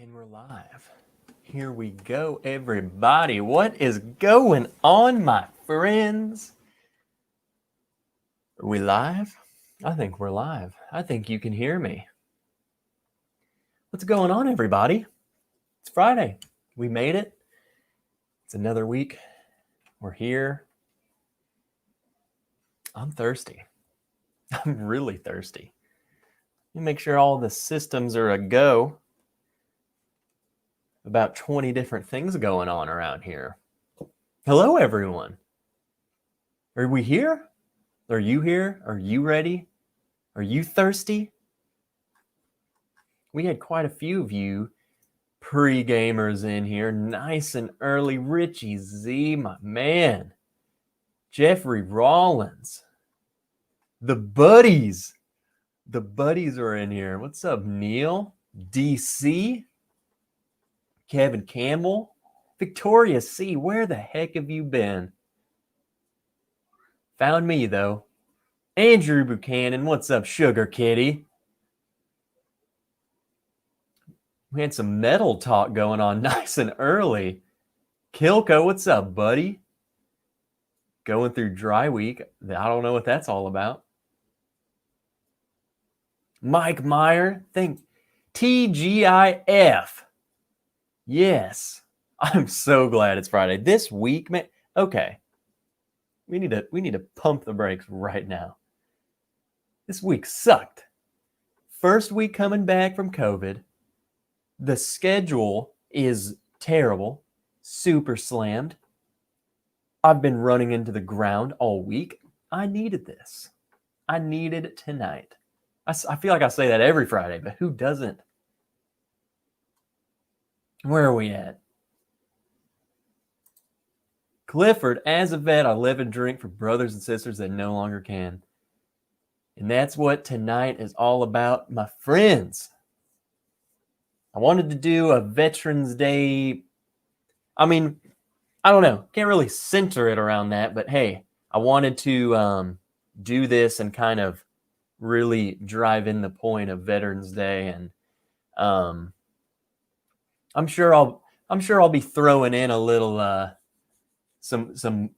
And we're live. Here we go, everybody. What is going on, my friends? Are we live? I think we're live. I think you can hear me. What's going on, everybody? It's Friday. We made it. It's another week. We're here. I'm thirsty. I'm really thirsty. Let me make sure all the systems are a go. About 20 different things going on around here. Hello, everyone. Are we here? Are you here? Are you ready? Are you thirsty? We had quite a few of you pre-gamers in here, nice and early. Richie Z, my man. Jeffrey Rollins. The buddies. The buddies are in here. What's up, Neil? DC. Kevin Campbell. Victoria C, where the heck have you been? Found me, though. Andrew Buchanan, what's up, Sugar Kitty? We had some metal talk going on nice and early. Kilko, what's up, buddy? Going through dry week. I don't know what that's all about. Mike Meyer, think TGIF. Yes. I'm so glad it's Friday. This week, man. Okay. We need to pump the brakes right now. This week sucked. First week coming back from COVID. The schedule is terrible. Super slammed. I've been running into the ground all week. I needed this. I needed it tonight. I feel like I say that every Friday, but who doesn't? Where are we at? Clifford, as a vet, I live and drink for brothers and sisters that no longer can. And that's what tonight is all about, my friends. I wanted to do a Veterans Day. I mean, I don't know. Can't really center it around that. But hey, I wanted to do this and kind of really drive in the point of Veterans Day. And I'm sure I'll be throwing in a little some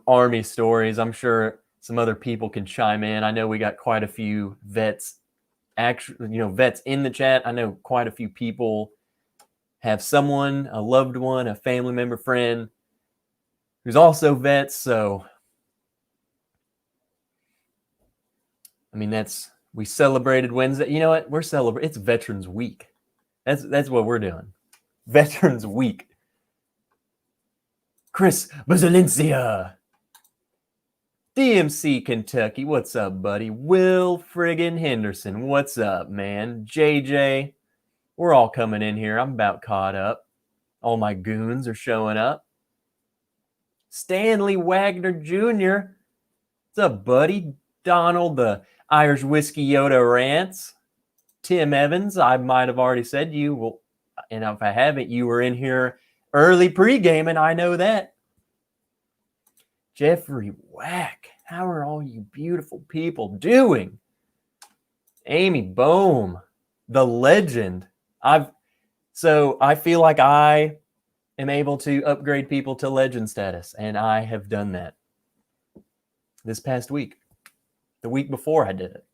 Army stories. I'm sure some other people can chime in. I know we got quite a few vets, vets in the chat. I know quite a few people have someone, a loved one, a family member, friend who's also vets. So, I mean, we celebrated Wednesday. You know what? We're celebrating. It's Veterans Week. That's what we're doing. Veterans Week. Chris Bazalencia. DMC Kentucky, what's up, buddy? Will friggin' Henderson, what's up, man? JJ, we're all coming in here. I'm about caught up. All my goons are showing up. Stanley Wagner Jr., what's up, buddy? Donald, the Irish Whiskey Yoda rants. Tim Evans, I might have already said you will, and if I haven't, you were in here early pre-gaming. I know that. Jeffrey Whack, how are all you beautiful people doing? Amy Bohm, the legend. I feel like I am able to upgrade people to legend status, and I have done that this past week. The week before I did it.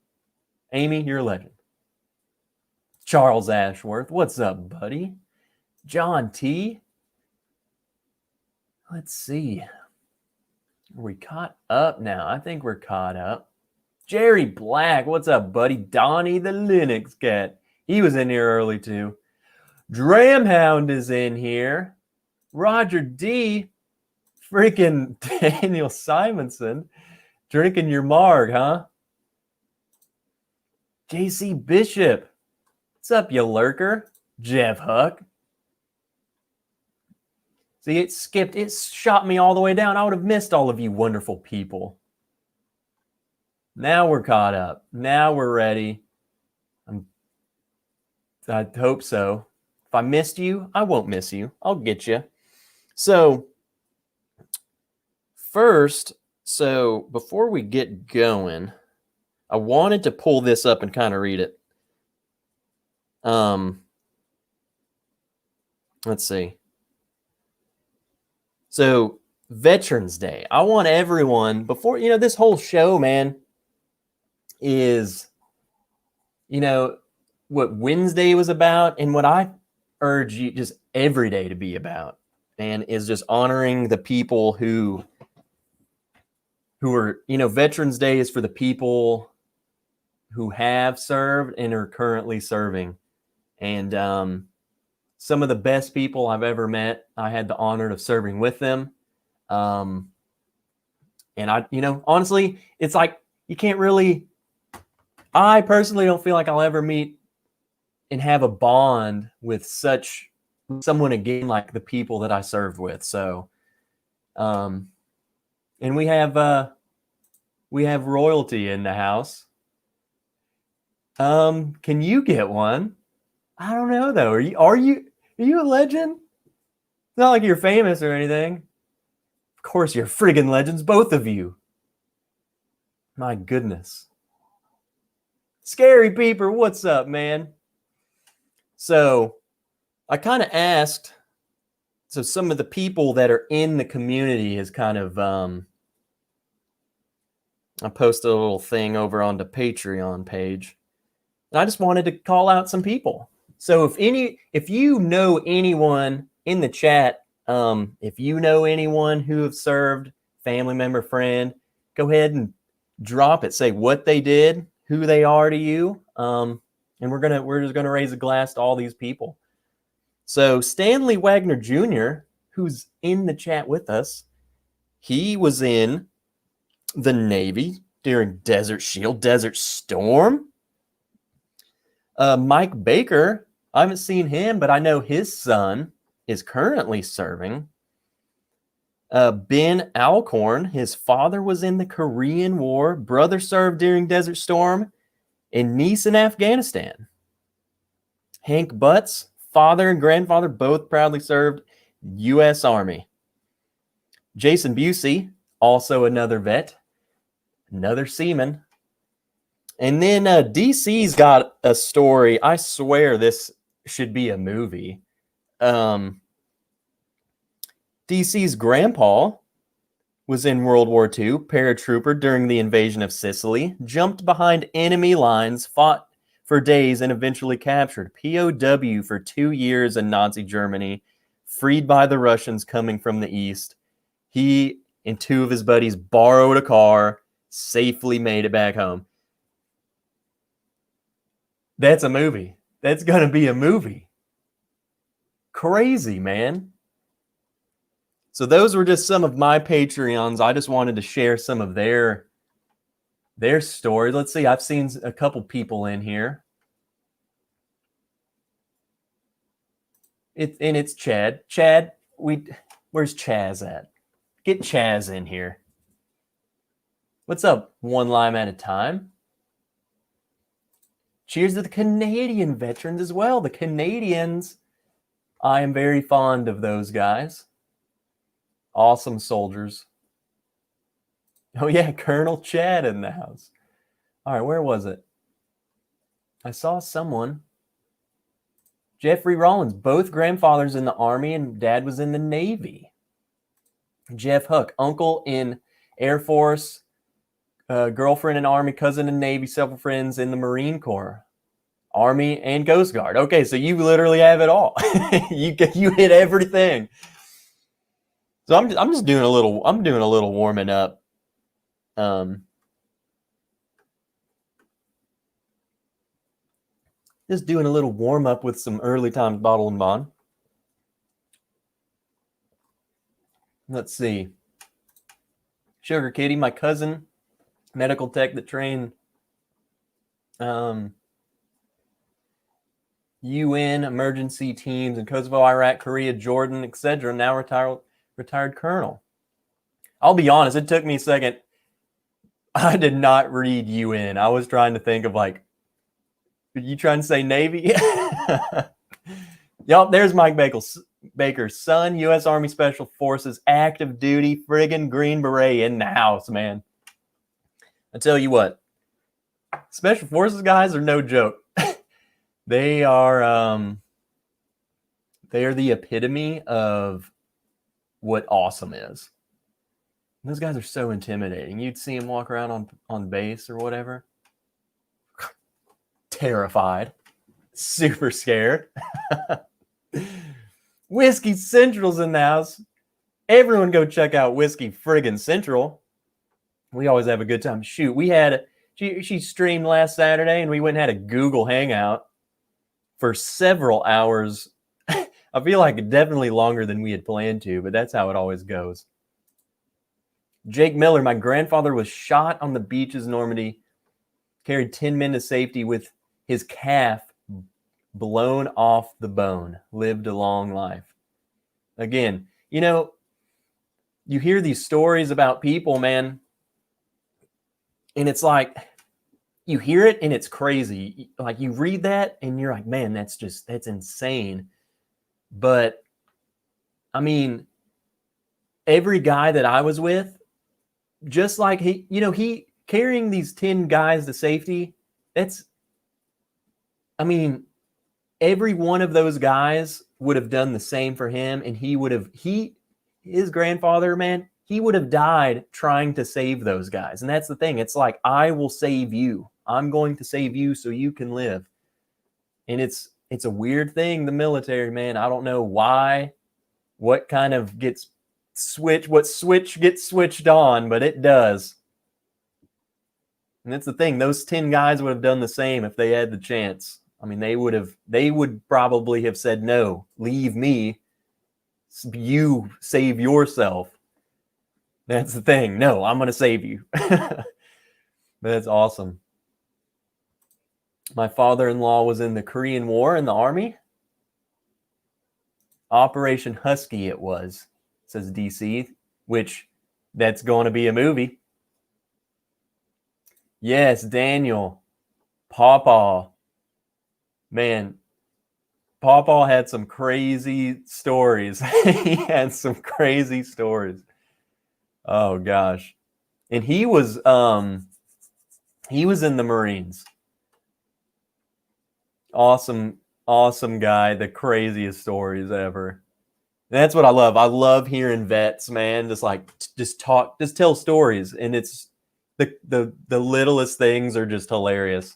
Amy, you're a legend. Charles Ashworth, what's up, buddy? John T. Let's see. Are we caught up now? I think we're caught up. Jerry Black, what's up, buddy? Donnie the Linux cat. He was in here early, too. Dramhound is in here. Roger D. Freaking Daniel Simonson. Drinking your marg, huh? JC Bishop. What's up, you lurker? Jeff Huck. See, it skipped. It shot me all the way down. I would have missed all of you wonderful people. Now we're caught up. Now we're ready. I hope so. If I missed you, I won't miss you. I'll get you. So, before we get going, I wanted to pull this up and kind of read it. Let's see. So Veterans Day. I want everyone before, this whole show, man, is, what Wednesday was about and what I urge you just every day to be about, and is just honoring the people who are, Veterans Day is for the people who have served and are currently serving. And some of the best people I've ever met, I had the honor of serving with them. And I, honestly, it's like you can't really, I personally don't feel like I'll ever meet and have a bond with someone again like the people that I served with. So, and we have royalty in the house. Can you get one? I don't know though. Are you a legend? It's not like you're famous or anything. Of course you're friggin' legends, both of you. My goodness. Scary Peeper, what's up, man? So I kind of asked, so some of the people that are in the community is kind of, I posted a little thing over on the Patreon page. And I just wanted to call out some people. So if you know anyone in the chat, if you know anyone who have served, family member, friend, go ahead and drop it. Say what they did, who they are to you. And we're just gonna raise a glass to all these people. So Stanley Wagner Jr., who's in the chat with us, he was in the Navy during Desert Shield, Desert Storm. Mike Baker, I haven't seen him, but I know his son is currently serving. Ben Alcorn, his father was in the Korean War, brother served during Desert Storm, and niece in Afghanistan. Hank Butts, father and grandfather both proudly served U.S. Army. Jason Busey, also another vet, another seaman. And then DC's got a story. I swear this should be a movie. DC's grandpa was in World War II, paratrooper during the invasion of Sicily, jumped behind enemy lines, fought for days, and eventually captured. POW for 2 years in Nazi Germany, freed by the Russians coming from the east. He and 2 of his buddies borrowed a car, safely made it back home. That's a movie. That's going to be a movie. Crazy, man. So those were just some of my Patreons. I just wanted to share some of their stories. Let's see. I've seen a couple people in here. It's Chad. Chad, where's Chaz at? Get Chaz in here. What's up? One lime at a time. Cheers to the Canadian veterans as well. The Canadians, I am very fond of those guys. Awesome soldiers. Oh yeah, Colonel Chad in the house. All right, where was it? I saw someone. Jeffrey Rollins, both grandfathers in the Army and dad was in the Navy. Jeff Huck, uncle in Air Force, girlfriend in Army, cousin in Navy, several friends in the Marine Corps, Army, and Coast Guard. Okay, so you literally have it all. you hit everything. So I'm just doing a little. I'm doing a little warming up. Just doing a little warm up with some early times bottle and bond. Let's see. Sugar Kitty, my cousin, medical tech that trained UN emergency teams in Kosovo, Iraq, Korea, Jordan, etc. Now retired colonel. I'll be honest, it took me a second. I did not read UN. I was trying to think of like, are you trying to say Navy? Yup, there's Mike Baker's son, U.S. Army Special Forces, active duty, friggin' Green Beret in the house, man. I tell you what, Special Forces guys are no joke. They are They are the epitome of what awesome is. Those guys are so intimidating. You'd see them walk around on base or whatever. Terrified. Super scared. Whiskey Central's in the house. Everyone go check out Whiskey Friggin' Central. We always have a good time. Shoot, she streamed last Saturday and we went and had a Google Hangout for several hours. I feel like definitely longer than we had planned to, but that's how it always goes. Jake Miller, my grandfather was shot on the beaches in Normandy, carried 10 men to safety with his calf blown off the bone, lived a long life. Again, you hear these stories about people, man, and it's like, you hear it and it's crazy. Like you read that and you're like, man, that's insane. But I mean, every guy that I was with, just like he carrying these 10 guys to safety, every one of those guys would have done the same for him. And his grandfather, man, he would have died trying to save those guys. And that's the thing. It's like, I will save you. I'm going to save you so you can live. And it's a weird thing, the military, man. I don't know why, what switch gets switched on, but it does. And that's the thing. Those 10 guys would have done the same if they had the chance. I mean, they would probably have said, no, leave me. You save yourself. That's the thing. No, I'm going to save you. But that's awesome. My father-in-law was in the Korean War in the Army. Operation Husky it was, says DC, which that's going to be a movie. Yes, Daniel. Pawpaw. Man, Pawpaw had some crazy stories. He had some crazy stories. Oh gosh. And he was in the Marines. Awesome guy, the craziest stories ever. And that's what I love. I love hearing vets, man, just tell stories, and it's the littlest things are just hilarious.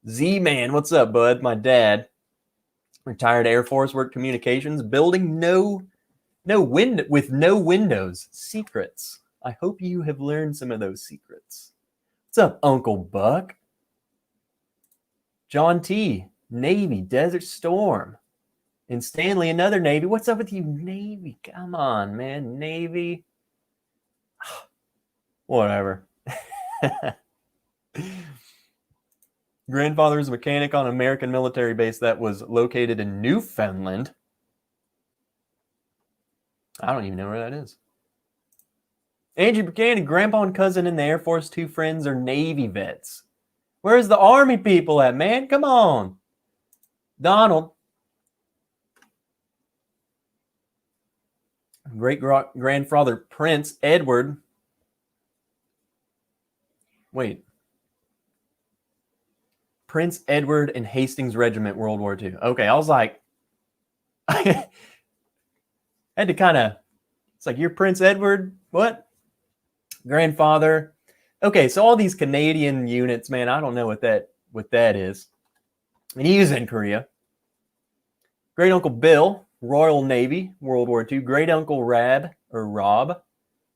Z-Man, what's up, bud? My dad, retired Air Force, worked communications, building with no windows. Secrets. I hope you have learned some of those secrets. What's up, Uncle Buck? John T, Navy, Desert Storm. And Stanley, another Navy. What's up with you, Navy? Come on, man. Navy. Whatever. Grandfather was a mechanic on an American military base that was located in Newfoundland. I don't even know where that is. Angie Buchanan, grandpa and cousin in the Air Force, 2 friends are Navy vets. Where's the Army people at, man? Come on. Donald. Great-grandfather Prince Edward. Wait. Prince Edward and Hastings Regiment, World War II. Okay, I was like, I had to it's like, you're Prince Edward? What? Grandfather. Okay, so all these Canadian units, man, I don't know what that is. And he was in Korea. Great Uncle Bill, Royal Navy, World War II. Great Uncle Rob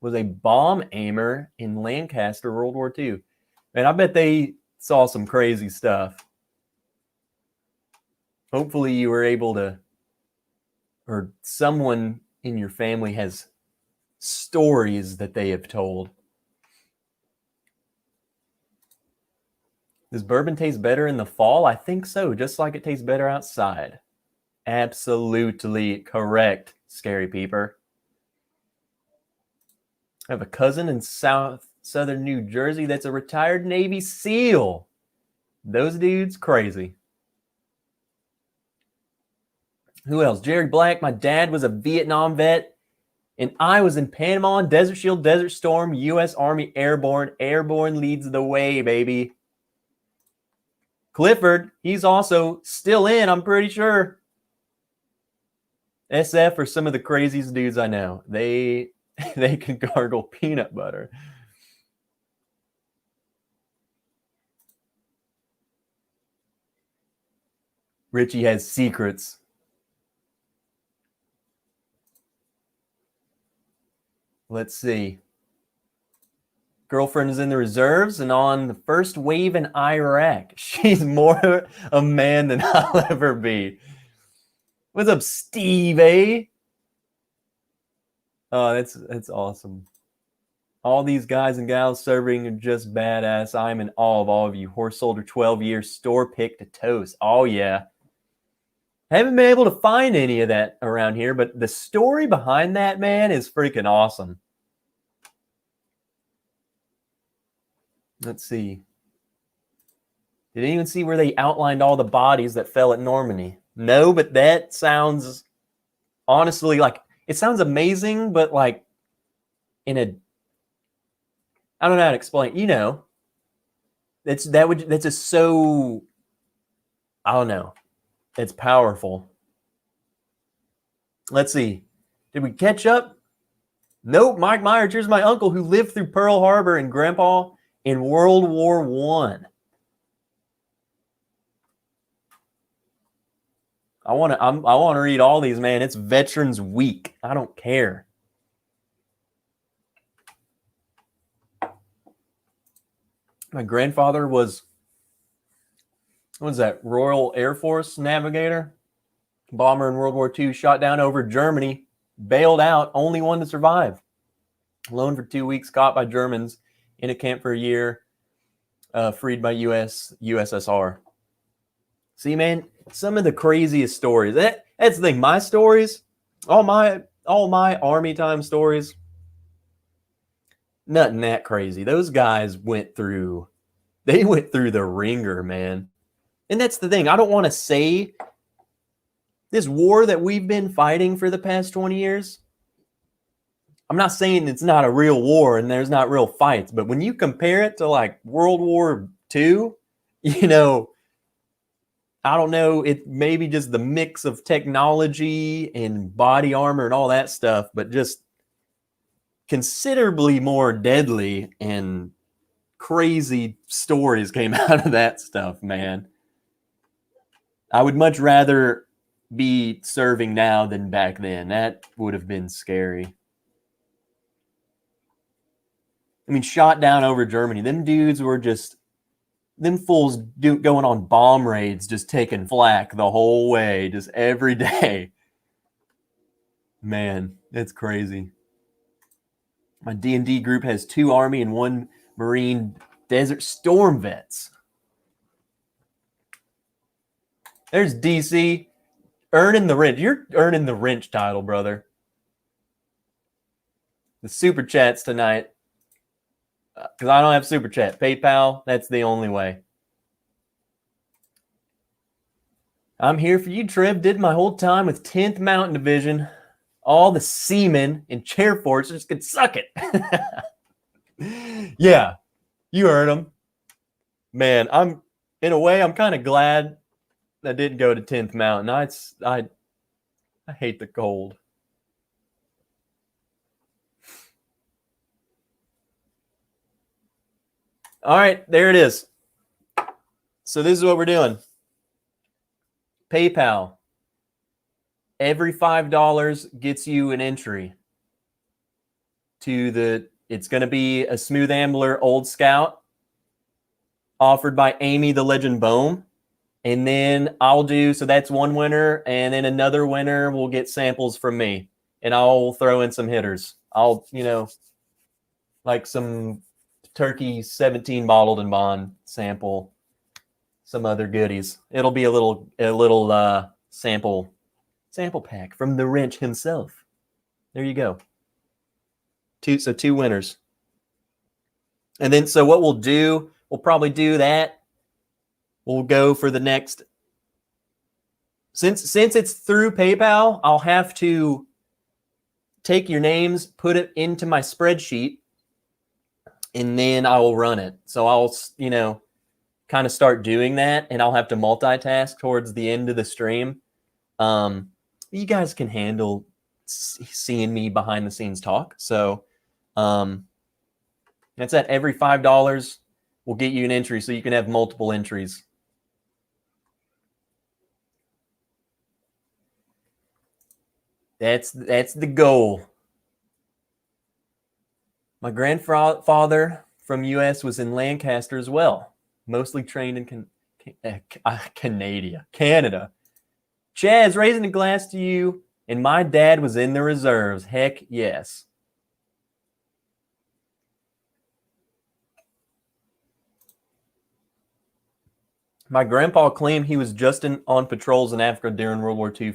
was a bomb aimer in Lancaster, World War II. And I bet they saw some crazy stuff. Hopefully you were able to, or someone in your family has stories that they have told. Does bourbon taste better in the fall? I think so, just like it tastes better outside. Absolutely correct, Scary Peeper. I have a cousin in southern New Jersey that's a retired Navy SEAL. Those dudes, crazy. Who else? Jerry Black. My dad was a Vietnam vet, and I was in Panama, Desert Shield, Desert Storm, U.S. Army Airborne. Airborne leads the way, baby. Clifford, he's also still in, I'm pretty sure. SF are some of the craziest dudes I know. They can gargle peanut butter. Richie has secrets. Let's see. Girlfriend is in the reserves and on the first wave in Iraq. She's more a man than I'll ever be. What's up, Steve? Eh? Oh, that's awesome. All these guys and gals serving are just badass. I'm in awe of all of you. Horse soldier 12 years, store pick to toast. Oh, yeah. Haven't been able to find any of that around here, but the story behind that, man, is freaking awesome. Let's see. Did anyone see where they outlined all the bodies that fell at Normandy? No, but that sounds, honestly, like, it sounds amazing, but like in a, I don't know how to explain. You know, that's just so, I don't know. It's powerful. Let's see. Did we catch up? Nope. Mike Myers, here's my uncle who lived through Pearl Harbor and Grandpa in World War I. I want to read all these, man. It's Veterans Week. I don't care. My grandfather was, what was that, Royal Air Force navigator, bomber in World War II, shot down over Germany, bailed out, only one to survive. Alone for 2 weeks, caught by Germans, in a camp for a year, freed by USSR. See, man, some of the craziest stories. That's the thing. My stories, all my army time stories, nothing that crazy. Those guys went through the ringer, man. And that's the thing. I don't want to say this war that we've been fighting for the past 20 years. I'm not saying it's not a real war and there's not real fights, but when you compare it to like World War II, you know, I don't know, it may be just the mix of technology and body armor and all that stuff, but just considerably more deadly and crazy stories came out of that stuff, man. I would much rather be serving now than back then. That would have been scary. I mean, shot down over Germany. Them dudes were just, them fools going on bomb raids, just taking flak the whole way, just every day. Man, it's crazy. My D&D group has 2 Army and 1 Marine Desert Storm vets. There's DC earning the wrench. You're earning the wrench title, brother. The super chats tonight, because I don't have super chat. PayPal, that's the only way. I'm here for you, Trev. Did my whole time with 10th Mountain Division. All the seamen in chair forts just could suck it. Yeah, you heard them. Man, in a way, I'm kind of glad I didn't go to 10th Mountain. I hate the cold. All right, there it is. So this is what we're doing. PayPal. Every $5 gets you an entry to it's going to be a Smooth Ambler Old Scout offered by Amy the Legend Bohm. And then so that's one winner. And then another winner will get samples from me. And I'll throw in some hitters. I'll, like some Turkey 17 bottled and bond sample, some other goodies. It'll be a little sample pack from the wrench himself. There you go. 2 winners. And then so what we'll probably do that. We'll go for the next, since it's through PayPal, I'll have to take your names, put it into my spreadsheet, and then I will run it. So I'll, kind of start doing that, and I'll have to multitask towards the end of the stream. you guys can handle seeing me behind the scenes talk. So that's at every $5 will get you an entry, so you can have multiple entries. That's the goal. My grandfather from U.S. was in Lancaster as well, mostly trained in Canada. Chaz, raising a glass to you, and my dad was in the reserves. Heck yes. My grandpa claimed he was just on patrols in Africa during World War II.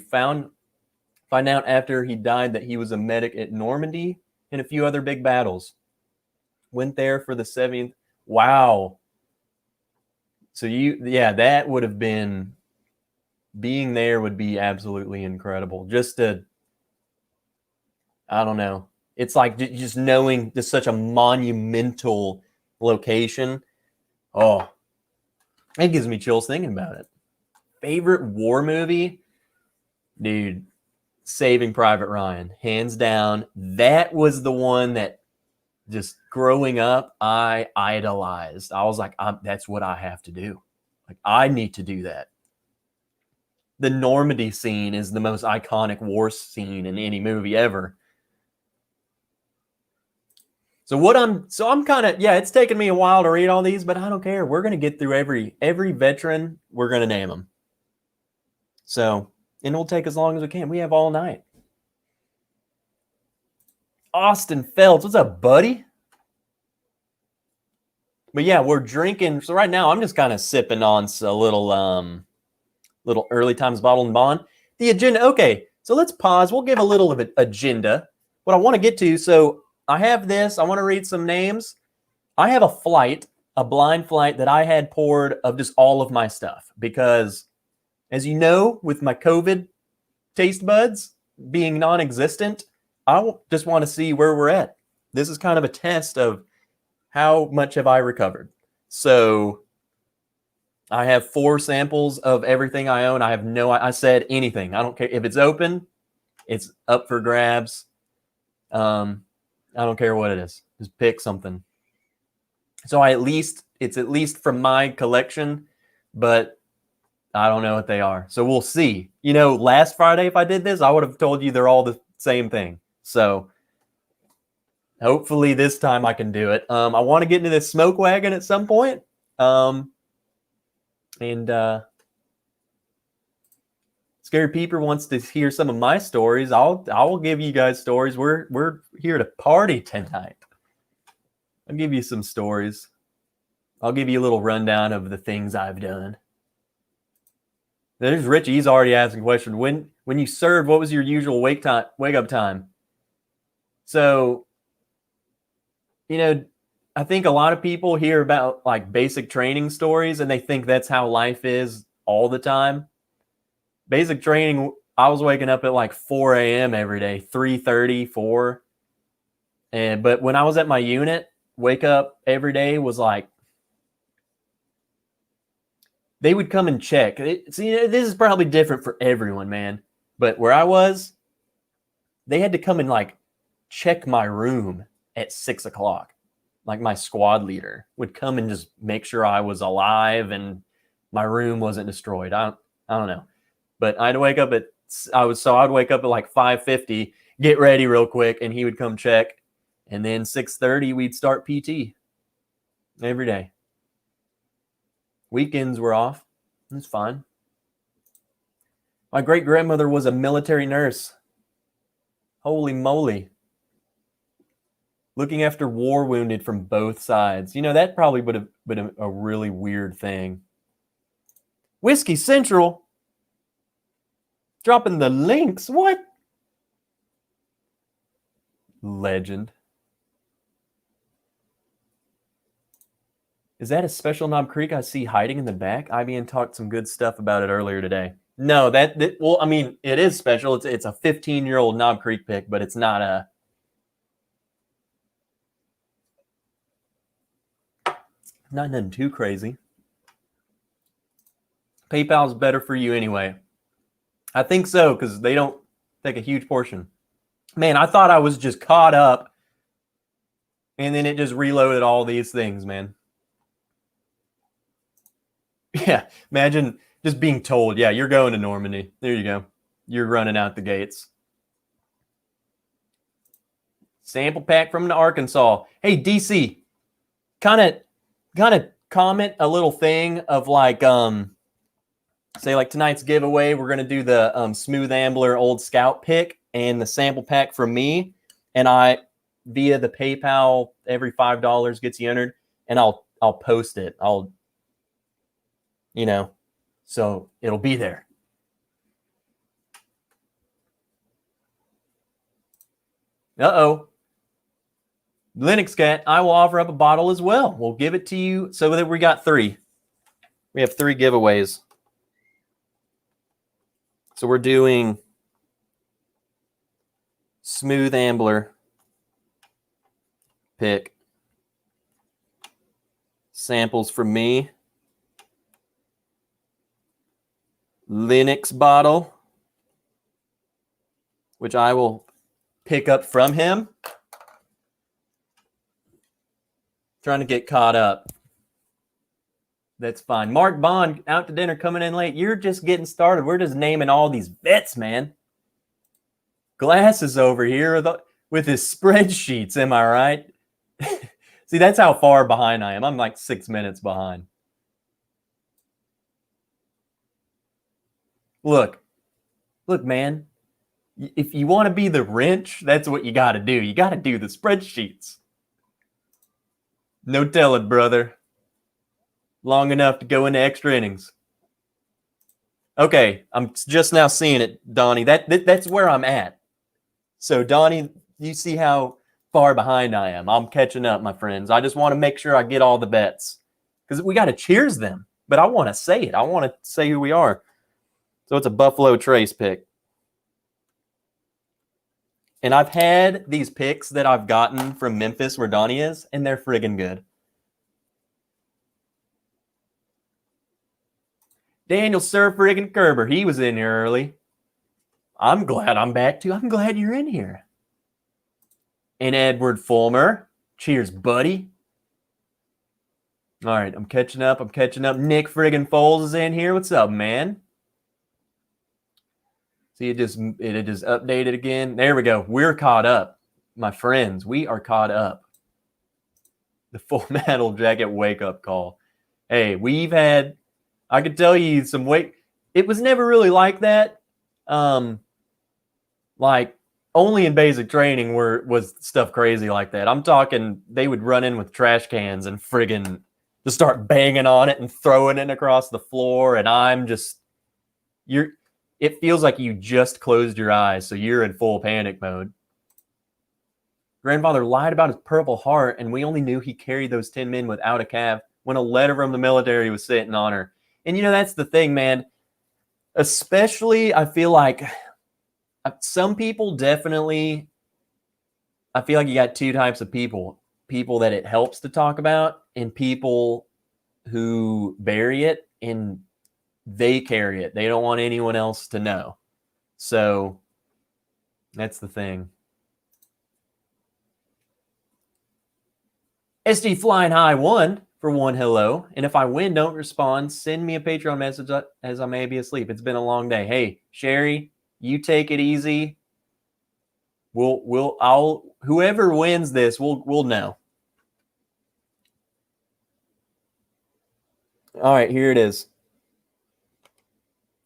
Find out after he died that he was a medic at Normandy and a few other big battles. Went there for the 70th. Wow. So that would have been, being there would be absolutely incredible. Just to, I don't know. It's like just knowing just such a monumental location. Oh, it gives me chills thinking about it. Favorite war movie? Dude, Saving Private Ryan. Hands down. That was the one that just growing up, I idolized. I was like, that's what I have to do. Like, I need to do that. The Normandy scene is the most iconic war scene in any movie ever. So I'm kind of, it's taken me a while to read all these, but I don't care. We're going to get through every veteran. We're going to name them. So, and it'll take as long as we can. We have all night. Austin Phelps, what's up, buddy? But yeah, we're drinking. So right now I'm just kind of sipping on a little early times bottle and bond. The agenda. Okay, so let's pause. We'll give a little of an agenda. What I want to get to. So I have this. I want to read some names. I have a blind flight that I had poured of just all of my stuff because, as you know, with my COVID taste buds being non-existent, I just want to see where we're at. This is kind of a test of how much have I recovered. So I have 4 samples of everything I own. I said anything. I don't care if it's open, it's up for grabs. I don't care what it is. Just pick something. So it's at least from my collection, but I don't know what they are. So we'll see. Last Friday, if I did this, I would have told you they're all the same thing. So hopefully this time I can do it. I want to get into this smoke wagon at some point. Scary Peeper wants to hear some of my stories. I'll give you guys stories. We're here to party tonight. I'll give you some stories. I'll give you a little rundown of the things I've done. There's Richie. He's already asking a question. When you served, what was your usual wake up time? So, I think a lot of people hear about like basic training stories and they think that's how life is all the time. Basic training, I was waking up at like 4 a.m. every day, 3:30, 4. But when I was at my unit, wake up every day was like, they would come and check. See, this is probably different for everyone, man. But where I was, they had to come and like check my room at 6 o'clock. Like my squad leader would come and just make sure I was alive and my room wasn't destroyed. I don't know. But I'd wake up I'd wake up at like 5:50, get ready real quick, and he would come check. And then 6:30, we'd start PT every day. Weekends were off. It's fine. My great grandmother was a military nurse. Holy moly. Looking after war wounded from both sides. That probably would have been a really weird thing. Whiskey Central. Dropping the links. What? Legend. Is that a special Knob Creek I see hiding in the back? IBN talked some good stuff about it earlier today. No, well, I mean, it is special. It's a 15-year-old Knob Creek pick, but it's not nothing too crazy. PayPal's better for you anyway. I think so, because they don't Take a huge portion. Man, I thought I was just caught up, and then it just reloaded all these things, man. Yeah, imagine just being told, yeah, you're going to Normandy. There you go. You're running out the gates. Sample pack from the Arkansas. Hey, DC, kind of comment a little thing of like, say like tonight's giveaway, we're going to do the Smooth Ambler Old Scout pick and the sample pack from me. And I, via the PayPal, every $5 gets you entered, and I'll post it. So it'll be there. Uh-oh. Linux Cat, I will offer up a bottle as well. We'll give it to you so that we got 3. We have 3 giveaways. So we're doing Smooth Ambler pick. Samples from me. Linux bottle, which I will pick up from him. Trying to get caught up. That's fine. Mark Bond, out to dinner, coming in late. You're just getting started. We're just naming all these bets, man. Glass is over here with his spreadsheets. Am I right? See, that's how far behind I am. I'm like 6 minutes behind. Look, man. If you want to be the wrench, that's what you got to do. You got to do the spreadsheets. No telling, brother. Long enough to go into extra innings. Okay, I'm just now seeing it, Donnie. That's where I'm at. So, Donnie, you see how far behind I am. I'm catching up, my friends. I just want to make sure I get all the bets because we got to cheers them. But I want to say it. I want to say who we are. So it's a Buffalo Trace pick. And I've had these picks that I've gotten from Memphis where Donnie is, and they're friggin' good. Daniel Sir friggin' Kerber, he was in here early. I'm glad I'm back too. I'm glad you're in here. And Edward Fulmer. Cheers, buddy. All right, I'm catching up. Nick friggin' Foles is in here. What's up, man? See, it just updated again. There we go. We're caught up, my friends. We are caught up. The Full Metal Jacket wake-up call. Hey, we've had... I could tell you some weight. It was never really like that. Like only in basic training was stuff crazy like that. I'm talking they would run in with trash cans and friggin' just start banging on it and throwing it across the floor. And I'm just it feels like you just closed your eyes, so you're in full panic mode. Grandfather lied about his Purple Heart, and we only knew he carried those 10 men without a calf when a letter from the military was sent in honor. And, that's the thing, man. Especially, I feel like some people definitely, I feel like you got 2 types of people. People that it helps to talk about and people who bury it and they carry it. They don't want anyone else to know. So that's the thing. SD Flying High 1 for 1 hello. And if I win, don't respond. Send me a Patreon message as I may be asleep. It's been a long day. Hey, Sherry, you take it easy. Whoever wins this, we'll know. All right, here it is.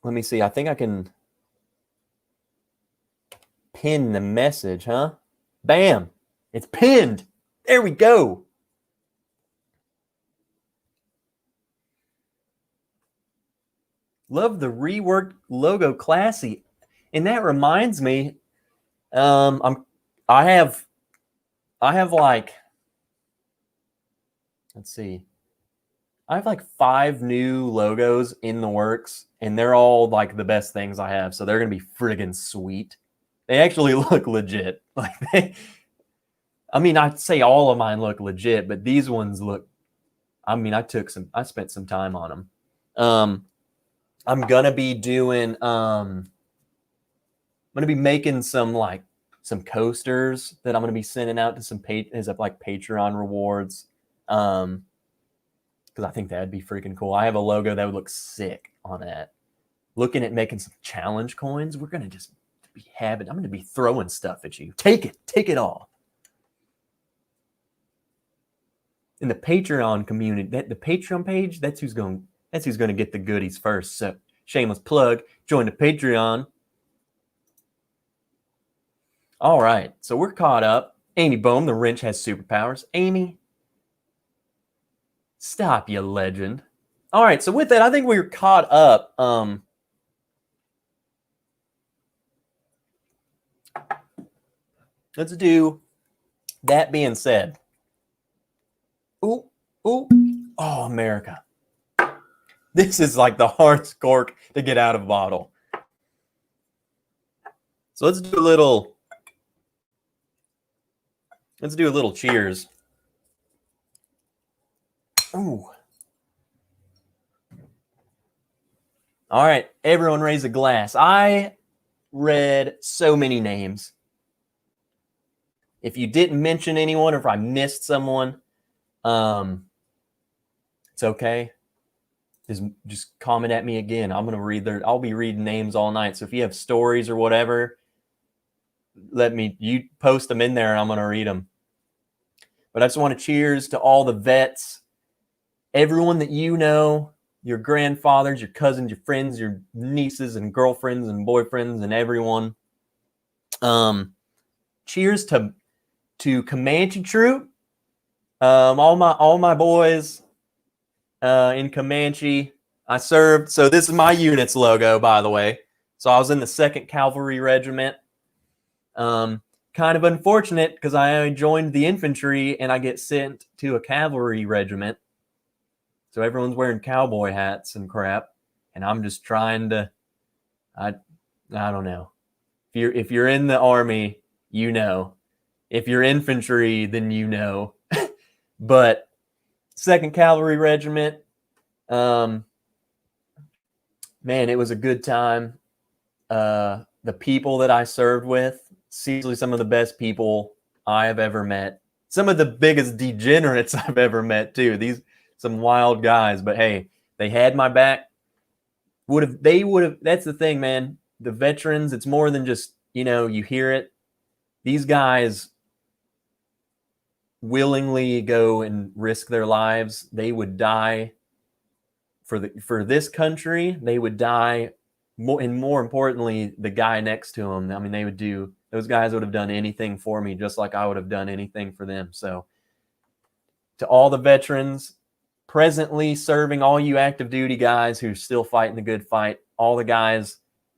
Let me see. I think I can pin the message, huh? Bam. It's pinned. There we go. Love the reworked logo, classy. And that reminds me, I have like, let's see. I have like 5 new logos in the works, and they're all like the best things I have. So they're going to be friggin' sweet. They actually look legit. Like I'd say all of mine look legit, but these ones look, I spent some time on them. I'm going to be doing, going to be making some coasters that I'm going to be sending out to some Patreon rewards. Because I think that'd be freaking cool. I have a logo that would look sick on that. Looking at making some challenge coins. We're going to just I'm going to be throwing stuff at you. Take it all. In the Patreon community, the Patreon page, that's who's going to get the goodies first. So shameless plug, join the Patreon. All right, so we're caught up. Amy Bohm, the wrench has superpowers. Amy, stop, you legend. All right, so with that, I think we're caught up. Let's do that being said. Ooh, oh, America. This is like the hardest cork to get out of a bottle. So let's do a little cheers. Ooh. All right, everyone raise a glass. I read so many names. If you didn't mention anyone or if I missed someone, it's okay. Just comment at me again. I'm gonna I'll be reading names all night. So if you have stories or whatever, you post them in there and I'm gonna read them. But I just want to cheers to all the vets, everyone that you know, your grandfathers, your cousins, your friends, your nieces and girlfriends and boyfriends and everyone. Cheers to Comanche Troop. All my boys in Comanche. I served. So this is my unit's logo, by the way. So I was in the 2nd Cavalry Regiment. Kind of unfortunate because I joined the infantry and I get sent to a cavalry regiment. So everyone's wearing cowboy hats and crap, and I'm just trying to. I don't know. If you're in the Army, you know. If you're infantry, then you know. But 2nd Cavalry Regiment, man, it was a good time. The people that I served with, seriously, some of the best people I have ever met. Some of the biggest degenerates I've ever met too. Some wild guys, but hey, they had my back. They would have. That's the thing, man. The veterans, it's more than just, you hear it. These guys willingly go and risk their lives. They would die for this country. They would die more importantly, the guy next to them. I mean, those guys would have done anything for me, just like I would have done anything for them. So to all the veterans presently serving, all you active duty guys who are still fighting the good fight, all the guys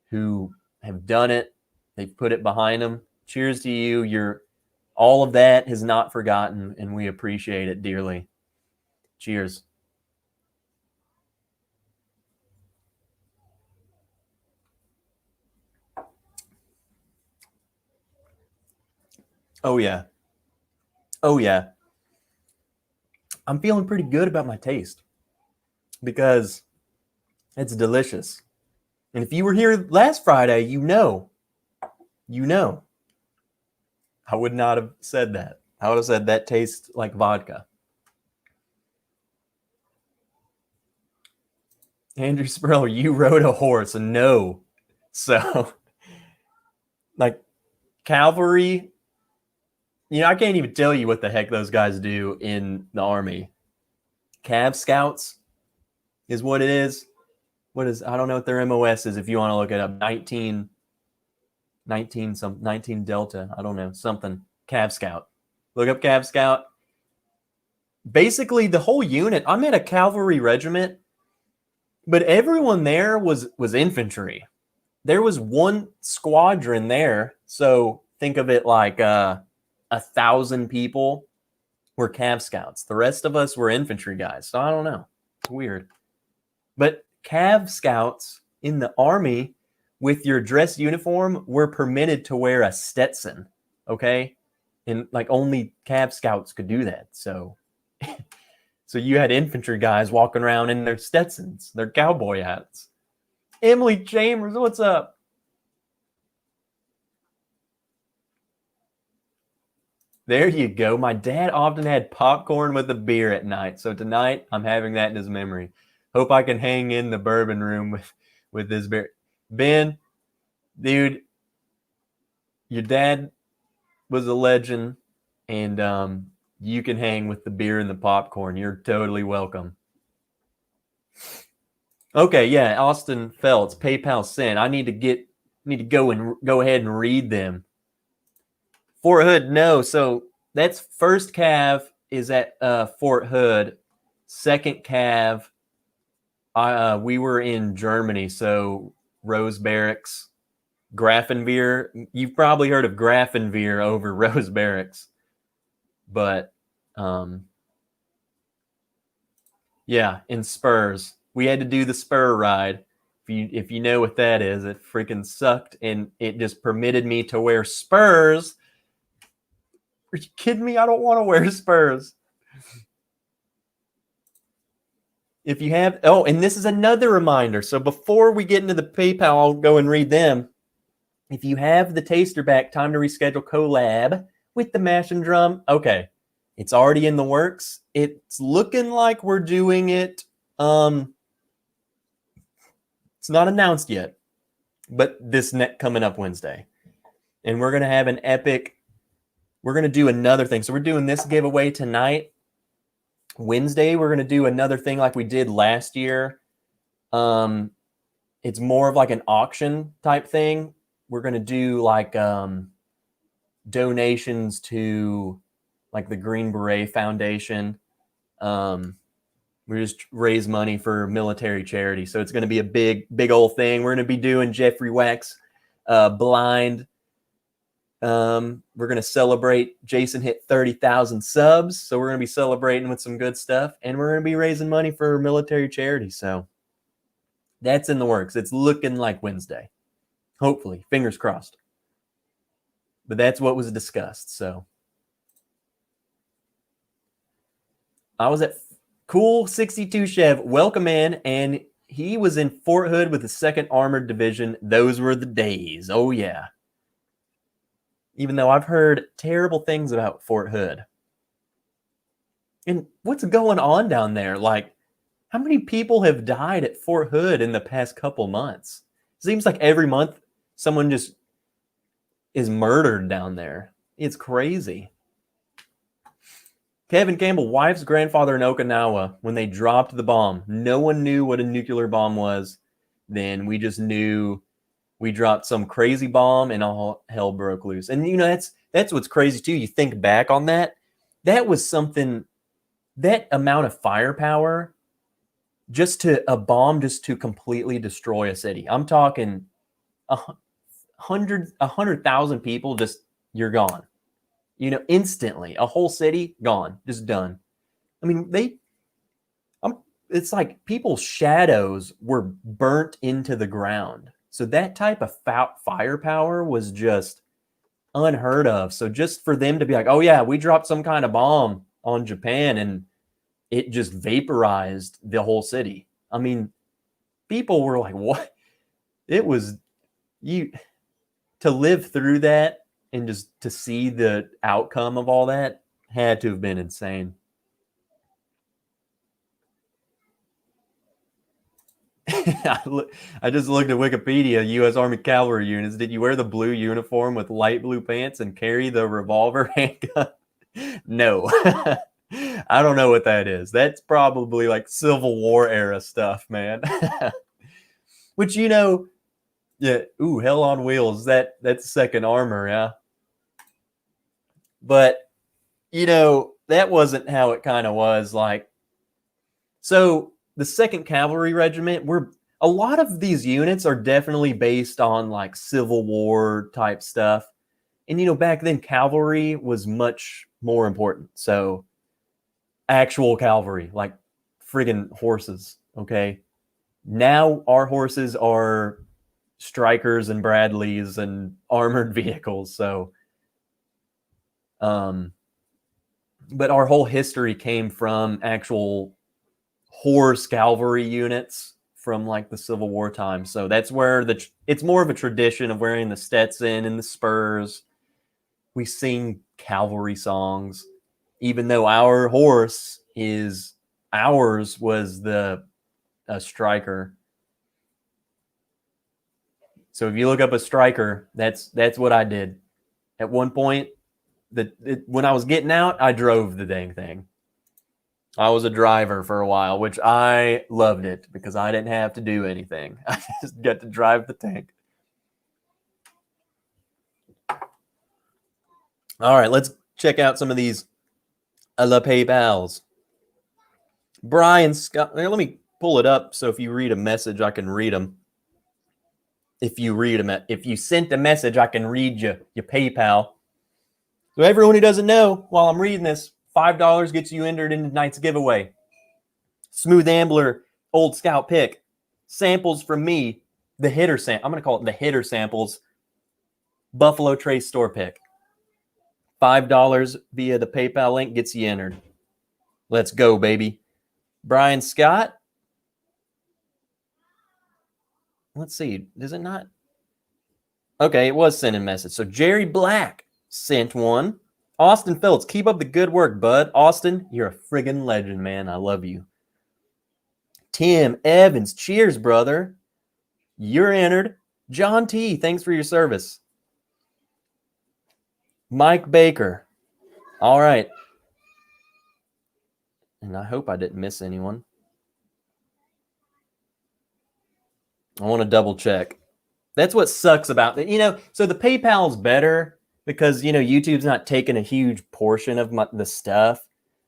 who have done it, they've put it behind them. Cheers to you. All of that is not forgotten, and we appreciate it dearly. Cheers. Oh, yeah. Oh, yeah. I'm feeling pretty good about my taste because it's delicious. And if you were here last Friday, you know. I would not have said that. I would have said that tastes like vodka. Andrew Sproul, you rode a horse. No. So, cavalry, I can't even tell you what the heck those guys do in the Army. Cav Scouts is what it is. I don't know what their MOS is if you want to look it up. 19 Delta. I don't know. Something. Cav Scout. Look up Cav Scout. Basically, the whole unit. I'm in a cavalry regiment, but everyone there was infantry. There was one squadron there. So think of it like 1,000 people were Cav Scouts. The rest of us were infantry guys. So I don't know. It's weird. But Cav Scouts in the Army with your dress uniform were permitted to wear a Stetson. Okay? And only Cav Scouts could do that. So you had infantry guys walking around in their Stetsons, their cowboy hats. Emily Chambers, what's up? There you go. My dad often had popcorn with a beer at night. So tonight I'm having that in his memory. Hope I can hang in the bourbon room with this beer. Ben, dude, your dad was a legend, and you can hang with the beer and the popcorn. You're totally welcome. Okay, yeah, Austin Feltz, PayPal sent. I need to go ahead and read them. Fort Hood, no. So that's first Cav is at Fort Hood. Second Cav, we were in Germany, so Rose Barracks, Grafenwehr. You've probably heard of Grafenwehr over Rose Barracks, but yeah, in Spurs, we had to do the Spur ride. If you know what that is, it freaking sucked, and it just permitted me to wear Spurs. Are you kidding me? I don't want to wear Spurs. If you have, and this is another reminder. So before we get into the PayPal, I'll go and read them. If you have the taster back, time to reschedule collab with the Mash and Drum. Okay, it's already in the works. It's looking like we're doing it. It's not announced yet, but this coming up Wednesday. And we're going to have an epic, we're going to do another thing. So we're doing this giveaway tonight. Wednesday, we're going to do another thing like we did last year. It's more of like an auction type thing. We're going to do like donations to like the Green Beret Foundation. We just raise money for military charity. So it's going to be a big old thing. We're going to be doing Jeffrey Wax blind. We're going to celebrate. Jason hit 30,000 subs. So we're going to be celebrating with some good stuff. And we're going to be raising money for military charity. So that's in the works. It's looking like Wednesday. Hopefully. Fingers crossed. But that's what was discussed. So I was at Cool 62 Chev. Welcome in. And he was in Fort Hood with the 2nd Armored Division. Those were the days. Oh, yeah. Even though I've heard terrible things about Fort Hood. And what's going on down there? Like, how many people have died at Fort Hood in the past couple months? It seems like every month someone just is murdered down there. It's crazy. Kevin Campbell, wife's grandfather in Okinawa, when they dropped the bomb, no one knew what a nuclear bomb was. Then we just knew we dropped some crazy bomb and all hell broke loose. And, you know, that's what's crazy, too. You think back on that. That was something, that amount of firepower, just to a bomb just to completely destroy a city. I'm talking 100,000 people, just, you're gone. You know, instantly. A whole city, gone. Just done. I mean, it's like people's shadows were burnt into the ground. So that type of firepower was just unheard of. So just for them to be like, oh yeah, we dropped some kind of bomb on Japan and it just vaporized the whole city. I mean, people were like, what? It was, to live through that and just to see the outcome of all that had to have been insane. I just looked at Wikipedia, U.S. Army cavalry units. Did you wear the blue uniform with light blue pants and carry the revolver handgun? No. I don't know what that is. That's probably like Civil War era stuff, man. Which, you know, yeah, ooh, Hell on Wheels. That's 2nd Armor, yeah. But, you know, that wasn't how it kind of was. Like, so the 2nd Cavalry Regiment, a lot of these units are definitely based on like Civil War type stuff. And, you know, back then cavalry was much more important. So actual cavalry, like friggin' horses. Okay. Now our horses are Strikers and Bradleys and armored vehicles. So, but our whole history came from actual horse cavalry units from like the Civil War time. So that's where it's more of a tradition of wearing the Stetson and the spurs. We sing cavalry songs, even though ours was the striker. So if you look up a striker, that's what I did. At one point, when I was getting out, I drove the dang thing. I was a driver for a while, which I loved it because I didn't have to do anything. I just got to drive the tank. All right, let's check out some of these La PayPals. Brian Scott, let me pull it up so if you read a message, I can read them. If you sent a message, I can read your PayPal. So everyone who doesn't know, while I'm reading this, $5 gets you entered into tonight's giveaway. Smooth Ambler, Old Scout pick, samples from me, the hitter I'm going to call it the hitter samples, Buffalo Trace store pick. $5 via the PayPal link gets you entered. Let's go, baby. Brian Scott. Let's see. Does it not? Okay, it was sending message. So Jerry Black sent one. Austin Phillips, keep up the good work, bud. Austin, you're a friggin' legend, man. I love you. Tim Evans, cheers, brother. You're entered. John T, thanks for your service. Mike Baker. All right. And I hope I didn't miss anyone. I want to double check. That's what sucks about it. So the PayPal's better because, YouTube's not taking a huge portion of the stuff,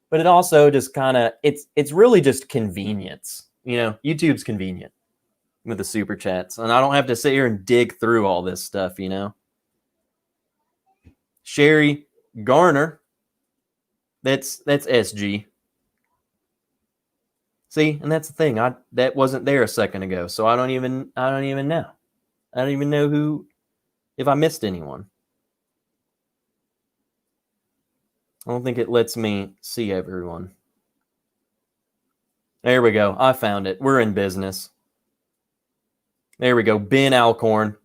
but it also just kind of, it's really just convenience. YouTube's convenient with the super chats, and I don't have to sit here and dig through all this stuff, Sherry Garner, that's SG. See, and that's the thing. That wasn't there a second ago, so I don't even know. I don't even know if I missed anyone. I don't think it lets me see everyone. There we go. I found it. We're in business. There we go. Ben Alcorn.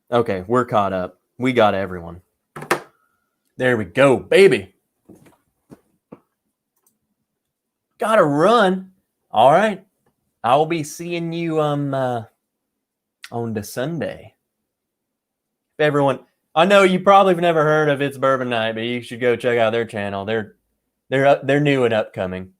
Okay, we're caught up. We got everyone. There we go, baby. Gotta run. All right. I'll be seeing you on the Sunday. If everyone, I know you probably have never heard of It's Bourbon Night, but you should go check out their channel. They're new and upcoming.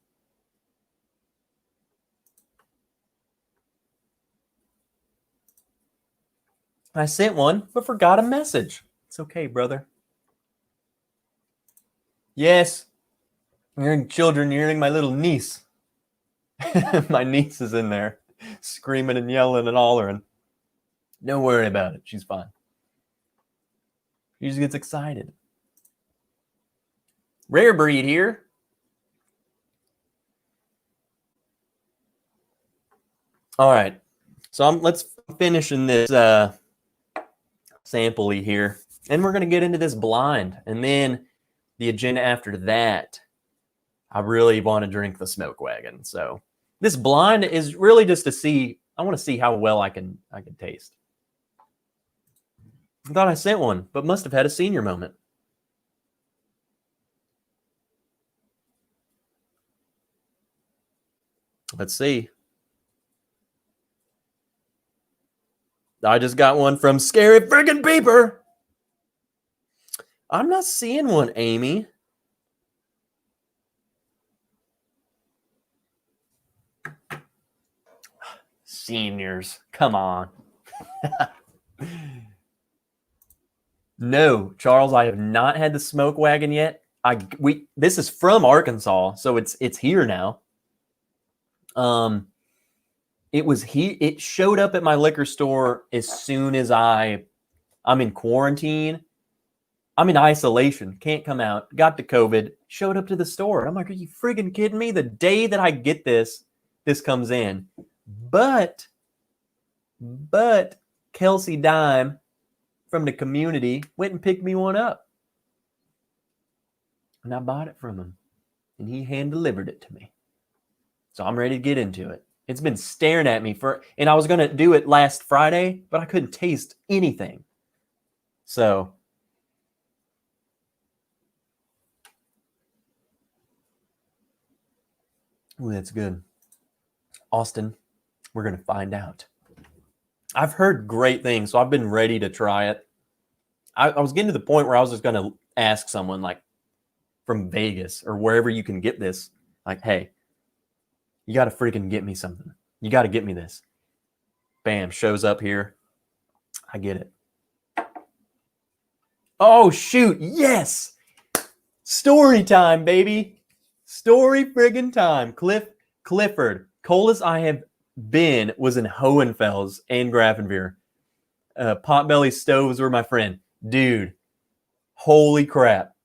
I sent one, but forgot a message. It's okay, brother. Yes. You're hearing children, you're hearing my little niece. My niece is in there screaming and yelling and hollering. Don't worry about it. She's fine. She just gets excited. Rare Breed here. All right. So let's finish in this sample-y here. And we're going to get into this blind. And then the agenda after that, I really want to drink the Smoke Wagon. So this blind is really just to see, I want to see how well I can taste. I thought I sent one, but must have had a senior moment. Let's see. I just got one from Scary Friggin' Beeper. I'm not seeing one, Amy. Seniors, come on. No, Charles, I have not had the Smoke Wagon yet. This is from Arkansas, so it's here now. It showed up at my liquor store as soon as I'm in quarantine. I'm in isolation, can't come out. Got the COVID, showed up to the store. I'm like, are you friggin' kidding me? The day that I get this comes in. But Kelsey Dime from the community went and picked me one up. And I bought it from him. And he hand-delivered it to me. So I'm ready to get into it. It's been staring at me and I was going to do it last Friday, but I couldn't taste anything. So Ooh, that's good. Austin, we're going to find out. I've heard great things, so I've been ready to try it. I was getting to the point where I was just going to ask someone like from Vegas or wherever you can get this, like, hey, you got to freaking get me something. You got to get me this. Bam, shows up here. I get it. Oh, shoot. Yes. Story time, baby. Story friggin' time. Clifford. Coldest I have been was in Hohenfels and Grafenwehr. Potbelly stoves were my friend. Dude, holy crap.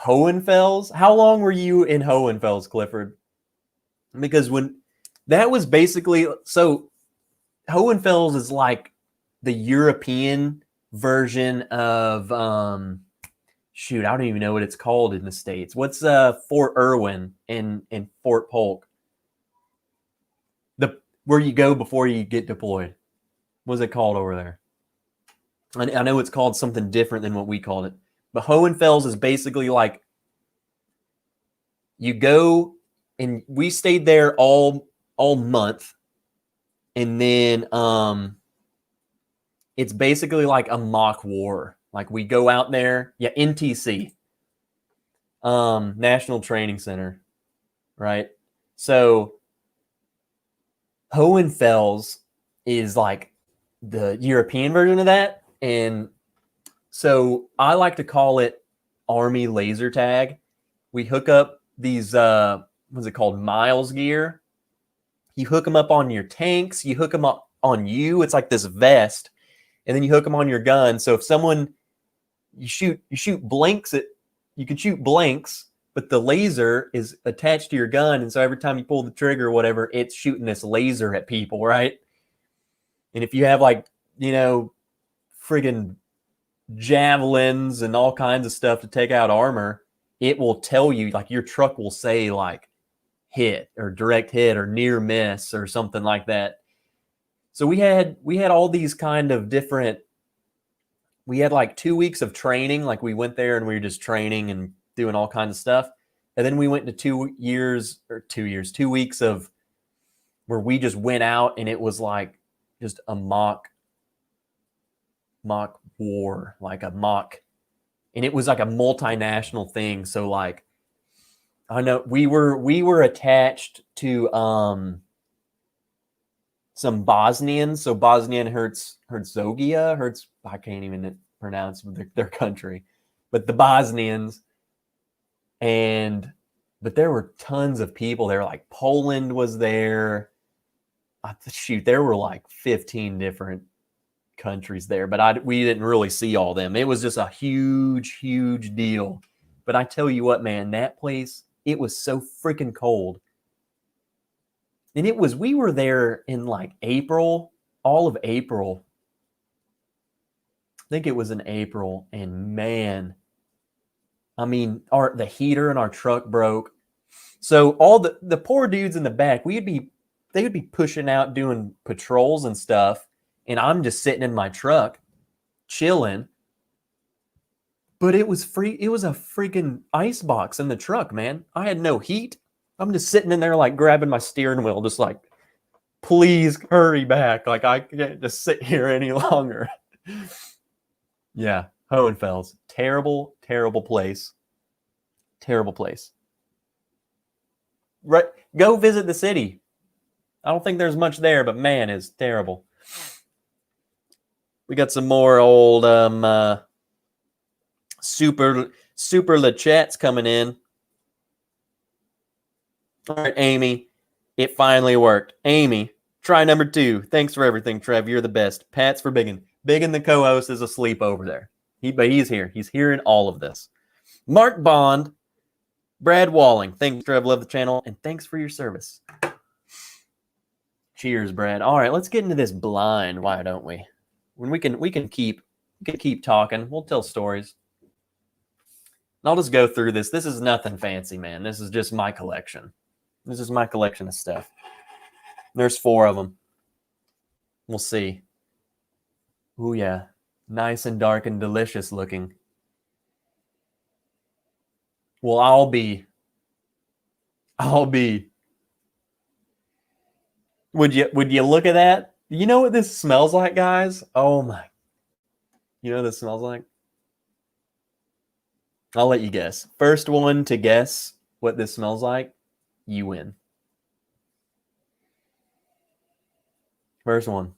Hohenfels? How long were you in Hohenfels, Clifford? Because when that was basically, so Hohenfels is like the European version of, shoot, I don't even know what it's called in the States. What's Fort Irwin in Fort Polk? Where you go before you get deployed. What's it called over there? I know it's called something different than what we called it. But Hohenfels is basically like you go, and we stayed there all month, and then it's basically like a mock war. Like we go out there, NTC, National Training Center, right? So Hohenfels is like the European version of that, and so I like to call it Army laser tag. We hook up these, what's it called, Miles gear. You hook them up on your tanks. You hook them up on you. It's like this vest, and then you hook them on your gun. So if someone you shoot blanks at, you can shoot blanks, but the laser is attached to your gun, and so every time you pull the trigger or whatever, it's shooting this laser at people, right? And if you have like, friggin' javelins and all kinds of stuff to take out armor, it will tell you, like your truck will say like hit or direct hit or near miss or something like that. So we had all these kind of different, we had like 2 weeks of training. Like we went there and we were just training and doing all kinds of stuff. And then we went to 2 weeks of where we just went out, and it was like just a mock war, like a mock, and it was like a multinational thing. So like, I know we were attached to some Bosnians. So Bosnian Herzegovina, I can't even pronounce their country, but the Bosnians, but there were tons of people there. Like Poland was there. Shoot, there were like 15 different countries there, but we didn't really see all them. It was just a huge deal. But I tell you what, man, that place, it was so freaking cold. And we were there in like April, all of April. I think it was in April, and man, I mean, the heater in our truck broke. So all the poor dudes in the back, they would be pushing out doing patrols and stuff, and I'm just sitting in my truck chilling. But it was free. It was a freaking ice box in the truck, man. I had no heat. I'm just sitting in there like grabbing my steering wheel, just like, please hurry back. Like I can't just sit here any longer. Yeah, Hohenfels. Terrible place. Terrible place. Right. Go visit the city. I don't think there's much there, but man, it's terrible. We got some more old super chats coming in. All right, Amy, it finally worked. Amy, try number 2. Thanks for everything, Trev. You're the best. Pat's for Biggin. Biggin, the co-host, is asleep over there. But he's here. He's hearing all of this. Mark Bond, Brad Walling. Thanks, Trev. Love the channel, and thanks for your service. Cheers, Brad. All right, let's get into this blind. Why don't we? When we can keep talking. We'll tell stories. And I'll just go through this. This is nothing fancy, man. This is just my collection. This is my collection of stuff. There's 4 of them. We'll see. Ooh, yeah. Nice and dark and delicious looking. Well, I'll be Would you look at that? You know what this smells like, guys? Oh my. You know what this smells like? I'll let you guess. First one to guess what this smells like, you win. First one.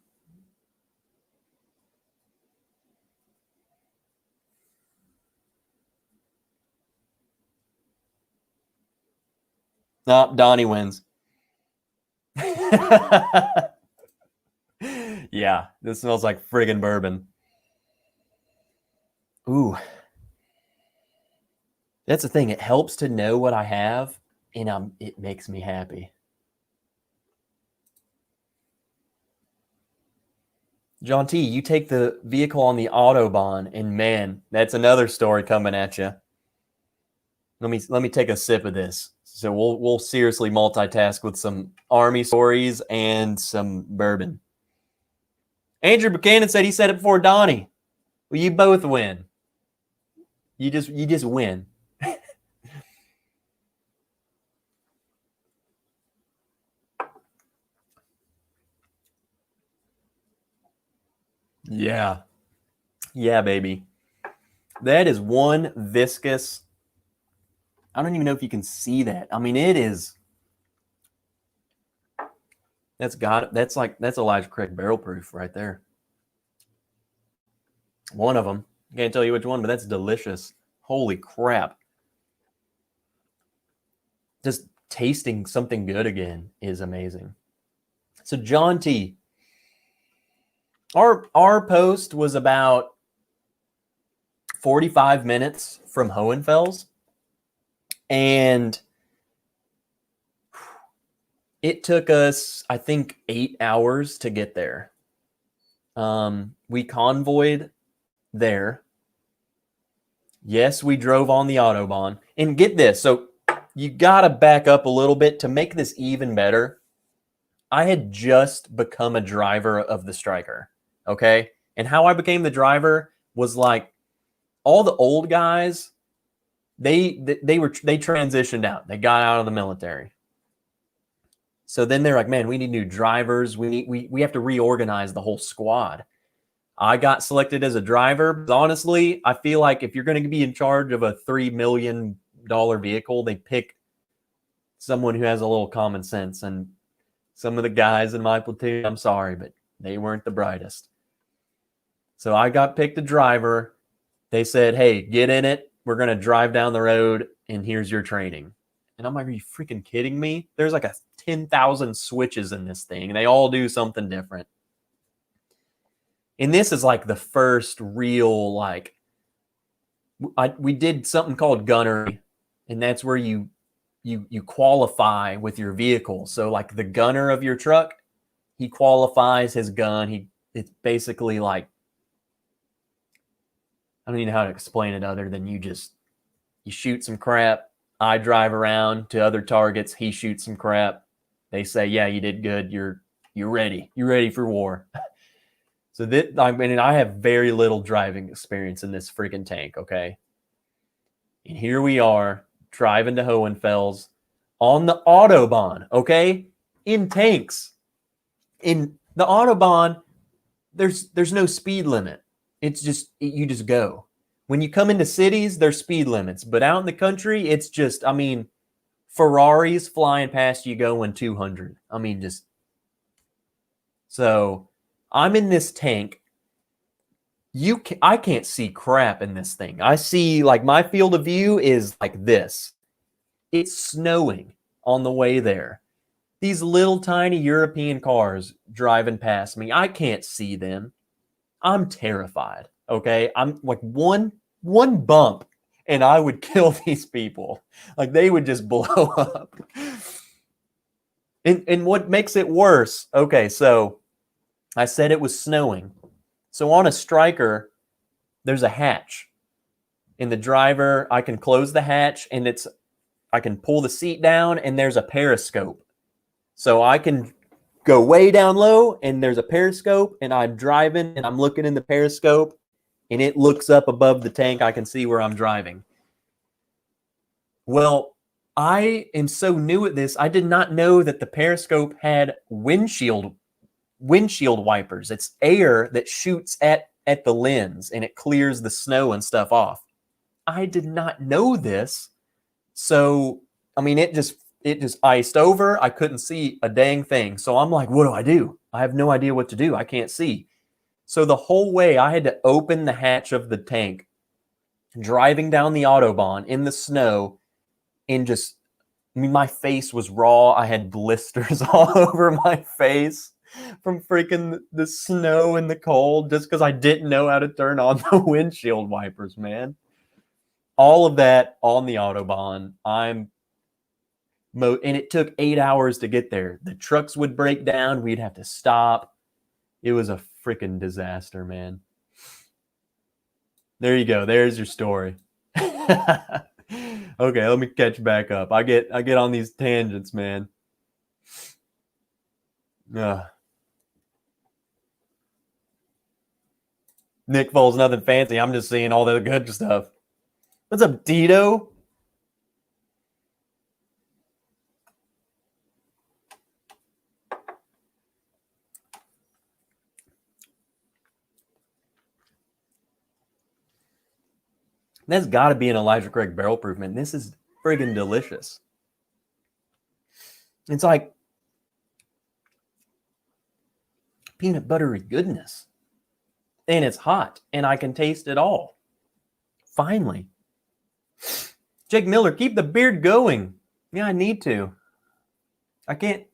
No, Donnie wins. Yeah, this smells like friggin' bourbon. Ooh. That's the thing. It helps to know what I have, and it makes me happy. John T, you take the vehicle on the Autobahn, and man, that's another story coming at you. Let me take a sip of this. So we'll seriously multitask with some Army stories and some bourbon. Andrew Buchanan said he said it before Donnie. Well, you both win. You just win. Yeah. Yeah, baby. That is one viscous. I don't even know if you can see that. I mean, it is. That's Elijah Craig barrel proof right there. One of them. Can't tell you which one, but that's delicious. Holy crap. Just tasting something good again is amazing. So John T, our post was about 45 minutes from Hohenfels, and it took us, I think, 8 hours to get there. We convoyed there. Yes, we drove on the Autobahn. And get this, so you got to back up a little bit to make this even better. I had just become a driver of the Striker, okay? And how I became the driver was like all the old guys, they transitioned out. They got out of the military. So then they're like, man, we need new drivers. We have to reorganize the whole squad. I got selected as a driver. But honestly, I feel like if you're going to be in charge of a $3 million vehicle, they pick someone who has a little common sense. And some of the guys in my platoon, I'm sorry, but they weren't the brightest. So I got picked a driver. They said, hey, get in it. We're going to drive down the road, and here's your training. And I'm like, are you freaking kidding me? There's like 10,000 switches in this thing, and they all do something different. And this is like the first real, like, we did something called gunnery, and that's where you qualify with your vehicle. So like the gunner of your truck, he qualifies his gun. It's basically like, I don't even know how to explain it other than you shoot some crap. I drive around to other targets. He shoots some crap. They say, yeah, you did good. You're ready. You're ready for war. So I have very little driving experience in this freaking tank, okay? And here we are driving to Hohenfels on the Autobahn, okay? In tanks. In the Autobahn, there's no speed limit. It's just, you just go. When you come into cities, there's speed limits. But out in the country, it's just, I mean, Ferraris flying past you going 200. I mean, just. So I'm in this tank. I can't see crap in this thing. I see, like, my field of view is like this. It's snowing on the way there. These little tiny European cars driving past me. I can't see them. I'm terrified. Okay. I'm like one bump and I would kill these people. Like they would just blow up. And what makes it worse? Okay. So I said it was snowing. So on a Striker, there's a hatch. In the driver, I can close the hatch and I can pull the seat down and there's a periscope. So I can go way down low and there's a periscope and I'm driving and I'm looking in the periscope and it looks up above the tank. I can see where I'm driving. Well, I am so new at this. I did not know that the Periscope had windshield wipers. It's air that shoots at the lens and it clears the snow and stuff off. I did not know this. So, I mean, it just iced over. I couldn't see a dang thing. So I'm like, what do? I have no idea what to do. I can't see. So the whole way I had to open the hatch of the tank, driving down the Autobahn in the snow, and just, I mean, my face was raw. I had blisters all over my face from freaking the snow and the cold just because I didn't know how to turn on the windshield wipers, man. All of that on the Autobahn. And it took 8 hours to get there. The trucks would break down. We'd have to stop. It was a freaking disaster, man. There you go. There's your story. Okay, let me catch back up. I get on these tangents, man. Nick Foles, nothing fancy. I'm just seeing all the good stuff. What's up, Tito? That's got to be an Elijah Craig barrel proof, man. This is friggin' delicious. It's like peanut buttery goodness. And it's hot, and I can taste it all. Finally. Jake Miller, keep the beard going. Yeah, I need to. I can't.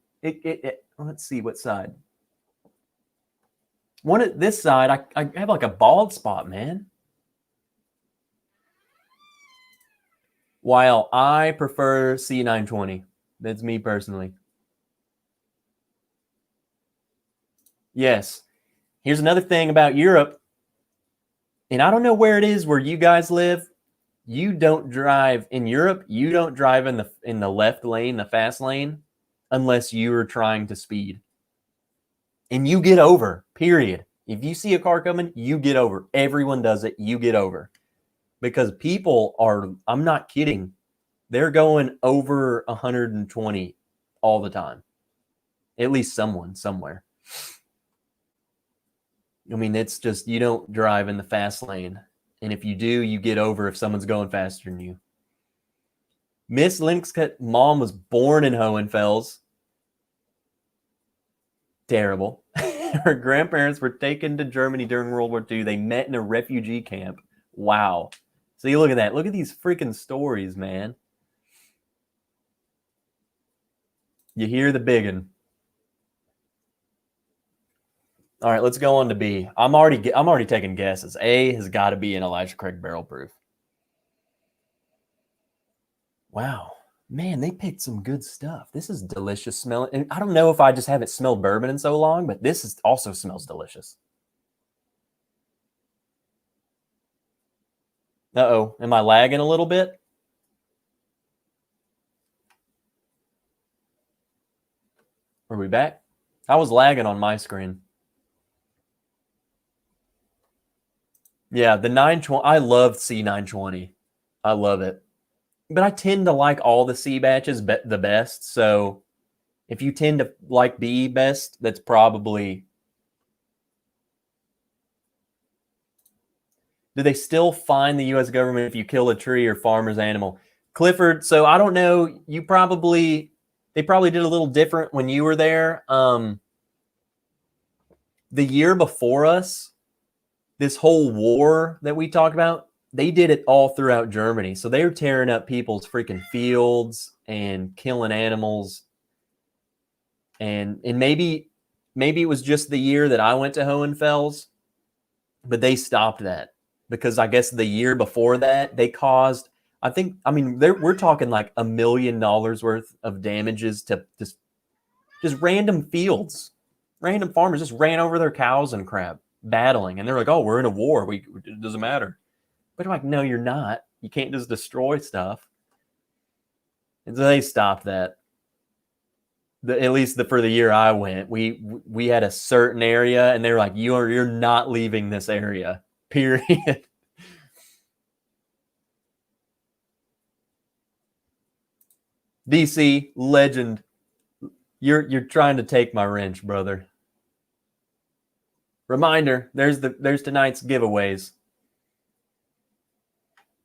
Let's see what side. One at this side, I have like a bald spot, man. While I prefer C920. That's me personally. Yes. Here's another thing about Europe. And I don't know where it is where you guys live. You don't drive in Europe. You don't drive in the left lane, the fast lane, unless you are trying to speed. And you get over, period. If you see a car coming, you get over. Everyone does it. You get over. Because people are, I'm not kidding, they're going over 120 all the time. At least someone somewhere. I mean, it's just, you don't drive in the fast lane. And if you do, you get over if someone's going faster than you. Miss Linkscut mom was born in Hohenfels. Terrible. Her grandparents were taken to Germany during World War II. They met in a refugee camp. Wow. See, look at that. Look at these freaking stories, man. You hear the biggin'. All right, let's go on to B. I'm already taking guesses. A has got to be an Elijah Craig barrel proof. Wow. Man, they picked some good stuff. This is delicious smelling. And I don't know if I just haven't smelled bourbon in so long, but this also smells delicious. Uh-oh. Am I lagging a little bit? Are we back? I was lagging on my screen. Yeah, the 920. I love C920. I love it. But I tend to like all the C batches the best. So if you tend to like B best, that's probably... Do they still fine the U.S. government if you kill a tree or farmer's animal? Clifford, so I don't know. They probably did a little different when you were there. The year before us, this whole war that we talked about, they did it all throughout Germany. So they were tearing up people's freaking fields and killing animals. And maybe it was just the year that I went to Hohenfels, but they stopped that because I guess the year before that they caused, we're talking like $1 million worth of damages to just random fields. Random farmers just ran over their cows and crap, battling. And they're like, oh, we're in a war. It doesn't matter. But I'm like, no, you're not. You can't just destroy stuff. And so they stopped that. At least for the year I went, we had a certain area, and they were like, you're not leaving this area, period. DC legend. You're trying to take my wrench, brother. Reminder, there's tonight's giveaways.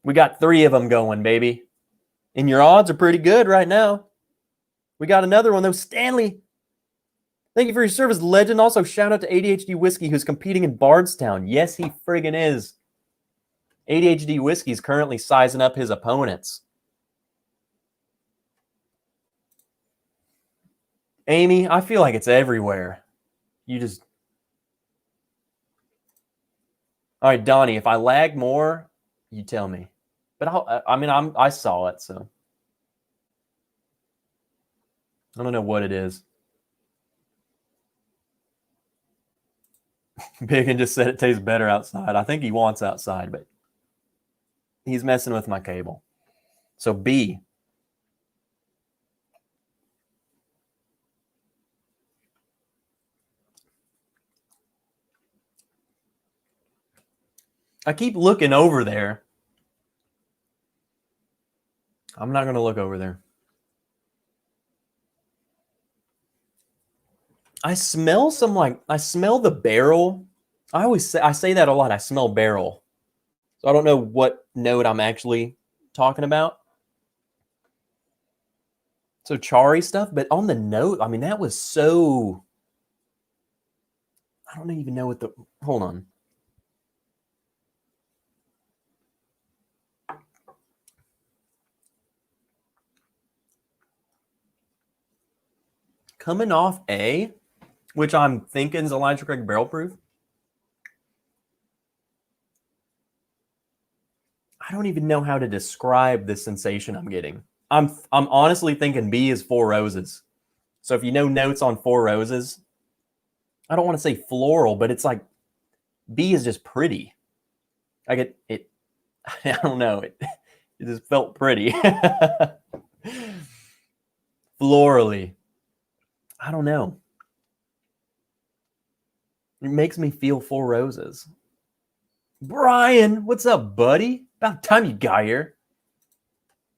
We got 3 of them going, baby. And your odds are pretty good right now. We got another one though. Stanley, thank you for your service, legend. Also, shout out to ADHD Whiskey, who's competing in Bardstown. Yes, he friggin' is. ADHD Whiskey's currently sizing up his opponents. Amy, I feel like it's everywhere. You just... All right, Donnie, if I lag more, you tell me. But I saw it, so I don't know what it is. Biggin just said it tastes better outside. I think he wants outside, but he's messing with my cable. So B. I keep looking over there. I'm not going to look over there. I smell I smell the barrel. I say that a lot. I smell barrel. So I don't know what note I'm actually talking about. So charry stuff, but on the note, I mean, that was so... I don't even know what the... Hold on. Coming off A, which I'm thinking is Elijah Craig barrel proof. I don't even know how to describe the sensation I'm getting. I'm honestly thinking B is Four Roses. So if you know notes on Four Roses, I don't want to say floral, but it's like B is just pretty. Like it I don't know. It just felt pretty. Florally. I don't know. It makes me feel Four Roses. Brian, what's up, buddy? About time you got here.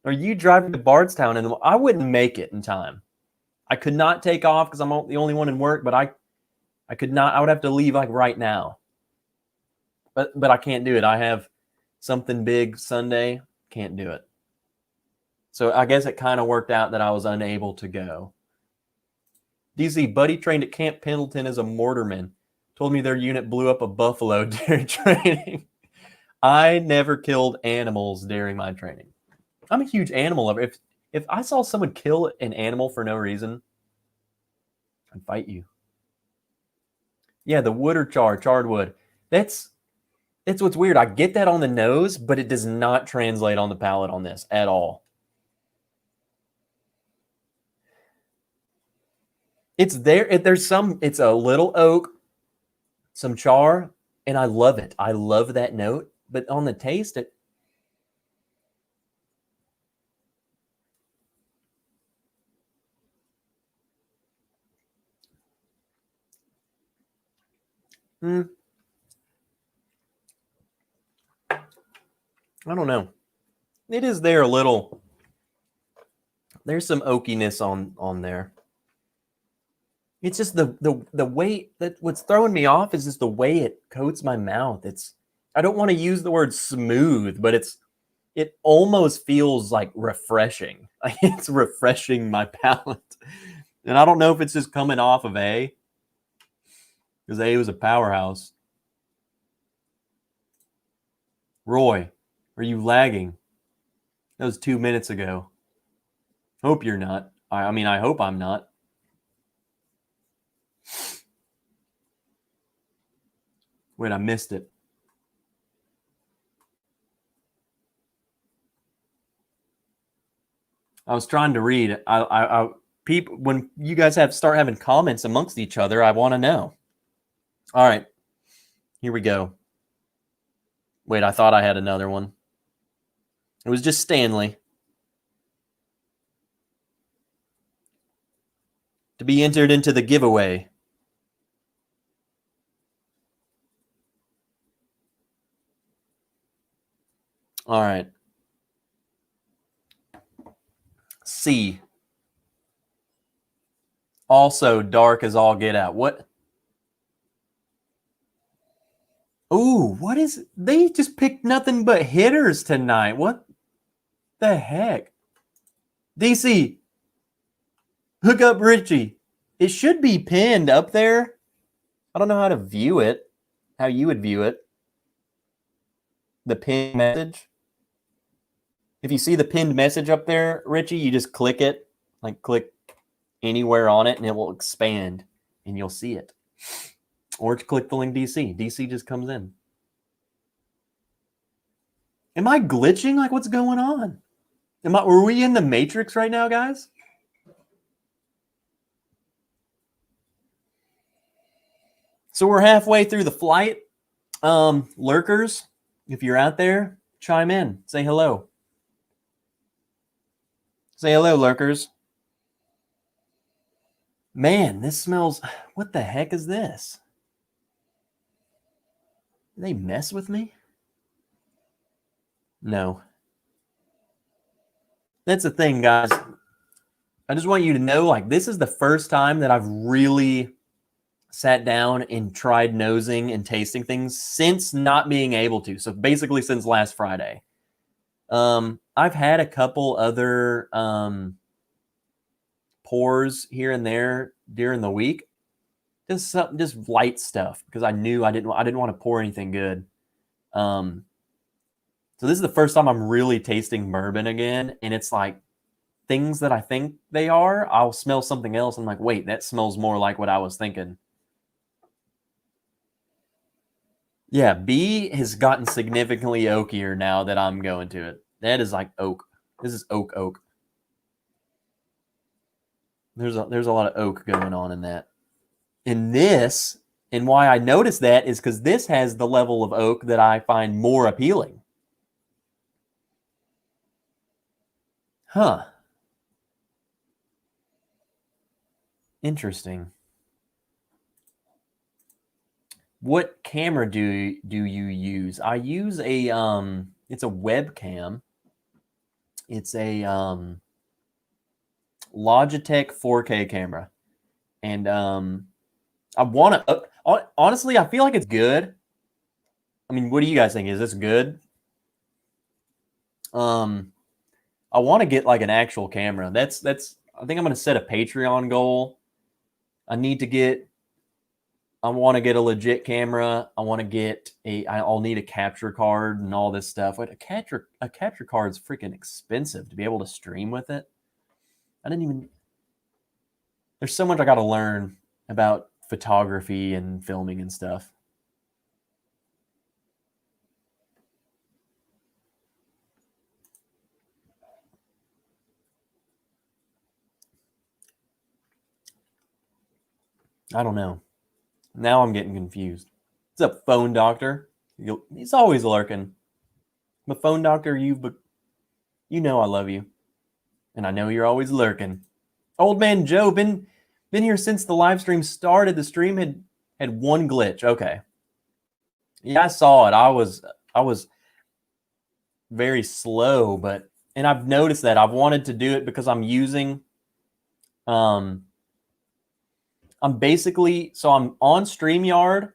Are you driving to Bardstown? And I wouldn't make it in time. I could not take off because I'm the only one in work, but I could not. I would have to leave like right now. But I can't do it. I have something big Sunday. Can't do it. So I guess it kind of worked out that I was unable to go. DZ, buddy trained at Camp Pendleton as a mortarman. Told me their unit blew up a buffalo during training. I never killed animals during my training. I'm a huge animal lover. If I saw someone kill an animal for no reason, I'd fight you. Yeah, the wood or charred wood. That's what's weird. I get that on the nose, but it does not translate on the palate on this at all. It's there. It's a little oak, some char, and I love it. I love that note. But on the taste, it... I don't know. It is there a little. There's some oakiness on there. It's just the way that what's throwing me off is just the way it coats my mouth. I don't want to use the word smooth, but it almost feels like refreshing. Like it's refreshing my palate. And I don't know if it's just coming off of A, because A was a powerhouse. Roy, are you lagging? That was 2 minutes ago. Hope you're not. I mean, I hope I'm not. Wait, I missed it. I was trying to read. People, when you guys start having comments amongst each other, I want to know. All right, here we go. Wait, I thought I had another one. It was just Stanley. To be entered into the giveaway. All right. C. Also dark as all get out. What? Ooh, what is? They just picked nothing but hitters tonight. What the heck? DC, hook up Richie. It should be pinned up there. I don't know how to view it. How you would view it. The pinned message. If you see the pinned message up there, Richie, you just click it. Like click anywhere on it and it will expand and you'll see it. Or click the link DC. DC just comes in. Am I glitching? Like, what's going on? Were we in the Matrix right now, guys? So we're halfway through the flight. Lurkers, if you're out there, chime in. Say hello. Say hello, lurkers. Man, this smells... What the heck is this? Did they mess with me? No. That's the thing, guys. I just want you to know, like, this is the first time that I've really sat down and tried nosing and tasting things since not being able to. So basically since last Friday. I've had a couple other pours here and there during the week. Just light stuff because I knew I didn't want to pour anything good. So this is the first time I'm really tasting bourbon again, and it's like things that I think they are, I'll smell something else. I'm like, wait, that smells more like what I was thinking. Yeah, B has gotten significantly oakier now that I'm going to it. That is like oak. This is oak. There's a lot of oak going on in that. And this, and why I noticed that is because this has the level of oak that I find more appealing. Huh. Interesting. What camera do you use? I use a it's a webcam. It's a Logitech 4K camera. And I want to honestly, I feel like it's good. I mean, what do you guys think? Is this good? I want to get like an actual camera. That's I think I'm going to set a Patreon goal. I want to get a legit camera. I want to get I'll need a capture card and all this stuff. But a capture card is freaking expensive to be able to stream with it. There's so much I got to learn about photography and filming and stuff. I don't know. Now I'm getting confused. What's up, phone doctor? He's always lurking. I'm a phone doctor, but you know I love you. And I know you're always lurking. Old man Joe, been here since the live stream started. The stream had one glitch. Okay. Yeah, I saw it. I was very slow, and I've noticed that. I've wanted to do it because I'm using I'm basically, so I'm on StreamYard.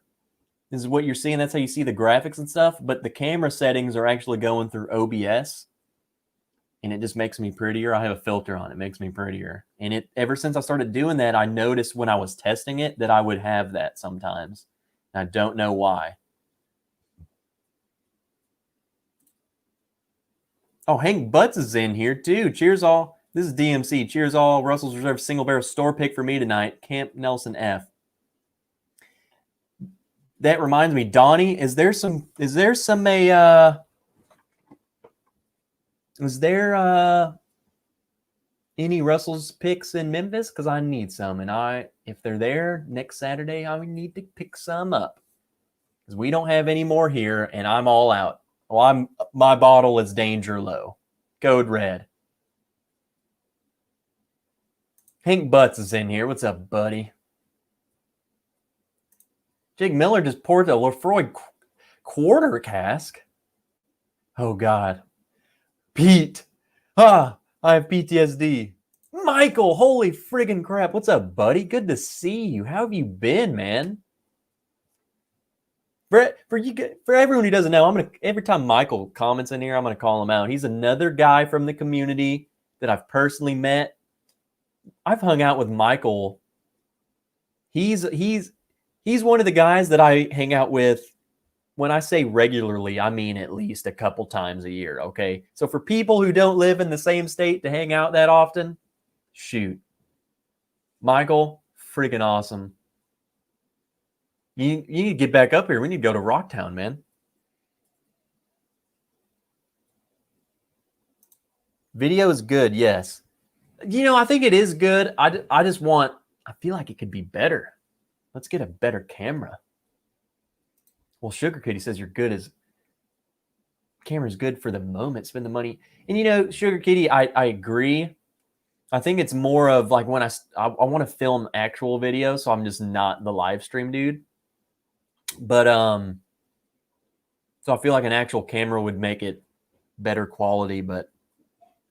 This is what you're seeing. That's how you see the graphics and stuff. But the camera settings are actually going through OBS. And it just makes me prettier. I have a filter on it. It makes me prettier. And ever since I started doing that, I noticed when I was testing it that I would have that sometimes. And I don't know why. Oh, Hank Butts is in here too. Cheers all. This is DMC. Cheers all. Russell's Reserve single barrel store pick for me tonight. Camp Nelson F. That reminds me, Donnie, is there any Russell's picks in Memphis? Because I need some, and if they're there next Saturday, I need to pick some up because we don't have any more here, and I'm all out. Well, my bottle is danger low. Code red. Hank Butts is in here. What's up, buddy? Jake Miller just poured a Lefroy quarter cask. Oh, God. Pete. I have PTSD. Michael, holy friggin' crap. What's up, buddy? Good to see you. How have you been, man? For everyone who doesn't know, every time Michael comments in here, I'm gonna call him out. He's another guy from the community that I've personally met. I've hung out with Michael. He's one of the guys that I hang out with. When I say regularly, I mean at least a couple times a year, okay? So for people who don't live in the same state to hang out that often, shoot. Michael, freaking awesome. You need to get back up here. We need to go to Rocktown, man. Video is good, yes. I think it is good. I feel like it could be better. Let's get a better camera. Well, Sugar Kitty says you're good as camera's good for the moment. Spend the money. And Sugar Kitty, I agree. I think it's more of like when I want to film actual video, so I'm just not the live stream dude. But so I feel like an actual camera would make it better quality. But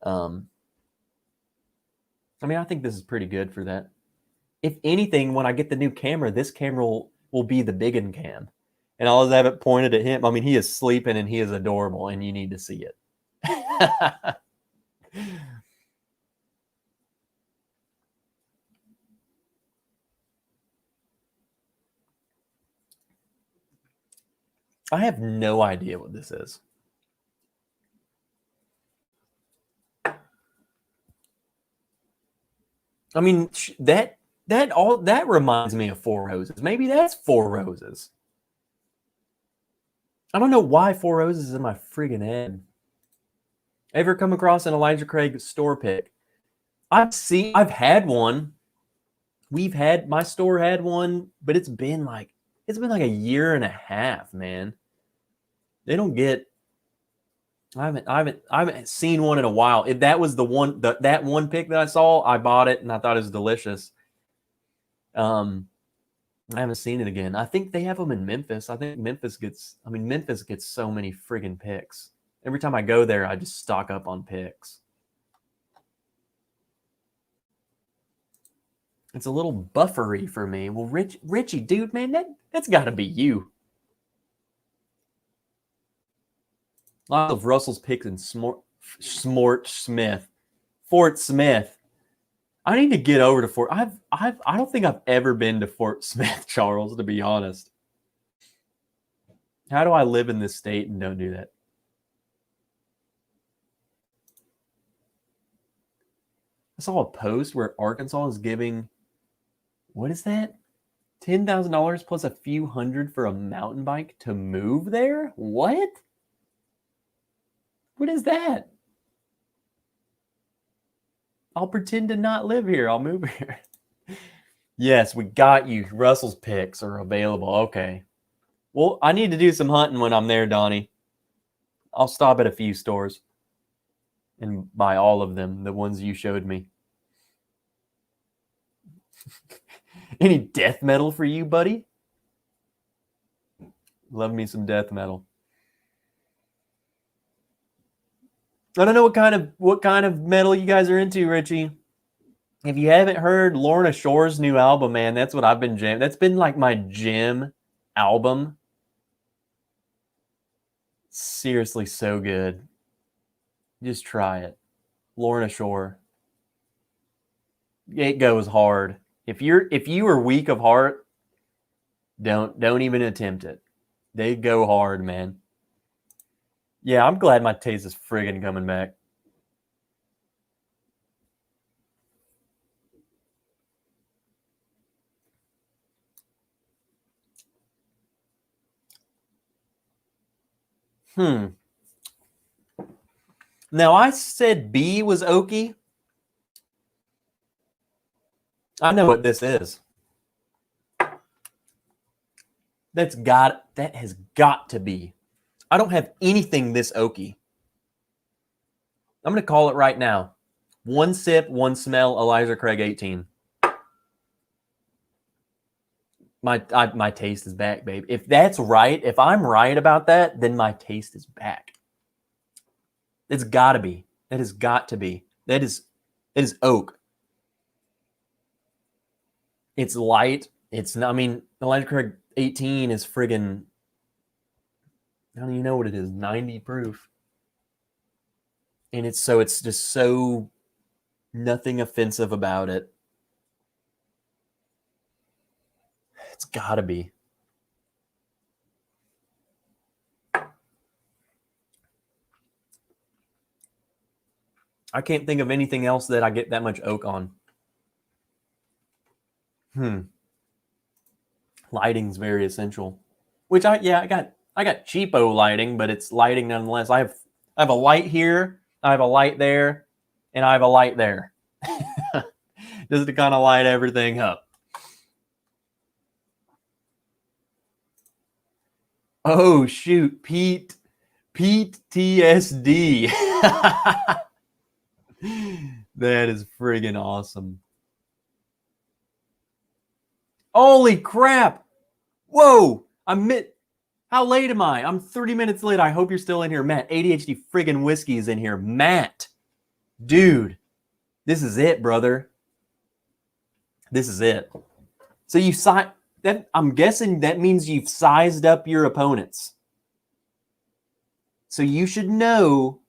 I think this is pretty good for that. If anything, when I get the new camera, this camera will be the biggin cam. And I'll have it pointed at him. He is sleeping and he is adorable, and you need to see it. I have no idea what this is. That reminds me of Four Roses. Maybe that's Four Roses. I don't know why Four Roses is in my friggin' head. Ever come across an Elijah Craig store pick? I've had one. My store had one, but it's been like a year and a half, man. They don't get. I haven't seen one in a while. If that was that one pick that I saw, I bought it and I thought it was delicious. I haven't seen it again. I think they have them in Memphis. I think Memphis gets so many friggin' picks. Every time I go there, I just stock up on picks. It's a little buffery for me. Well, Richie, dude, man, that's got to be you. Lots of Russell's picks and Fort Smith. I need to get over to Fort. I don't think I've ever been to Fort Smith, Charles, to be honest. How do I live in this state and don't do that? I saw a post where Arkansas is giving, what is that? $10,000 plus a few hundred for a mountain bike to move there? What? What is that? I'll pretend to not live here. I'll move here. Yes, we got you. Russell's picks are available. Okay. Well, I need to do some hunting when I'm there, Donnie. I'll stop at a few stores and buy all of them, the ones you showed me. Any death metal for you, buddy? Love me some death metal. I don't know what kind of metal you guys are into, Richie. If you haven't heard Lorna Shore's new album, man, that's what I've been jamming. That's been like my gym album. Seriously, so good. Just try it. Lorna Shore. It goes hard. If you are weak of heart, don't even attempt it. They go hard, man. Yeah, I'm glad my taste is friggin' coming back. Now, I said B was oaky. I know what this is. That has got to be. I don't have anything this oaky. I'm going to call it right now. One sip, one smell, Elijah Craig 18. My taste is back, babe. If that's right, if I'm right about that, then my taste is back. It's got to be. That has got to be. That is oak. It's light. It's not, I mean, Elijah Craig 18 is friggin', I don't even know what it is, 90 proof. And it's just so nothing offensive about it. It's gotta be. I can't think of anything else that I get that much oak on. Lighting's very essential. Which I got cheapo lighting, but it's lighting nonetheless. I have a light here, I have a light there, and I have a light there. Just to kind of light everything up. Oh shoot, Pete TSD. That is friggin' awesome. Holy crap! Whoa! How late am I? I'm 30 minutes late. I hope you're still in here. Matt, ADHD friggin' whiskey is in here. Matt, dude, this is it, brother. This is it. So I'm guessing that means you've sized up your opponents. So you should know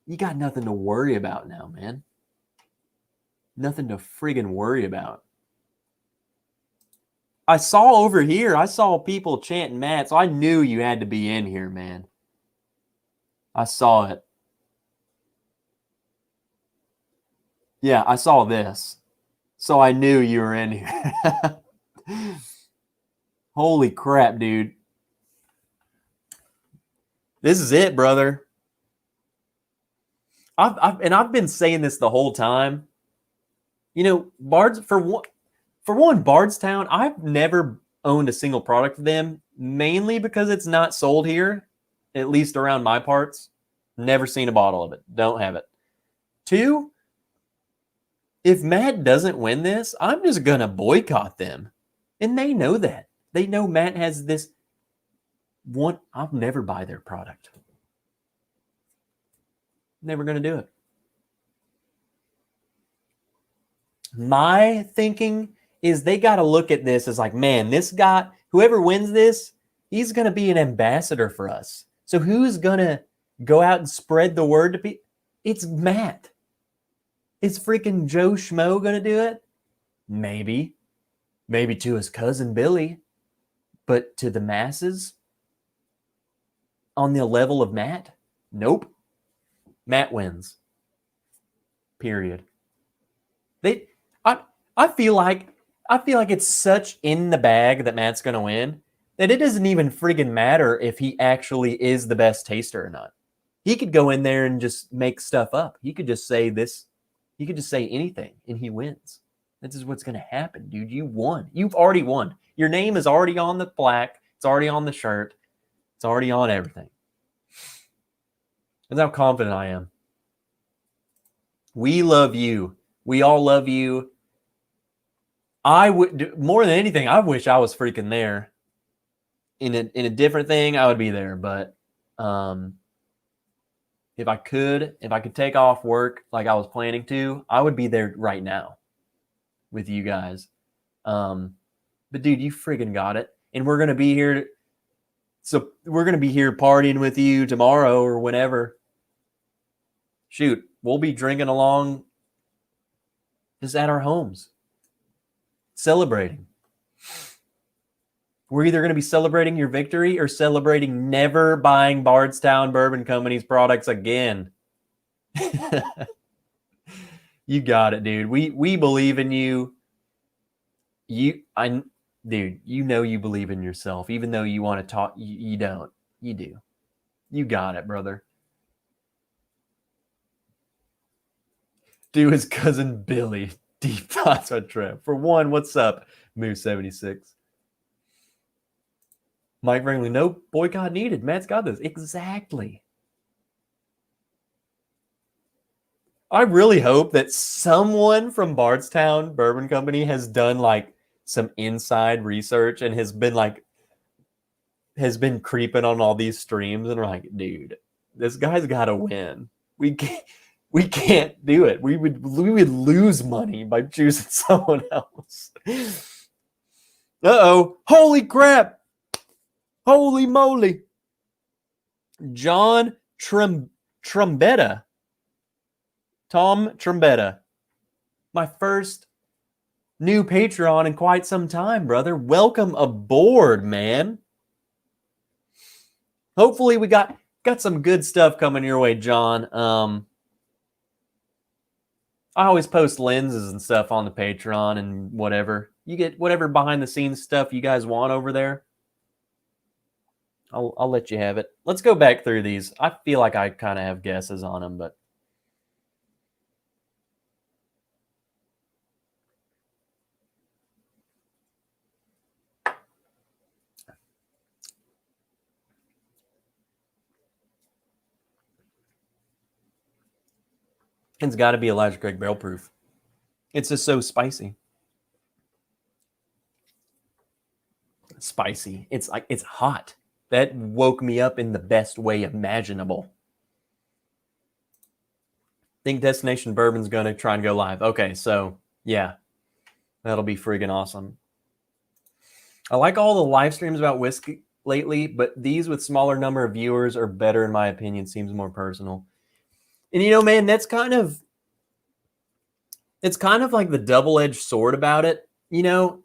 you got nothing to worry about now, man. Nothing to friggin' worry about. I saw people chanting Matt, so I knew you had to be in here, man. I saw it. Yeah, I saw this. So I knew you were in here. Holy crap, dude. This is it, brother. I've been saying this the whole time. You know, for one, Bardstown, I've never owned a single product of them, mainly because it's not sold here, at least around my parts. Never seen a bottle of it. Don't have it. 2, if Matt doesn't win this, I'm just going to boycott them. And they know that. They know Matt has this one. I'll never buy their product. Never going to do it. My thinking is they got to look at this as like, man, this guy, whoever wins this, he's going to be an ambassador for us. So who's going to go out and spread the word to people? It's Matt. Is freaking Joe Schmo going to do it? Maybe. Maybe to his cousin Billy. But to the masses? On the level of Matt? Nope. Matt wins. Period. I feel like it's such in the bag that Matt's going to win that it doesn't even friggin' matter if he actually is the best taster or not. He could go in there and just make stuff up. He could just say this. He could just say anything and he wins. This is what's going to happen, dude. You won. You've already won. Your name is already on the plaque. It's already on the shirt. It's already on everything. That's how confident I am. We love you. We all love you. I would, more than anything, I wish I was freaking there. In a different thing, I would be there. But if I could take off work like I was planning to, I would be there right now with you guys. But dude, you friggin' got it. And we're going to be here. So we're going to be here partying with you tomorrow or whenever. Shoot, we'll be drinking along just at our homes. Celebrating. We're either going to be celebrating your victory or celebrating never buying Bardstown Bourbon Company's products again. You got it, dude. We believe in you. Dude, you know you believe in yourself, even though you want to talk. You don't. You do. You got it, brother. Do his cousin Billy. Deep thoughts on Trev. For one, what's up, Moose 76? Mike Wrangley, no boycott needed. Matt's got this. Exactly. I really hope that someone from Bardstown Bourbon Company has done like some inside research and has been creeping on all these streams and are like, dude, this guy's got to win. We can't do it. We would lose money by choosing someone else. Uh-oh. Holy crap. Holy moly. John Trombetta. Tom Trombetta. My first new Patreon in quite some time, brother. Welcome aboard, man. Hopefully we got some good stuff coming your way, John. I always post lenses and stuff on the Patreon and whatever. You get whatever behind the scenes stuff you guys want over there. I'll let you have it. Let's go back through these. I feel like I kind of have guesses on them, but it's got to be Elijah Craig barrel proof. It's just so spicy. Spicy. It's like it's hot. That woke me up in the best way imaginable. Think Destination Bourbon's going to try and go live. Okay, so yeah, that'll be friggin' awesome. I like all the live streams about whiskey lately, but these with smaller number of viewers are better in my opinion. Seems more personal. And you know, man, it's kind of like the double-edged sword about it. You know,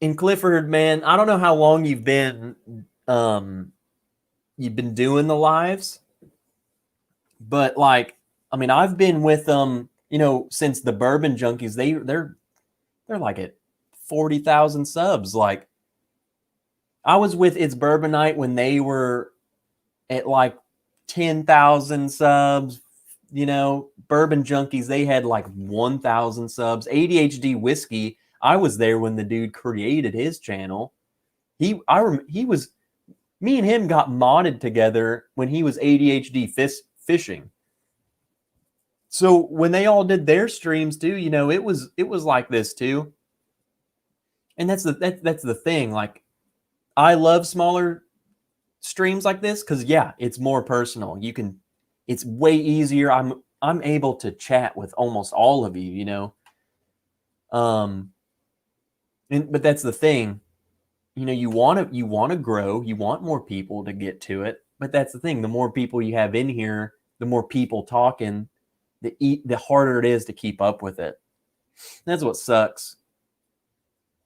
in Clifford, man, I don't know how long you've been doing the lives, but like, I mean, I've been with them, you know, since the Bourbon Junkies. They're like at 40,000 subs. Like, I was with It's Bourbon Night when they were at like 10,000 subs. You know, Bourbon Junkies, they had like 1,000 subs. ADHD Whiskey, I was there when the dude created his channel. Me and him got modded together when he was ADHD fishing. So when they all did their streams too, you know, it was like this too. And that's the thing. Like, I love smaller streams like this because yeah, it's more personal. It's way easier. I'm able to chat with almost all of you, you know. But that's the thing. You know, you want to grow, you want more people to get to it. But that's the thing. The more people you have in here, the more people talking, the harder it is to keep up with it. That's what sucks.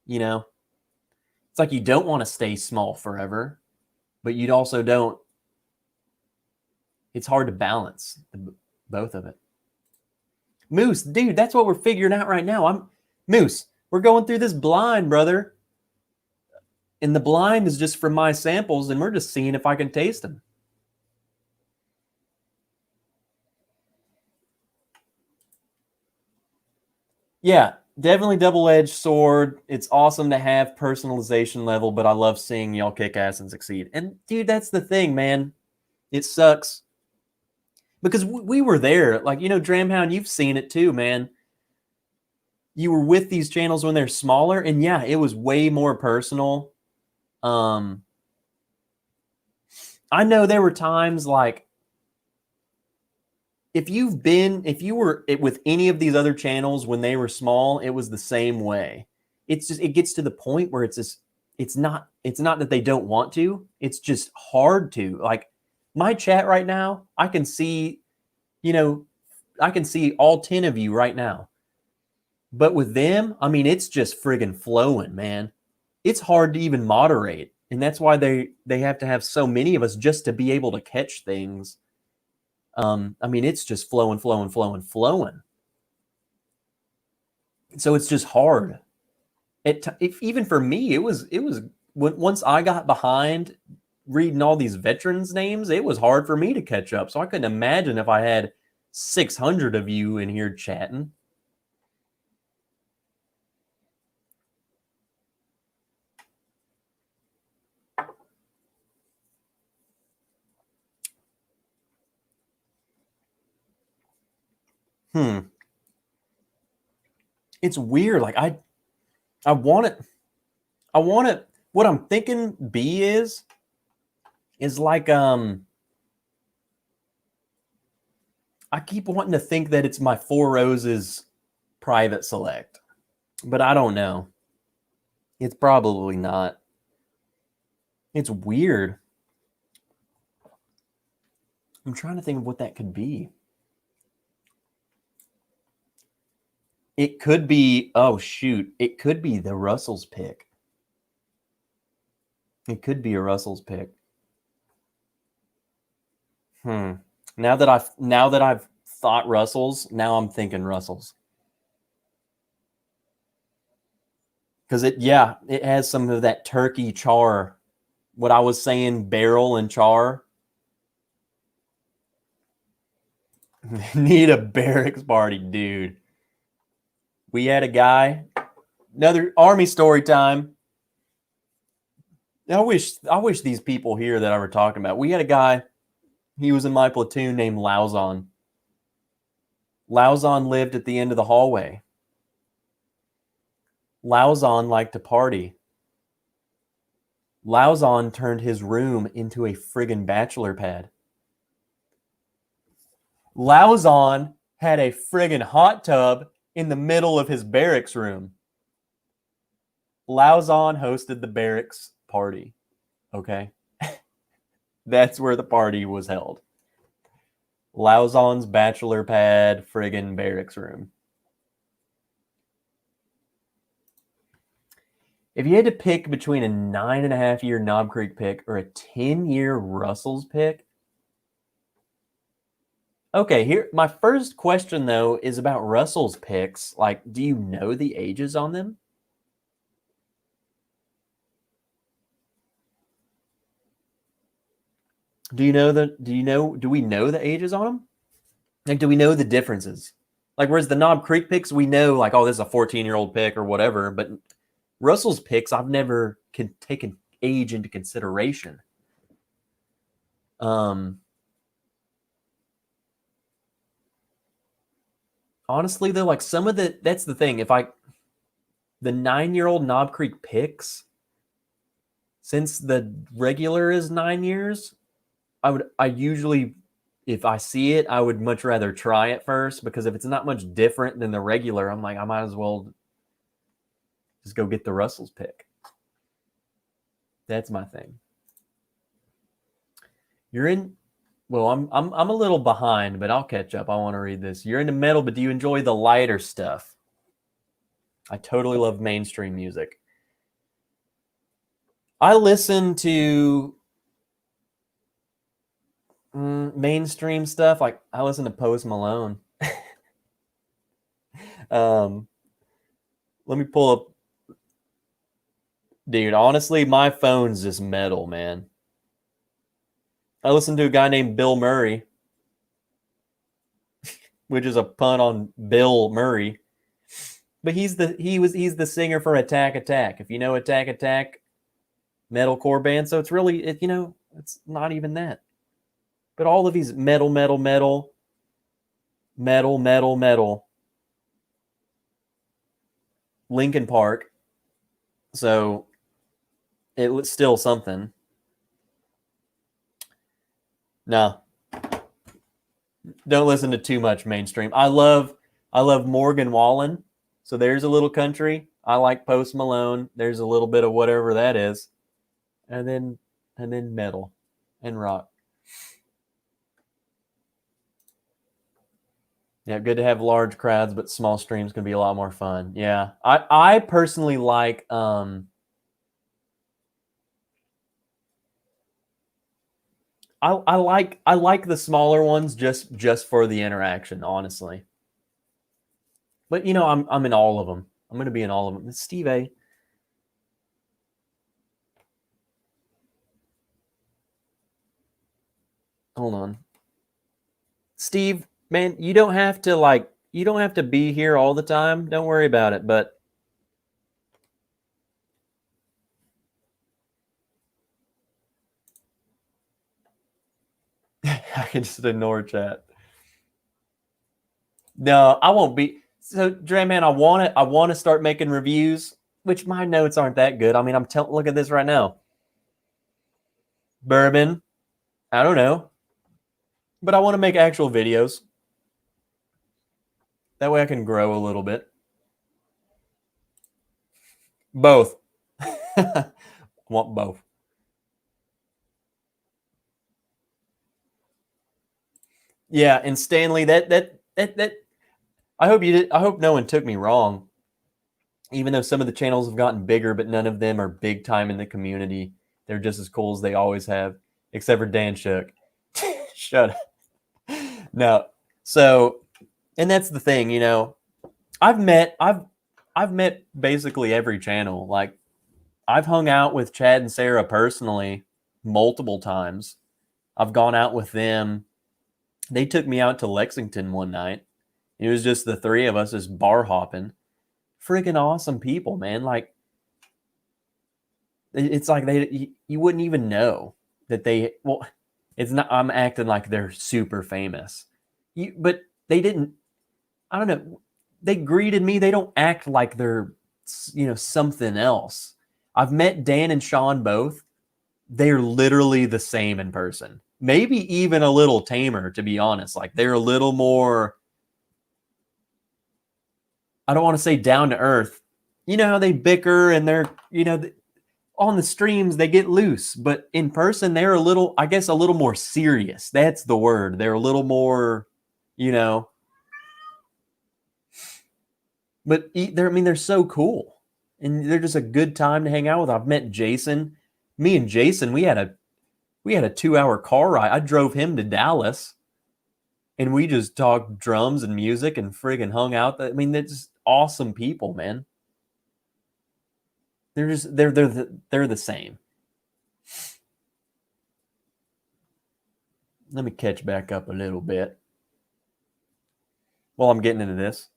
You know, it's like you don't want to stay small forever, but you also don't. It's hard to balance both of it. Moose, dude, that's what we're figuring out right now. Moose, we're going through this blind, brother. And the blind is just from my samples, and we're just seeing if I can taste them. Yeah, definitely double-edged sword. It's awesome to have personalization level, but I love seeing y'all kick ass and succeed. And dude, that's the thing, man. It sucks. Because we were there. Like, you know, Dramhound, you've seen it too, man. You were with these channels when they're smaller, and yeah, it was way more personal. I know there were times like if you were with any of these other channels when they were small, it was the same way. It's just, it gets to the point where it's not that they don't want to, it's just hard to. Like, my chat right now, I can see, you know, I can see all 10 of you right now. But with them, I mean, it's just friggin' flowing, man. It's hard to even moderate. And that's why they have to have so many of us just to be able to catch things. I mean, it's just flowing. So it's just hard. Even for me, it was once I got behind reading all these veterans' names, it was hard for me to catch up. So I couldn't imagine if I had 600 of you in here chatting. It's weird. Like, I want it. What I'm thinking B is like, I keep wanting to think that it's my Four Roses private select. But I don't know. It's probably not. It's weird. I'm trying to think of what that could be. It could be, oh shoot, it could be the Russell's pick. It could be a Russell's pick. Now that I've thought Russell's, now I'm thinking Russell's. Because it has some of that turkey char. What I was saying, barrel and char. Need a barracks party, dude. We had a guy, another Army story time. I wish these people here that I were talking about. We had a guy, he was in my platoon named Lauzon. Lauzon lived at the end of the hallway. Lauzon liked to party. Lauzon turned his room into a friggin' bachelor pad. Lauzon had a friggin' hot tub in the middle of his barracks room. Lauzon hosted the barracks party. Okay? That's where the party was held. Lauzon's bachelor pad friggin' barracks room. If you had to pick between a 9.5-year Knob Creek pick or a 10-year Russell's pick, okay, here my first question though is about Russell's picks. Like, do you know the ages on them? Do we know the ages on them? Like, do we know the differences? Like, whereas the Knob Creek picks, we know like, oh, this is a 14-year-old pick or whatever, but Russell's picks, I've never taken age into consideration. Honestly, though, like some of that's the thing. The 9-year-old Knob Creek picks, since the regular is 9 years, I usually, if I see it, I would much rather try it first, because if it's not much different than the regular, I'm like, I might as well just go get the Russell's pick. That's my thing. Well, I'm a little behind, but I'll catch up. I want to read this. You're into metal, but do you enjoy the lighter stuff? I totally love mainstream music. I listen to mainstream stuff. Like, I listen to Post Malone. Let me pull up. Dude, honestly, my phone's just metal, man. I listen to a guy named Bill Murray, which is a pun on Bill Murray. But he's the singer for Attack Attack. If you know Attack Attack, metalcore band. So it's really, it's not even that. But all of these metal. Linkin Park. So it was still something. No. Don't listen to too much mainstream. I love Morgan Wallen. So there's a little country. I like Post Malone. There's a little bit of whatever that is. And then metal and rock. Yeah, good to have large crowds, but small streams can be a lot more fun. Yeah. I personally like I like the smaller ones just for the interaction, honestly. But I'm in all of them. I'm going to be in all of them. It's Steve A. Hold on. Steve, man, you don't have to be here all the time. Don't worry about it, but I can just ignore chat. No, I won't be. So, Dre, man, I want to start making reviews, which my notes aren't that good. I mean, look at this right now. Bourbon, I don't know, but I want to make actual videos. That way I can grow a little bit. Both. Want both. Yeah, and Stanley, that I hope you did. I hope no one took me wrong. Even though some of the channels have gotten bigger, but none of them are big time in the community. They're just as cool as they always have, except for Dan Shook. Shut up. No. So, and that's the thing, you know. I've met basically every channel. Like I've hung out with Chad and Sarah personally multiple times. I've gone out with them. They took me out to Lexington one night. It was just the three of us just bar hopping. Freaking awesome people, man. Like it's like you wouldn't even know that they, well, it's not, I'm acting like they're super famous. But they didn't, I don't know. They greeted me. They don't act like they're, something else. I've met Dan and Sean both. They're literally the same in person. Maybe even a little tamer, to be honest. Like they're a little more, I don't want to say down to earth. You know how they bicker and they're, on the streams they get loose, but in person they're a little, I guess, a little more serious. That's the word. They're a little more, but they're so cool, and they're just a good time to hang out with. I've met Jason. Me and Jason, we had a 2-hour car ride. I drove him to Dallas, and we just talked drums and music and friggin' hung out. I mean, they're just awesome people, man. They're the same. Let me catch back up a little bit while I'm getting into this.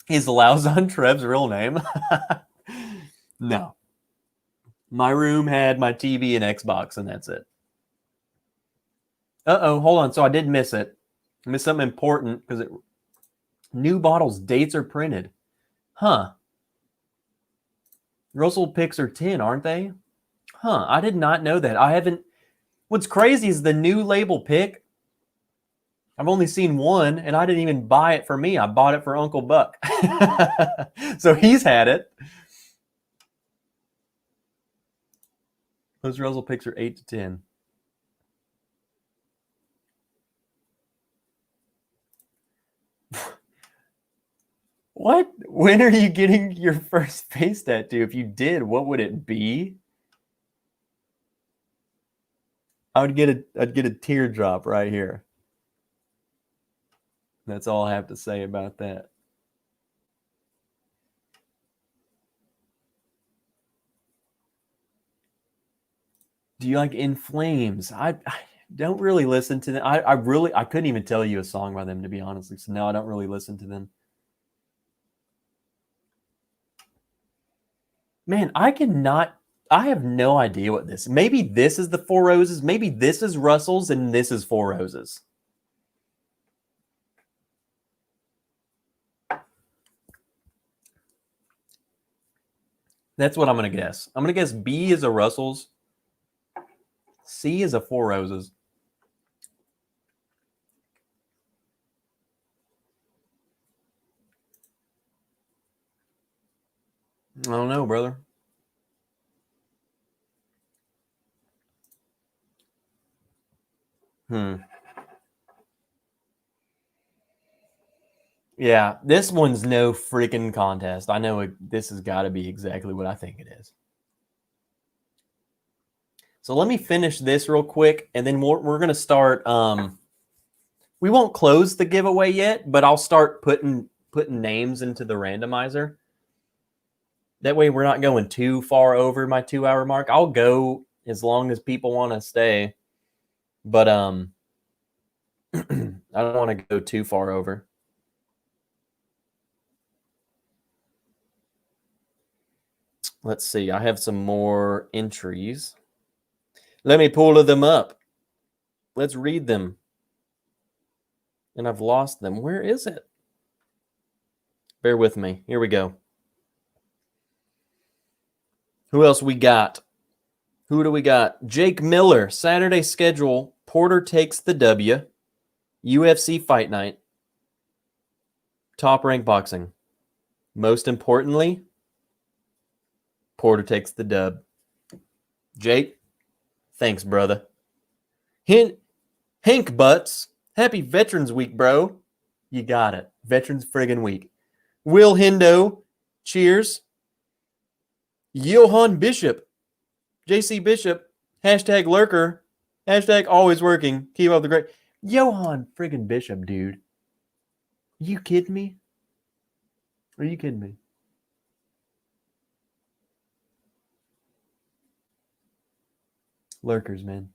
Is Lauzon Trev's real name? No. My room had my TV and Xbox, and that's it. Uh-oh, hold on. So I did miss it. I missed something important because new bottles dates are printed. Huh. Russell picks are 10, aren't they? Huh. I did not know that. I haven't. What's crazy is the new label pick. I've only seen one, and I didn't even buy it for me. I bought it for Uncle Buck. So he's had it. Those Russell picks are 8 to 10. What? When are you getting your first face tattoo? If you did, what would it be? I'd get a teardrop right here. That's all I have to say about that. Do you like In Flames? I don't really listen to them. I couldn't even tell you a song by them, to be honest. So no, I don't really listen to them. Man, I have no idea what this. Maybe this is the Four Roses. Maybe this is Russell's and this is Four Roses. That's what I'm going to guess. I'm going to guess B is a Russell's. C is a Four Roses. I don't know, brother. Yeah, this one's no freaking contest. I know this has got to be exactly what I think it is. So let me finish this real quick, and then we're going to start. We won't close the giveaway yet, but I'll start putting names into the randomizer. That way we're not going too far over my 2-hour mark. I'll go as long as people want to stay, but I don't want to go too far over. Let's see. I have some more entries. Let me pull them up. Let's read them. And I've lost them. Where is it? Bear with me. Here we go. Who else we got? Who do we got? Jake Miller. Saturday schedule. Porter takes the W. UFC Fight Night. Top Rank Boxing. Most importantly, Porter takes the dub. Jake, thanks, brother. Hank Butts, happy Veterans Week, bro. You got it. Veterans friggin' Week. Will Hendo, cheers. Johann Bishop, JC Bishop, hashtag lurker, hashtag always working, keep up the great. Johann friggin' Bishop, dude. You kidding me? Are you kidding me? Lurkers, man.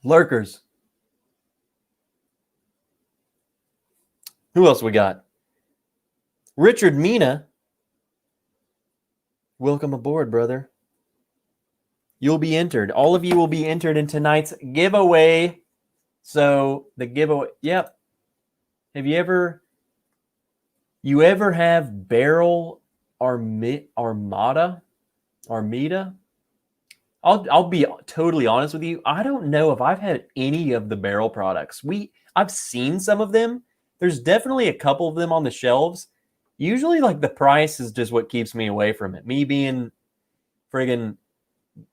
Lurkers. Who else we got? Richard Mina. Welcome aboard, brother. You'll be entered. All of you will be entered in tonight's giveaway. So the giveaway, yep. Have you ever have barrel Armada? I'll be totally honest with you. I don't know if I've had any of the barrel products. I've seen some of them. There's definitely a couple of them on the shelves. Usually, like, the price is just what keeps me away from it. Me being friggin'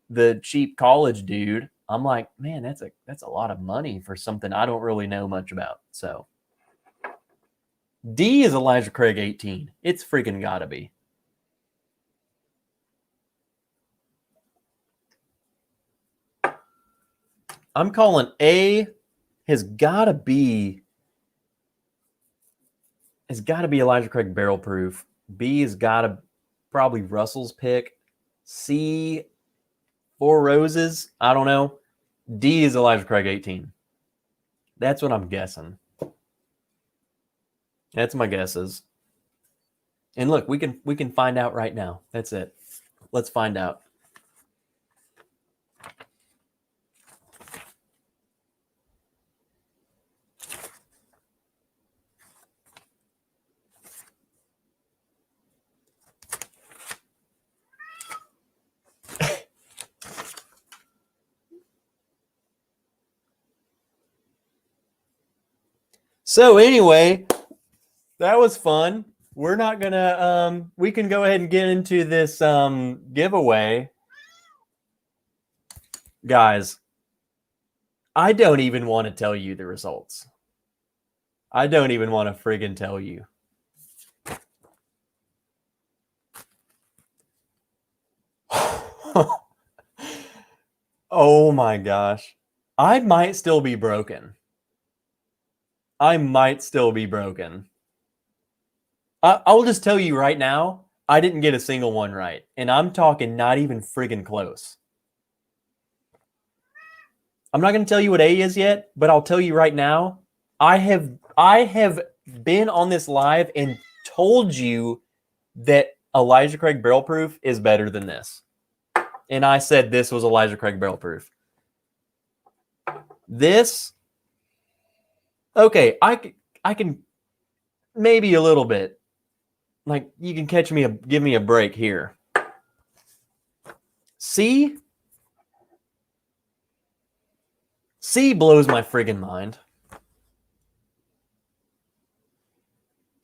the cheap college dude, I'm like, man, that's a lot of money for something I don't really know much about. So D is Elijah Craig 18. It's freaking gotta be. I'm calling A has gotta be Elijah Craig barrel proof. B has gotta probably Russell's pick. C, Four Roses. I don't know. D is Elijah Craig 18. That's what I'm guessing. That's my guesses. And look, we can find out right now. That's it. Let's find out. So anyway, that was fun. We're not gonna we can go ahead and get into this giveaway. Guys, I don't even want to tell you the results. I don't even want to friggin' tell you. Oh my gosh. I might still be broken. I'll just tell you right now, I didn't get a single one right. And I'm talking not even friggin' close. I'm not going to tell you what A is yet, but I'll tell you right now, I have been on this live and told you that Elijah Craig barrel proof is better than this. And I said this was Elijah Craig barrel proof. This, okay, I can maybe a little bit. Like, you can give me a break here. C blows my friggin' mind.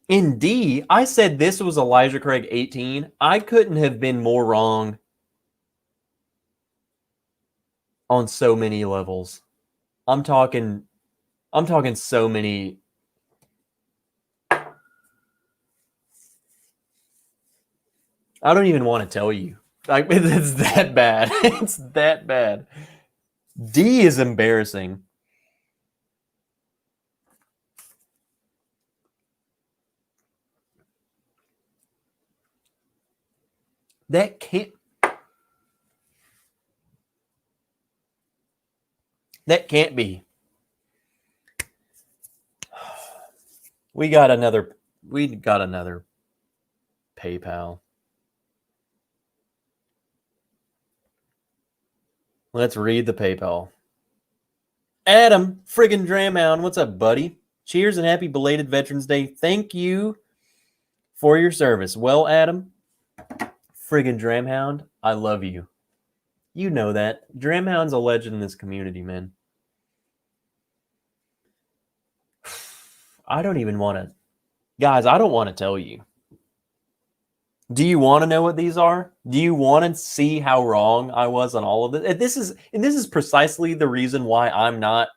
In D, I said this was Elijah Craig 18. I couldn't have been more wrong on so many levels. I'm talking so many. I don't even want to tell you. Like, it's that bad. It's that bad. D is embarrassing. That can't be. We got another PayPal. Let's read the PayPal. Adam friggin' Dramhound, what's up, buddy? Cheers and happy belated Veterans Day. Thank you for your service. Well, Adam, friggin' Dramhound, I love you. You know that. Dramhound's a legend in this community, man. I don't even want to, guys, I don't want to tell you. Do you want to know what these are? Do you want to see how wrong I was on all of this? And this is precisely the reason why I'm not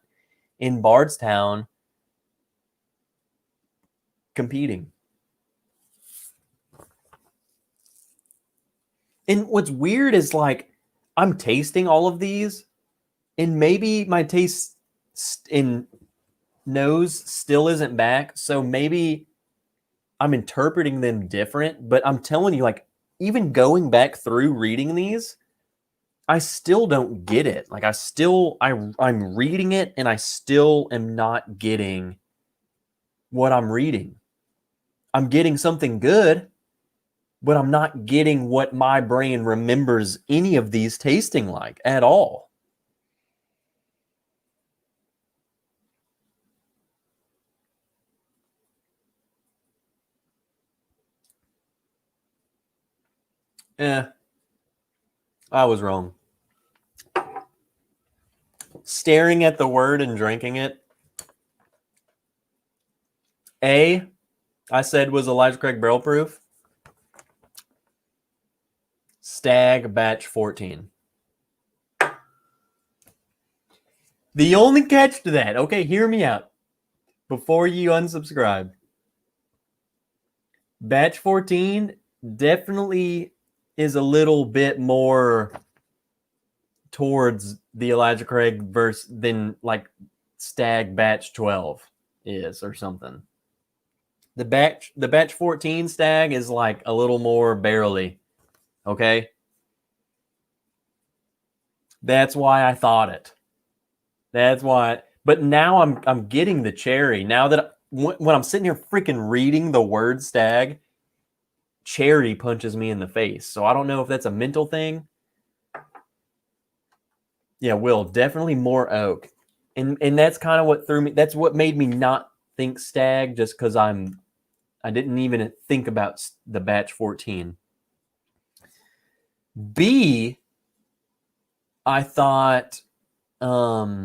in Bardstown competing. And what's weird is like I'm tasting all of these, and maybe my taste in nose still isn't back. So maybe I'm interpreting them different. But I'm telling you, like, even going back through reading these, I still don't get it. Like I'm reading it and I still am not getting what I'm reading. I'm getting something good, but I'm not getting what my brain remembers any of these tasting like at all. I was wrong. Staring at the word and drinking it. I said was Elijah Craig barrel proof. Stag batch 14. The only catch to that, okay, hear me out before you unsubscribe. Batch 14 definitely is a little bit more towards the Elijah Craig verse than like Stag batch 12 is or something. The batch 14 Stag is like a little more barrely. Okay? That's why I thought it. That's why. But now I'm getting the cherry. Now that when I'm sitting here freaking reading the word Stag, cherry punches me in the face. So I don't know if that's a mental thing. Yeah, Will, definitely more oak. And that's kind of what threw me. That's what made me not think Stag, just because I didn't even think about the batch 14. B, I thought I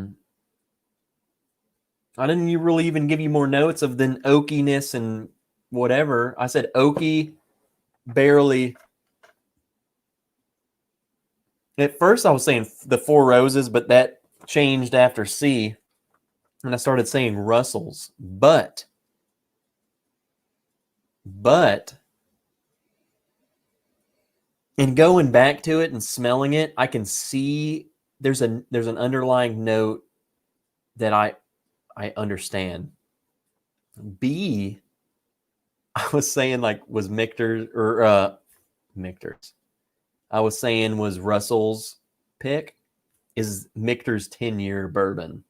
didn't really even give you more notes of than oakiness and whatever. I said oaky, barely. At first I was saying the Four Roses, but that changed after C. And I started saying Russell's. But in going back to it and smelling it, I can see there's an underlying note that I understand. B, I was saying like was Michter's or Michter's. I was saying was Russell's pick is Michter's 10-year bourbon.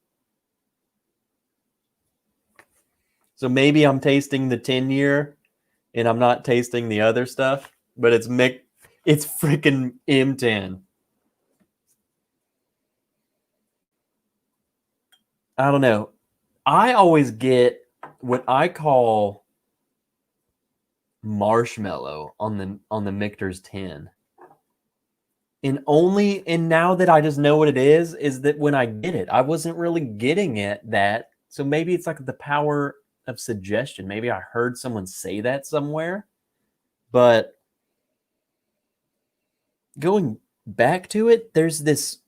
So maybe I'm tasting the 10-year and I'm not tasting the other stuff, but it's freaking M10. I don't know. I always get what I call marshmallow on the Michter's 10. And now that I just know what it is that when I get it, I wasn't really getting that. So maybe it's like the power of suggestion. Maybe I heard someone say that somewhere, but going back to it, there's this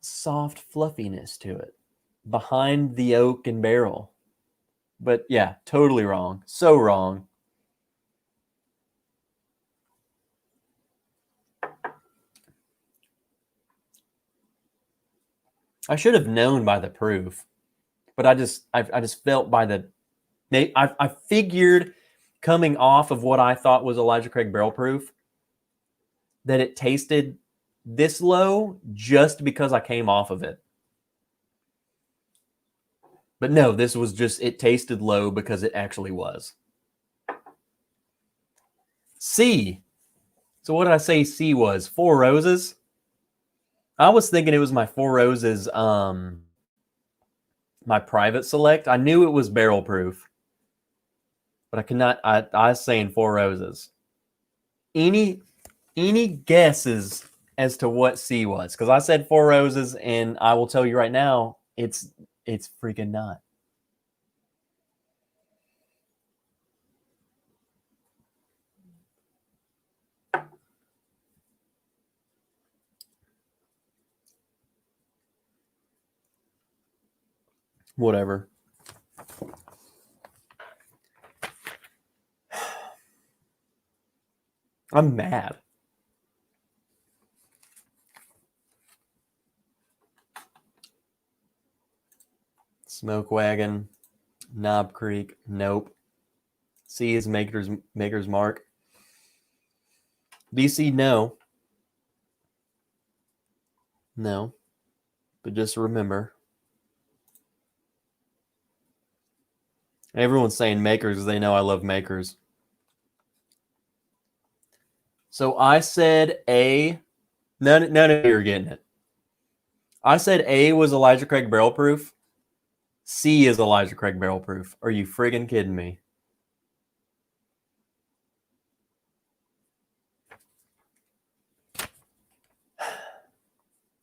soft fluffiness to it behind the oak and barrel. But yeah, totally wrong. So wrong. I should have known by the proof, but I just felt by the. I figured coming off of what I thought was Elijah Craig barrel proof that it tasted this low just because I came off of it. But no, this was just, it tasted low because it actually was. C. So what did I say C was? Four Roses? I was thinking it was my Four Roses, my private select. I knew it was barrel proof, but I could not, I was saying Four Roses. Any guesses as to what C was? Because I said Four Roses, and I will tell you right now, it's freaking not. Whatever. I'm mad. Smoke Wagon, Knob Creek, nope. C is Maker's Mark. DC, no. No. But just remember, everyone's saying Makers because they know I love Makers. So I said A. None of you are getting it. I said A was Elijah Craig barrel proof. C is Elijah Craig barrel proof. Are you friggin' kidding me?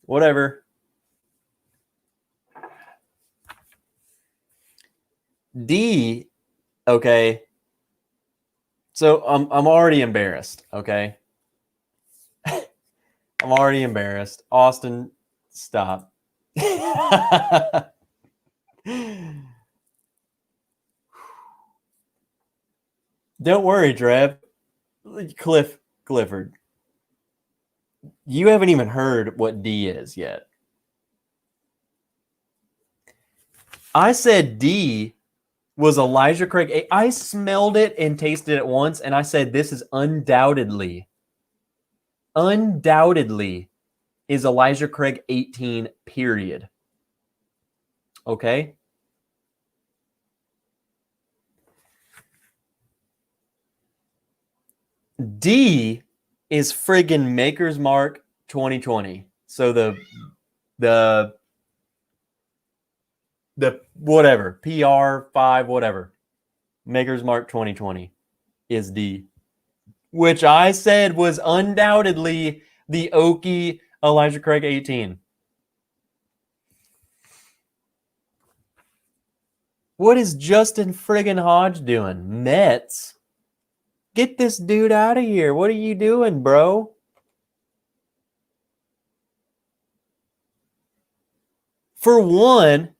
Whatever. D, okay. So I'm already embarrassed, okay? I'm already embarrassed. Austin, stop. Don't worry, Trev. Clifford. You haven't even heard what D is yet. I said D was Elijah Craig. I smelled it and tasted it once, and I said this is undoubtedly is Elijah Craig 18, period. Okay? D is friggin' Maker's Mark 2020. So the whatever, PR5, whatever. Maker's Mark 2020 is D, which I said was undoubtedly the Okie Elijah Craig 18. What is Justin friggin' Hodge doing? Mets? Get this dude out of here. What are you doing, bro? For one,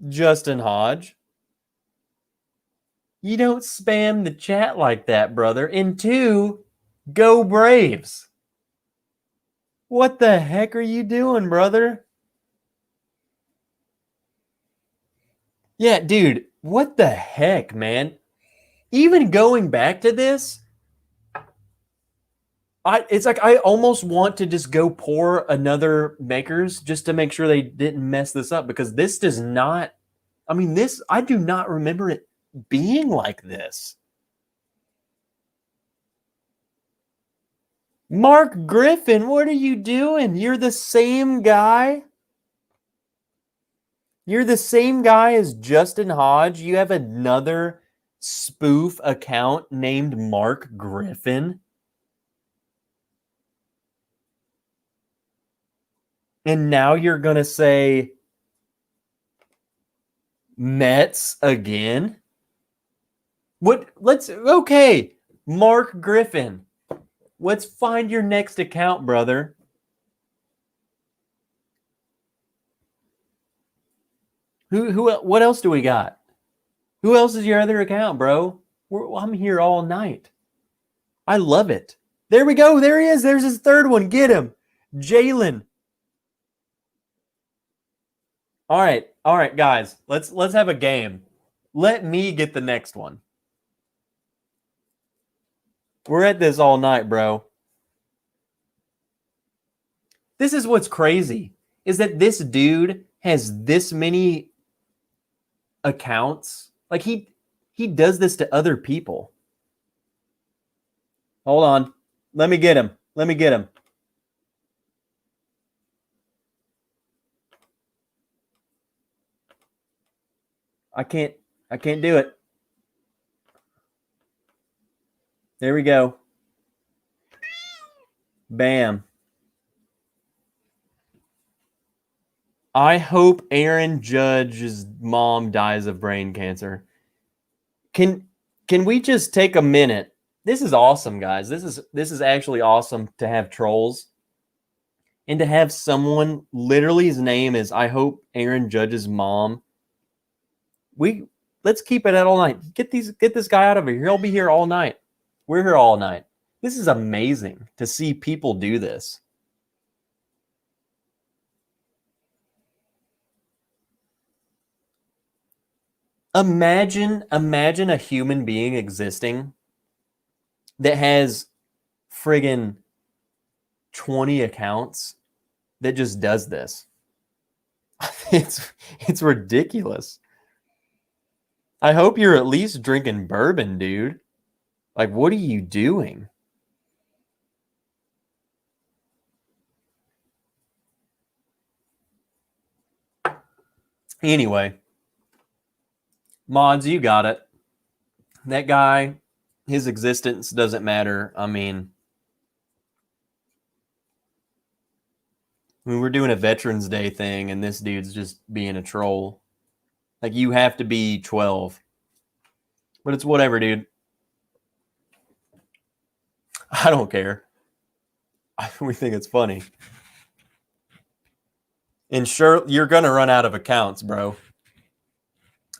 Justin Hodge, you don't spam the chat like that, brother. And two, go Braves. What the heck are you doing, brother? Yeah, dude, what the heck, man? Even going back to this, it's like I almost want to just go pour another Makers just to make sure they didn't mess this up, because this does not, I mean, this, I do not remember it being like this. Mark Griffin, what are you doing? You're the same guy? You're the same guy as Justin Hodge. You have another spoof account named Mark Griffin. And now you're going to say Mets again? Okay, Mark Griffin. Let's find your next account, brother. What else do we got? Who else is your other account, bro? I'm here all night. I love it. There we go. There he is. There's his third one. Get him. Jalen. All right, guys. Let's have a game. Let me get the next one. We're at this all night, bro. This is what's crazy, is that this dude has this many accounts. Like he does this to other people. Hold on. Let me get him. I can't do it. There we go. Bam. I hope Aaron Judge's mom dies of brain cancer. Can we just take a minute? This is awesome, guys. This is actually awesome to have trolls and to have someone, literally his name is, I hope Aaron Judge's mom Let's keep it at all night. Get this guy out of here. He'll be here all night. We're here all night. This is amazing to see people do this. Imagine a human being existing that has friggin' 20 accounts that just does this. It's ridiculous. I hope you're at least drinking bourbon, dude. Like, what are you doing? Anyway, mods, you got it. That guy, his existence doesn't matter. I mean, we're doing a Veterans Day thing, and this dude's just being a troll. Like, you have to be 12. But it's whatever, dude. I don't care. We think it's funny. And sure, you're going to run out of accounts, bro.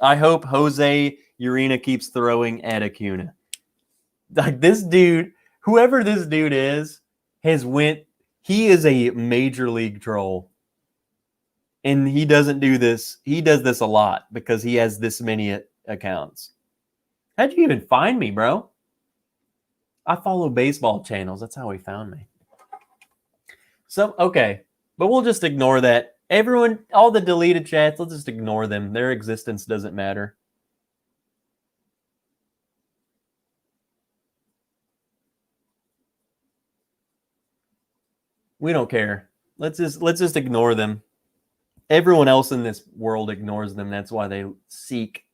I hope Jose Urena keeps throwing at Acuna. Like, this dude, whoever this dude is, he is a major league troll. And he doesn't do this. He does this a lot because he has this many accounts. How'd you even find me, bro? I follow baseball channels. That's how he found me. So, okay. But we'll just ignore that. Everyone, all the deleted chats, let's just ignore them. Their existence doesn't matter. We don't care. Let's just ignore them. Everyone else in this world ignores them. That's why they seek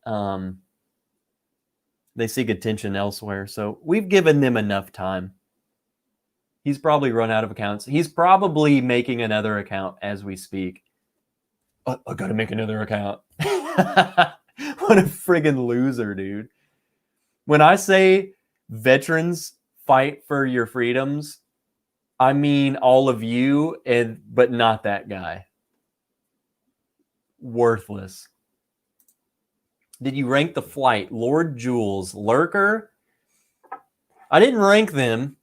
attention elsewhere. So we've given them enough time. He's probably run out of accounts. He's probably making another account as we speak. I got to make another account. What a friggin' loser, dude. When I say veterans fight for your freedoms, I mean all of you, but not that guy. Worthless. Did you rank the flight? Lord Jules, Lurker? I didn't rank them.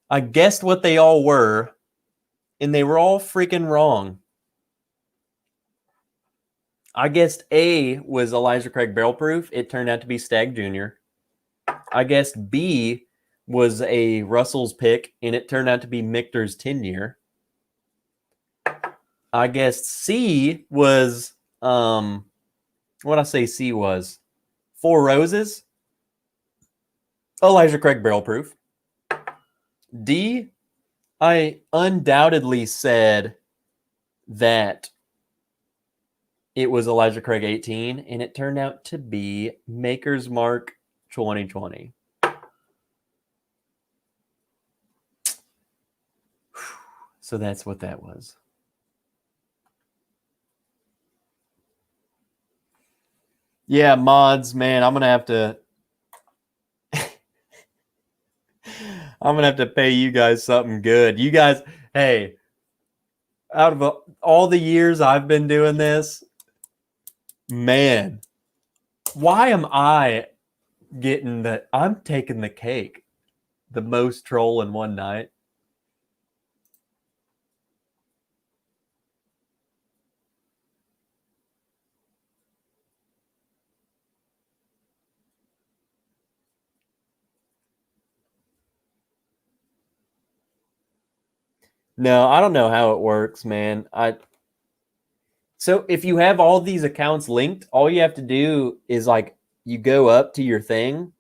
I guessed what they all were, and they were all freaking wrong. I guessed A was Elijah Craig Barrel Proof. It turned out to be Stagg Jr. I guessed B was a Russell's pick, and it turned out to be Michter's 10-year. I guessed C was, what I say C was? Four Roses. Elijah Craig Barrel Proof. D, I undoubtedly said that it was Elijah Craig 18, and it turned out to be Maker's Mark 2020. So that's what that was. Yeah, mods, man, I'm going to have to pay you guys something good. You guys, hey, out of all the years I've been doing this, man, why am I I'm taking the cake, the most troll in one night? No, I don't know how it works, man. So if you have all these accounts linked, all you have to do is like you go up to your thing,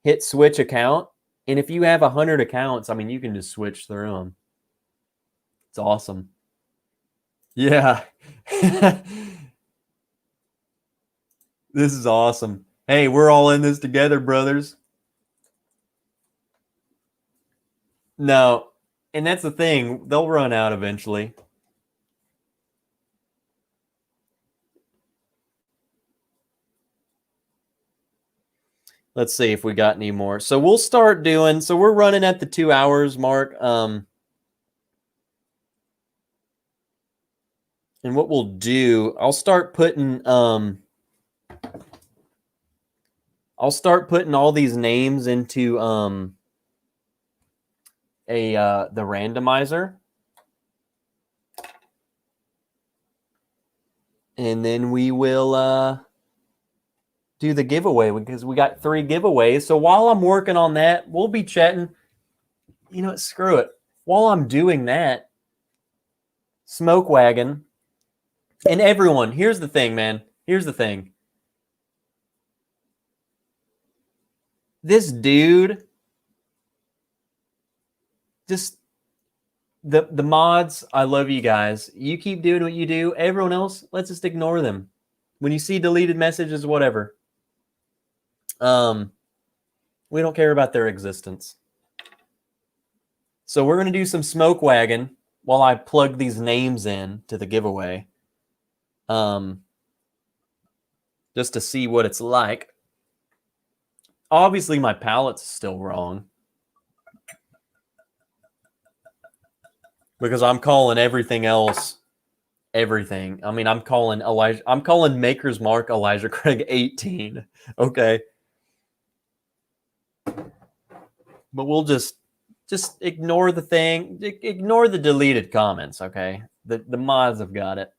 hit switch account, and if you have 100 accounts, I mean, you can just switch through them. It's awesome. Yeah. This is awesome. Hey, we're all in this together, brothers. No, and that's the thing. They'll run out eventually. Let's see if we got any more. So we'll start doing, so we're running at the 2 hours mark. And what we'll do, I'll start putting I'll start putting all these names into the randomizer. And then we will do the giveaway because we got 3 giveaways. So while I'm working on that, we'll be chatting. You know what? Screw it. While I'm doing that, Smoke Wagon, and everyone, here's the thing, man. Here's the thing. This dude, just the mods, I love you guys. You keep doing what you do. Everyone else, let's just ignore them. When you see deleted messages, whatever. We don't care about their existence. So we're going to do some Smoke Wagon while I plug these names in to the giveaway. Just to see what it's like. Obviously, my palette's still wrong. Because I'm calling everything else everything. I mean, I'm calling Maker's Mark Elijah Craig 18. Okay. But we'll just ignore the thing. Ignore the deleted comments, okay? The mods have got it.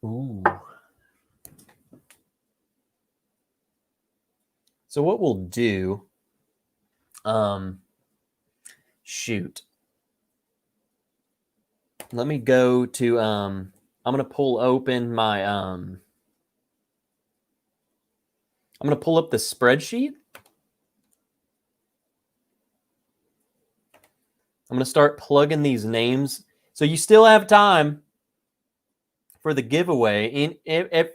Ooh. So what we'll do, shoot. Let me go to, I'm going to pull open my, I'm going to pull up the spreadsheet. I'm going to start plugging these names. So you still have time for the giveaway.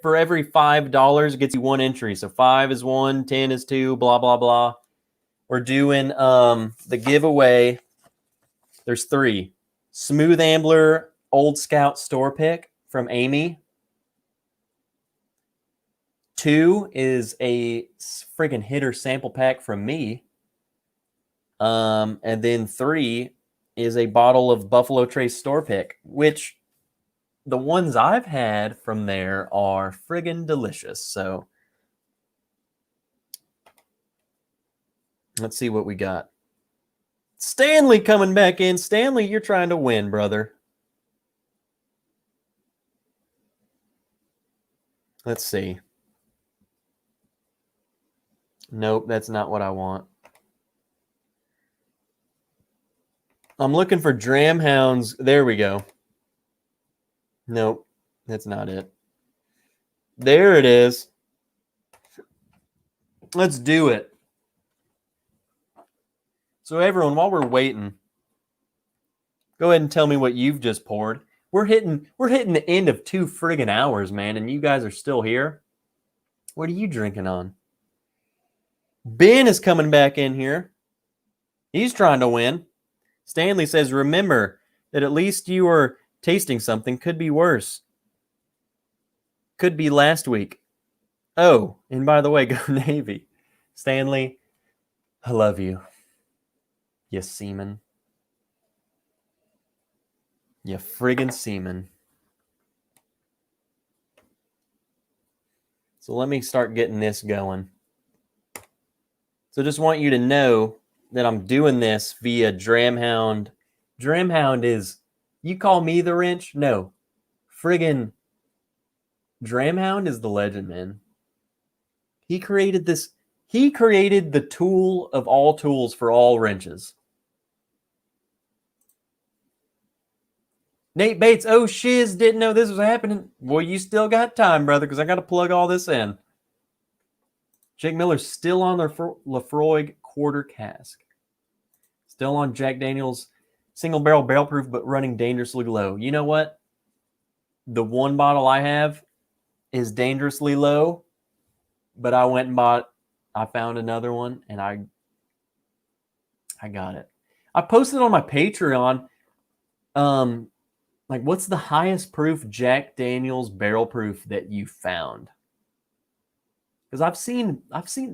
For every $5, it gets you 1 entry. So 5 is 1, 10 is 2, blah, blah, blah. We're doing the giveaway. There's 3. Smooth Ambler Old Scout Store Pick from Amy. 2 is a friggin' hitter sample pack from me. And then 3 is a bottle of Buffalo Trace Store Pick, which the ones I've had from there are friggin' delicious. So let's see what we got. Stanley coming back in. Stanley, you're trying to win, brother. Let's see. Nope, that's not what I want. I'm looking for Dram Hounds. There we go. Nope, that's not it. There it is. Let's do it. So everyone, while we're waiting, go ahead and tell me what you've just poured. We're hitting the end of 2 friggin' hours, man, and you guys are still here. What are you drinking on? Ben is coming back in here. He's trying to win. Stanley says, remember that at least you are tasting something. Could be worse. Could be last week. Oh, and by the way, go Navy. Stanley, I love you. You seaman. You friggin' seaman. So let me start getting this going. So just want you to know that I'm doing this via Dramhound. Dramhound is, you call me the wrench? No. Friggin' Dramhound is the legend, man. He created this. He created the tool of all tools for all wrenches. Nate Bates, oh shiz, didn't know this was happening. Well, you still got time, brother, because I got to plug all this in. Jake Miller's still on their Lafroig quarter cask. Still on Jack Daniels single barrel proof, but running dangerously low. You know what? The one bottle I have is dangerously low, but I went and I found another one, and I got it. I posted on my Patreon, like, what's the highest proof Jack Daniels barrel proof that you found? Because I've seen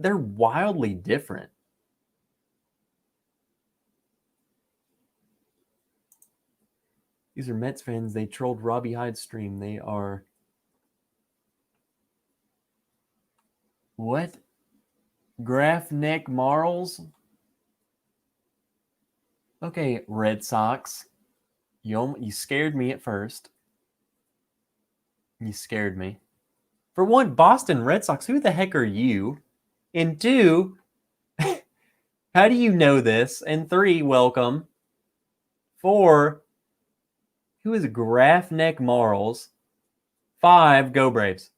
they're wildly different. These are Mets fans. They trolled Robbie Hyde's stream. They are What? Graph neck marls? Okay, Red Sox. You scared me at first. You scared me. For one, Boston Red Sox, who the heck are you? And two, how do you know this? And three, welcome. Four, who is Graph neck marls? Five, go Braves.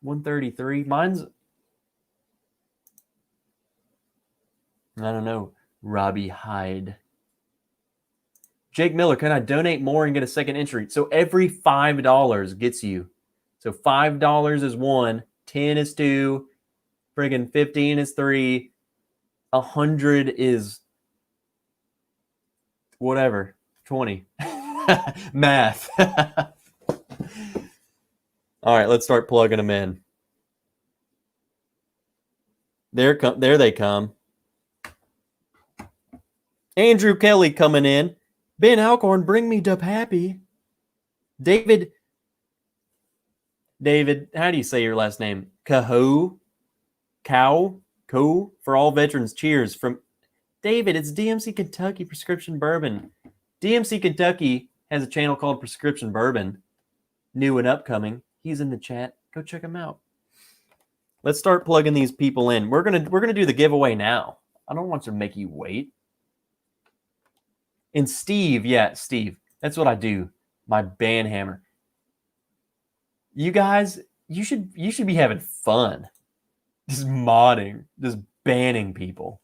133. Mine's, I don't know, Robbie Hyde. Jake Miller, can I donate more and get a second entry? So every $5 gets you. So $5 is one, 10 is two, friggin' 15 is three, 100 is whatever, 20. Math. All right, let's start plugging them in. There they come. Andrew Kelly coming in. Ben Alcorn, bring me Dub Happy. David, how do you say your last name? Cow, for all veterans. Cheers from David. It's DMC Kentucky Prescription Bourbon. DMC Kentucky has a channel called Prescription Bourbon, new and upcoming. He's in the chat. Go check him out. Let's start plugging these people in. We're gonna do the giveaway now. I don't want to make you wait. And Steve, Steve, that's what I do. My band hammer. You guys, you should be having fun. Just modding, just banning people.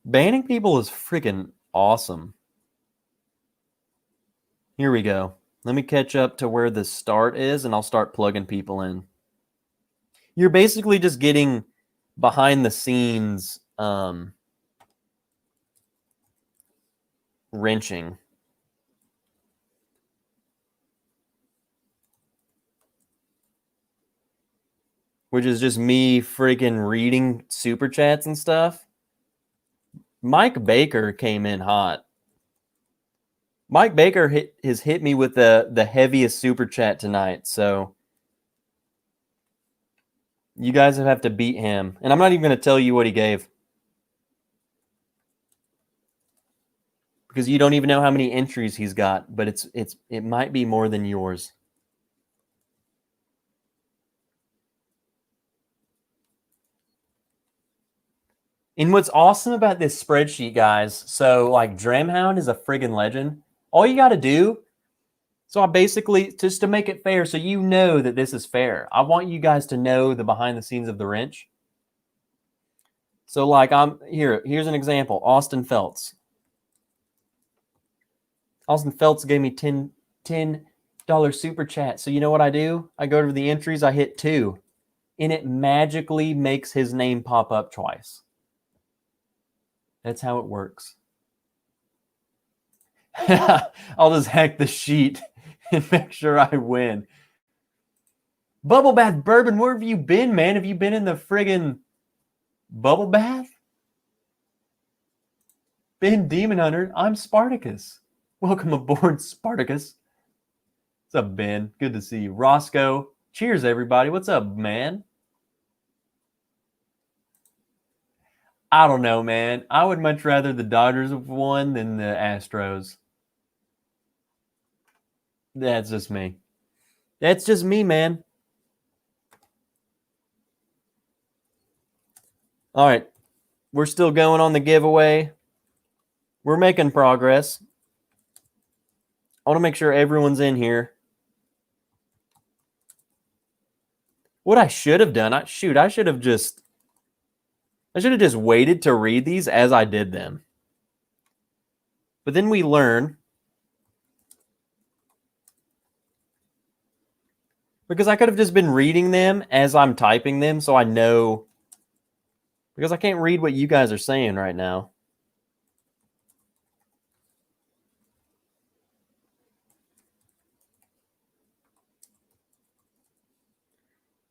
Banning people is freaking awesome. Here we go. Let me catch up to where the start is, and I'll start plugging people in. You're basically just getting behind the scenes wrenching. Which is just me freaking reading super chats and stuff. Mike Baker came in hot. Mike Baker has hit me with the heaviest super chat tonight, so you guys have to beat him. And I'm not even going to tell you what he gave, because you don't even know how many entries he's got, but it might be more than yours. And what's awesome about this spreadsheet, guys, so like Dramhound is a friggin' legend. All you got to do, so I basically, just to make it fair, so you know that this is fair, I want you guys to know the behind the scenes of the wrench. So like here's an example. Austin Feltz. Austin Feltz gave me $10 super chat. So you know what I do? I go to the entries, I hit 2, and it magically makes his name pop up twice. That's how it works. I'll just hack the sheet and make sure I win. Bubble Bath Bourbon, where have you been, man? Have you been in the friggin' bubble bath? Ben Demon Hunter, I'm Spartacus. Welcome aboard, Spartacus. What's up, Ben? Good to see you. Roscoe, cheers, everybody. What's up, man? I don't know, man. I would much rather the Dodgers have won than the Astros. That's just me. That's just me, man. All right. We're still going on the giveaway. We're making progress. I want to make sure everyone's in here. What I should have done, I should have just waited to read these as I did them. But then we learn. Because I could have just been reading them as I'm typing them, so I know. Because I can't read what you guys are saying right now.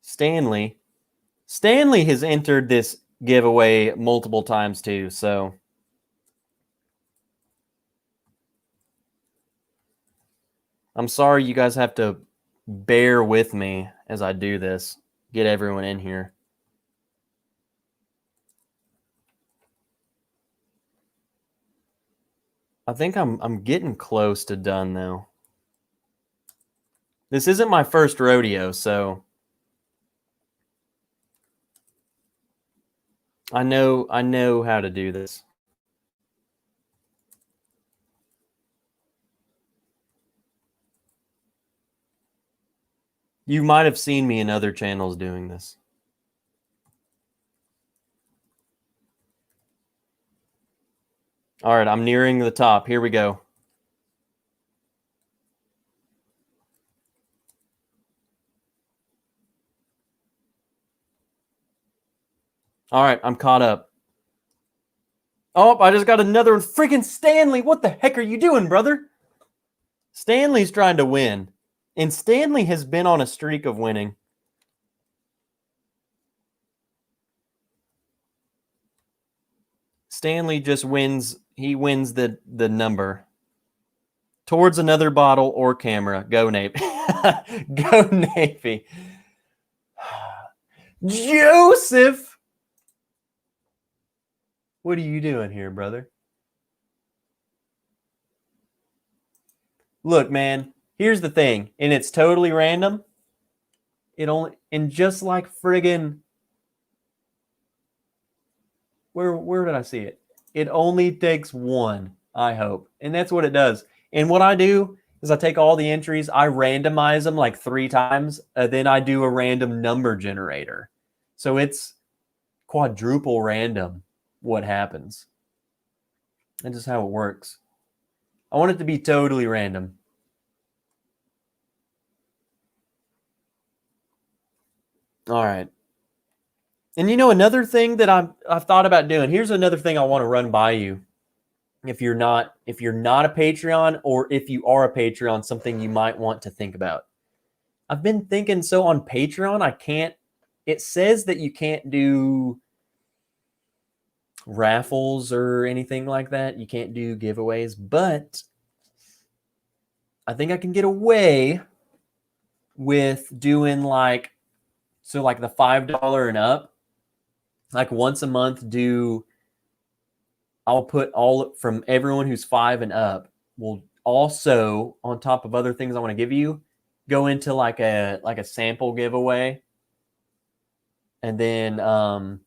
Stanley has entered this giveaway multiple times too, so. I'm sorry you guys have to bear with me as I do this. Get everyone in here. I think I'm getting close to done though. This isn't my first rodeo, so I know how to do this. You might have seen me in other channels doing this. All right, I'm nearing the top. Here we go. All right, I'm caught up. Oh, I just got another one. Freaking Stanley. What the heck are you doing, brother? Stanley's trying to win. And Stanley has been on a streak of winning. Stanley just wins. He wins the number. Towards another bottle or camera. Go Navy. Go Navy. Joseph! What are you doing here, brother? Look, man, here's the thing, and it's totally random. And just like friggin' where did I see it? It only takes one, I hope. And that's what it does. And what I do is I take all the entries, I randomize them like 3 times, then I do a random number generator. So it's quadruple random what happens. That's just how it works. I want it to be totally random. All right. And another thing that I've thought about doing. Here's another thing I want to run by you. If you're not a Patreon, or if you are a Patreon, something you might want to think about. I've been thinking, so on Patreon, it says that you can't do raffles or anything like that. You can't do giveaways, but I think I can get away with doing the $5 and up, like once a month. I'll put all from everyone who's 5 and up will also, on top of other things I want to give you, go into like a sample giveaway. And then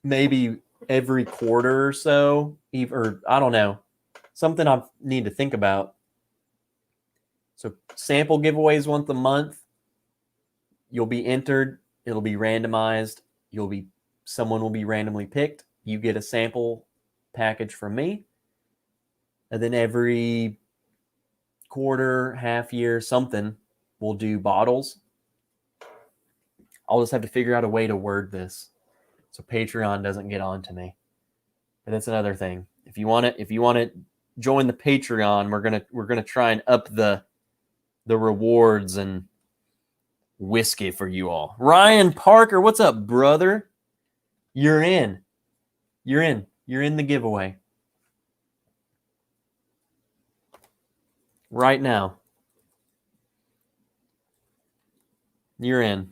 maybe every quarter or so, or I don't know, something I need to think about. So sample giveaways once a month. You'll be entered. It'll be randomized. Someone will be randomly picked. You get a sample package from me. And then every quarter, half year, something, we'll do bottles. I'll just have to figure out a way to word this so Patreon doesn't get on to me. But that's another thing. If you want to join the Patreon, we're gonna try and up the rewards and whiskey for you all. Ryan Parker, what's up, brother? You're in. You're in the giveaway right now. You're in.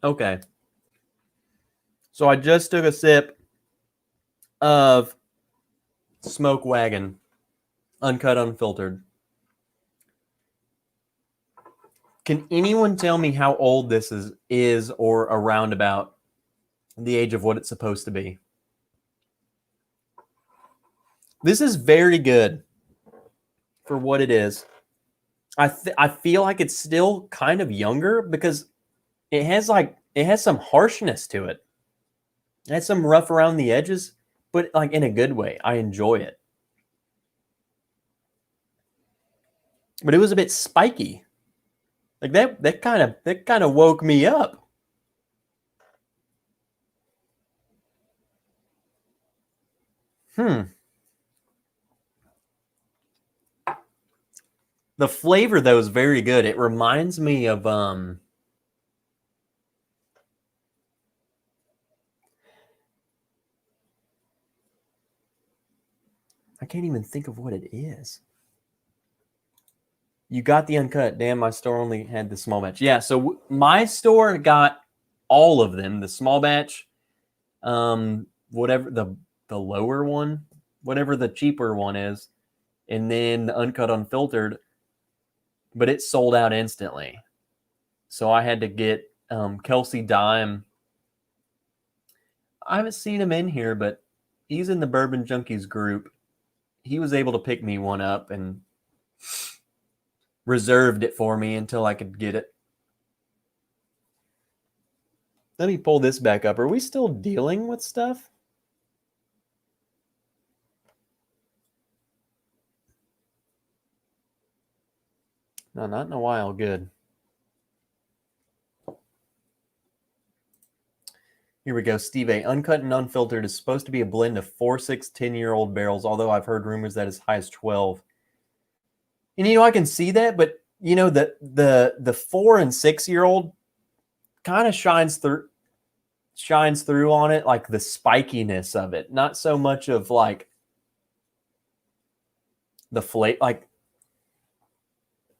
Okay. So I just took a sip of Smoke Wagon, uncut, unfiltered. Can anyone tell me how old this is or around about the age of what it's supposed to be? This is very good for what it is. I feel like it's still kind of younger because it has some harshness to it. It has some rough around the edges, but like in a good way. I enjoy it. But it was a bit spiky. Like that kind of woke me up. The flavor though is very good. It reminds me of I can't even think of what it is. You got the uncut. Damn, my store only had the small batch. Yeah, so my store got all of them. The small batch, whatever the lower one, whatever the cheaper one is, and then the uncut unfiltered. But it sold out instantly. So I had to get Kelsey Dime. I haven't seen him in here, but he's in the Bourbon Junkies group. He was able to pick me one up and reserved it for me until I could get it. Let me pull this back up. Are we still dealing with stuff? No, not in a while. Good. Here we go. Steve A. Uncut and unfiltered is supposed to be a blend of 4, 6, 10-year-old barrels, although I've heard rumors that as high as 12. And, I can see that, but, the 4 and 6-year-old kind of shines through on it, like the spikiness of it. Not so much of, like, the flavor. Like,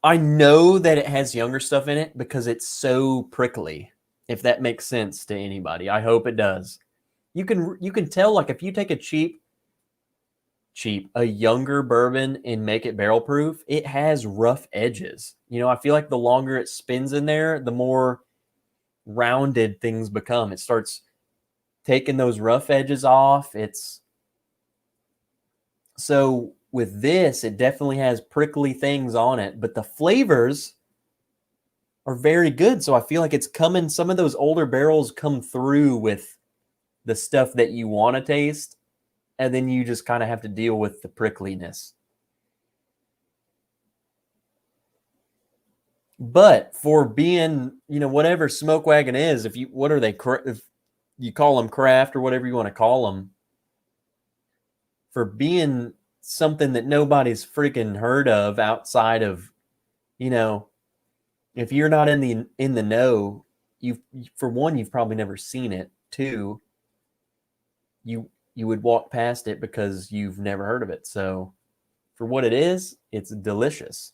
I know that it has younger stuff in it because it's so prickly. If that makes sense to anybody, I hope it does. You can tell, like, if you take a younger bourbon and make it barrel proof, it has rough edges. I feel like the longer it spins in there, the more rounded things become. It starts taking those rough edges off. So with this, it definitely has prickly things on it, but the flavors are very good. So I feel like it's coming. Some of those older barrels come through with the stuff that you want to taste, and then you just kind of have to deal with the prickliness. But for being, whatever Smoke Wagon is, if you call them craft or whatever you want to call them, for being something that nobody's freaking heard of outside of, if you're not in the know, for one, you've probably never seen it. Two, you would walk past it because you've never heard of it. So for what it is, it's delicious.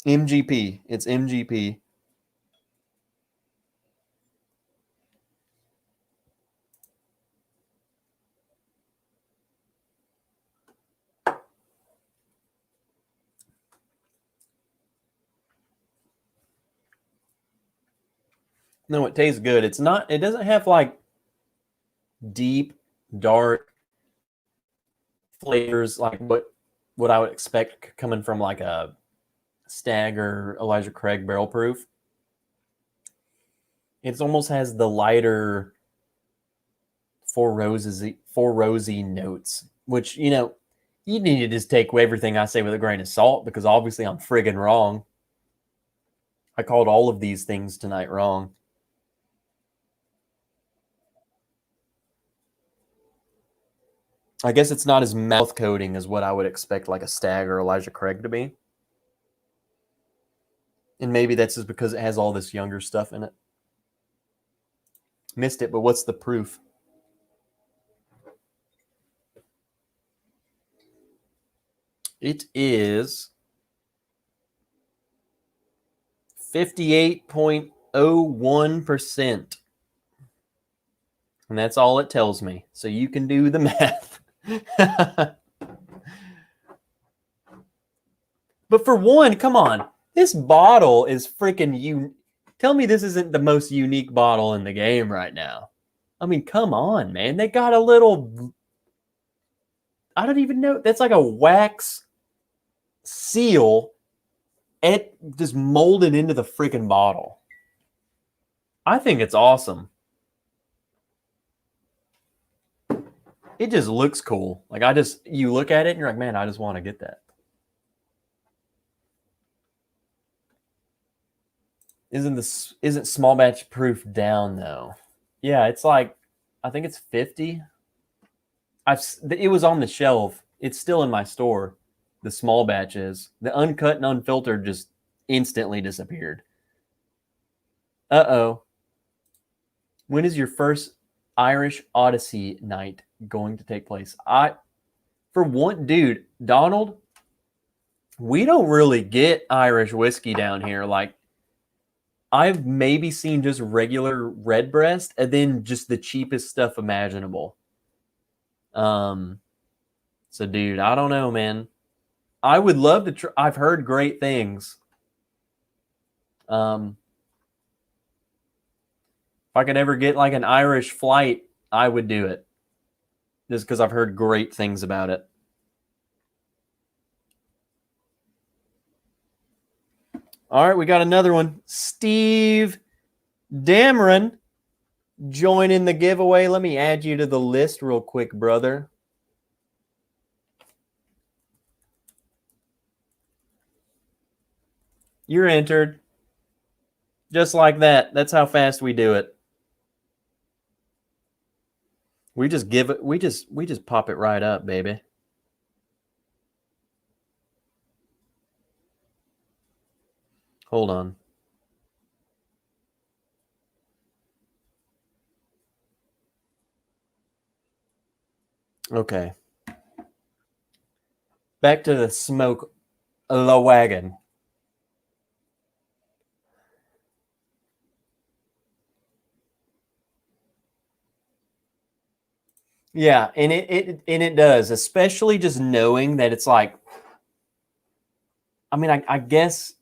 MGP. It's MGP. No, it tastes good. It doesn't have like deep, dark flavors like what I would expect coming from like a Stag or Elijah Craig barrel proof. It almost has the lighter four rosy notes, which, you need to just take everything I say with a grain of salt because obviously I'm friggin' wrong. I called all of these things tonight wrong. I guess it's not as mouth coating as what I would expect like a Stag or Elijah Craig to be. And maybe that's just because it has all this younger stuff in it. Missed it, but what's the proof? It is 58.01%. And that's all it tells me. So you can do the math. But for one, come on. This bottle is freaking Tell me this isn't the most unique bottle in the game right now. I mean, come on, man. They got a little, I don't even know. That's like a wax seal just molded into the freaking bottle. I think it's awesome. It just looks cool. Like you look at it and you're like, man, I just want to get that. Isn't small batch proof down though? Yeah, it's like, I think it's 50. It was on the shelf. It's still in my store. The small batches. The uncut and unfiltered just instantly disappeared. Uh-oh. When is your first Irish Odyssey night going to take place? For one, dude, Donald, we don't really get Irish whiskey down here. Like, I've maybe seen just regular Redbreast and then just the cheapest stuff imaginable. So dude, I don't know, man. I would love to try. I've heard great things. If I could ever get like an Irish flight, I would do it. Just because I've heard great things about it. All right, we got another one. Steve Dameron joining the giveaway. Let me add you to the list real quick, brother. You're entered. Just like that. That's how fast we do it. We just give it, we just pop it right up, baby. Hold on. Okay. Back to the smoke la wagon. Yeah, and it does, especially just knowing that it's like, I mean, I guess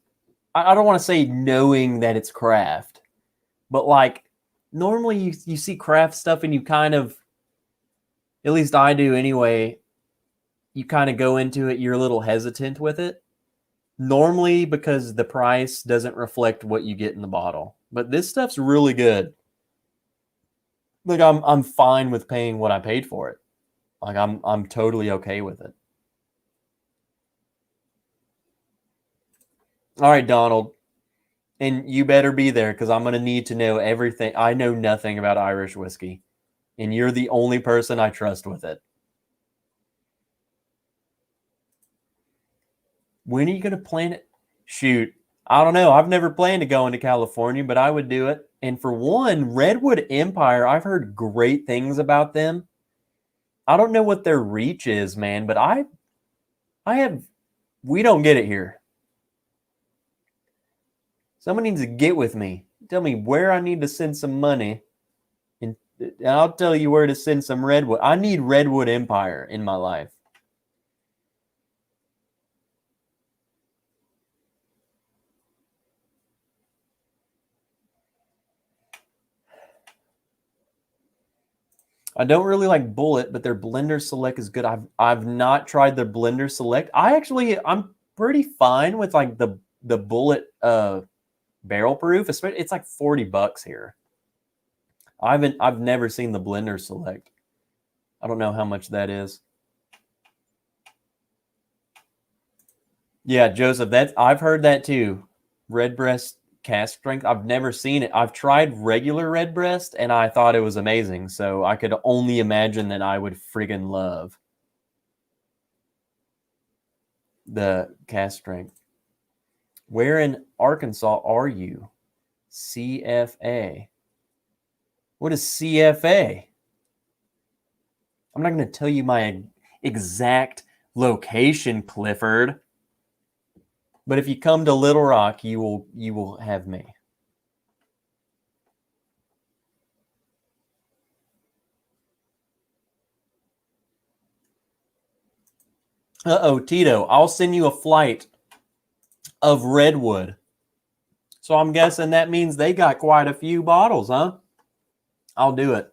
I don't want to say knowing that it's craft, but like normally you see craft stuff and you kind of, at least I do anyway, you kind of go into it, you're a little hesitant with it. Normally because the price doesn't reflect what you get in the bottle. But this stuff's really good. Like I'm fine with paying what I paid for it. Like I'm totally okay with it. All right, Donald. And you better be there because I'm going to need to know everything. I know nothing about Irish whiskey. And you're the only person I trust with it. When are you going to plan it? Shoot. I don't know. I've never planned to go into California, but I would do it. And for one, Redwood Empire, I've heard great things about them. I don't know what their reach is, man, but we don't get it here. Someone needs to get with me. Tell me where I need to send some money. And I'll tell you where to send some Redwood. I need Redwood Empire in my life. I don't really like Bullet, but their Blender Select is good. I've not tried their Blender Select. I'm pretty fine with like the Bullet barrel proof. Especially, it's like $40 here. I've never seen the Blender Select. I don't know how much that is. Yeah, Joseph, I've heard that too. Redbreast cast strength. I've never seen it. I've tried regular Redbreast and I thought it was amazing. So I could only imagine that I would friggin' love the cast strength. Where in Arkansas are you? CFA. What is CFA? I'm not going to tell you my exact location, Clifford. But if you come to Little Rock, you will have me. Uh-oh, Tito, I'll send you a flight of Redwood. So I'm guessing that means they got quite a few bottles, huh? I'll do it.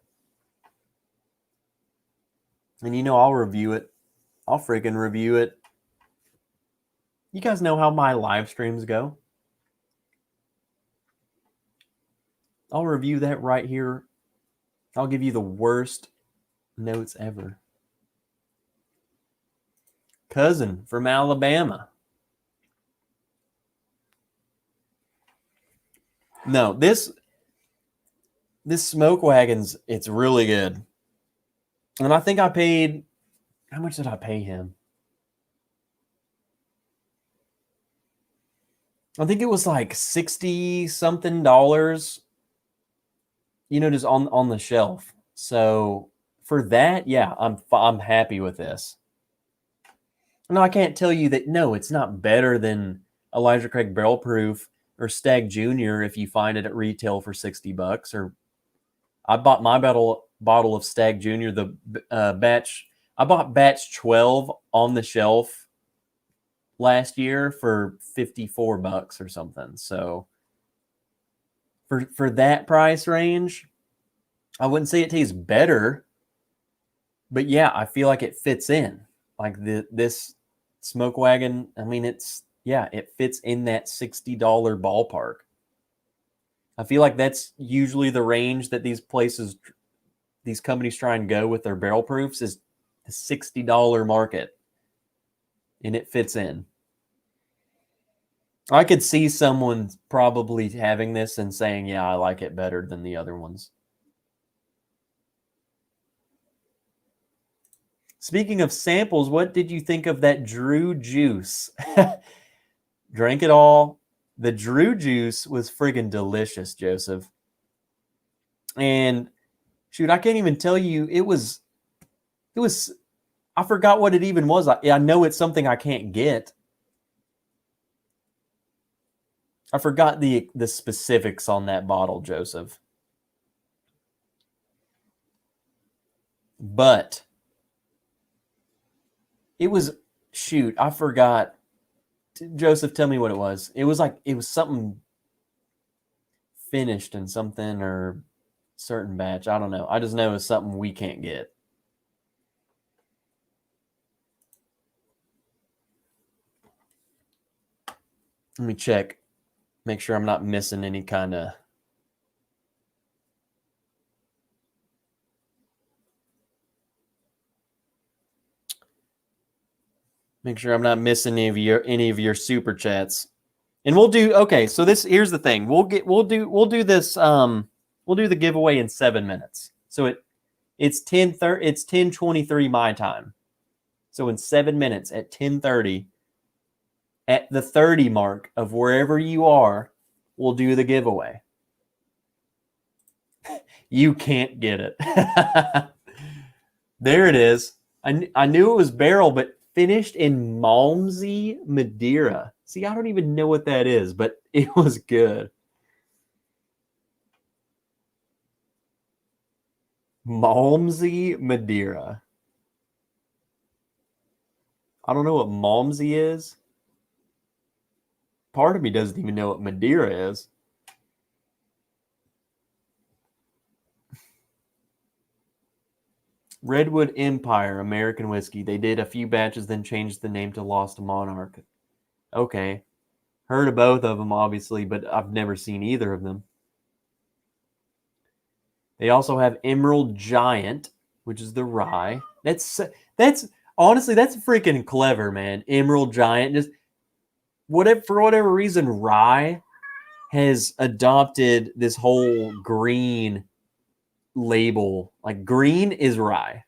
And I'll review it. I'll freaking review it. You guys know how my live streams go. I'll review that right here. I'll give you the worst notes ever. Cousin from Alabama. No, this Smoke Wagons, it's really good. And I think I paid, how much did I pay him? I think it was like 60 something dollars, just on the shelf. So for that, yeah, I'm happy with this. No, I can't tell you that. No, it's not better than Elijah Craig Barrel Proof or Stag Junior if you find it at retail for $60. Or I bought my bottle of Stag Junior, the batch. I bought batch 12 on the shelf last year for $54 or something. So for that price range, I wouldn't say it tastes better, but yeah, I feel like it fits in. Like this Smoke Wagon, I mean, it fits in that $60 ballpark. I feel like that's usually the range that these companies try and go with their barrel proofs, is the $60 market, and it fits in. I could see someone probably having this and saying, yeah, I like it better than the other ones. Speaking of samples, what did you think of that Drew juice? Drank it all. The Drew juice was friggin' delicious, Joseph. And shoot, I can't even tell you. It was. I forgot what it even was. I know it's something I can't get. I forgot the specifics on that bottle, Joseph. But it was, shoot, I forgot. Joseph, tell me what it was. It was something finished in something or certain batch. I don't know. I just know it's something we can't get. Let me check. Make sure I'm not missing any kind of. Make sure I'm not missing any of your super chats. And we'll do, okay, so here's the thing. We'll do this we'll do the giveaway in 7 minutes. So it's 10:23 my time. So in 7 minutes at 10:30, at the 30 mark of wherever you are, we'll do the giveaway. You can't get it. There it is. I knew it was barrel, but finished in Malmsey Madeira. See, I don't even know what that is, but it was good. Malmsey Madeira. I don't know what Malmsey is. Part of me doesn't even know what Madeira is. Redwood Empire American whiskey. They did a few batches, then changed the name to Lost Monarch. Okay. Heard of both of them, obviously, but I've never seen either of them. They also have Emerald Giant, which is the rye. That's honestly, that's freaking clever, man. Emerald Giant. Just for whatever reason, rye has adopted this whole green label. Like, green is rye.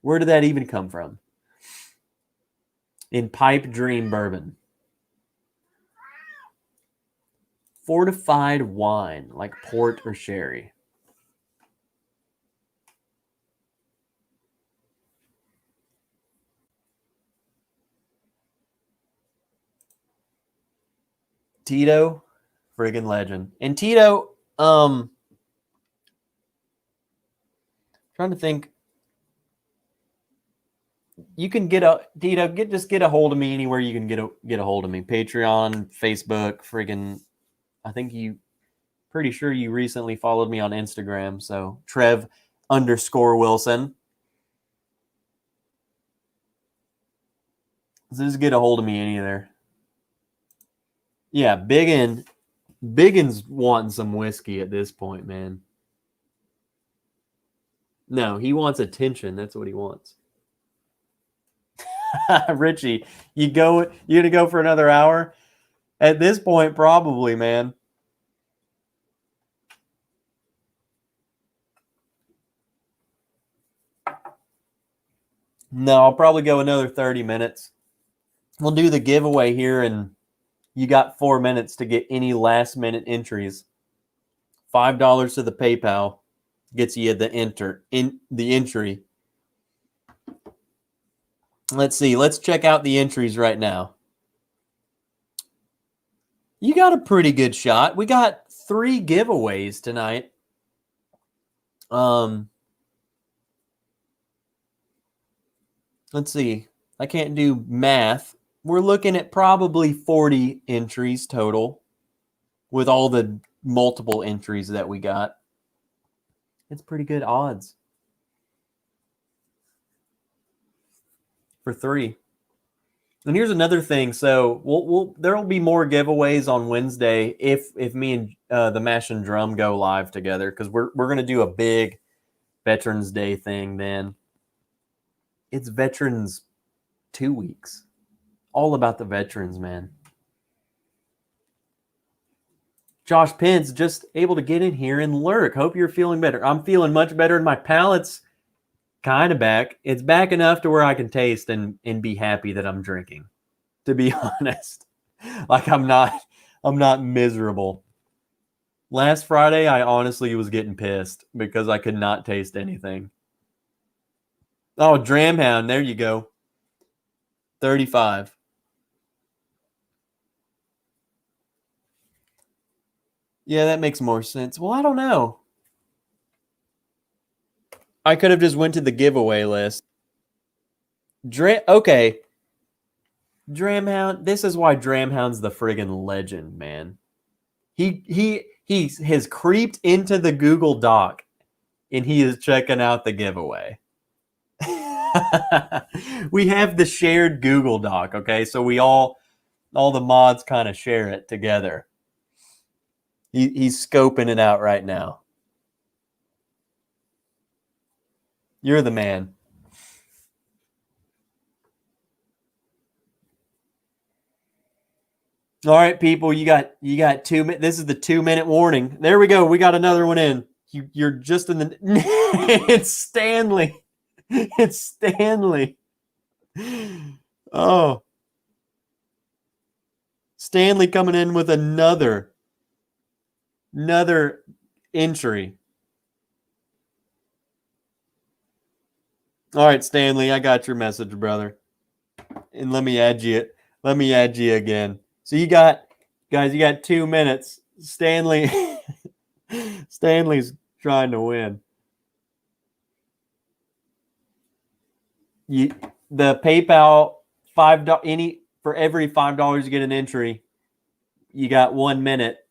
Where did that even come from? In Pipe Dream Bourbon. Fortified wine, like port or sherry. Tito, friggin' legend. And Tito, trying to think. You can get a hold of me anywhere you can get a hold of me. Patreon, Facebook, friggin'. I think pretty sure you recently followed me on Instagram. So Trev_Wilson. So just get a hold of me anywhere. Yeah, Biggin's wanting some whiskey at this point, man. No, he wants attention. That's what he wants. Richie, you're gonna go for another hour? At this point, probably, man. No, I'll probably go another 30 minutes. We'll do the giveaway here in You got 4 minutes to get any last minute entries. $5 to the PayPal gets you the entry. Let's see. Let's check out the entries right now. You got a pretty good shot. We got 3 giveaways tonight. Let's see. I can't do math. We're looking at probably 40 entries total with all the multiple entries that we got. It's pretty good odds for 3. And here's another thing. So there'll be more giveaways on Wednesday if me and the Mash and Drum go live together, because we're gonna do a big Veterans Day thing then. It's Veterans 2 weeks. All about the veterans, man. Josh Pence just able to get in here and lurk. Hope you're feeling better. I'm feeling much better, and my palate's kind of back. It's back enough to where I can taste and be happy that I'm drinking, to be honest. Like I'm not miserable. Last Friday, I honestly was getting pissed because I could not taste anything. Oh, Dramhound, there you go. 35. Yeah, that makes more sense. Well, I don't know. I could have just went to the giveaway list. Okay. Dramhound. This is why Dramhound's the friggin' legend, man. He has creeped into the Google Doc, and he is checking out the giveaway. We have the shared Google Doc, okay? So we all the mods kind of share it together. He's scoping it out right now. You're the man. All right, people, you got 2 minutes. This is the 2-minute warning. There we go. We got another one in. You're just in the. It's Stanley. It's Stanley. Oh, Stanley coming in with another entry. All right, Stanley, I got your message, brother. And let me add you. Let me add you again. So you got 2 minutes. Stanley's trying to win. The PayPal $5 for every $5 you get an entry, you got 1 minute.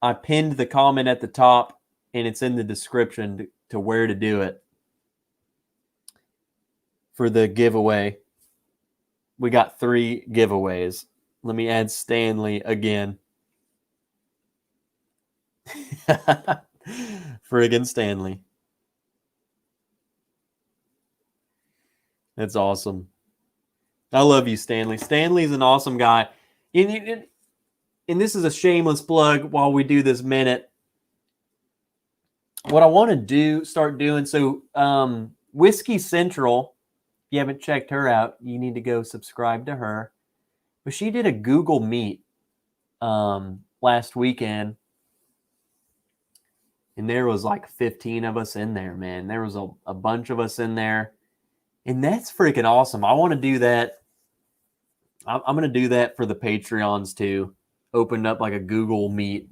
I pinned the comment at the top, and it's in the description to where to do it for the giveaway. We got 3 giveaways. Let me add Stanley again. Friggin' Stanley. That's awesome. I love you, Stanley. Stanley's an awesome guy. And this is a shameless plug while we do this minute. What I want to start doing, so Whiskey Central, if you haven't checked her out, you need to go subscribe to her. But she did a Google Meet last weekend, and there was like 15 of us in there, man. There was a bunch of us in there, and that's freaking awesome. I want to do that. I'm going to do that for the Patreons too. Open up like a Google Meet,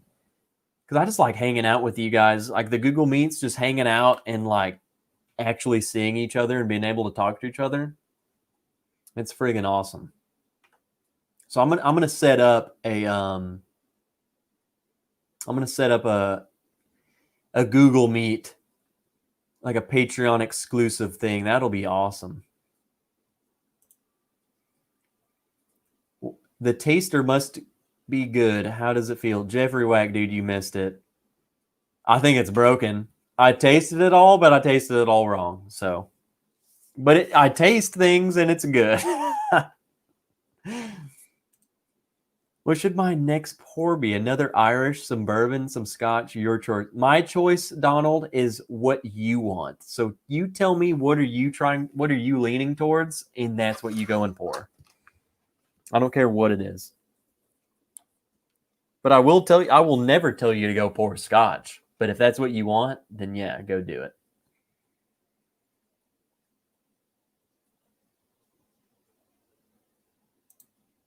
because I just like hanging out with you guys. Like the Google Meets, just hanging out and like actually seeing each other and being able to talk to each other. It's friggin' awesome. So I'm gonna set up a Google Meet, like a Patreon exclusive thing. That'll be awesome. The taster must be good. How does it feel? Jeffrey Wack, dude, you missed it. I think it's broken. I tasted it all, but I tasted it all wrong. So, but I taste things and it's good. What should my next pour be? Another Irish, some bourbon, some scotch, your choice. My choice, Donald, is what you want. So you tell me, what are you leaning towards? And that's what you go and pour. I don't care what it is. But I will tell you, I will never tell you to go pour scotch. But if that's what you want, then yeah, go do it.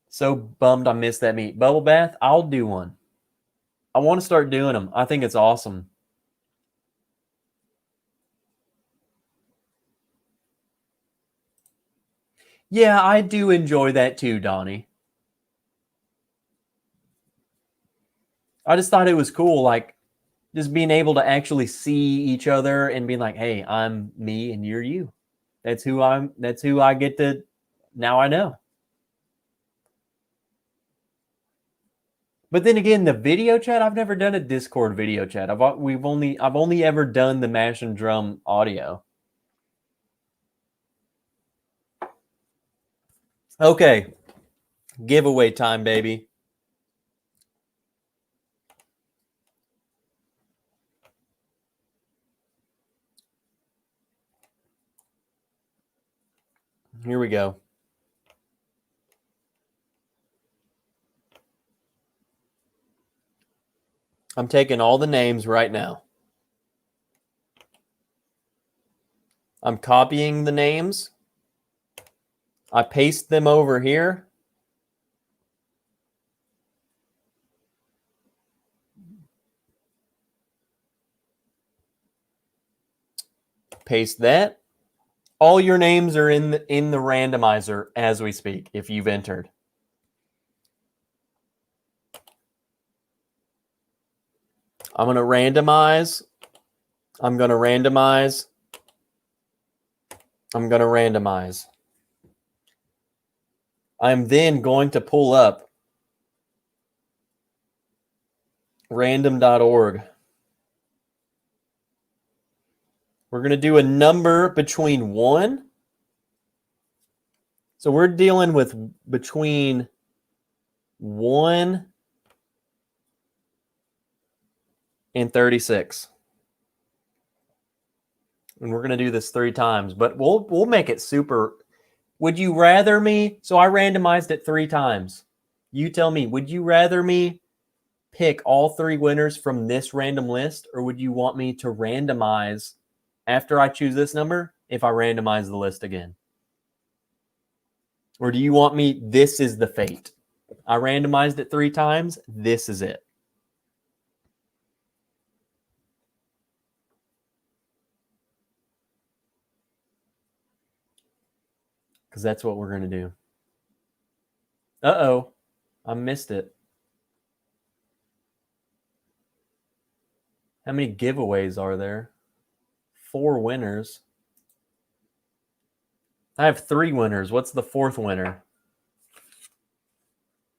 So bummed I missed that meet. Bubble bath, I'll do one. I want to start doing them. I think it's awesome. Yeah, I do enjoy that too, Donnie. I just thought it was cool, like just being able to actually see each other and being like, hey, I'm me and you're you. That's who I get to, now I know. But then again, the video chat, I've never done a Discord video chat. I've only ever done the mash and drum audio. Okay. Giveaway time, baby. Here we go. I'm taking all the names right now. I'm copying the names. I paste them over here. Paste that. All your names are in the randomizer as we speak, if you've entered. I'm going to randomize. I'm going to randomize. I'm going to randomize. I'm then going to pull up random.org. We're going to do a number between 1. So we're dealing with between 1 and 36. And we're going to do this 3 times, but we'll make it super. Would you rather me? So I randomized it 3 times. You tell me, would you rather me pick all 3 winners from this random list, or would you want me to randomize after I choose this number if I randomize the list again? Or do you want me, this is the fate? I randomized it 3 times. This is it. Because that's what we're going to do. Uh-oh. I missed it. How many giveaways are there? 4 winners. I have 3 winners. What's the 4th winner?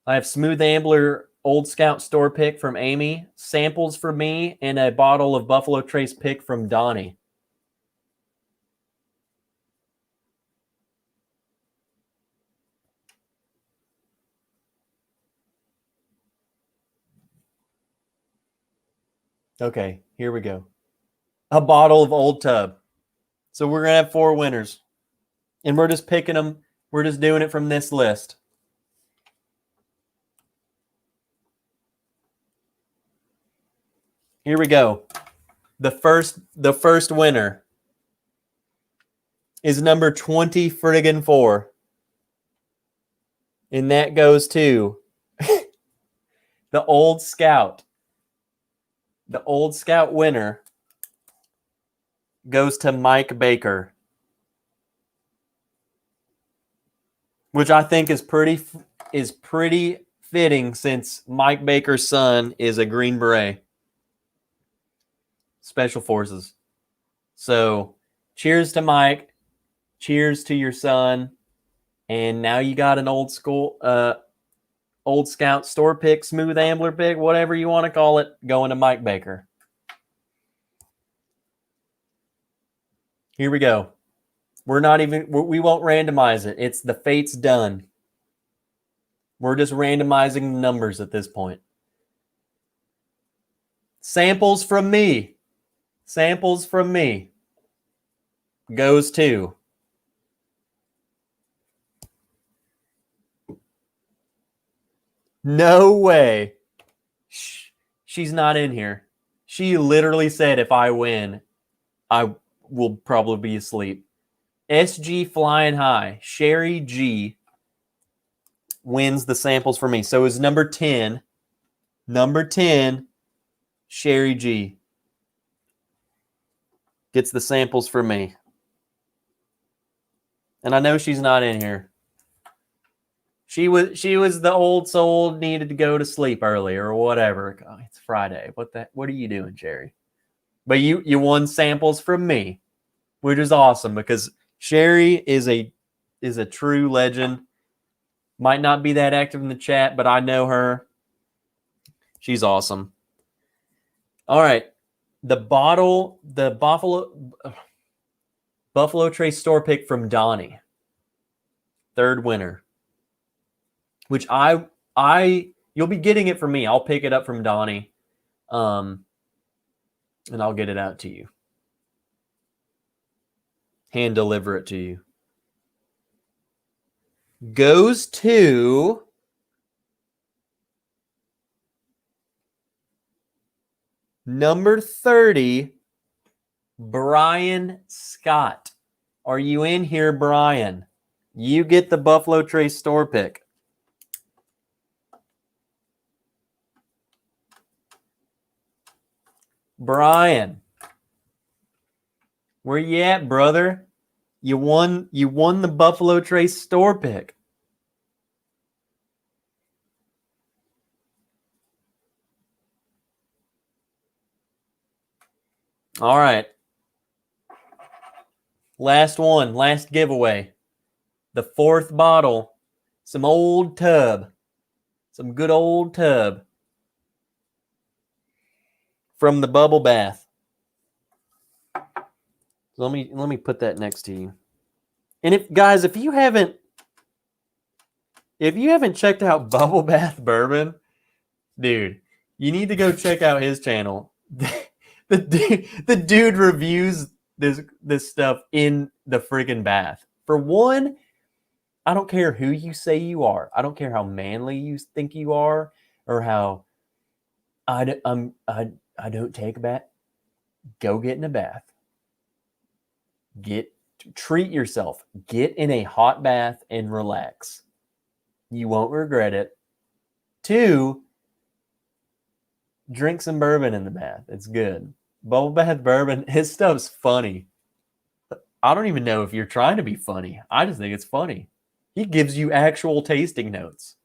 I have Smooth Ambler Old Scout store pick from Amy, samples for me, and a bottle of Buffalo Trace pick from Donnie. Okay, here we go. A bottle of Old Tub. So we're going to have 4 winners. And we're just picking them. We're just doing it from this list. Here we go. The first winner is number 20 friggin' 4. And that goes to the Old Scout. The Old Scout winner goes to Mike Baker, which I think is pretty fitting since Mike Baker's son is a Green Beret, Special Forces. So, cheers to Mike. Cheers to your son. And now you got an Old Scout store pick, Smooth Ambler pick, whatever you want to call it, going to Mike Baker. Here we go. We won't randomize it. It's the fate's done. We're just randomizing the numbers at this point. Samples from me. Samples from me. Goes to no way. She's not in here. She literally said if I win, I will probably be asleep. SG flying high. Sherry G wins the samples for me. So is number 10. Number 10, Sherry G gets the samples for me. And I know she's not in here. She was the old soul, needed to go to sleep early or whatever. Oh, it's Friday. What are you doing, Sherry? But you won samples from me, which is awesome because Sherry is a true legend. Might not be that active in the chat, but I know her. She's awesome. All right. The Buffalo Trace store pick from Donnie. Third winner. Which you'll be getting it from me. I'll pick it up from Donnie. And I'll get it out to you. Hand deliver it to you. Goes to number 30, Brian Scott. Are you in here, Brian? You get the Buffalo Trace store pick. Brian, where you at, brother? You won the Buffalo Trace store pick. All right. Last one, last giveaway. The fourth bottle. Some old tub. Some good old tub. From the bubble bath. Let me put that next to you. And if you haven't checked out Bubble Bath Bourbon, dude, you need to go check out his channel. The dude reviews this stuff in the friggin' bath. For one, I don't care who you say you are. I don't care how manly you think you are or how I don't take a bath. Go get in a bath. Treat yourself. Get in a hot bath and relax. You won't regret it. 2, drink some bourbon in the bath. It's good. Bubble Bath Bourbon, his stuff's funny. I don't even know if you're trying to be funny. I just think it's funny. He gives you actual tasting notes.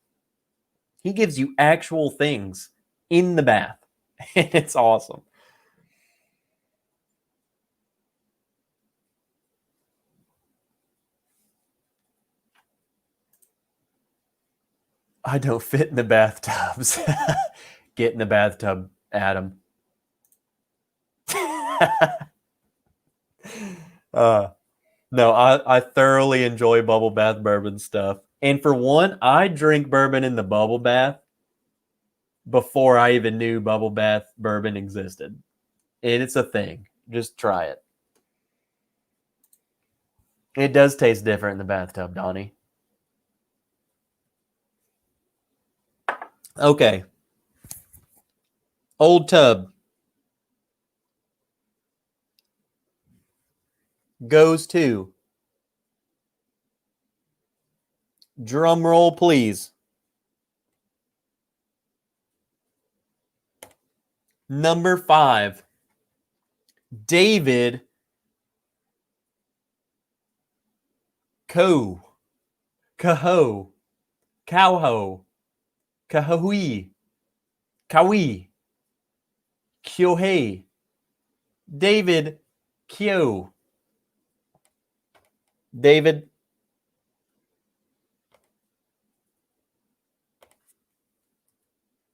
He gives you actual things in the bath. And it's awesome. I don't fit in the bathtubs. Get in the bathtub, Adam. No, I thoroughly enjoy bubble bath bourbon stuff. And for one, I drink bourbon in the bubble bath before I even knew bubble bath bourbon existed. And it's a thing. Just try it. It does taste different in the bathtub, Donnie. Okay. Old tub. Goes to. Drum roll, please. Number 5. David Cowho. Kahui. Kyohei. David Kyo. David.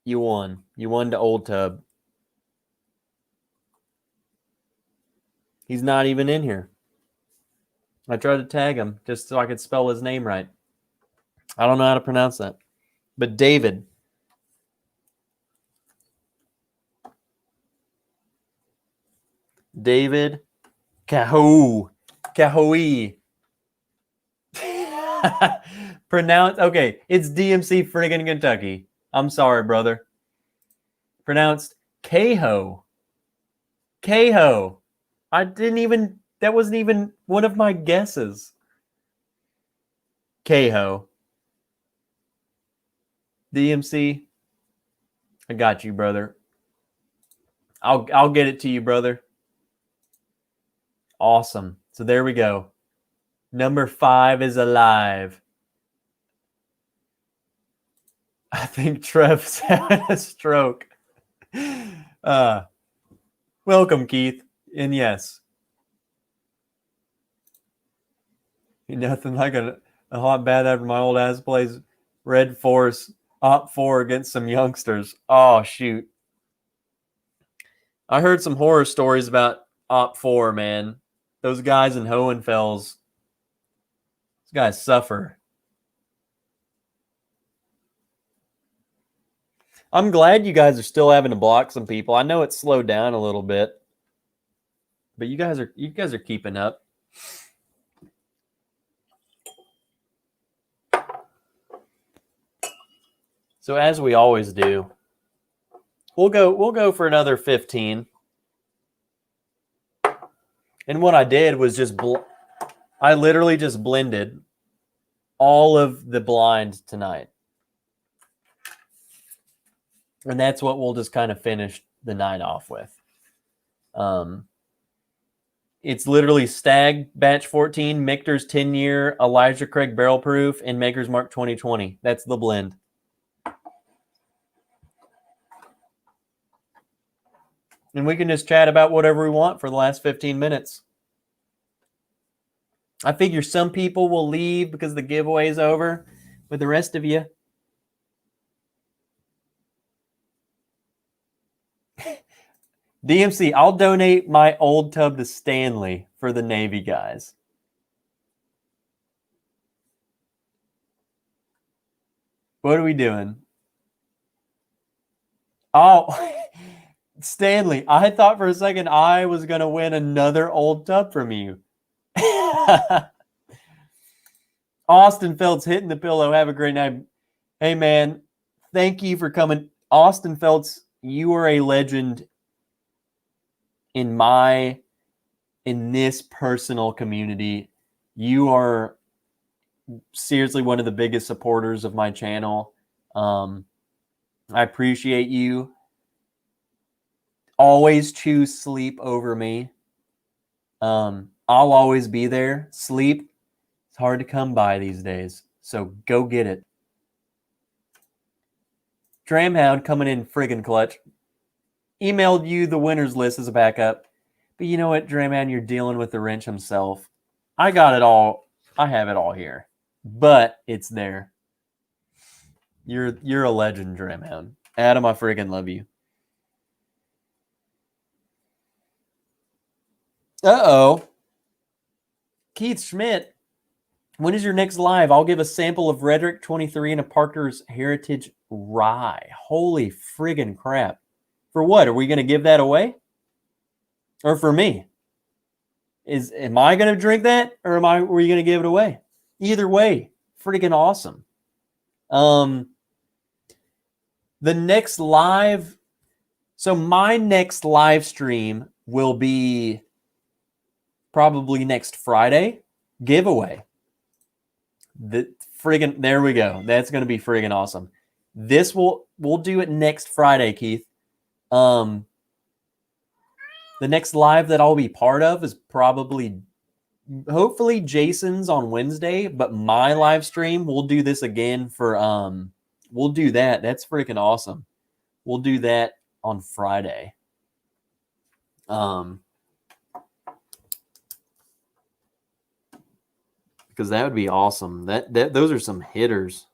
You won. You won to Old Tub. He's not even in here. I tried to tag him just so I could spell his name right. I don't know how to pronounce that. But David. David Kahui. Pronounce. Okay, it's DMC friggin' Kentucky. I'm sorry, brother. Pronounced Keho. That wasn't even one of my guesses. Keho. DMC. I got you, brother. I'll get it to you, brother. Awesome. So there we go. Number 5 is alive. I think Trev's had a stroke. Welcome, Keith. And yes, nothing like a hot bath after my old ass plays Red Force Op 4 against some youngsters. Oh, shoot. I heard some horror stories about Op 4, man. Those guys in Hohenfels, those guys suffer. I'm glad you guys are still having to block some people. I know it's slowed down a little bit, but you guys are keeping up. So as we always do, we'll go for another 15. And what I did was I literally just blended all of the blinds tonight. And that's what we'll just kind of finish the night off with. It's literally Stag Batch 14, Michter's 10-year, Elijah Craig Barrel Proof, and Maker's Mark 2020. That's the blend. And we can just chat about whatever we want for the last 15 minutes. I figure some people will leave because the giveaway is over, but the rest of you, DMC, I'll donate my old tub to Stanley for the Navy guys. What are we doing? Oh, Stanley, I thought for a second I was going to win another old tub from you. Austin Feltz hitting the pillow. Have a great night. Hey, man, thank you for coming. Austin Feltz, you are a legend in this personal community. You are seriously one of the biggest supporters of my channel. I appreciate you. Always choose sleep over me. I'll always be there. Sleep, it's hard to come by these days. So go get it. Dramhound coming in friggin' clutch. Emailed you the winners list as a backup. But you know what, Dramhound, you're dealing with the wrench himself. I got it all. I have it all here. But it's there. You're a legend, Dramhound. Adam, I friggin' love you. Uh-oh. Keith Schmidt, when is your next live? I'll give a sample of Redrick 23 and a Parker's Heritage Rye. Holy friggin' crap. For what? Are we going to give that away? Or for me? Am I going to drink that? Or were you going to give it away? Either way, friggin' awesome. The next live, so my next live stream will be probably next Friday. Giveaway. There we go. That's going to be friggin' awesome. We'll do it next Friday, Keith. The next live that I'll be part of is hopefully Jason's on Wednesday, but my live stream, we'll do this again we'll do that. That's freaking awesome. We'll do that on Friday. Because that would be awesome. Those are some hitters.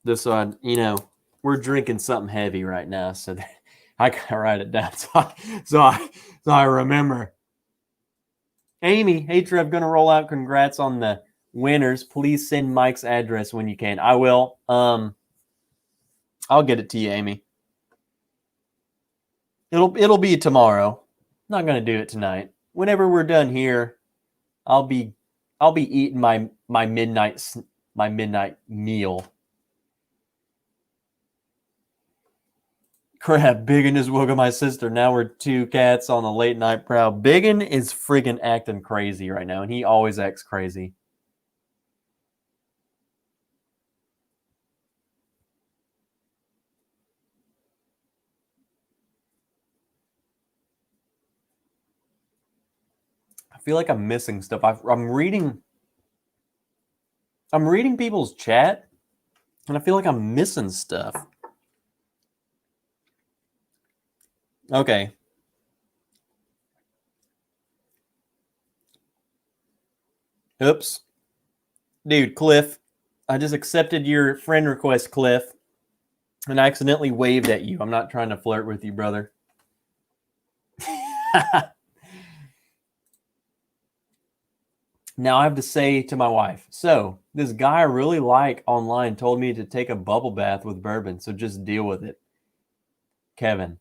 Just so we're drinking something heavy right now, so I gotta write it down so I remember. Amy, hey Trev, gonna roll out. Congrats on the winners. Please send Mike's address when you can. I will. I'll get it to you, Amy. It'll be tomorrow. Not gonna do it tonight. Whenever we're done here, I'll be eating my midnight meal. Crap, Biggin just woke up my sister. Now we're two cats on the late night prowl. Biggin is friggin' acting crazy right now, and he always acts crazy. I feel like I'm missing stuff. I'm reading people's chat, and I feel like I'm missing stuff. Okay. Oops. Dude, Cliff, I just accepted your friend request, Cliff, and I accidentally waved at you. I'm not trying to flirt with you, brother. Now I have to say to my wife, so this guy I really like online told me to take a bubble bath with bourbon, so just deal with it. Kevin,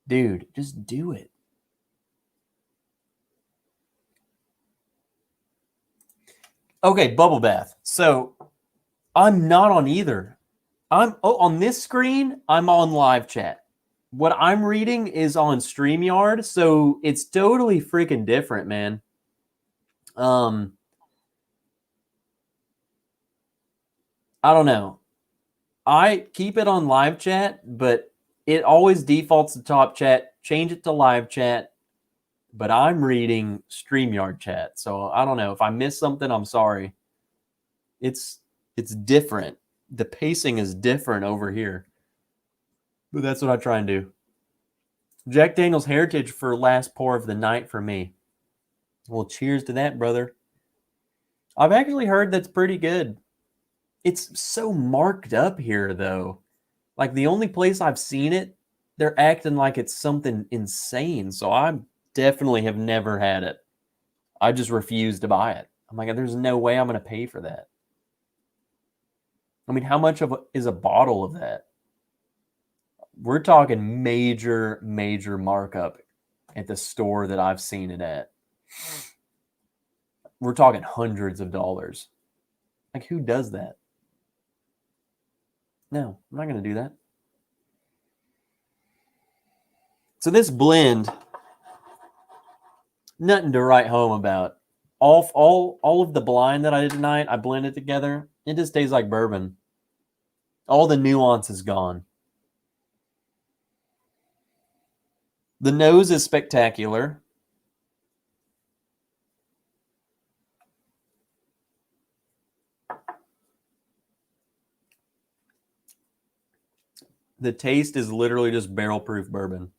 dude, just do it. Okay, bubble bath. So I'm not on either. On this screen, I'm on live chat. What I'm reading is on StreamYard, so it's totally freaking different, man. I don't know. I keep it on live chat, but it always defaults to top chat. Change it to live chat, but I'm reading StreamYard chat. So I don't know. If I miss something, I'm sorry. It's different. The pacing is different over here. But that's what I try and do. Jack Daniel's Heritage for last pour of the night for me. Well, cheers to that, brother. I've actually heard that's pretty good. It's so marked up here, though. Like, the only place I've seen it, they're acting like it's something insane. So I definitely have never had it. I just refuse to buy it. I'm like, there's no way I'm going to pay for that. I mean, how much is a bottle of that? We're talking major markup at the store that I've seen it at. We're talking hundreds of dollars. Like, who does that? No, I'm not going to do that. So this blend, nothing to write home about. All of the blind that I did tonight, I blended together. It just tastes like bourbon. All the nuance is gone. The nose is spectacular. The taste is literally just barrel-proof bourbon.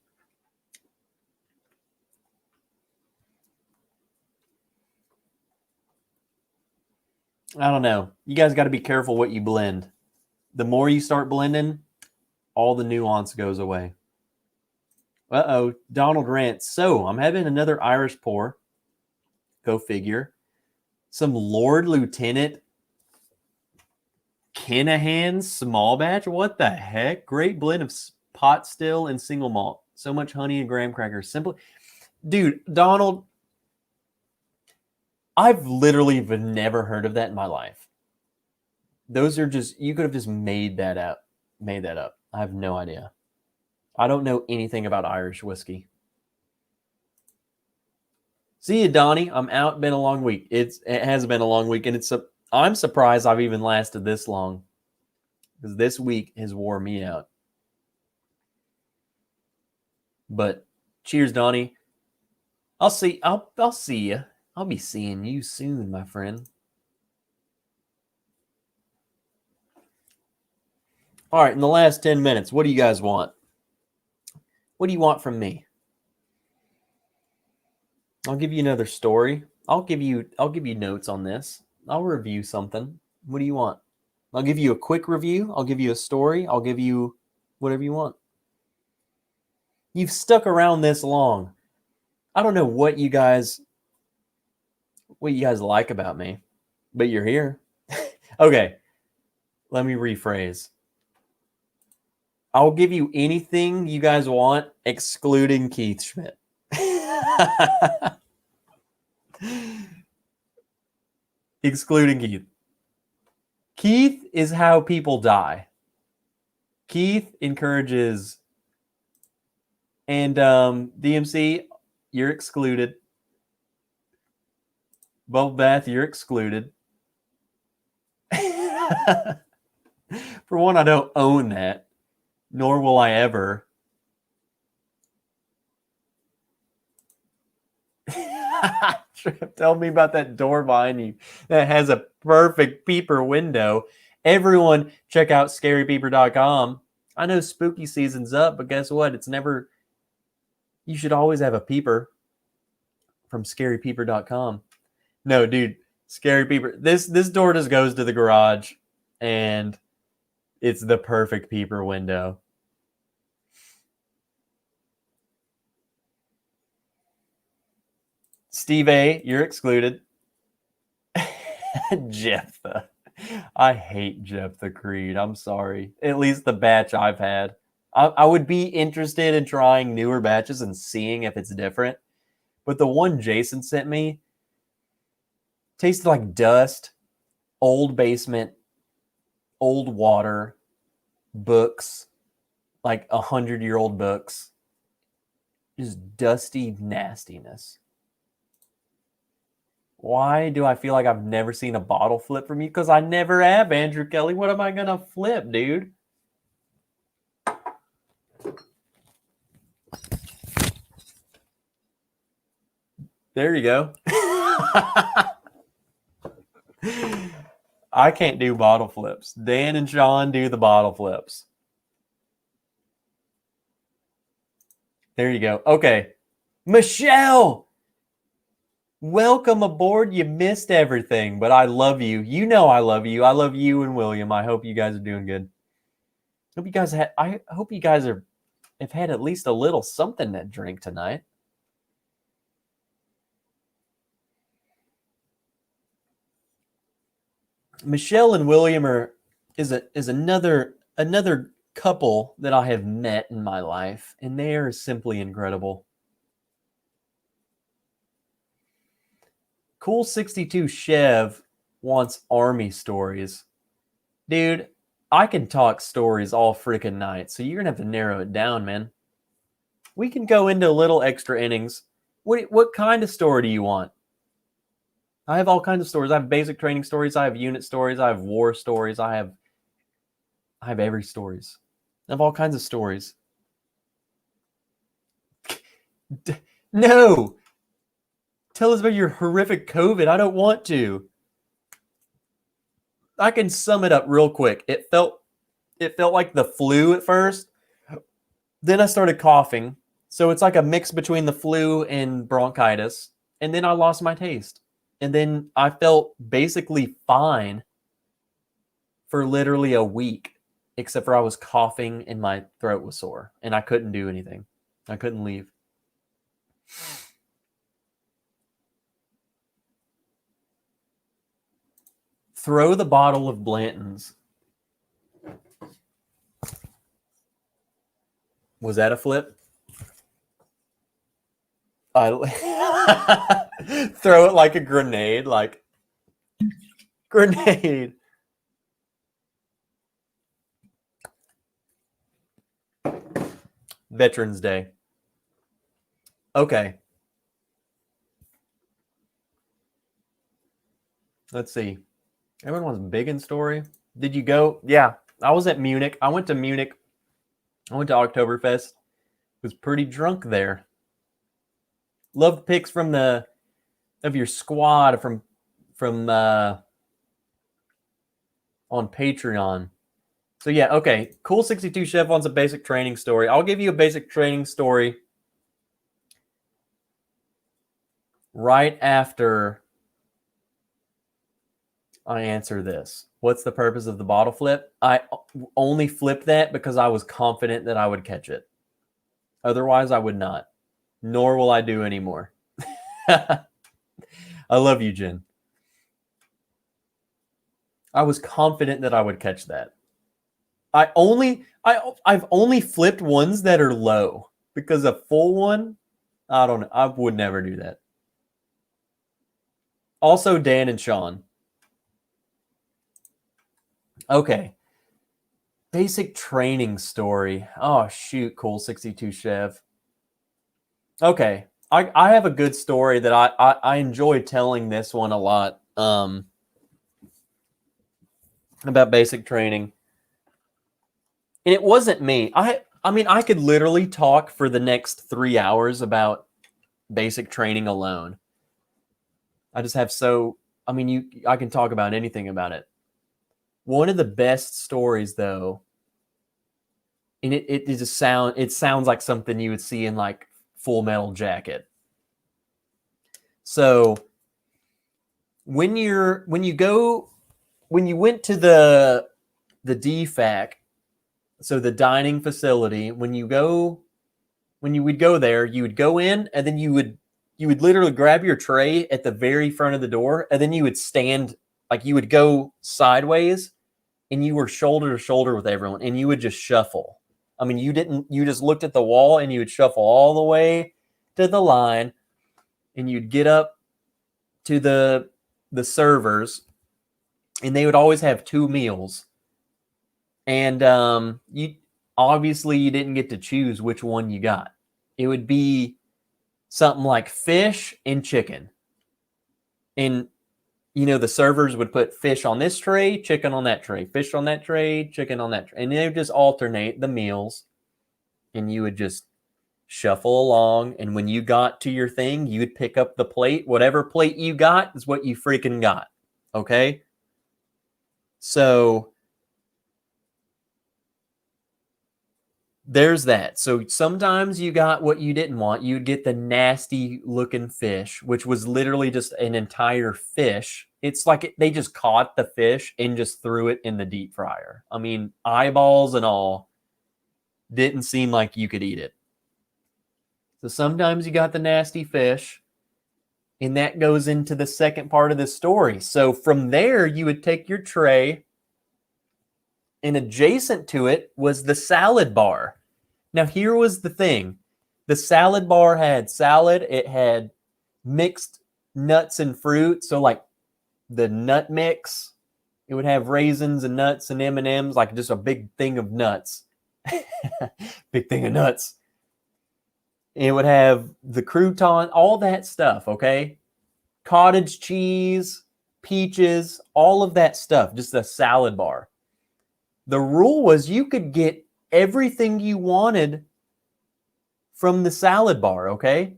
I don't know. You guys got to be careful what you blend. The more you start blending, all the nuance goes away. Uh-oh, Donald Rants. So, I'm having another Irish pour. Go figure. Some Lord Lieutenant Kinahan's small batch. What the heck? Great blend of pot still and single malt. So much honey and graham crackers. Simply, dude, Donald, I've literally never heard of that in my life. Those are just, you could have just made that up. I have no idea. I don't know anything about Irish whiskey. See you, Donnie. I'm out. Been a long week. It has been a long week, and I'm surprised I've even lasted this long, because this week has wore me out. But cheers, Donnie. I'll see you. I'll be seeing you soon, my friend. All right, in the last 10 minutes, what do you guys want? What do you want from me? I'll give you another story. I'll give you notes on this. I'll review something. What do you want? I'll give you a quick review. I'll give you a story. I'll give you whatever you want. You've stuck around this long. I don't know what you guys like about me, but you're here. Okay, let me rephrase. I'll give you anything you guys want, excluding Keith Schmidt. Excluding Keith. Keith is how people die. Keith encourages, and DMC, you're excluded. Bubble Bath, you're excluded. For one, I don't own that, nor will I ever. Tell me about that door behind you that has a perfect peeper window. Everyone, check out scarypeeper.com. I know spooky season's up, but guess what? It's never. You should always have a peeper from scarypeeper.com. No, dude, Scary Peeper. This door just goes to the garage, and it's the perfect peeper window. Steve A., you're excluded. Jephthah. I hate Jephthah Creed. I'm sorry. At least the batch I've had. I would be interested in trying newer batches and seeing if it's different. But the one Jason sent me tasted like dust, old basement, old water, books, like 100-year-old books. Just dusty nastiness. Why do I feel like I've never seen a bottle flip from you? Because I never have, Andrew Kelly. What am I going to flip, dude? There you go. I can't do bottle flips. Dan and Sean do the bottle flips. There you go. Okay. Michelle! Welcome aboard. You missed everything, but I love you. You know I love you. I love you and William. I hope you guys are doing good. I hope you guys have had at least a little something to drink tonight. Michelle and William is another couple that I have met in my life, and they are simply incredible. Cool 62 Chev wants army stories. Dude, I can talk stories all freaking night, so you're going to have to narrow it down, man. We can go into little extra innings. What kind of story do you want? I have all kinds of stories. I have basic training stories. I have unit stories. I have war stories. I have every stories. I have all kinds of stories. No! Tell us about your horrific COVID. I don't want to. I can sum it up real quick. It felt like the flu at first. Then I started coughing. So it's like a mix between the flu and bronchitis. And then I lost my taste. And then I felt basically fine for literally a week, except for I was coughing and my throat was sore. And I couldn't do anything. I couldn't leave. Throw the bottle of Blanton's. Was that a flip? Throw it like a grenade, like grenade. Veterans Day. Okay. Let's see. Everyone was big in story. Did you go? Yeah, I was at Munich. I went to Munich. I went to Oktoberfest. Was pretty drunk there. Loved pics from of your squad from on Patreon. So yeah, okay. Cool 62 Chef wants a basic training story. I'll give you a basic training story right after I answer this. What's the purpose of the bottle flip? I only flipped that because I was confident that I would catch it. Otherwise, I would not. Nor will I do anymore. I love you, Jen. I was confident that I would catch that. I've only flipped ones that are low because a full one, I don't know. I would never do that. Also, Dan and Sean. Okay. Basic training story. Oh, shoot. Cool 62 Chev. Okay. I have a good story that I enjoy telling this one a lot about basic training. And it wasn't me. I mean, I could literally talk for the next 3 hours about basic training alone. I just have I can talk about anything about it. One of the best stories though, and it sounds like something you would see in like Full Metal Jacket. So when you went to the DFAC, so the dining facility, when you would go there, you would go in and then you would literally grab your tray at the very front of the door, and then you would stand, like you would go sideways and you were shoulder to shoulder with everyone and you would just shuffle. I mean, you just looked at the wall and you would shuffle all the way to the line, and you'd get up to the servers, and they would always have 2 meals. And you didn't get to choose which one you got. It would be something like fish and chicken. And the servers would put fish on this tray, chicken on that tray, fish on that tray, chicken on that tray. And they would just alternate the meals, and you would just shuffle along. And when you got to your thing, you would pick up the plate. Whatever plate you got is what you freaking got. Okay? So there's that. So sometimes you got what you didn't want. You'd get the nasty looking fish, which was literally just an entire fish. It's like they just caught the fish and just threw it in the deep fryer. I mean, eyeballs and all. Didn't seem like you could eat it. So sometimes you got the nasty fish, and that goes into the second part of the story. So from there, you would take your tray, and adjacent to it was the salad bar. Now, here was the thing. The salad bar had salad. It had mixed nuts and fruit. So like the nut mix, it would have raisins and nuts and M&Ms, like just a big thing of nuts. Big thing of nuts. It would have the crouton, all that stuff, okay? Cottage cheese, peaches, all of that stuff, just a salad bar. The rule was you could get everything you wanted from the salad bar, okay?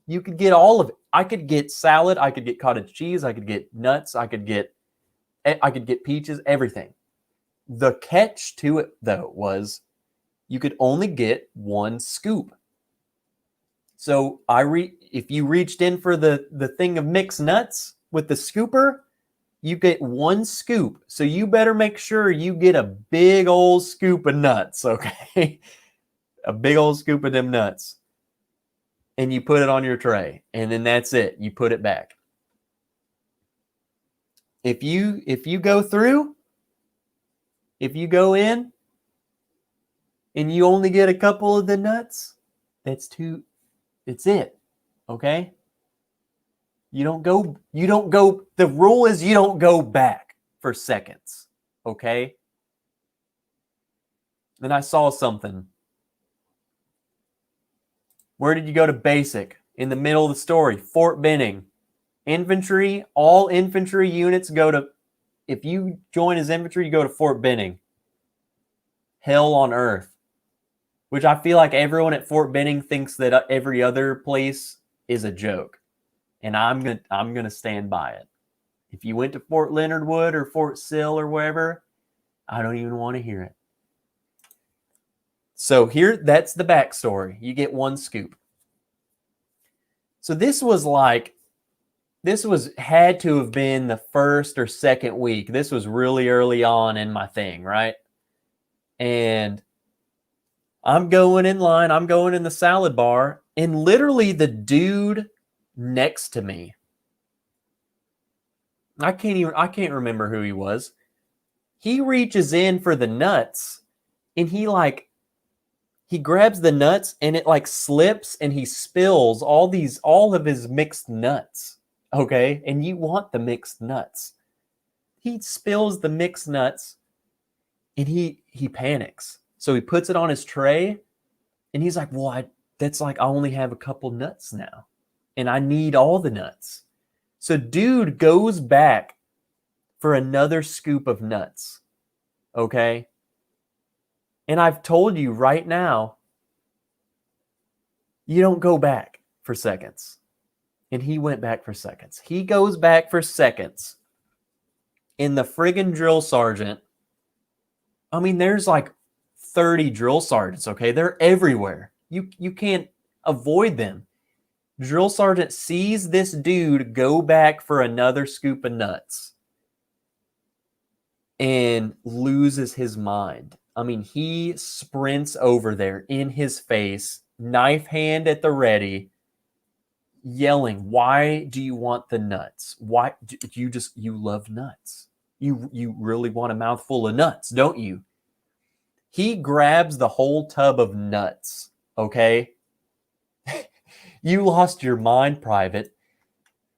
You could get all of it. I could get salad, I could get cottage cheese, I could get nuts, I could get peaches, everything. The catch to it, though, was you could only get 1 scoop. So if you reached in for the thing of mixed nuts with the scooper, you get 1 scoop. So you better make sure you get a big old scoop of nuts, okay? A big old scoop of them nuts. And you put it on your tray. And then that's it. You put it back. If you go through, if you go in and you only get a couple of the nuts, it's it. Okay? The rule is you don't go back for seconds. Okay? Then I saw something. Where did you go to basic? In the middle of the story, Fort Benning. Infantry, all infantry units if you join as infantry, you go to Fort Benning. Hell on earth. Which I feel like everyone at Fort Benning thinks that every other place is a joke. And I'm gonna stand by it. If you went to Fort Leonard Wood or Fort Sill or wherever, I don't even want to hear it. So that's the backstory. You get 1 scoop. So this had to have been the first or second week. This was really early on in my thing, right? And I'm going in line. I'm going in the salad bar, and literally the dude next to me, I can't remember who he was. He reaches in for the nuts, and he he grabs the nuts and it like slips and he spills all of his mixed nuts. Okay. And you want the mixed nuts. He spills the mixed nuts and he panics. So he puts it on his tray and he's like, well, I only have a couple nuts now and I need all the nuts. So dude goes back for another scoop of nuts. Okay. And I've told you right now, you don't go back for seconds. And he went back for seconds. He goes back for seconds. And the friggin' drill sergeant, I mean, there's like 30 drill sergeants, okay? They're everywhere. You can't avoid them. Drill sergeant sees this dude go back for another scoop of nuts and loses his mind. I mean, he sprints over there in his face, knife hand at the ready, yelling, why do you want the nuts? Why do you love nuts? You really want a mouthful of nuts, don't you? He grabs the whole tub of nuts, okay? You lost your mind, Private.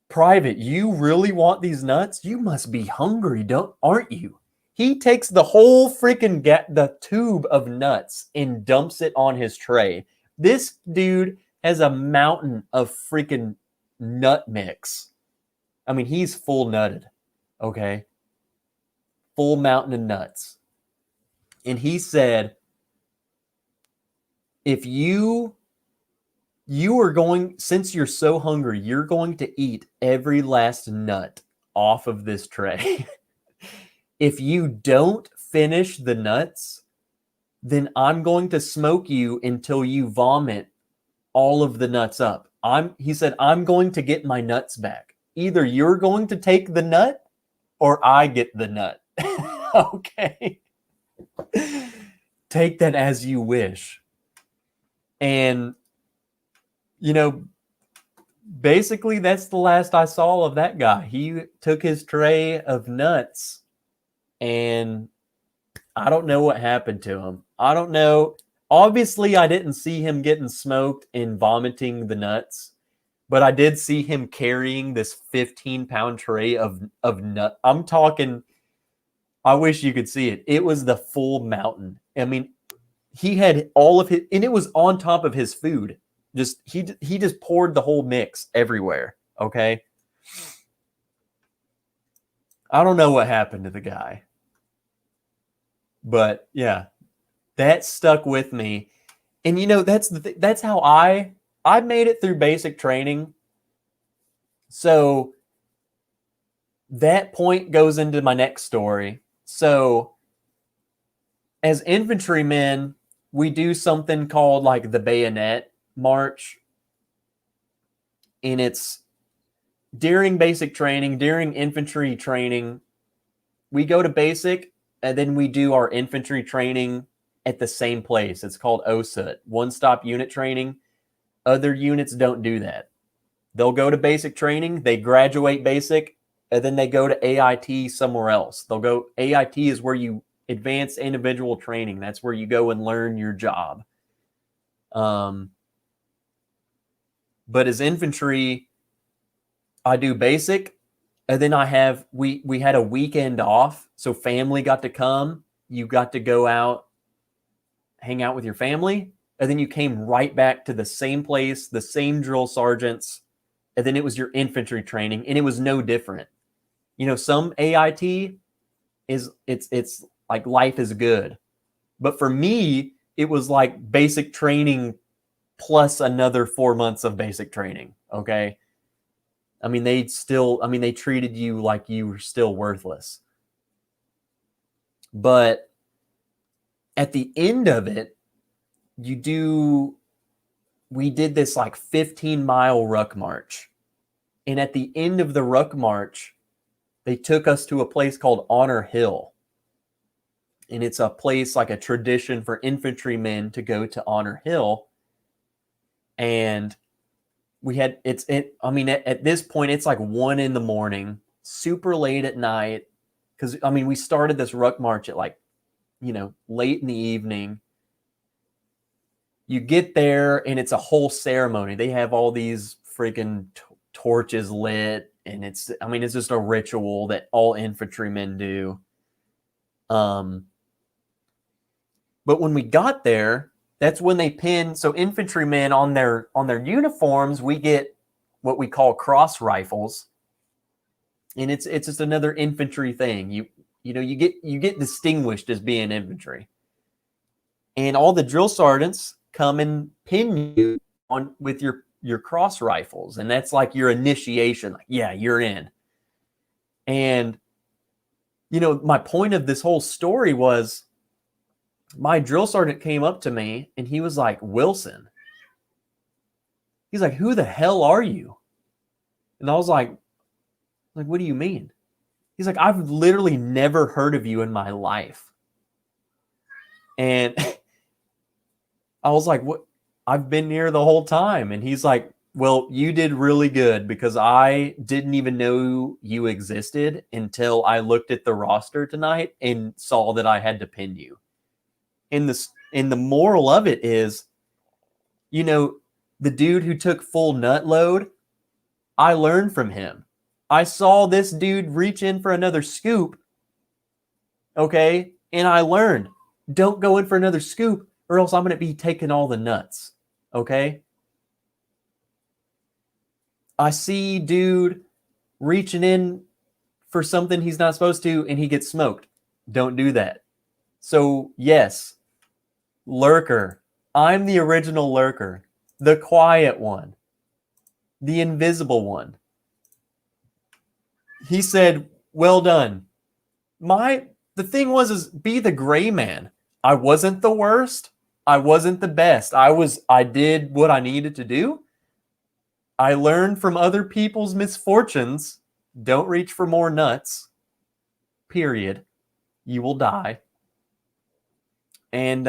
Private, you really want these nuts? You must be hungry, aren't you? He takes the whole freaking the tube of nuts and dumps it on his tray. This dude has a mountain of freaking nut mix. I mean, he's full nutted, okay? Full mountain of nuts. And he said, if you are going, since you're so hungry, you're going to eat every last nut off of this tray. If you don't finish the nuts, then I'm going to smoke you until you vomit all of the nuts up. He said, I'm going to get my nuts back. Either you're going to take the nut or I get the nut. Okay. Take that as you wish. And, basically that's the last I saw of that guy. He took his tray of nuts and I don't know what happened to him. I don't know. Obviously, I didn't see him getting smoked and vomiting the nuts, but I did see him carrying this 15-pound tray of nut. I'm talking, I wish you could see it. It was the full mountain. I mean, he had all of his, and it was on top of his food. He just poured the whole mix everywhere. Okay. I don't know what happened to the guy, but yeah, that stuck with me. And that's how I made it through basic training. So that point goes into my next story. So as infantrymen, we do something called like the bayonet march. And it's during basic training, during infantry training, we go to basic and then we do our infantry training at the same place. It's called OSUT, one-stop unit training. Other units don't do that. They'll go to basic training, they graduate basic, and then they go to AIT somewhere else. AIT is where you advance individual training. That's where you go and learn your job. But as infantry, I do basic, and then we had a weekend off, so family got to come. You got to go out, hang out with your family, and then you came right back to the same place, the same drill sergeants, and then it was your infantry training, and it was no different. Some AIT it's like life is good, but for me, it was like basic training plus another 4 months of basic training. Okay. I mean, they treated you like you were still worthless. But at the end of it, we did this like 15-mile ruck march. And at the end of the ruck march, they took us to a place called Honor Hill. And it's a place like a tradition for infantrymen to go to Honor Hill. And at this point, it's like 1 a.m, super late at night. Because, we started this ruck march at late in the evening. you get there and it's a whole ceremony. They have all these freaking torches lit, and it's just a ritual that all infantrymen do. But when we got there, that's when they pin. So infantrymen on their uniforms, we get what we call cross rifles, and it's just another infantry thing. You get distinguished as being infantry, and all the drill sergeants come and pin you on with your cross rifles, and that's like your initiation. Like, yeah, you're in. And my point of this whole story was, my drill sergeant came up to me and he was like, Wilson. He's like, who the hell are you? And I was like, what do you mean? He's like, I've literally never heard of you in my life. And I was like, what? I've been here the whole time. And he's like, well, you did really good, because I didn't even know you existed until I looked at the roster tonight and saw that I had to pin you. And the moral of it is, the dude who took full nut load, I learned from him. I saw this dude reach in for another scoop. Okay. And I learned, don't go in for another scoop, or else I'm going to be taking all the nuts. Okay. I see dude reaching in for something he's not supposed to, and he gets smoked. Don't do that. So yes, lurker. I'm the original lurker, the quiet one, the invisible one. He said, well done. The thing was be the gray man. I wasn't the worst. I wasn't the best. I did what I needed to do. I learned from other people's misfortunes. Don't reach for more nuts. Period. You will die. And,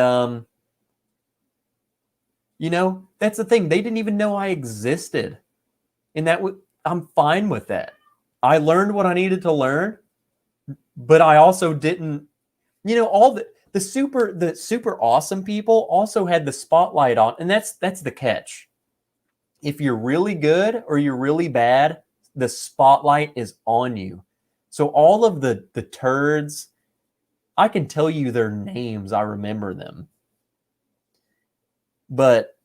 that's the thing. They didn't even know I existed. And I'm fine with that. I learned what I needed to learn, but I also didn't, all the super awesome people also had the spotlight on. And that's the catch. If you're really good or you're really bad, the spotlight is on you. So all of the turds, I can tell you their names. I remember them. But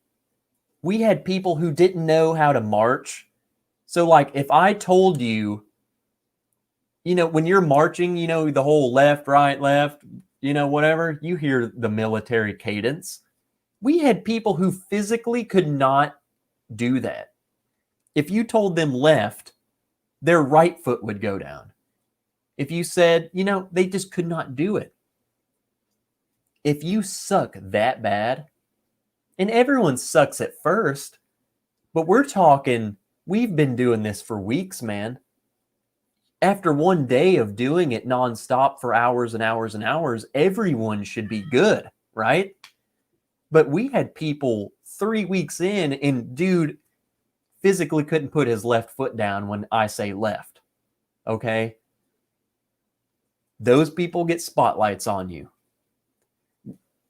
we had people who didn't know how to march. So like if I told you, when you're marching, the whole left, right, left, whatever, you hear the military cadence. We had people who physically could not do that. If you told them left, their right foot would go down. If you said, they just could not do it. If you suck that bad, and everyone sucks at first, but we're talking, we've been doing this for weeks, man. After one day of doing it nonstop for hours and hours and hours, everyone should be good, right? But we had people 3 weeks in, and dude physically couldn't put his left foot down when I say left. Okay? Those people get spotlights on you.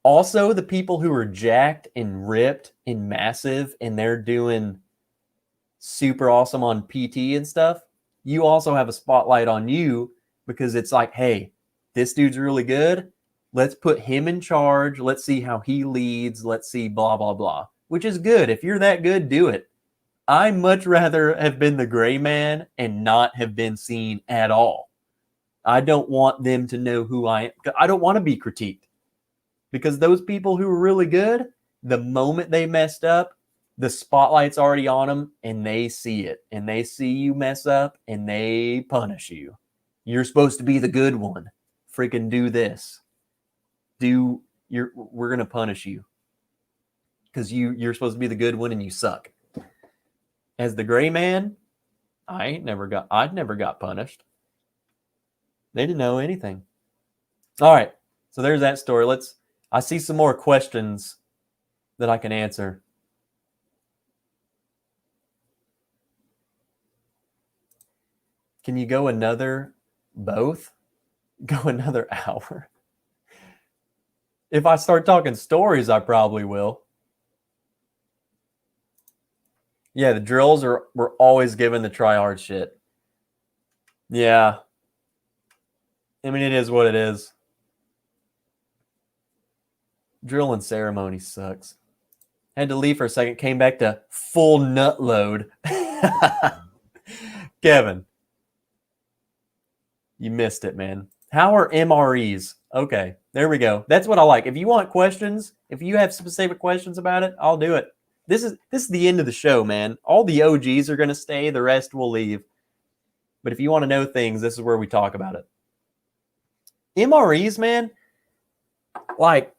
Also, the people who are jacked and ripped and massive and they're doing super awesome on PT and stuff, you also have a spotlight on you, because it's like, hey, this dude's really good. Let's put him in charge. Let's see how he leads. Let's see blah, blah, blah, which is good. If you're that good, do it. I much rather have been the gray man and not have been seen at all. I don't want them to know who I am. I don't want to be critiqued, because those people who are really good, the moment they messed up, the spotlight's already on them, and they see it, and they see you mess up, and they punish you. You're supposed to be the good one. Freaking do this. We're going to punish you, because you're supposed to be the good one and you suck. As the gray man, I'd never got punished. They didn't know anything. All right. So there's that story. I see some more questions that I can answer. Can you go both? Go another hour? If I start talking stories, I probably will. Yeah, the drills we're always given the try hard shit. Yeah. I mean, it is what it is. Drill and ceremony sucks. Had to leave for a second, came back to full nut load. Kevin, you missed it, man. How are MREs? Okay, there we go. That's what I like. If you want questions, if you have specific questions about it, I'll do it. This is the end of the show, man. All the OGs are going to stay, the rest will leave. But if you want to know things, this is where we talk about it. MREs, man, like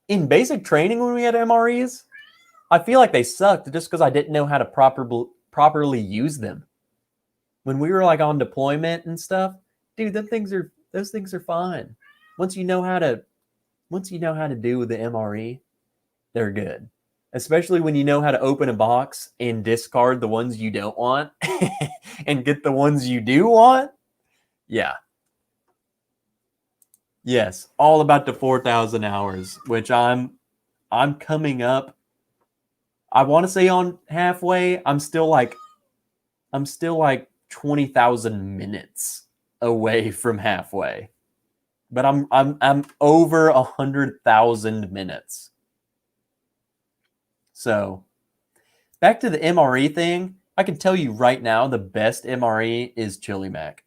in basic training when we had MREs, I feel like they sucked just because I didn't know how to properly use them. When we were like on deployment and stuff, dude, those things are fine. Once you know how to do the MRE, they're good. Especially when you know how to open a box and discard the ones you don't want and get the ones you do want. Yeah. Yes, all about the 4,000 hours, which I'm coming up. I want to say on halfway. I'm still like 20,000 minutes away from halfway. But I'm over 100,000 minutes. So, back to the MRE thing, I can tell you right now the best MRE is Chili Mac.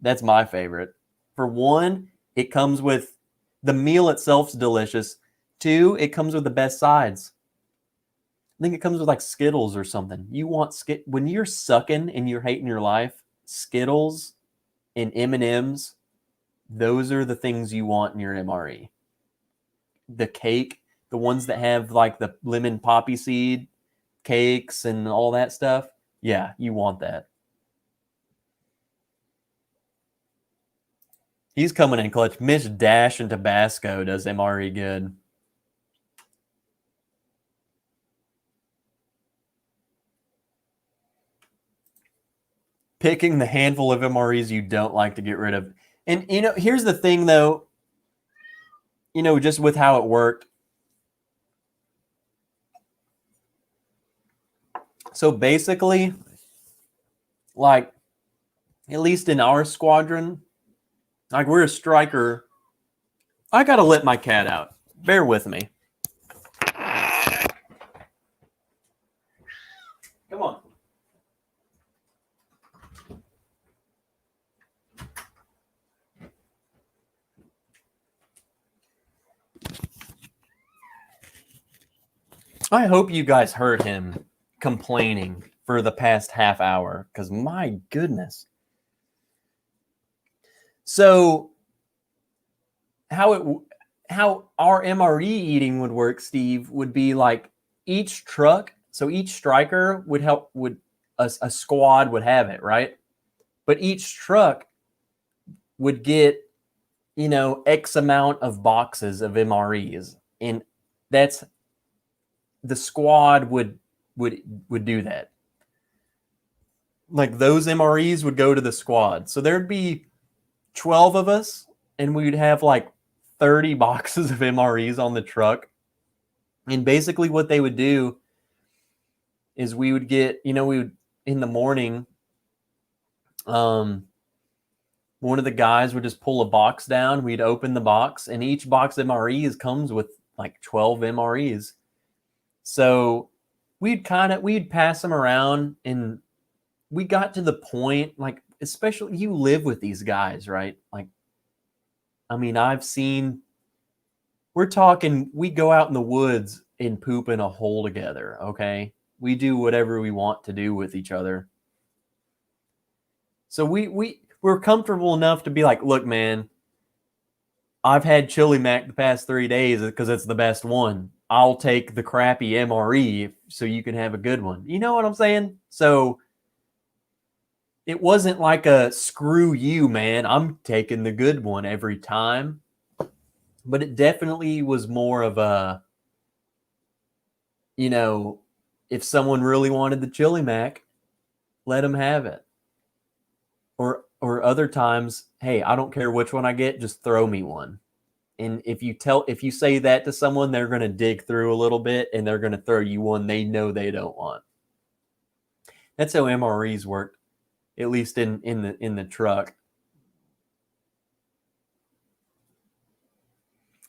That's my favorite. For one, it comes with the meal itself's delicious. Two, it comes with the best sides. I think it comes with like Skittles or something. You want when you're sucking and you're hating your life, Skittles and M&Ms, those are the things you want in your MRE. The cake, the ones that have like the lemon poppy seed cakes and all that stuff. Yeah, you want that. He's coming in clutch. Miss Dash and Tabasco does MRE good. Picking the handful of MREs you don't like to get rid of. And, here's the thing, though, just with how it worked. So basically, like, at least in our squadron, like we're a striker. I got to let my cat out. Bear with me. Come on. I hope you guys heard him complaining for the past half hour, because my goodness. So how our MRE eating would work, Steve, would be like each truck. So each striker a squad would have it, right? But each truck would get, X amount of boxes of MREs, and that's the squad would do that. Like those MREs would go to the squad. So there'd be 12 of us, and we'd have like 30 boxes of MREs on the truck. And basically what they would do is we would get, we would, in the morning, one of the guys would just pull a box down. We'd open the box, and each box of MREs comes with like 12 MREs. So we'd pass them around, and we got to the point, like, especially you live with these guys, right? Like, I mean, we're talking, we go out in the woods and poop in a hole together, okay? We do whatever we want to do with each other. So we're comfortable enough to be like, look, man, I've had Chili Mac the past 3 days because it's the best one. I'll take the crappy MRE so you can have a good one. You know what I'm saying? So it wasn't like a screw you, man, I'm taking the good one every time. But it definitely was more of a, if someone really wanted the Chili Mac, let them have it. Or other times, hey, I don't care which one I get, just throw me one. And if you say that to someone, they're going to dig through a little bit, and they're going to throw you one they know they don't want. That's how MREs work, at least in the truck.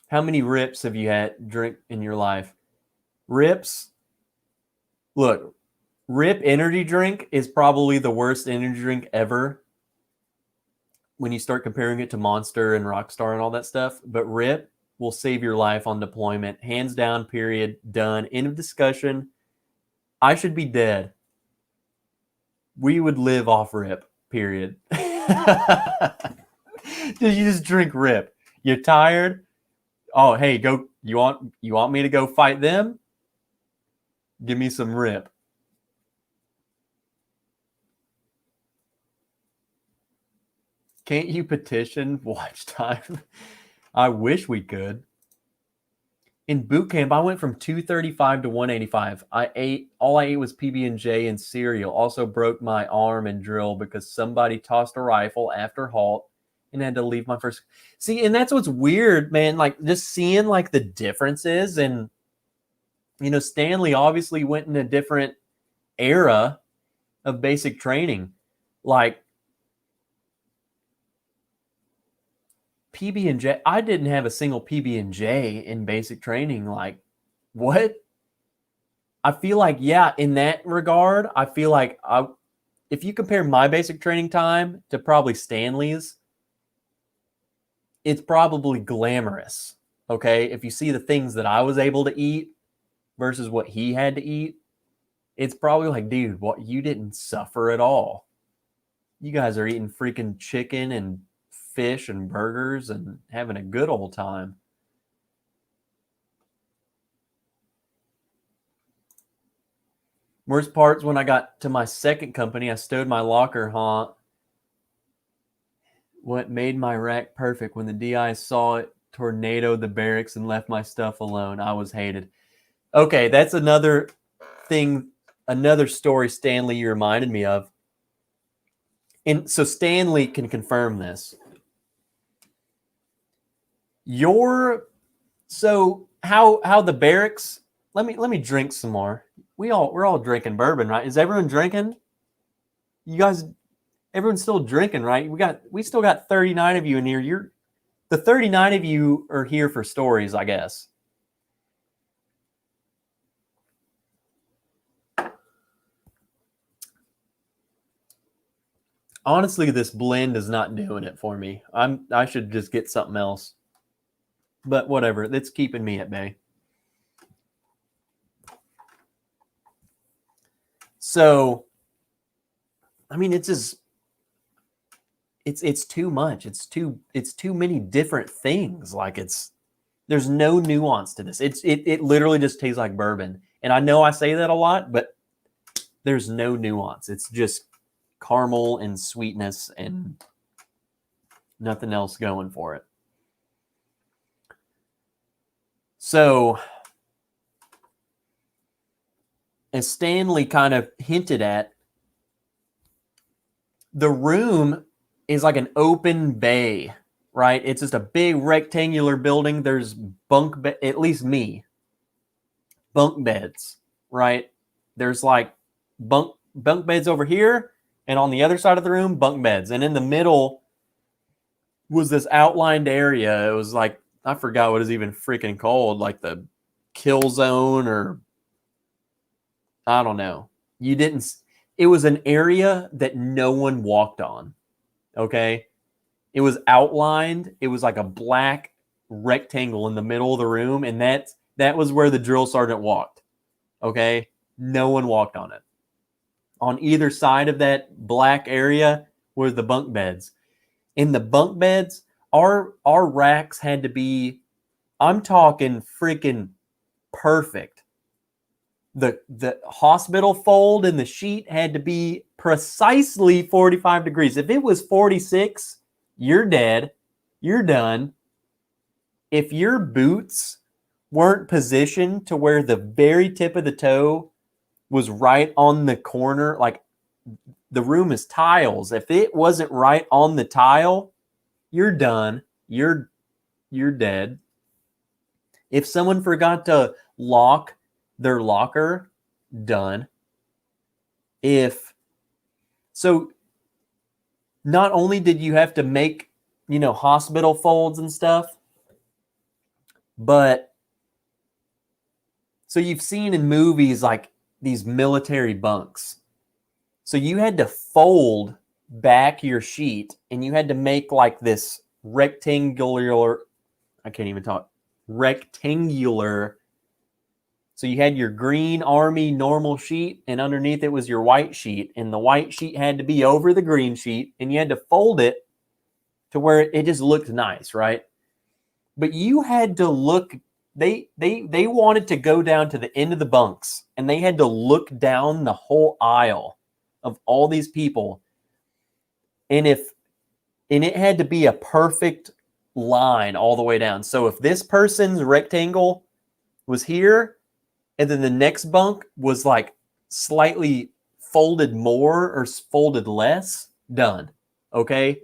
How many rips have you had drink in your life? Rips? Look, Rip energy drink is probably the worst energy drink ever when you start comparing it to Monster and Rockstar and all that stuff. But Rip will save your life on deployment. Hands down, period. Done. End of discussion. I should be dead. We would live off Rip, period. You just drink Rip. You're tired? Oh, hey, go. You want me to go fight them? Give me some Rip. Can't you petition watch time? I wish we could. In boot camp, I went from 235 to 185. All I ate was PB&J and cereal. Also broke my arm in drill because somebody tossed a rifle after halt and had to leave my first. See, and that's what's weird, man. Like just seeing like the differences, and Stanley obviously went in a different era of basic training. Like PB&J, I didn't have a single PB&J in basic training. Like, what? I feel like, yeah, in that regard, I feel like if you compare my basic training time to probably Stanley's, it's probably glamorous, okay? If you see the things that I was able to eat versus what he had to eat, it's probably like, dude, what, you didn't suffer at all. You guys are eating freaking chicken and fish and burgers and having a good old time. Worst part's when I got to my second company, I stowed my locker, huh? What made my rack perfect? When the DI saw it, tornadoed the barracks and left my stuff alone. I was hated. Okay, that's another thing, another story, Stanley, you reminded me of. And so Stanley can confirm this. So how the barracks, let me drink some more. We're all drinking bourbon, right? Is everyone drinking? You guys, everyone's still drinking, right? We still got 39 of you in here. The 39 of you are here for stories, I guess. Honestly, this blend is not doing it for me. I should just get something else. But whatever, it's keeping me at bay. So, I mean, it's too much. It's too many different things. Like there's no nuance to this. It literally just tastes like bourbon. And I know I say that a lot, but there's no nuance. It's just caramel and sweetness and nothing else going for it. So, as Stanley kind of hinted at, the room is like an open bay, right? It's just a big rectangular building. There's at least me, bunk beds, right? There's like bunk beds over here, and on the other side of the room, bunk beds. And in the middle was this outlined area. It was like, I forgot what it's even freaking called, like the kill zone, or I don't know. It was an area that no one walked on. Okay. It was outlined. It was like a black rectangle in the middle of the room. And that was where the drill sergeant walked. Okay. No one walked on it. On either side of that black area were the bunk beds. In the bunk beds, our racks had to be, I'm talking freaking perfect. The hospital fold in the sheet had to be precisely 45 degrees. If it was 46, you're dead. You're done. If your boots weren't positioned to where the very tip of the toe was right on the corner, like the room is tiles. If it wasn't right on the tile, you're done. You're dead. If someone forgot to lock their locker, done. If So not only did you have to make, hospital folds and stuff, but so you've seen in movies like these military bunks. So you had to fold back your sheet and you had to make like this rectangular, I can't even talk, rectangular. So you had your green army normal sheet and underneath it was your white sheet. And the white sheet had to be over the green sheet and you had to fold it to where it just looked nice, right? But you had to look, they wanted to go down to the end of the bunks and they had to look down the whole aisle of all these people. And it had to be a perfect line all the way down. So if this person's rectangle was here and then the next bunk was like slightly folded more or folded less, done. Okay?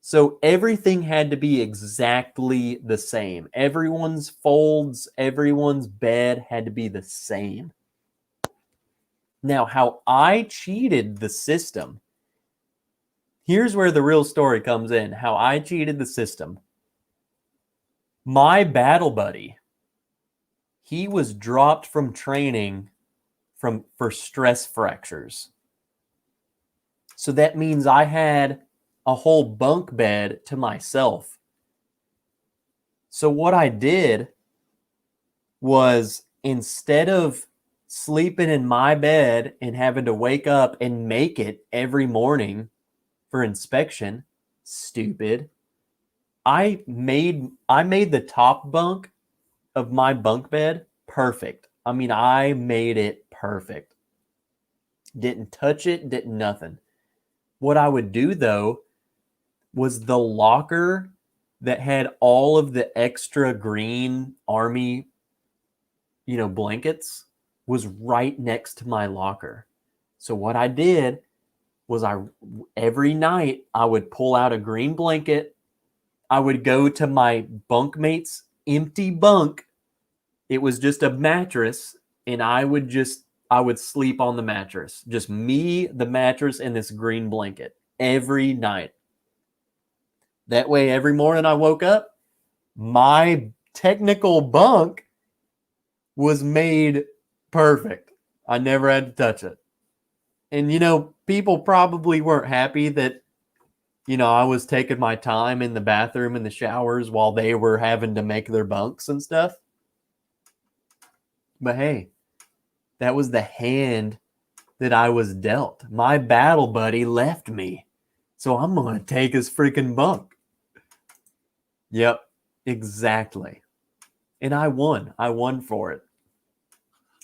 So everything had to be exactly the same. Everyone's folds, everyone's bed had to be the same. Now, how I cheated the system, here's where the real story comes in. How I cheated the system. My battle buddy, he was dropped from training for stress fractures. So that means I had a whole bunk bed to myself. So what I did was, instead of sleeping in my bed and having to wake up and make it every morning for inspection, stupid, I made the top bunk of my bunk bed perfect. I mean, I made it perfect. Didn't touch it, didn't nothing. What I would do though was the locker that had all of the extra green army, blankets was right next to my locker. So what I did was every night I would pull out a green blanket. I would go to my bunkmate's empty bunk. It was just a mattress and I would sleep on the mattress. Just me, the mattress, and this green blanket every night. That way, every morning I woke up, my technical bunk was made perfect. I never had to touch it. And, people probably weren't happy that, I was taking my time in the bathroom and the showers while they were having to make their bunks and stuff. But hey, that was the hand that I was dealt. My battle buddy left me. So I'm going to take his freaking bunk. Yep, exactly. And I won. I won for it.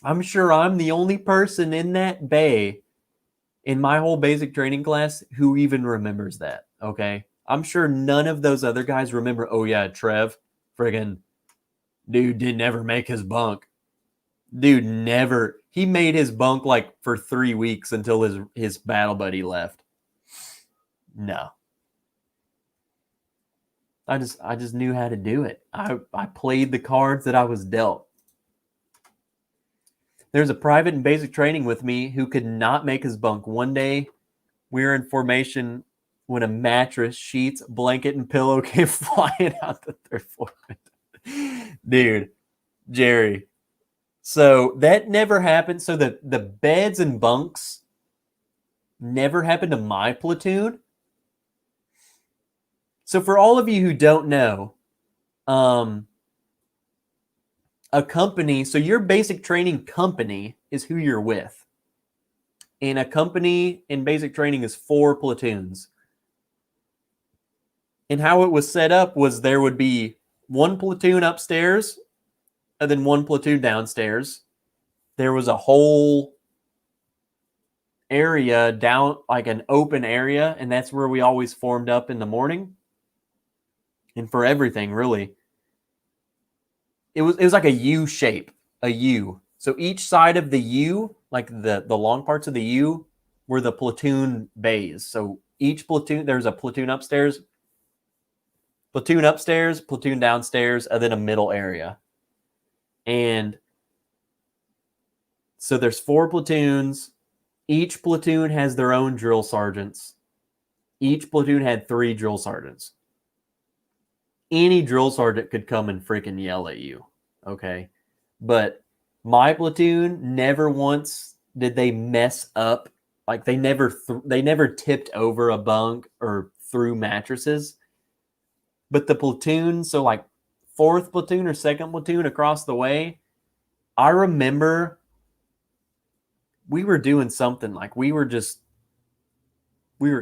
I'm sure I'm the only person in that bay in my whole basic training class who even remembers that. Okay. I'm sure none of those other guys remember, oh yeah, Trev, friggin' dude didn't ever make his bunk. Dude never. He made his bunk like for 3 weeks until his battle buddy left. No. I just knew how to do it. I played the cards that I was dealt. There's a private in basic training with me who could not make his bunk. One day, we were in formation when a mattress, sheets, blanket, and pillow came flying out the third floor. Dude, Jerry. So that never happened. So the beds and bunks never happened to my platoon. So for all of you who don't know, a company, so your basic training company is who you're with. And a company in basic training is 4 platoons. And how it was set up was there would be 1 platoon upstairs and then 1 platoon downstairs. There was a whole area down, like an open area, and that's where we always formed up in the morning. And for everything, really. It was like a U shape, a U. So each side of the U, like the long parts of the U, were the platoon bays. So each platoon, there's a platoon upstairs, platoon downstairs, and then a middle area. And so there's 4 platoons. Each platoon has their own drill sergeants. Each platoon had 3 drill sergeants. Any drill sergeant could come and freaking yell at you, okay? But my platoon, never once did they mess up. Like they never tipped over a bunk or threw mattresses. But the platoon, so like 4th platoon or 2nd platoon across the way, I remember we were doing something like we were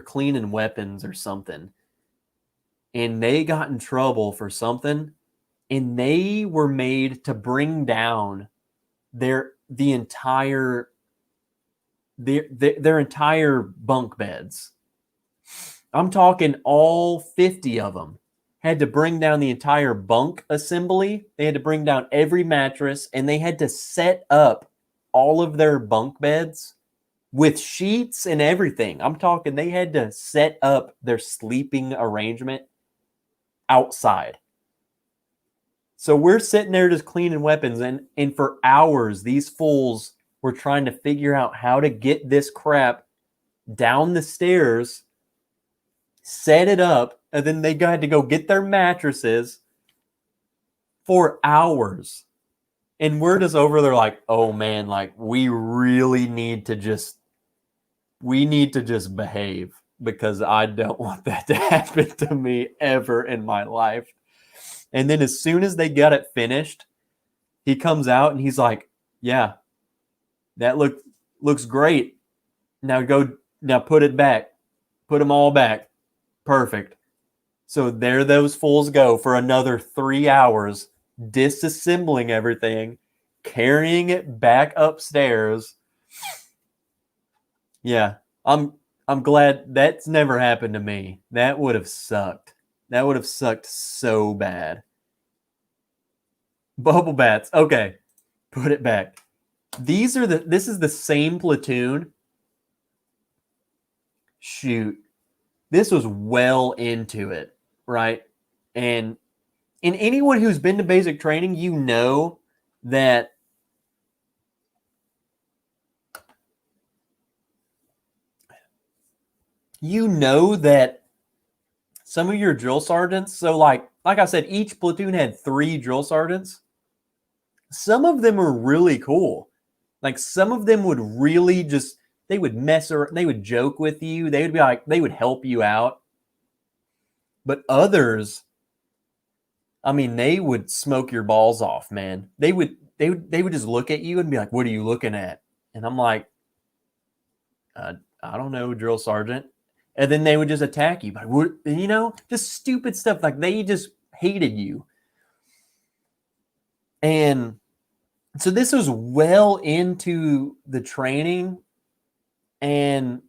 cleaning weapons or something. And they got in trouble for something, and they were made to bring down their entire bunk beds. I'm talking all 50 of them had to bring down the entire bunk assembly. They had to bring down every mattress, and they had to set up all of their bunk beds with sheets and everything. I'm talking they had to set up their sleeping arrangement outside. So we're sitting there just cleaning weapons, and for hours, these fools were trying to figure out how to get this crap down the stairs, set it up, and then they had to go get their mattresses for hours. And we're just over there like, oh man, like we really need to just behave, because I don't want that to happen to me ever in my life. And then as soon as they got it finished, he comes out and he's like, yeah, that looks great. Now put it back. Put them all back. Perfect. So there those fools go for another 3 hours, disassembling everything, carrying it back upstairs. Yeah, I'm glad that's never happened to me. That would have sucked. That would have sucked so bad. Bubble bats. Okay, put it back. This is the same platoon. Shoot. This was well into it, right? And anyone who's been to basic training, you know that some of your drill sergeants, so like I said, each platoon had 3 drill sergeants. Some of them were really cool. Like some of them would really they would they would joke with you. They would be like, they would help you out. But others, I mean, they would smoke your balls off, man. They would just look at you and be like, what are you looking at? And I'm like, I don't know, drill sergeant. And then they would just attack you. Like, just stupid stuff. Like they just hated you. And so this was well into the training. And,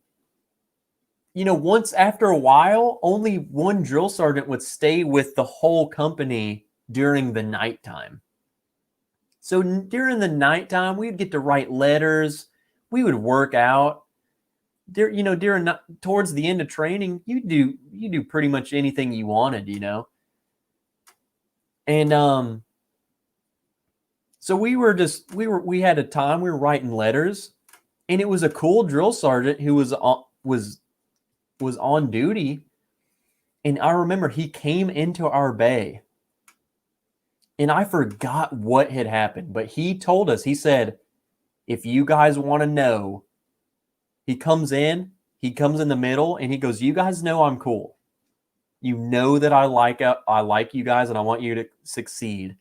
once after a while, only one drill sergeant would stay with the whole company during the nighttime. So during the nighttime, we'd get to write letters. We would work out. Towards the end of training, you do pretty much anything you wanted, And so we had a time we were writing letters, and it was a cool drill sergeant who was on duty. And I remember he came into our bay, and I forgot what had happened, but he told us, he said, if you guys want to know, he comes in the middle, and he goes, you guys know I'm cool. You know that I like you guys, and I want you to succeed.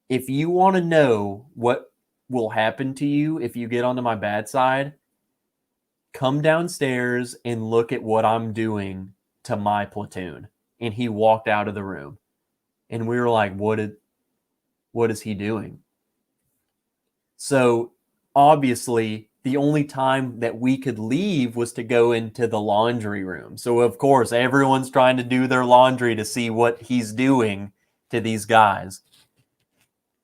If you want to know what will happen to you if you get onto my bad side, come downstairs and look at what I'm doing to my platoon. And he walked out of the room. And we were like, what is he doing? So obviously, the only time that we could leave was to go into the laundry room. So of course, everyone's trying to do their laundry to see what he's doing to these guys.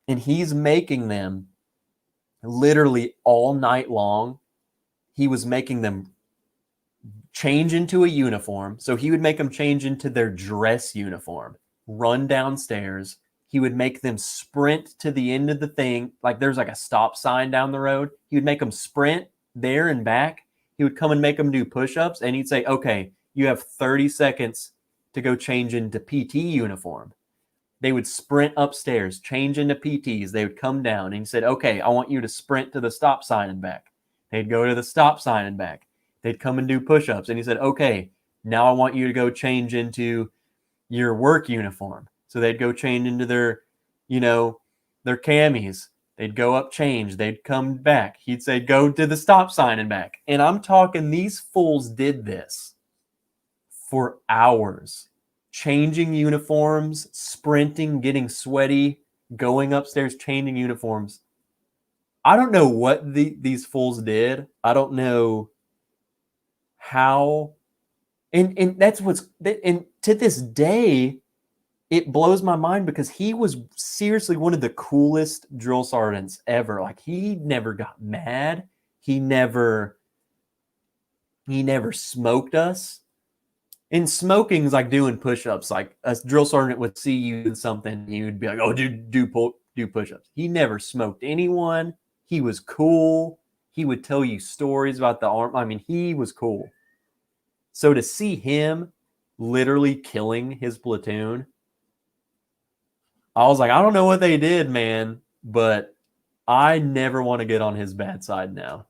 And he's making them literally all night long. He was making them change into a uniform. So he would make them change into their dress uniform, run downstairs. He would make them sprint to the end of the thing. Like there's like a stop sign down the road. He would make them sprint, there and back, he would come and make them do push-ups, and he'd say, okay, you have 30 seconds to go change into PT uniform. They would sprint upstairs, change into PTs. They would come down, and he said, okay, I want you to sprint to the stop sign and back. They'd go to the stop sign and back. They'd come and do push-ups. And he said, okay, now I want you to go change into your work uniform. So they'd go change into their, their camis. They'd go up, change. They'd come back. He'd say, go to the stop sign and back. And I'm talking, these fools did this for hours. Changing uniforms, sprinting, getting sweaty, going upstairs, changing uniforms. I don't know what these fools did. I don't know how. And that's and to this day, it blows my mind because he was seriously one of the coolest drill sergeants ever. Like, he never got mad. He never smoked us. And smoking is like doing push-ups. Like, a drill sergeant would see you in something, he would be like, oh, do push-ups. He never smoked anyone. He was cool. He would tell you stories about the arm. I mean, he was cool. So to see him literally killing his platoon, I was like, I don't know what they did, man, but I never want to get on his bad side now.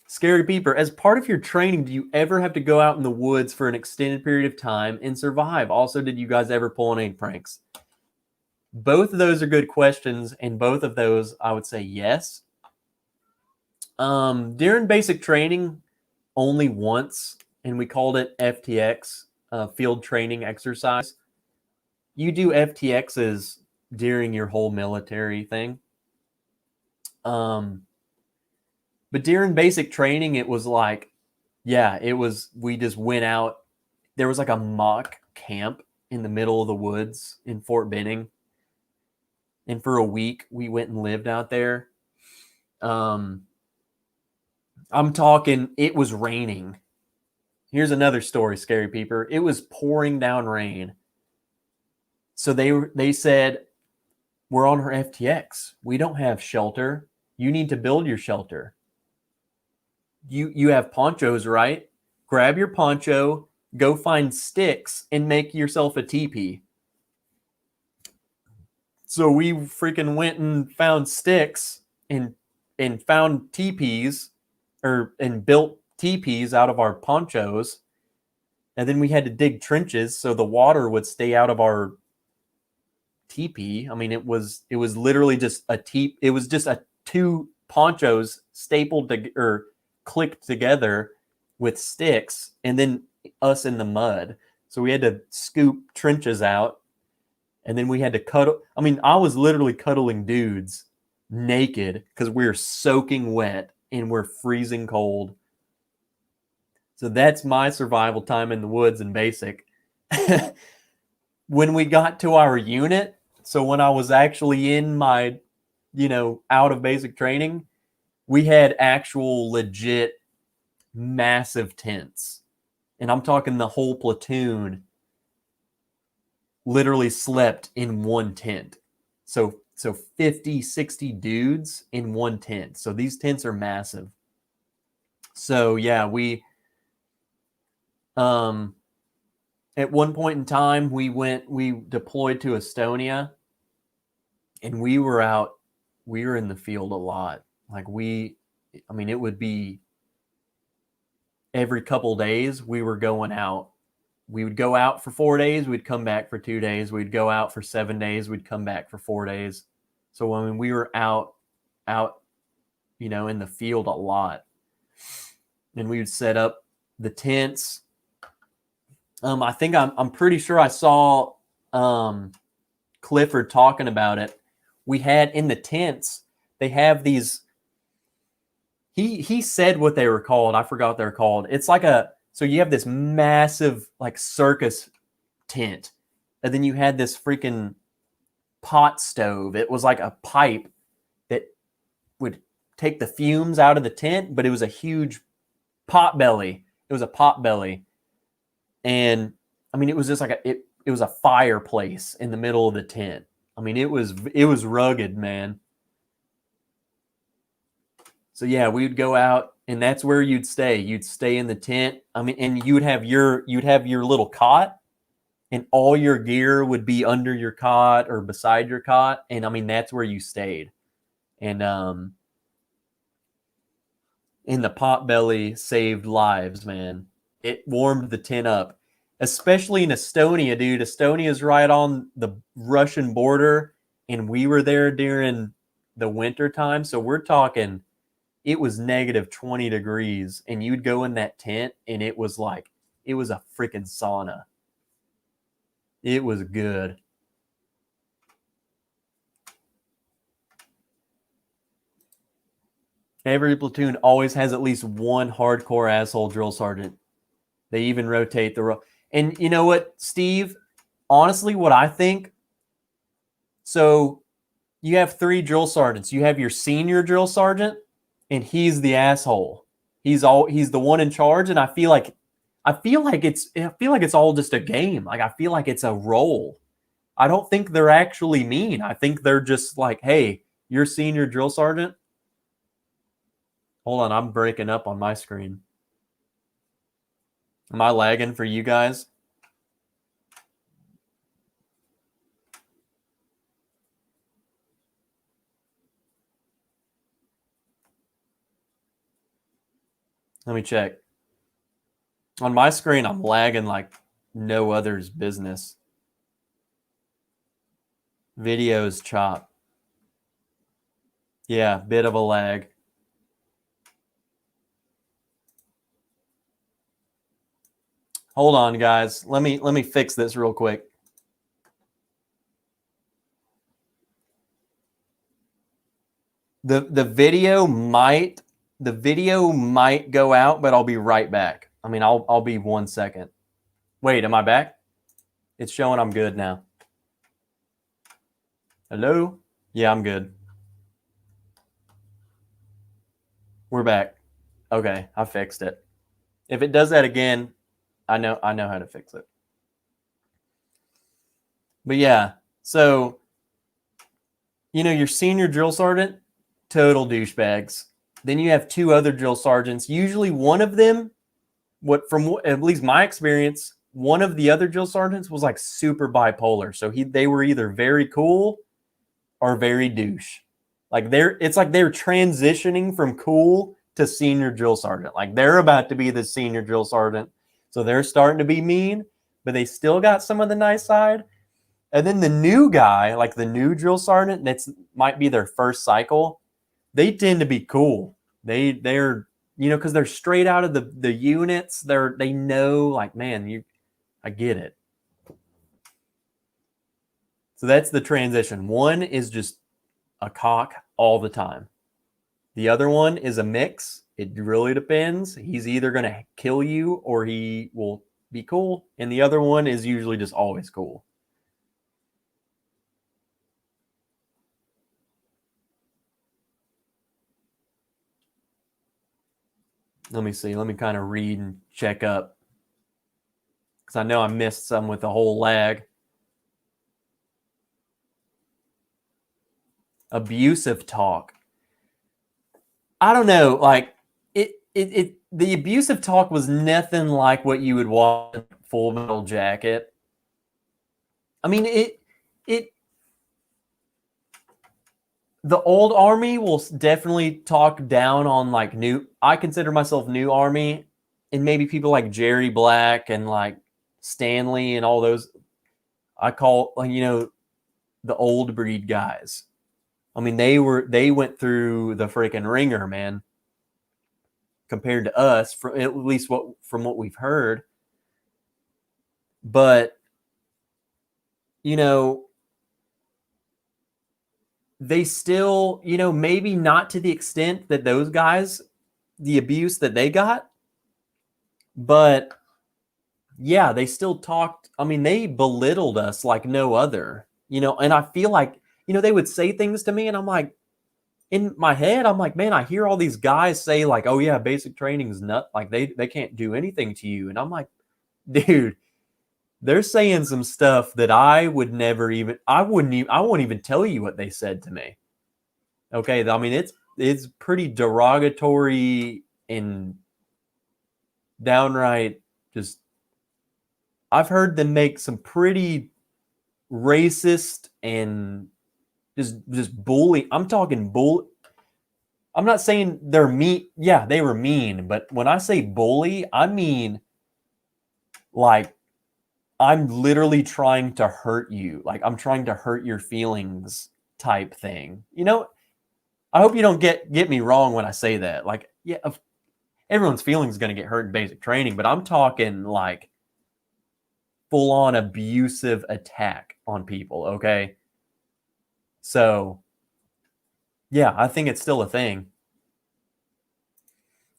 Scary Peeper, as part of your training, do you ever have to go out in the woods for an extended period of time and survive? Also, did you guys ever pull any pranks? Both of those are good questions, and both of those, I would say yes. During basic training, only once, and we called it FTX, field training exercise. You do FTXs during your whole military thing. But during basic training, it was like, we just went out. There was like a mock camp in the middle of the woods in Fort Benning. And for a week, we went and lived out there. I'm talking, it was raining. Here's another story, Scary Peeper. It was pouring down rain. So they said, we're on our FTX. We don't have shelter. You need to build your shelter. You have ponchos, right? Grab your poncho, go find sticks, and make yourself a teepee. So we freaking went and found sticks and found teepees, and built teepees out of our ponchos. And then we had to dig trenches so the water would stay out of our teepee. I mean, it was literally just it was just two ponchos stapled or clicked together with sticks, and then us in the mud. So we had to scoop trenches out, and then we had to cuddle. I mean, I was literally cuddling dudes naked because we were soaking wet and we're freezing cold. So that's my survival time in the woods in basic. When we got to our unit, so when I was actually in my, out of basic training, we had actual legit massive tents. And I'm talking the whole platoon literally slept in one tent. So 50, 60 dudes in one tent. So these tents are massive. So yeah, we at one point in time we deployed to Estonia, and we were in the field a lot. Like it would be every couple days we were going out. We would go out for 4 days, we'd come back for 2 days, we'd go out for 7 days, we'd come back for 4 days. So we were out, in the field a lot. And we would set up the tents. I think I'm pretty sure I saw Clifford talking about it. We had in the tents, they have these. He said what they were called. I forgot what they're called. It's like so you have this massive like circus tent, and then you had this freaking pot stove. It was like a pipe that would take the fumes out of the tent, but it was a huge pot belly. It was a pot belly. And I mean, it was just like it was a fireplace in the middle of the tent. I mean, it was rugged, man. So yeah, we would go out, and that's where you'd stay. You'd stay in the tent. I mean, and you'd have your little cot, and all your gear would be under your cot or beside your cot. And I mean, that's where you stayed. And in the potbelly saved lives, man. It warmed the tent up, especially in Estonia, dude. Estonia is right on the Russian border, and we were there during the winter time. So we're talking, it was negative 20 degrees, and you'd go in that tent, and it was a freaking sauna. It was good. Every platoon always has at least one hardcore asshole drill sergeant. They even rotate the role. And you know what, Steve? Honestly, what I think, so you have 3 drill sergeants. You have your senior drill sergeant, and he's the asshole. He's the one in charge, and I feel like it's all just a game. Like, I feel like it's a role. I don't think they're actually mean. I think they're just like, hey, you're senior drill sergeant. Hold on, I'm breaking up on my screen. Am I lagging for you guys? Let me check. On my screen, I'm lagging like no other's business. Video's chopped. Yeah, bit of a lag. Hold on, guys. Let me fix this real quick. The video might go out, but I'll be right back. I mean, I'll be 1 second. Wait, am I back? It's showing I'm good now. Hello? Yeah, I'm good. We're back. Okay, I fixed it. If it does that again, I know how to fix it. But yeah, so your senior drill sergeant, total douchebags. Then you have 2 other drill sergeants. Usually one of them, from at least my experience, one of the other drill sergeants was like super bipolar. So they were either very cool or very douche. Like it's like they're transitioning from cool to senior drill sergeant. Like they're about to be the senior drill sergeant. So they're starting to be mean, but they still got some of the nice side. And then the new guy, like the new drill sergeant, might be their first cycle. They tend to be cool. They're because they're straight out of the units. They know, like, man, I get it. So that's the transition. One is just a cock all the time. The other one is a mix. It really depends. He's either going to kill you or he will be cool. And the other one is usually just always cool. Let me see. Let me kind of read and check up, because I know I missed some with the whole lag. Abusive talk. I don't know. Like the abusive talk was nothing like what you would watch in Full Metal Jacket. I mean, the old army will definitely talk down on like I consider myself new army, and maybe people like Jerry Black and like Stanley and all those, I call, the old breed guys. I mean, they went through the freaking ringer, man, compared to us, at least from what we've heard. But they still, maybe not to the extent that those guys, the abuse that they got, but yeah, they still talked. I mean, they belittled us like no other, and I feel like, they would say things to me, and I'm like, in my head, I'm like, man, I hear all these guys say like, oh yeah, basic training is nut. Like they can't do anything to you. And I'm like, dude, they're saying some stuff that I would never even, I won't even tell you what they said to me. Okay. I mean, it's pretty derogatory and downright just. I've heard them make some pretty racist and just bully. I'm talking bull. I'm not saying they're mean. Yeah, they were mean, but when I say bully, I mean like I'm literally trying to hurt you. Like I'm trying to hurt your feelings type thing. You know, I hope you don't get me wrong when I say that. Like, yeah, everyone's feelings is going to get hurt in basic training, but I'm talking like full on abusive attack on people, okay? So, yeah, I think it's still a thing.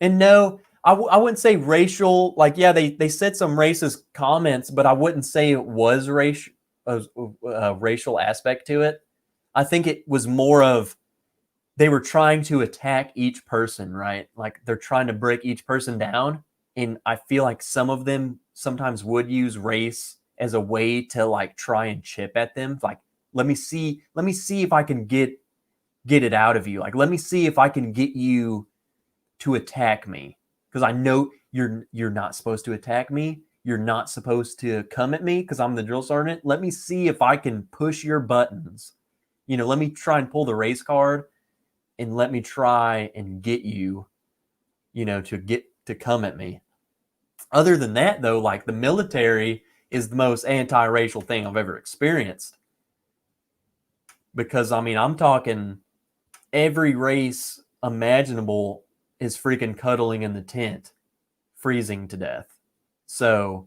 And no, I wouldn't say racial. Like, yeah, they said some racist comments, but I wouldn't say it was a racial aspect to it. I think it was more of they were trying to attack each person, right? Like they're trying to break each person down. And I feel like some of them sometimes would use race as a way to like try and chip at them. Like, let me see if I can get it out of you. Like, let me see if I can get you to attack me. Because I know you're not supposed to attack me. You're not supposed to come at me because I'm the drill sergeant. Let me see if I can push your buttons. You know, let me try and pull the race card and let me try and get you, you know, to come at me. Other than that, though, like the military is the most anti-racial thing I've ever experienced. Because, I mean, I'm talking every race imaginable is freaking cuddling in the tent, freezing to death. So,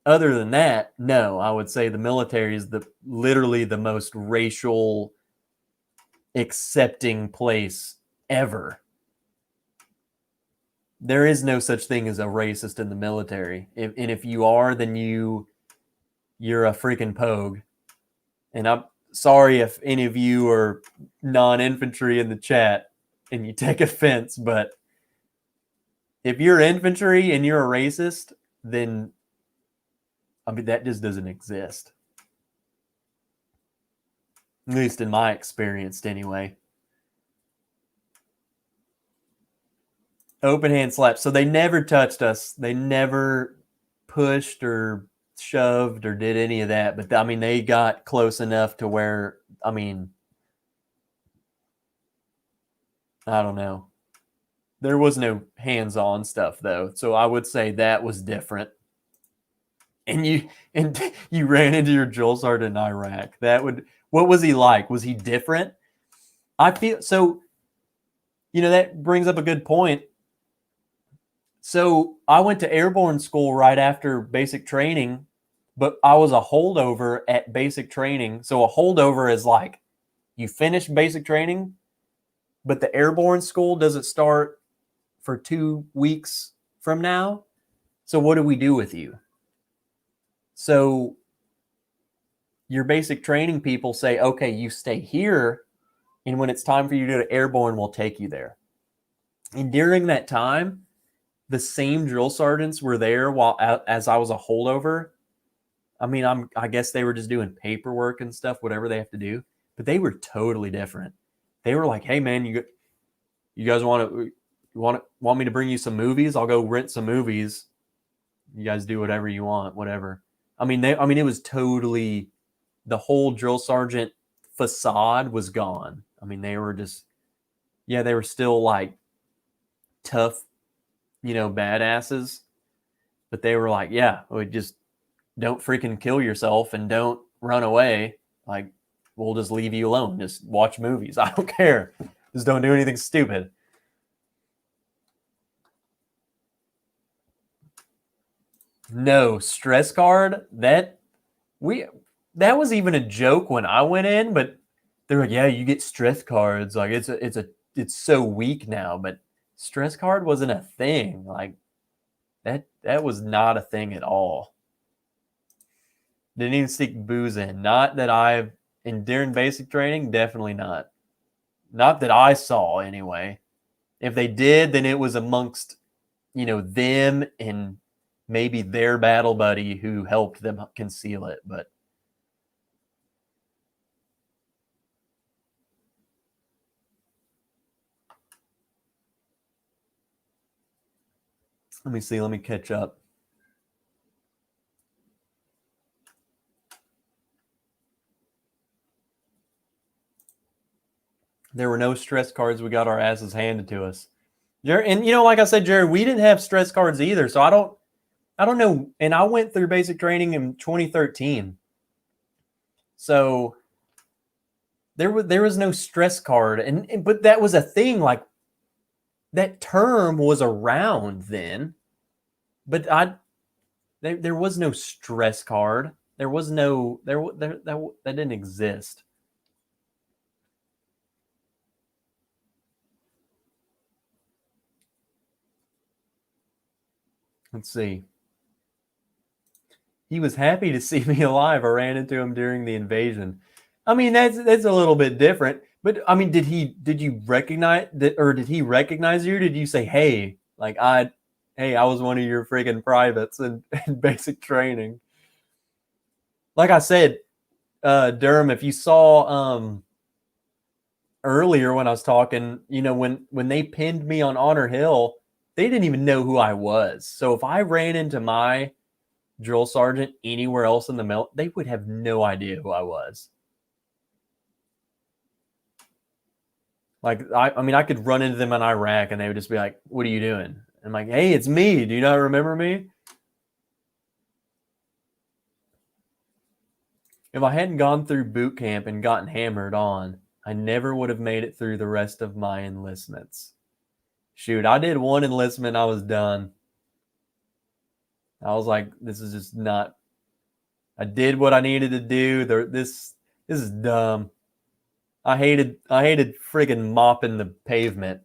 other than that, no, I would say the military is literally the most racial accepting place ever. There is no such thing as a racist in the military. And if you are, then you're a freaking pogue. And I'm sorry if any of you are non-infantry in the chat and you take offense, but if you're infantry and you're a racist, then I mean that just doesn't exist. At least in my experience anyway. Open hand slap. So they never touched us. They never pushed or shoved or did any of that. But I mean, they got close enough to where, I mean, I don't know. There was no hands-on stuff though. So I would say that was different. And you ran into your drill sergeant in Iraq. What was he like? Was he different? I feel so, you know, that brings up a good point. So I went to airborne school right after basic training, but I was a holdover at basic training. So a holdover is like you finish basic training, but the airborne school doesn't start for 2 weeks from now. So what do we do with you? So your basic training people say, okay, you stay here. And when it's time for you to go to airborne, we'll take you there. And during that time, the same drill sergeants were there as I was a holdover. I mean, I guess they were just doing paperwork and stuff, whatever they have to do. But they were totally different. They were like, "Hey, man, you guys want me to bring you some movies? I'll go rent some movies. You guys do whatever you want, whatever." I mean, it was totally the whole drill sergeant facade was gone. I mean, they were just, yeah, they were still like tough, you know, badasses, but they were like, yeah, we just don't freaking kill yourself and don't run away. Like, we'll just leave you alone. Just watch movies. I don't care. Just don't do anything stupid. No, stress card, that was even a joke when I went in, but they're like, yeah, you get stress cards. Like it's so weak now, but stress card wasn't a thing. Like that was not a thing at all. Didn't even stick booze in. Not that during basic training, definitely not. Not that I saw anyway. If they did, then it was amongst, you know, them and maybe their battle buddy who helped them conceal it. But Let me see. Let me catch up. There were no stress cards. We got our asses handed to us. And like I said, Jared, we didn't have stress cards either. So I don't know. And I went through basic training in 2013. So there was no stress card. But that was a thing. Like that term was around then. But there was no stress card. There was no that didn't exist. Let's see. He was happy to see me alive. I ran into him during the invasion. I mean, that's a little bit different. But I mean, did you recognize that, or did he recognize you? Did you say, hey, I was one of your friggin' privates in basic training? Like I said, Durham, if you saw earlier when I was talking, when they pinned me on Honor Hill, they didn't even know who I was. So if I ran into my drill sergeant anywhere else in the mill, they would have no idea who I was. Like, I could run into them in Iraq and they would just be like, what are you doing? I'm like, hey, it's me. Do you not remember me? If I hadn't gone through boot camp and gotten hammered on, I never would have made it through the rest of my enlistments. Shoot, I did one enlistment. I was done. I was like, this is just not. I did what I needed to do. This is dumb. I hated friggin' mopping the pavement.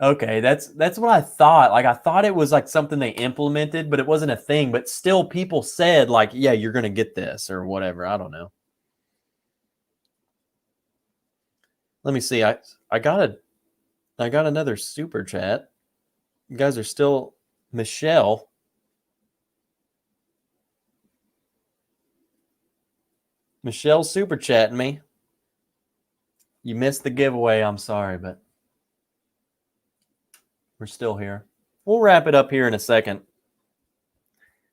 Okay, that's what I thought. Like, I thought it was like something they implemented, but it wasn't a thing. But still, people said like, yeah, you're gonna get this or whatever. I don't know. Let me see. I got another super chat. You guys are still Michelle. Michelle's super chatting me. You missed the giveaway. I'm sorry, but we're still here. We'll wrap it up here in a second.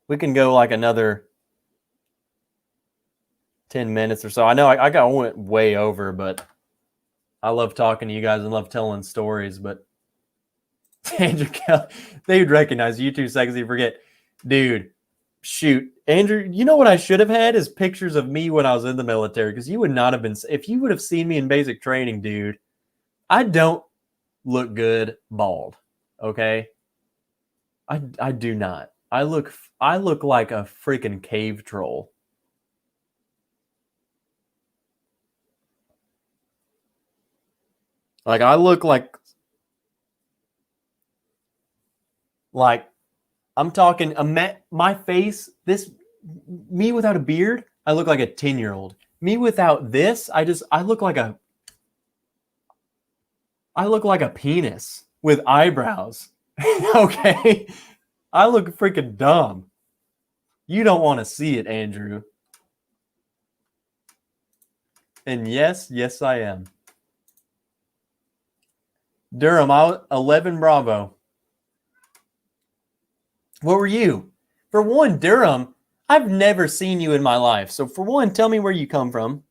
We can go like another 10 minutes or so. I know I went way over, but I love talking to you guys and love telling stories. But Andrew Kelly, they'd recognize you too sexy. Forget, dude. Shoot, Andrew, you know what I should have had is pictures of me when I was in the military, because you would not have been, if you would have seen me in basic training, dude. I don't look good bald, okay? I do not. I look like a freaking cave troll. Like, I look like I'm talking my face, me without a beard, I look like a 10-year-old. Me without this, I look like a penis with eyebrows. Okay? I look freaking dumb. You don't want to see it, Andrew. And yes, I am. Durham, 11 Bravo. What were you? For one, Durham, I've never seen you in my life. So for one, tell me where you come from.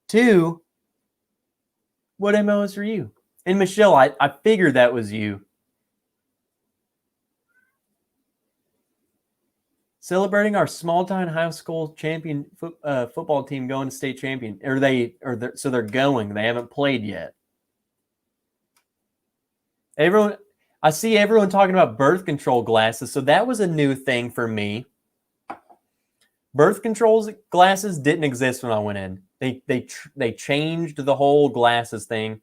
Two, what MOs are you? And Michelle, I figured that was you. Celebrating our small town high school champion football team going to state champion. So they're going. They haven't played yet. I see everyone talking about birth control glasses. So that was a new thing for me. Birth control glasses didn't exist when I went in. They changed the whole glasses thing.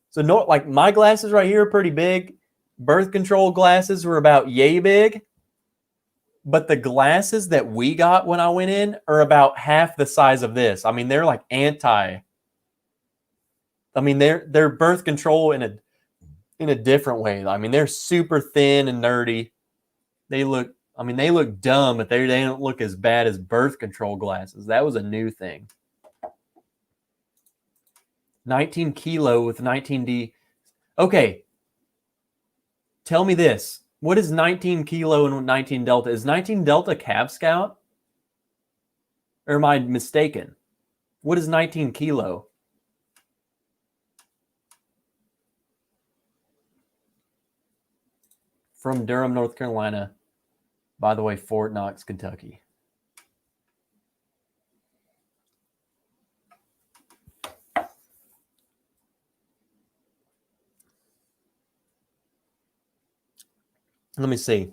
So like my glasses right here are pretty big. Birth control glasses were about yay big. But the glasses that we got when I went in are about half the size of this. I mean, they're like they're birth control in a different way. I mean, they're super thin and nerdy. They look dumb, but they don't look as bad as birth control glasses. That was a new thing. 19 kilo with 19D. Okay. Tell me this. What is 19 kilo and 19 delta? Is 19 delta Cav Scout? Or am I mistaken? What is 19 kilo? From Durham, North Carolina. By the way, Fort Knox, Kentucky. Let me see.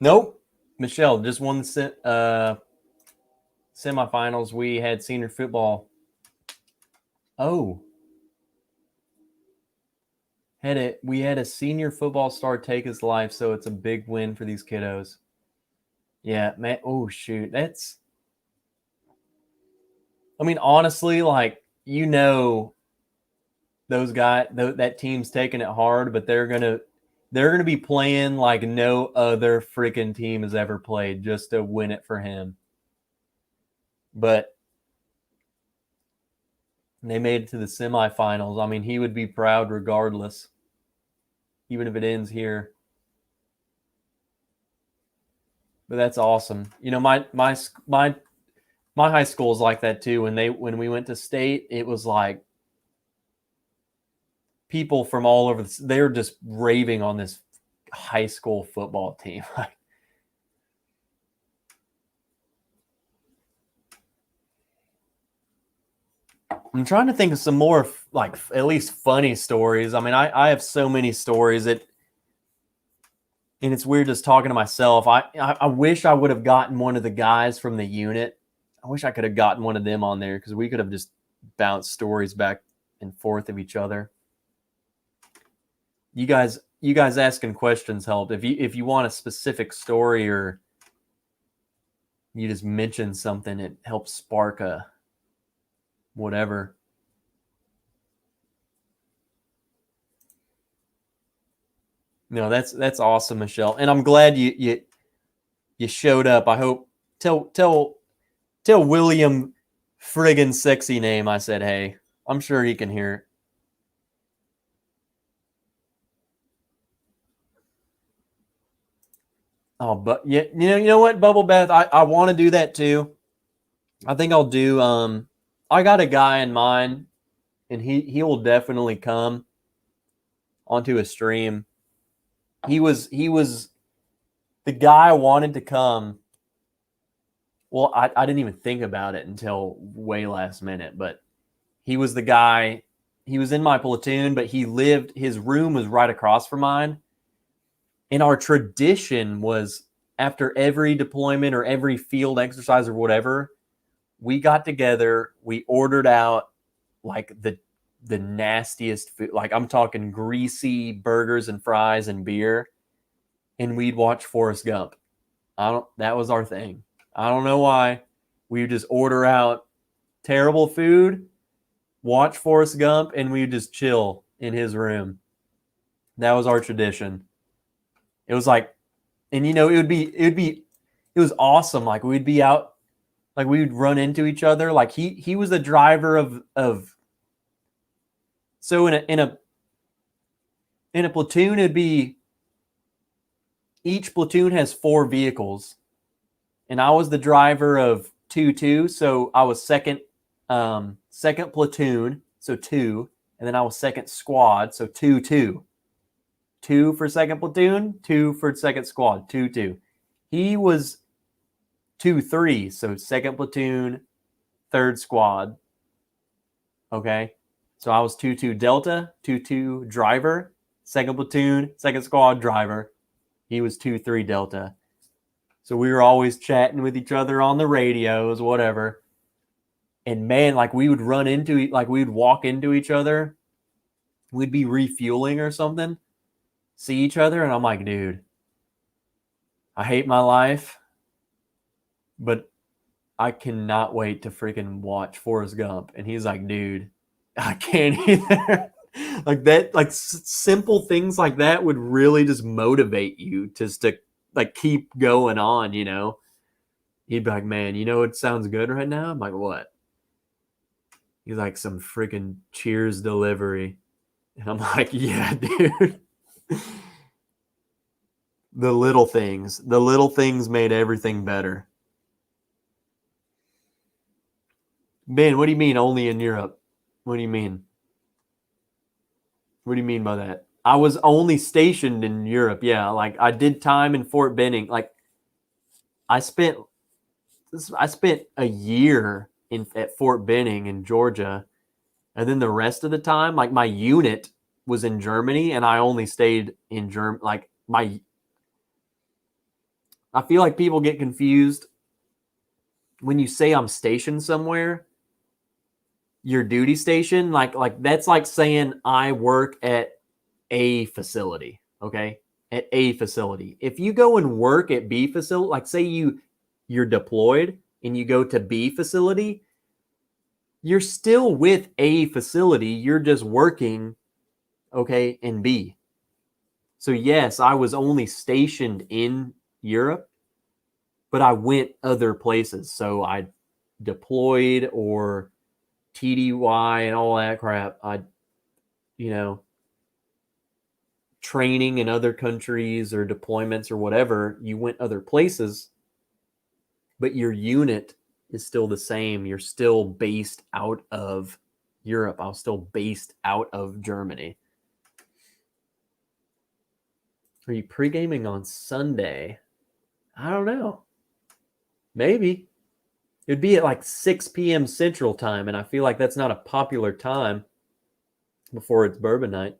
Nope. Michelle just won the semifinals. We had senior football. Oh. We had a senior football star take his life, so it's a big win for these kiddos. Yeah, man. Oh, shoot. I mean, honestly, like, those guys, that team's taking it hard, but they're gonna be playing like no other freaking team has ever played just to win it for him. But they made it to the semifinals. I mean, he would be proud regardless, even if it ends here. But that's awesome. My high school is like that too. When we went to state, it was like people from all over. They were just raving on this high school football team. I'm trying to think of some more, like, at least funny stories. I mean, I have so many stories and it's weird just talking to myself. I wish I would have gotten one of the guys from the unit. I wish I could have gotten one of them on there because we could have just bounced stories back and forth of each other. You guys asking questions helped. If you want a specific story or you just mention something, it helps spark a whatever. No, that's awesome, Michelle, and I'm glad you showed up. I hope tell William friggin' sexy name I said hey. I'm sure he can hear it. Oh, but yeah, you know what, Bubble Bath, I want to do that too. I think I'll do. I got a guy in mind, and he will definitely come onto a stream. He was the guy I wanted to come. Well, I didn't even think about it until way last minute, but he was the guy. He was in my platoon, but his room was right across from mine. And our tradition was after every deployment or every field exercise or whatever, we got together, we ordered out like the nastiest food. Like, I'm talking greasy burgers and fries and beer, and we'd watch Forrest Gump. That was our thing. I don't know why. We would just order out terrible food, watch Forrest Gump, and we'd just chill in his room. That was our tradition. It was like, and it was awesome. Like, we'd be out, like we would run into each other. Like he was the driver of so in a platoon, it'd be each platoon has 4 vehicles, and I was the driver of 2-2. So I was second platoon, so 2, and then I was second squad, so 2-2. 2 for second platoon, 2 for second squad, 2-2. He was 2-3, so second platoon, third squad. Okay, so I was 2-2 Delta, 2-2 driver, second platoon, second squad driver. He was 2-3 Delta. So we were always chatting with each other on the radios, whatever. And man, like we would we'd walk into each other. We'd be refueling or something, see each other, and I'm like, dude, I hate my life, but I cannot wait to freaking watch Forrest Gump. And he's like, dude, I can't either. Like that, like simple things like that would really just motivate you just to like keep going on, you know. He'd be like, man, you know what sounds good right now? I'm like, what? He's like, some freaking Cheers delivery. And I'm like, yeah, dude. The little things made everything better. Ben, what do you mean only in Europe? What do you mean? What do you mean by that? I was only stationed in Europe. Yeah, like I did time in Fort Benning. Like I spent a year at Fort Benning in Georgia, and then the rest of the time, like my unit was in Germany, and I only stayed in Germany. Like I feel like people get confused when you say I'm stationed somewhere. Your duty station, like that's like saying I work at a facility. Okay, at a facility. If you go and work at B facility, like say you're deployed and you go to B facility, you're still with A facility. You're just working, okay, in B. So yes, I was only stationed in Europe, but I went other places. So I deployed or TDY and all that crap. Training in other countries or deployments or whatever, you went other places, but your unit is still the same. You're still based out of Europe. I was still based out of Germany. Are you pre-gaming on Sunday? I don't know. Maybe. It'd be at like 6 p.m. Central Time, and I feel like that's not a popular time before it's bourbon night.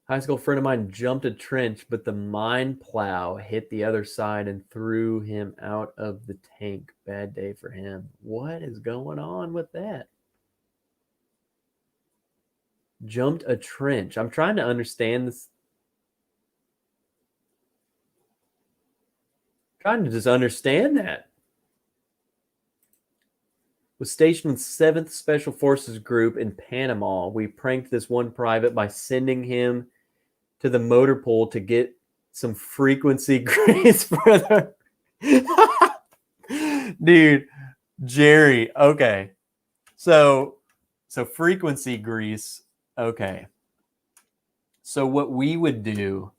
High school friend of mine jumped a trench, but the mine plow hit the other side and threw him out of the tank. Bad day for him. What is going on with that? Jumped a trench. I'm trying to understand this. Trying to just understand that. Was stationed with 7th Special Forces Group in Panama. We pranked this one private by sending him to the motor pool to get some frequency grease for the dude, Jerry. Okay. So frequency grease. Okay. So what we would do,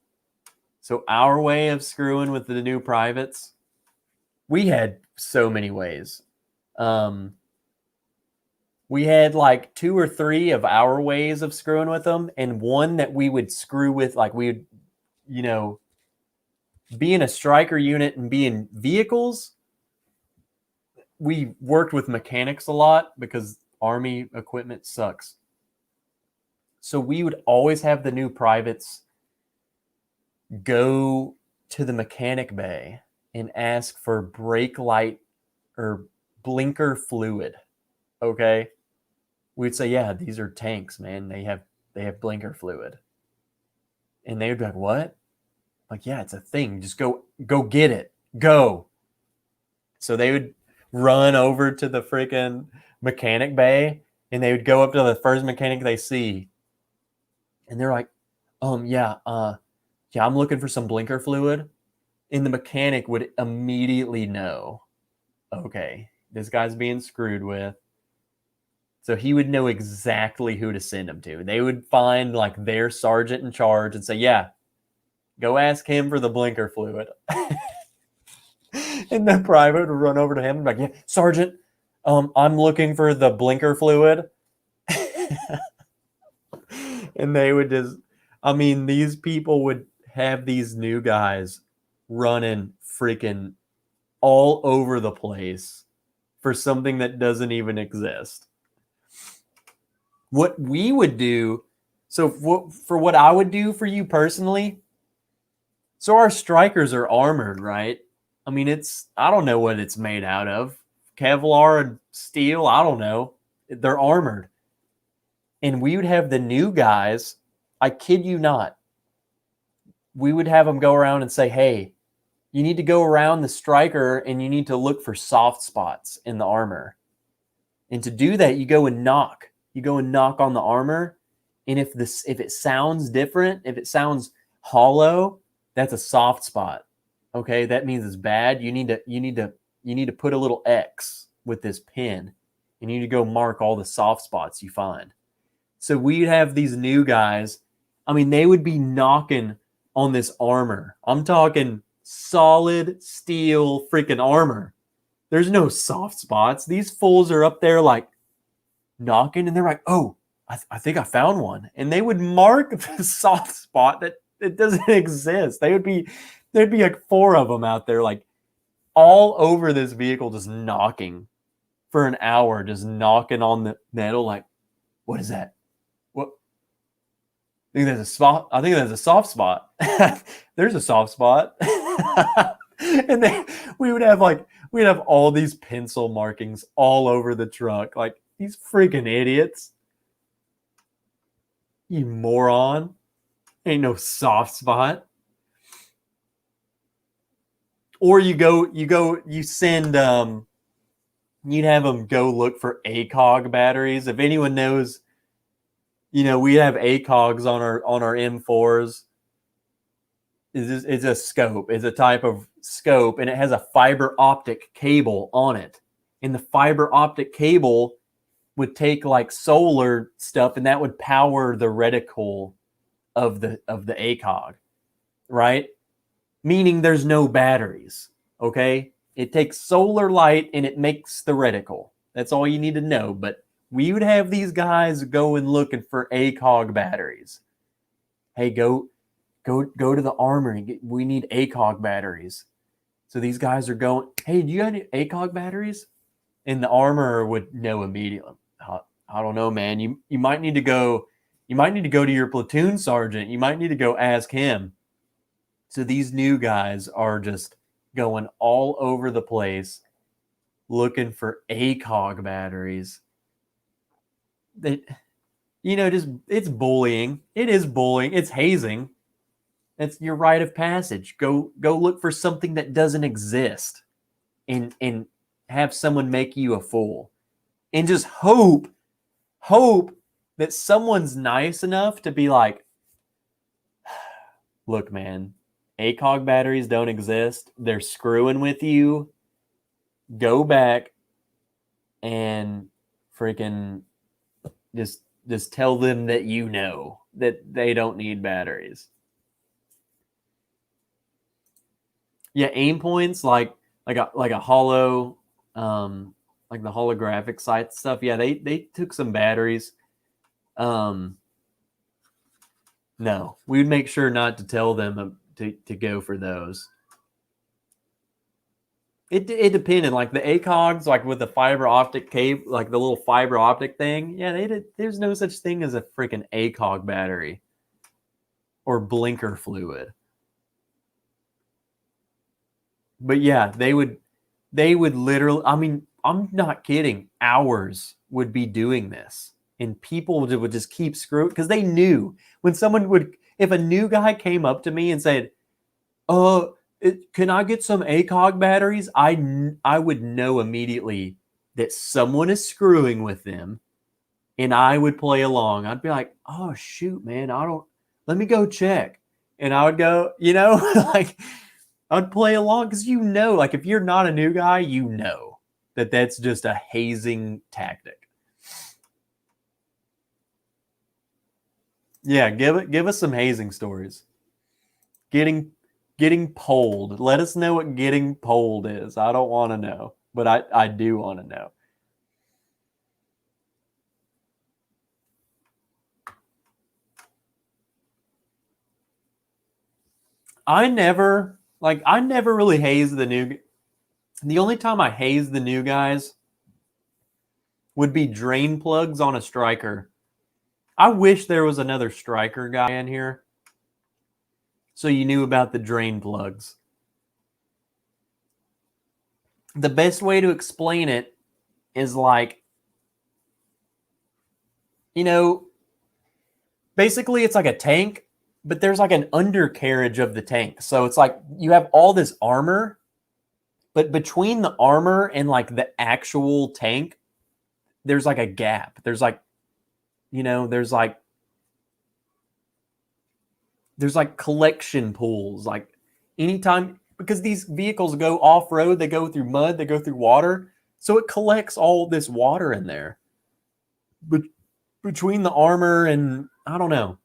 so our way of screwing with the new privates, we had so many ways. We had like 2 or 3 of our ways of screwing with them, and one that we would screw with, like we would, be in a striker unit and be in vehicles. We worked with mechanics a lot because Army equipment sucks. So we would always have the new privates go to the mechanic bay and ask for brake light or blinker fluid. Okay. We'd say, yeah, these are tanks, man. They have blinker fluid. And they would be like, what? Like, yeah, it's a thing. Just go get it. Go. So they would run over to the freaking mechanic bay, and they would go up to the first mechanic they see. And they're like, yeah, I'm looking for some blinker fluid. And the mechanic would immediately know, okay, this guy's being screwed with. So he would know exactly who to send him to. They would find like their sergeant in charge and say, yeah, go ask him for the blinker fluid. And the private would run over to him and be like, yeah, Sergeant, I'm looking for the blinker fluid. And they would just, these people would have these new guys running freaking all over the place for something that doesn't even exist. What we would do, so for what I would do for you personally, so our strikers are armored, right? I don't know what it's made out of. Kevlar and steel, I don't know. They're armored. And we would have the new guys, I kid you not, we would have them go around and say, hey, you need to go around the striker and you need to look for soft spots in the armor. And to do that, you go and knock. You go and knock on the armor, and if it sounds different, if it sounds hollow, that's a soft spot. Okay, that means it's bad. You need to put a little X with this pin, and you need to go mark all the soft spots you find. So we'd have these new guys. I mean, they would be knocking on this armor. I'm talking solid steel freaking armor. There's no soft spots. These fools are up there like knocking, and they're like, oh, I think I found one. And they would mark the soft spot that it doesn't exist. There'd be like 4 of them out there, like all over this vehicle, just knocking for an hour, just knocking on the metal. Like, what is that? What? I think there's a soft spot. There's a soft spot. And then we'd have all these pencil markings all over the truck. Like, these freaking idiots. You moron. Ain't no soft spot. Or you send, you'd have them go look for ACOG batteries. If anyone knows, we have ACOGs on our M4s. It's a scope. It's a type of scope, and it has a fiber optic cable on it. And the fiber optic cable would take like solar stuff, and that would power the reticle of the ACOG, right? Meaning there's no batteries, okay? It takes solar light and it makes the reticle. That's all you need to know. But we would have these guys going looking for ACOG batteries. Hey, go to the armory. We need ACOG batteries. So these guys are going, hey, do you got any ACOG batteries? And the armorer would know immediately. I don't know, man. You might need to go. You might need to go to your platoon sergeant. You might need to go ask him. So these new guys are just going all over the place looking for ACOG batteries. It's bullying. It is bullying. It's hazing. It's your rite of passage. Go look for something that doesn't exist and have someone make you a fool. And just hope that someone's nice enough to be like, look, man, ACOG batteries don't exist. They're screwing with you. Go back and freaking just tell them that that they don't need batteries. Yeah, aim points like a hollow, like the holographic sight stuff. Yeah, they took some batteries. No, we would make sure not to tell them to go for those. It depended. Like the ACOGs, like with the fiber optic cable, like the little fiber optic thing. Yeah, there's no such thing as a freaking ACOG battery or blinker fluid. But yeah, they would literally, I mean, I'm not kidding, hours would be doing this. And people would just keep screwing, because they knew when if a new guy came up to me and said, can I get some ACOG batteries? I would know immediately that someone is screwing with them, and I would play along. I'd be like, oh, shoot, man, let me go check. And I would go, like, I'd play along because like if you're not a new guy, that that's just a hazing tactic. Yeah, give us some hazing stories. Getting polled. Let us know what getting polled is. I don't want to know, but I do want to know. I never really haze the only time I haze the new guys would be drain plugs on a striker. I wish there was another striker guy in here so you knew about the drain plugs. The best way to explain it is like, basically it's like a tank, but there's like an undercarriage of the tank. So it's like you have all this armor, but between the armor and like the actual tank, there's like a gap. There's like there's like collection pools. Like anytime, because these vehicles go off road, they go through mud, they go through water, so it collects all this water in there. But between the armor and I don't know.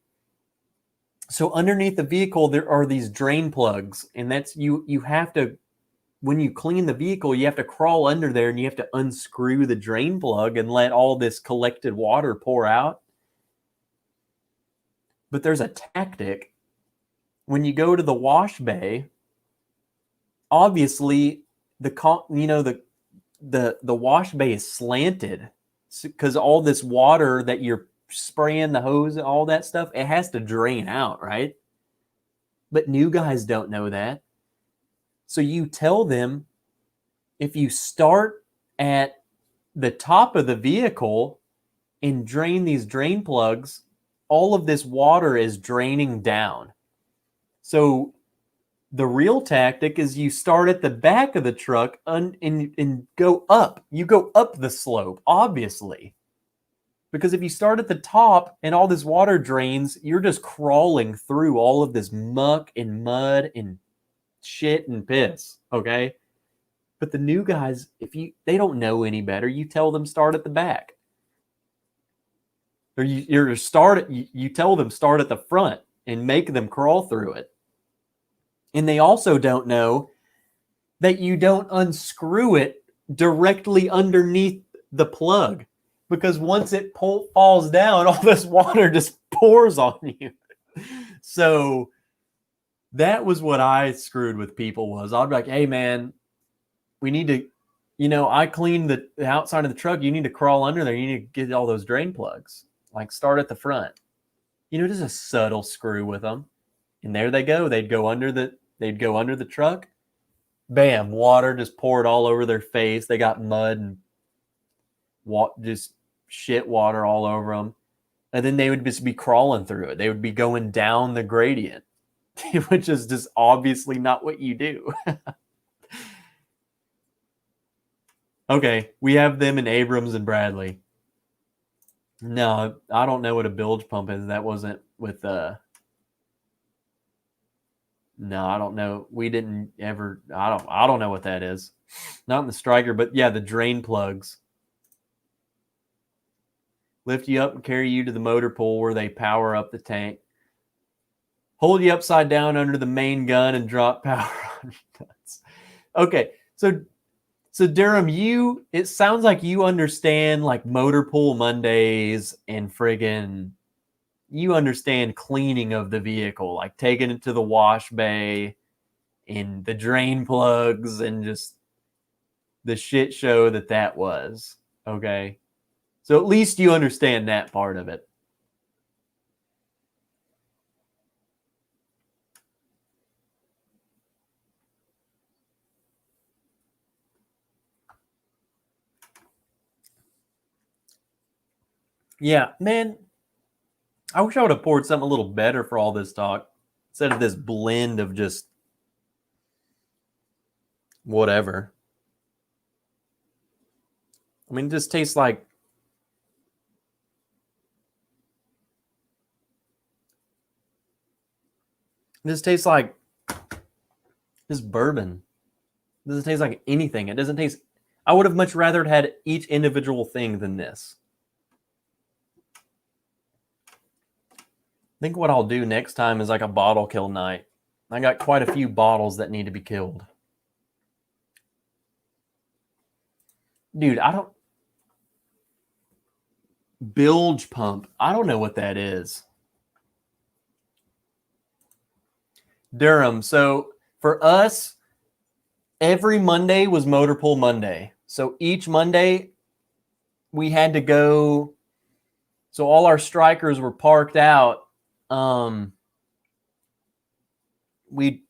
So underneath the vehicle there are these drain plugs, and that's you have to, when you clean the vehicle, you have to crawl under there and you have to unscrew the drain plug and let all this collected water pour out. But there's a tactic. When you go to the wash bay, obviously the wash bay is slanted because all this water that you're spraying the hose and all that stuff, it has to drain out, right? But new guys don't know that. So you tell them, if you start at the top of the vehicle and drain these drain plugs, all of this water is draining down. So the real tactic is you start at the back of the truck and go up. You go up the slope, obviously. Because if you start at the top and all this water drains, you're just crawling through all of this muck and mud and shit and piss, okay? But the new guys, they don't know any better, you tell them start at the back. Or you tell them start at the front and make them crawl through it. And they also don't know that you don't unscrew it directly underneath the plug, because once it falls down, all this water just pours on you. So that was what I screwed with people. I'd be like, hey man, we need to, I cleaned the outside of the truck. You need to crawl under there. You need to get all those drain plugs. Like start at the front. Just a subtle screw with them. And there they go. They'd go under the truck. Bam, water just poured all over their face. They got mud and just shit water all over them. And then they would just be crawling through it. They would be going down the gradient, which is just obviously not what you do. Okay, we have them in Abrams and Bradley. No, I don't know what a bilge pump is. That wasn't with no, I don't know. We didn't ever. I don't know what that is. Not in the Striker, but yeah, the drain plugs lift you up and carry you to the motor pool where they power up the tank. Hold you upside down under the main gun and drop power on your nuts. Okay, so Durham, it sounds like you understand like motor pool Mondays and friggin', you understand cleaning of the vehicle, like taking it to the wash bay and the drain plugs and just the shit show that was. Okay. So at least you understand that part of it. Yeah, man. I wish I would have poured something a little better for all this talk instead of this blend of just whatever. I mean, it just tastes like this bourbon. It doesn't taste like anything. It doesn't taste. I would have much rather had each individual thing than this. I think what I'll do next time is like a bottle kill night. I got quite a few bottles that need to be killed. Dude, bilge pump. I don't know what that is. Durham. So for us, every Monday was Motor Pool Monday. So each Monday we had to go. So all our strikers were parked out. We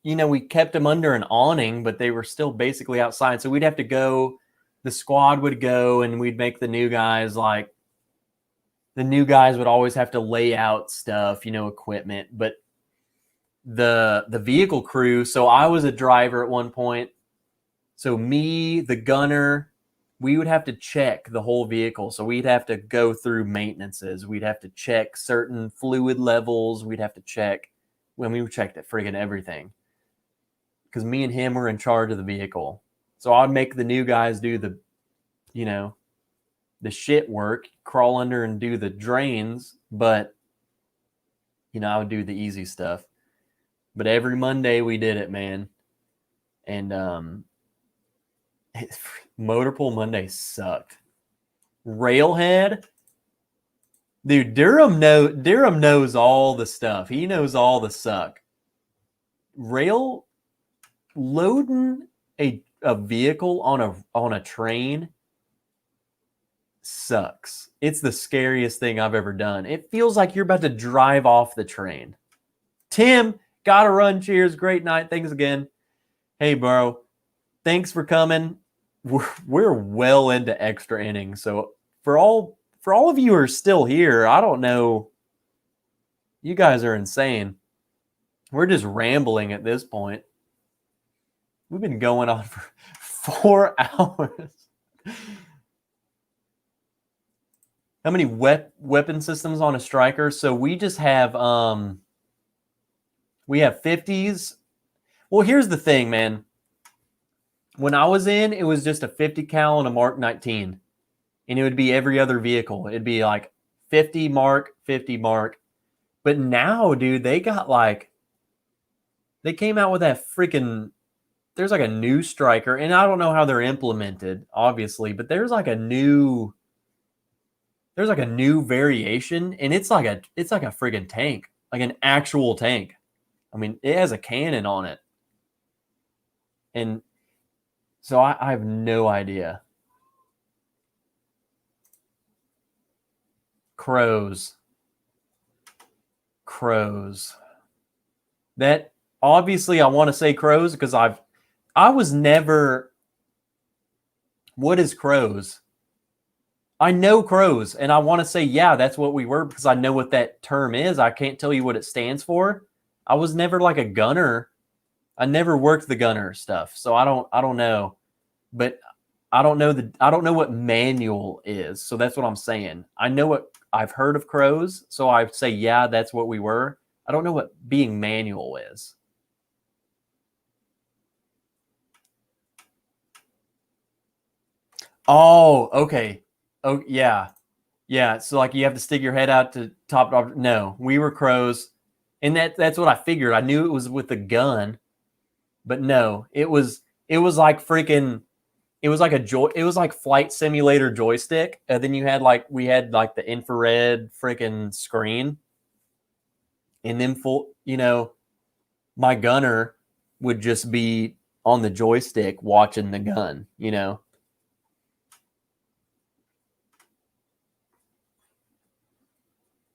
kept them under an awning, but they were still basically outside. So we'd have to go. The squad would go, and we'd make the new guys the new guys would always have to lay out stuff, equipment. But the vehicle crew. So I was a driver at one point. So me, the gunner, we would have to check the whole vehicle. So we'd have to go through maintenances. We'd have to check certain fluid levels. We'd have to check when we checked it friggin' everything. Because me and him were in charge of the vehicle. So I'd make the new guys do the, the shit work, crawl under and do the drains, but I would do the easy stuff. But every Monday we did it, man. And Motor Pool Monday sucked. Railhead, dude, Durham knows all the stuff. He knows all the suck. Loading a vehicle on a train sucks. It's the scariest thing I've ever done. It feels like you're about to drive off the train. Tim, gotta run. Cheers. Great night. Thanks again. Hey, bro. Thanks for coming. We're well into extra innings. So for all of you who are still here, I don't know. You guys are insane. We're just rambling at this point. We've been going on for 4 hours. How many weapon systems on a striker? So we just have we have 50s. Well, here's the thing, man. When I was in, it was just a 50 cal and a Mark 19. And it would be every other vehicle. It'd be like 50 Mark, 50 Mark. But now, dude, they came out with that freaking, there's like a new striker, and I don't know how they're implemented, obviously, but there's like a new variation, and it's like a friggin' tank, like an actual tank. I mean, it has a cannon on it. And so I have no idea. Crows. That obviously I want to say crows because I was never. What is crows? I know crows, and I want to say, yeah, that's what we were because I know what that term is. I can't tell you what it stands for. I was never like a gunner. I never worked the gunner stuff, so I don't know. But I don't know what manual is. So that's what I'm saying. I know what I've heard of crows, so I say, yeah, that's what we were. I don't know what being manual is. Oh, okay. Oh, yeah. Yeah, so like you have to stick your head out to top off. No, we were crows. And that's what I figured. I knew it was with the gun. But no, it was like freaking it was like flight simulator joystick. And then we had the infrared freaking screen. And then my gunner would just be on the joystick watching the gun,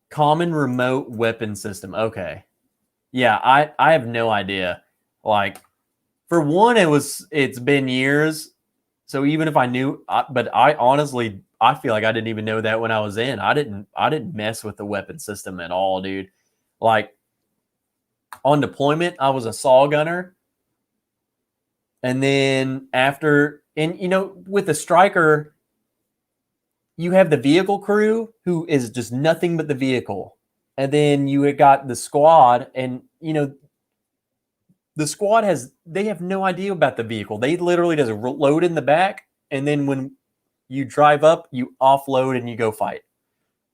Common remote weapon system. Okay. Yeah, I have no idea. Like, for one, it's been years. So even if I knew, but I honestly, I feel like I didn't even know that when I was in. I didn't mess with the weapon system at all, dude. Like, on deployment, I was a saw gunner. And then with the striker, you have the vehicle crew who is just nothing but the vehicle. And then you had got the squad, and the squad they have no idea about the vehicle. They literally just load in the back, and then when you drive up, you offload and you go fight.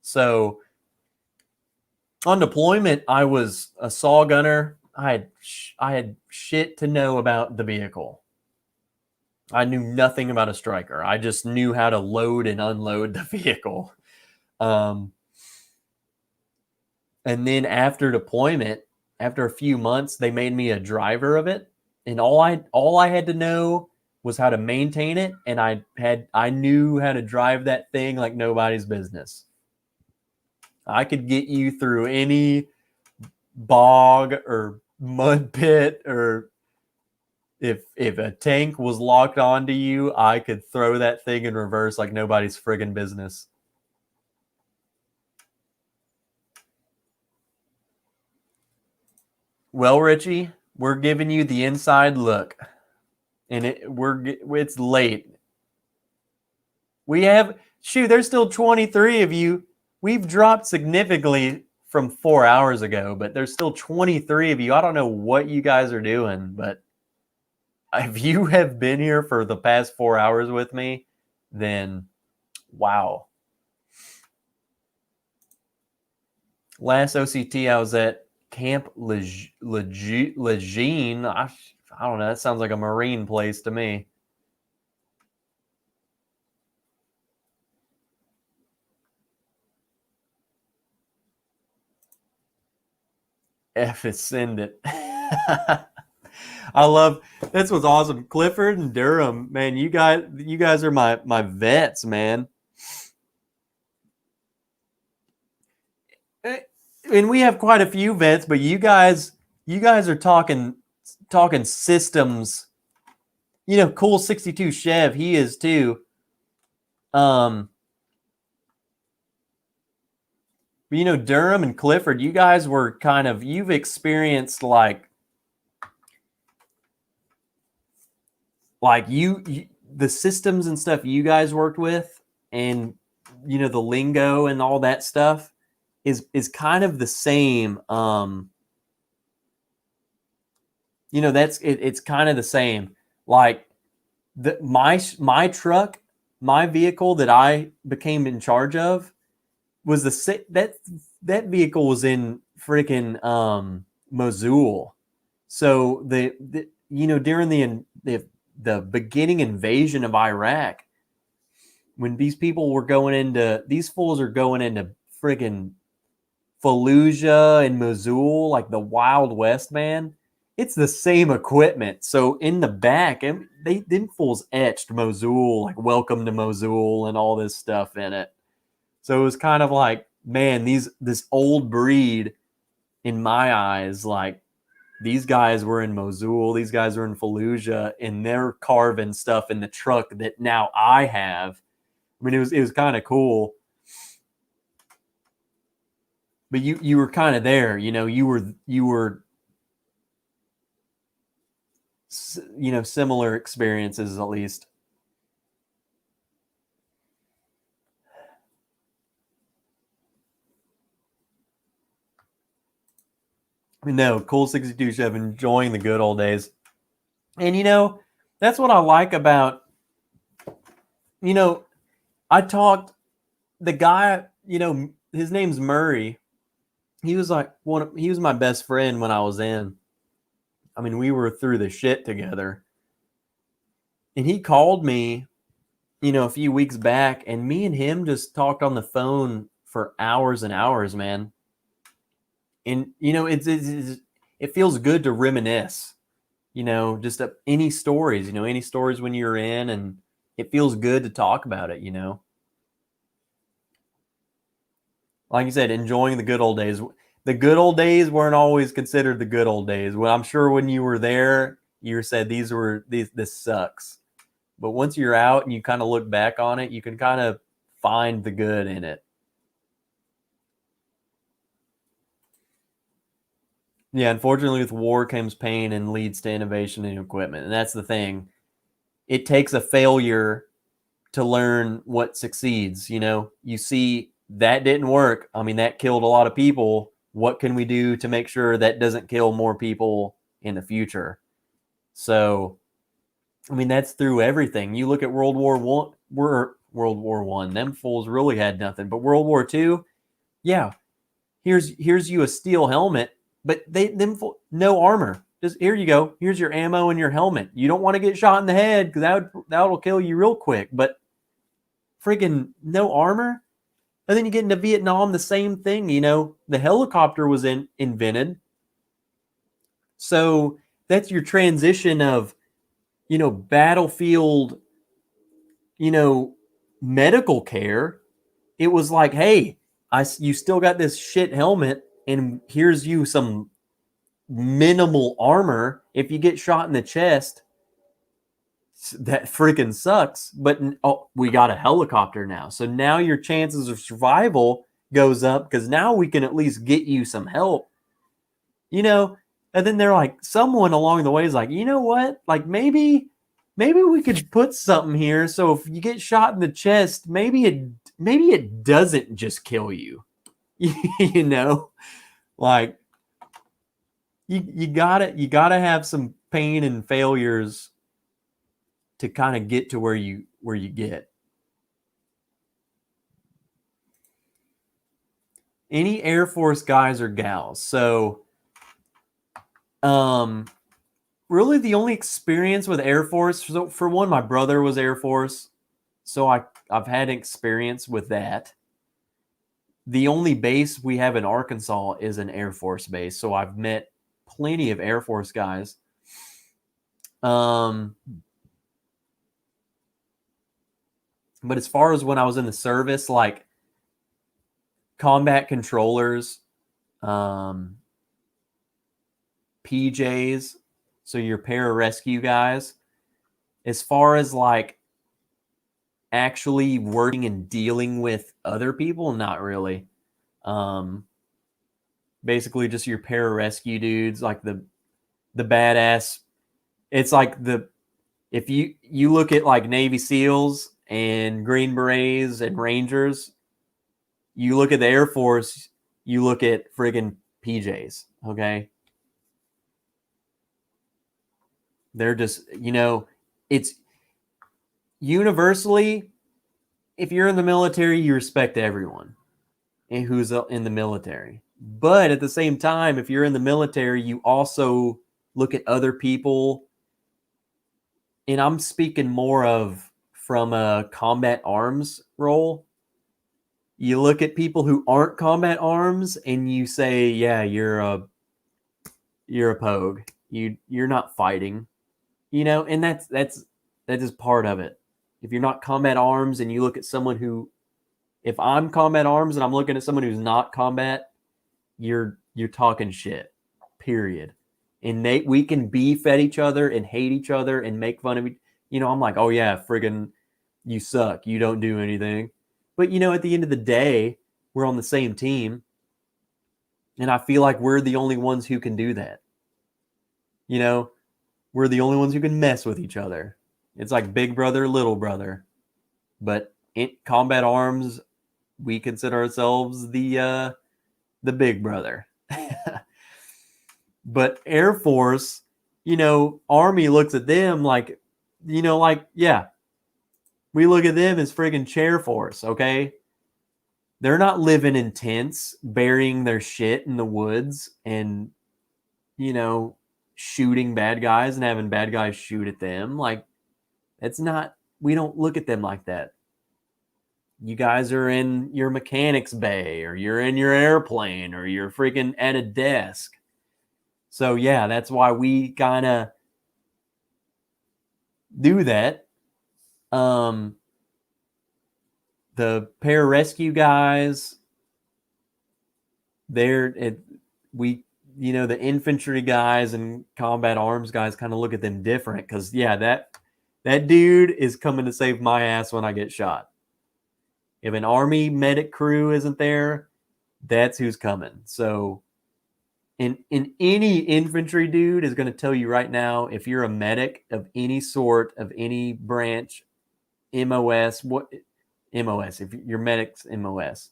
So on deployment, I was a saw gunner. I had shit to know about the vehicle. I knew nothing about a striker. I just knew how to load and unload the vehicle. And then after deployment, after a few months, they made me a driver of it. And all I had to know was how to maintain it. And I knew how to drive that thing like nobody's business. I could get you through any bog or mud pit, or if a tank was locked onto you, I could throw that thing in reverse like nobody's friggin' business. Well, Richie, we're giving you the inside look, and it's late. We have, shoot, there's still 23 of you. We've dropped significantly from 4 hours ago, but there's still 23 of you. I don't know what you guys are doing, but if you have been here for the past 4 hours with me, then wow. Last OCT I was at Camp Lejeune. I don't know. That sounds like a Marine place to me. F it, send it. I love, that's what's awesome. Clifford and Durham, man, you guys are my vets, man. And we have quite a few vets, but you guys are talking systems. You know, Cool 62 Chev, he is too. But you know, Durham and Clifford, you guys were kind of, you've experienced like you the systems and stuff you guys worked with, and you know, the lingo and all that stuff is kind of the same. You know, that's it's kind of the same. Like my truck, my vehicle that I became in charge of was that vehicle was in freaking Mosul. So the you know, during the beginning invasion of Iraq, when these people were going into, these fools are going into friggin' Fallujah and Mosul, like the Wild West, man. It's the same equipment. So in the back, and them fools etched Mosul, like welcome to Mosul and all this stuff in it. So it was kind of like, man, this old breed, in my eyes, like these guys were in Mosul, these guys were in Fallujah, and they're carving stuff in the truck that now I have. I mean, it was kind of cool. But you were kind of there, you know, you were you know, similar experiences at least. No, Cool 62 Chef, enjoying the good old days. And you know, that's what I like about, you know, the guy, you know, his name's Murray. He was like he was my best friend when I was in. I mean, we were through the shit together. And he called me, you know, a few weeks back, and me and him just talked on the phone for hours and hours, man. And you know, it feels good to reminisce, you know, just any stories, you know, any stories when you're in, and it feels good to talk about it, you know. Like you said, enjoying the good old days. The good old days weren't always considered the good old days. Well, I'm sure when you were there, you said this sucks. But once you're out and you kind of look back on it, you can kind of find the good in it. Yeah, unfortunately, with war comes pain and leads to innovation and equipment. And that's the thing. It takes a failure to learn what succeeds. You know, you see that didn't work. I mean, that killed a lot of people. What can we do to make sure that doesn't kill more people in the future? So, I mean, that's through everything. You look at World War One. Them fools really had nothing. But World War II, yeah, here's you a steel helmet, but no armor. Just here you go. Here's your ammo and your helmet. You don't want to get shot in the head because that'll kill you real quick. But freaking no armor. And then you get into Vietnam, the same thing. You know, the helicopter was invented. So that's your transition of, you know, battlefield, you know, medical care. It was like, hey, you still got this shit helmet, and here's you some minimal armor. If you get shot in the chest, that freaking sucks. But we got a helicopter now, so now your chances of survival goes up because now we can at least get you some help, you know. And then they're like, someone along the way is like, you know what, like maybe maybe we could put something here so if you get shot in the chest, maybe it doesn't just kill you. You know, like you gotta have some pain and failures to kind of get to where you get. Any Air Force guys or gals? So, really the only experience with Air Force. So for one, my brother was Air Force, so I've had experience with that. The only base we have in Arkansas is an Air Force base, so I've met plenty of Air Force guys. But as far as when I was in the service, like combat controllers, PJs, so your pararescue guys, as far as like actually working and dealing with other people, not really. Basically just your pararescue dudes, like the badass. It's like if you look at like Navy SEALs and Green Berets and Rangers, you look at the Air Force, you look at friggin' PJs, okay? They're just, it's universally, if you're in the military, you respect everyone and who's in the military. But at the same time, if you're in the military, you also look at other people. And I'm speaking more of from a combat arms role. You look at people who aren't combat arms and you say, yeah, you're a pogue. You're not fighting, and that is part of it. If you're not combat arms and you look at someone who, if I'm combat arms and I'm looking at someone who's not combat, you're talking shit, period. And we can beef at each other and hate each other and make fun of each. I'm like, oh yeah, friggin', you suck. You don't do anything. But at the end of the day, we're on the same team. And I feel like we're the only ones who can do that. We're the only ones who can mess with each other. It's like big brother, little brother. But in combat arms, we consider ourselves the big brother. But Air Force, Army looks at them like, yeah, we look at them as friggin' chair force, okay? They're not living in tents, burying their shit in the woods and, shooting bad guys and having bad guys shoot at them. Like, we don't look at them like that. You guys are in your mechanic's bay or you're in your airplane or you're freaking at a desk. So yeah, that's why we kind of do that. The pararescue guys, the infantry guys and combat arms guys kind of look at them different because yeah, that dude is coming to save my ass when I get shot. If an Army medic crew isn't there, that's who's coming. So in any infantry dude is going to tell you right now, if you're a medic of any sort, of any branch, MOS, if your medic's MOS.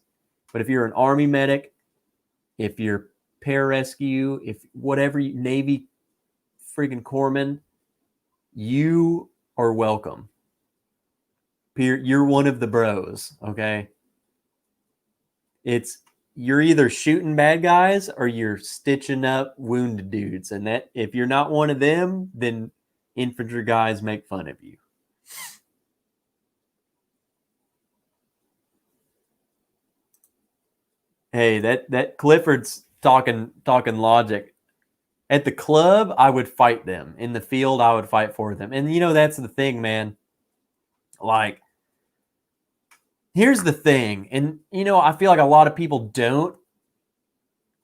But if you're an Army medic, if you're pararescue, if whatever, Navy friggin' corpsman, you are welcome. You're one of the bros, okay? You're either shooting bad guys or you're stitching up wounded dudes. And that if you're not one of them, then infantry guys make fun of you. Hey, that Clifford's talking logic. At the club, I would fight them. In the field, I would fight for them. And that's the thing, man. Like, here's the thing. And I feel like a lot of people don't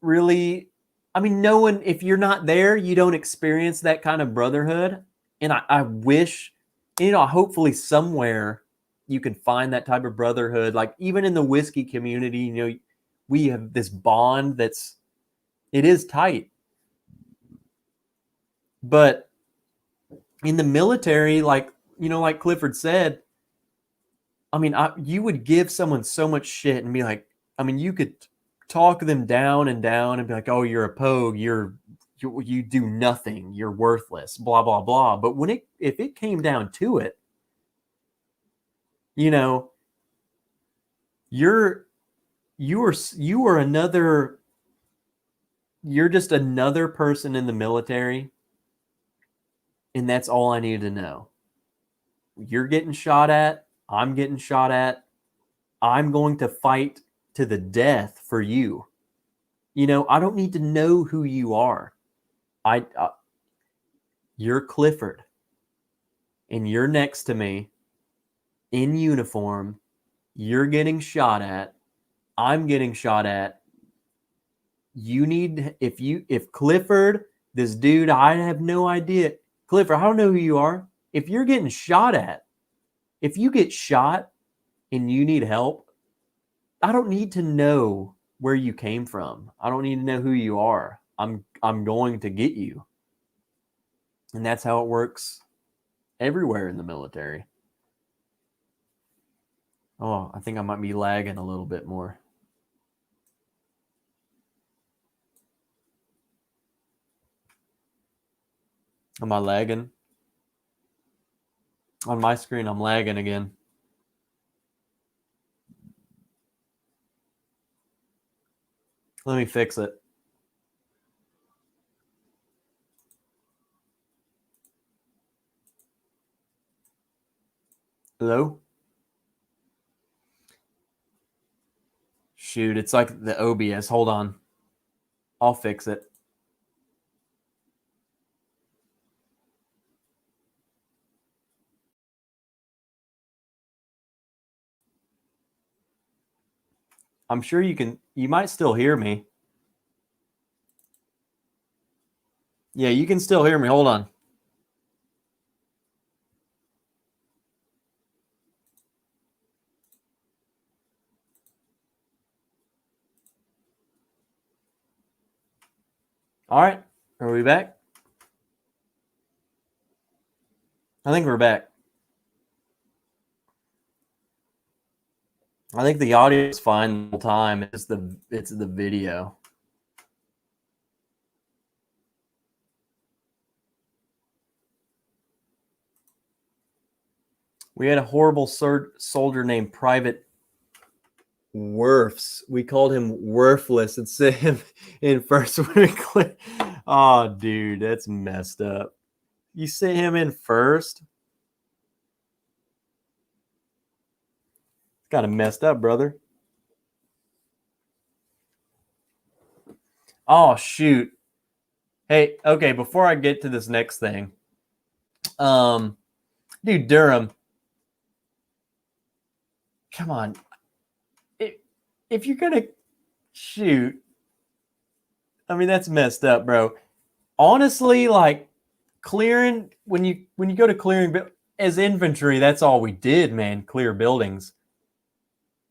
really, no one, if you're not there, you don't experience that kind of brotherhood. And I wish, hopefully somewhere you can find that type of brotherhood. Like even in the whiskey community, we have this bond it is tight. But in the military, like, like Clifford said, I mean, you would give someone so much shit and be like, I mean, you could talk them down and be like, oh, you're a pogue, you do nothing, you're worthless, blah blah blah. But if it came down to it, you're just another person in the military, and that's all I needed to know. You're getting shot at, I'm getting shot at, I'm going to fight to the death for you. I don't need to know who you are. You're Clifford, and you're next to me in uniform. You're getting shot at, I'm getting shot at. If Clifford, this dude, I have no idea. Clifford, I don't know who you are. If you're getting shot at, if you get shot and you need help, I don't need to know where you came from. I don't need to know who you are. I'm going to get you. And that's how it works everywhere in the military. Oh, I think I might be lagging a little bit more. Am I lagging? On my screen, I'm lagging again. Let me fix it. Hello? Shoot, it's like the OBS. Hold on. I'll fix it. I'm sure you might still hear me. Yeah, you can still hear me. Hold on. All right. Are we back? I think we're back. I think the audio is fine the whole time. It's the video. We had a horrible soldier named Private Worfs. We called him Worthless and sent him in first. Oh, dude, that's messed up. You sent him in first? It's kind of messed up, brother. Oh, shoot. Hey, okay, before I get to this next thing, dude, Durham, come on. If you're gonna shoot, I mean, that's messed up, bro. Honestly, like clearing when you go to clearing as infantry, that's all we did, man. Clear buildings.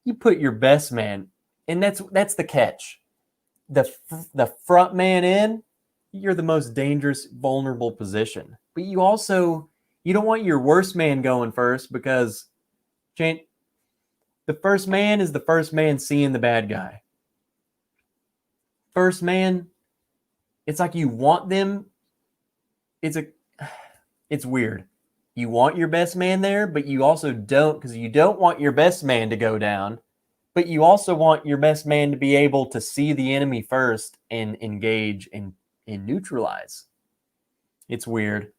You put your best man, and that's the catch. The front man in, you're the most dangerous, vulnerable position. But you don't want your worst man going first, because the first man is the first man seeing the bad guy. First man, it's like you want them. It's weird. You want your best man there, but you also don't, because you don't want your best man to go down, but you also want your best man to be able to see the enemy first and engage and neutralize. It's weird.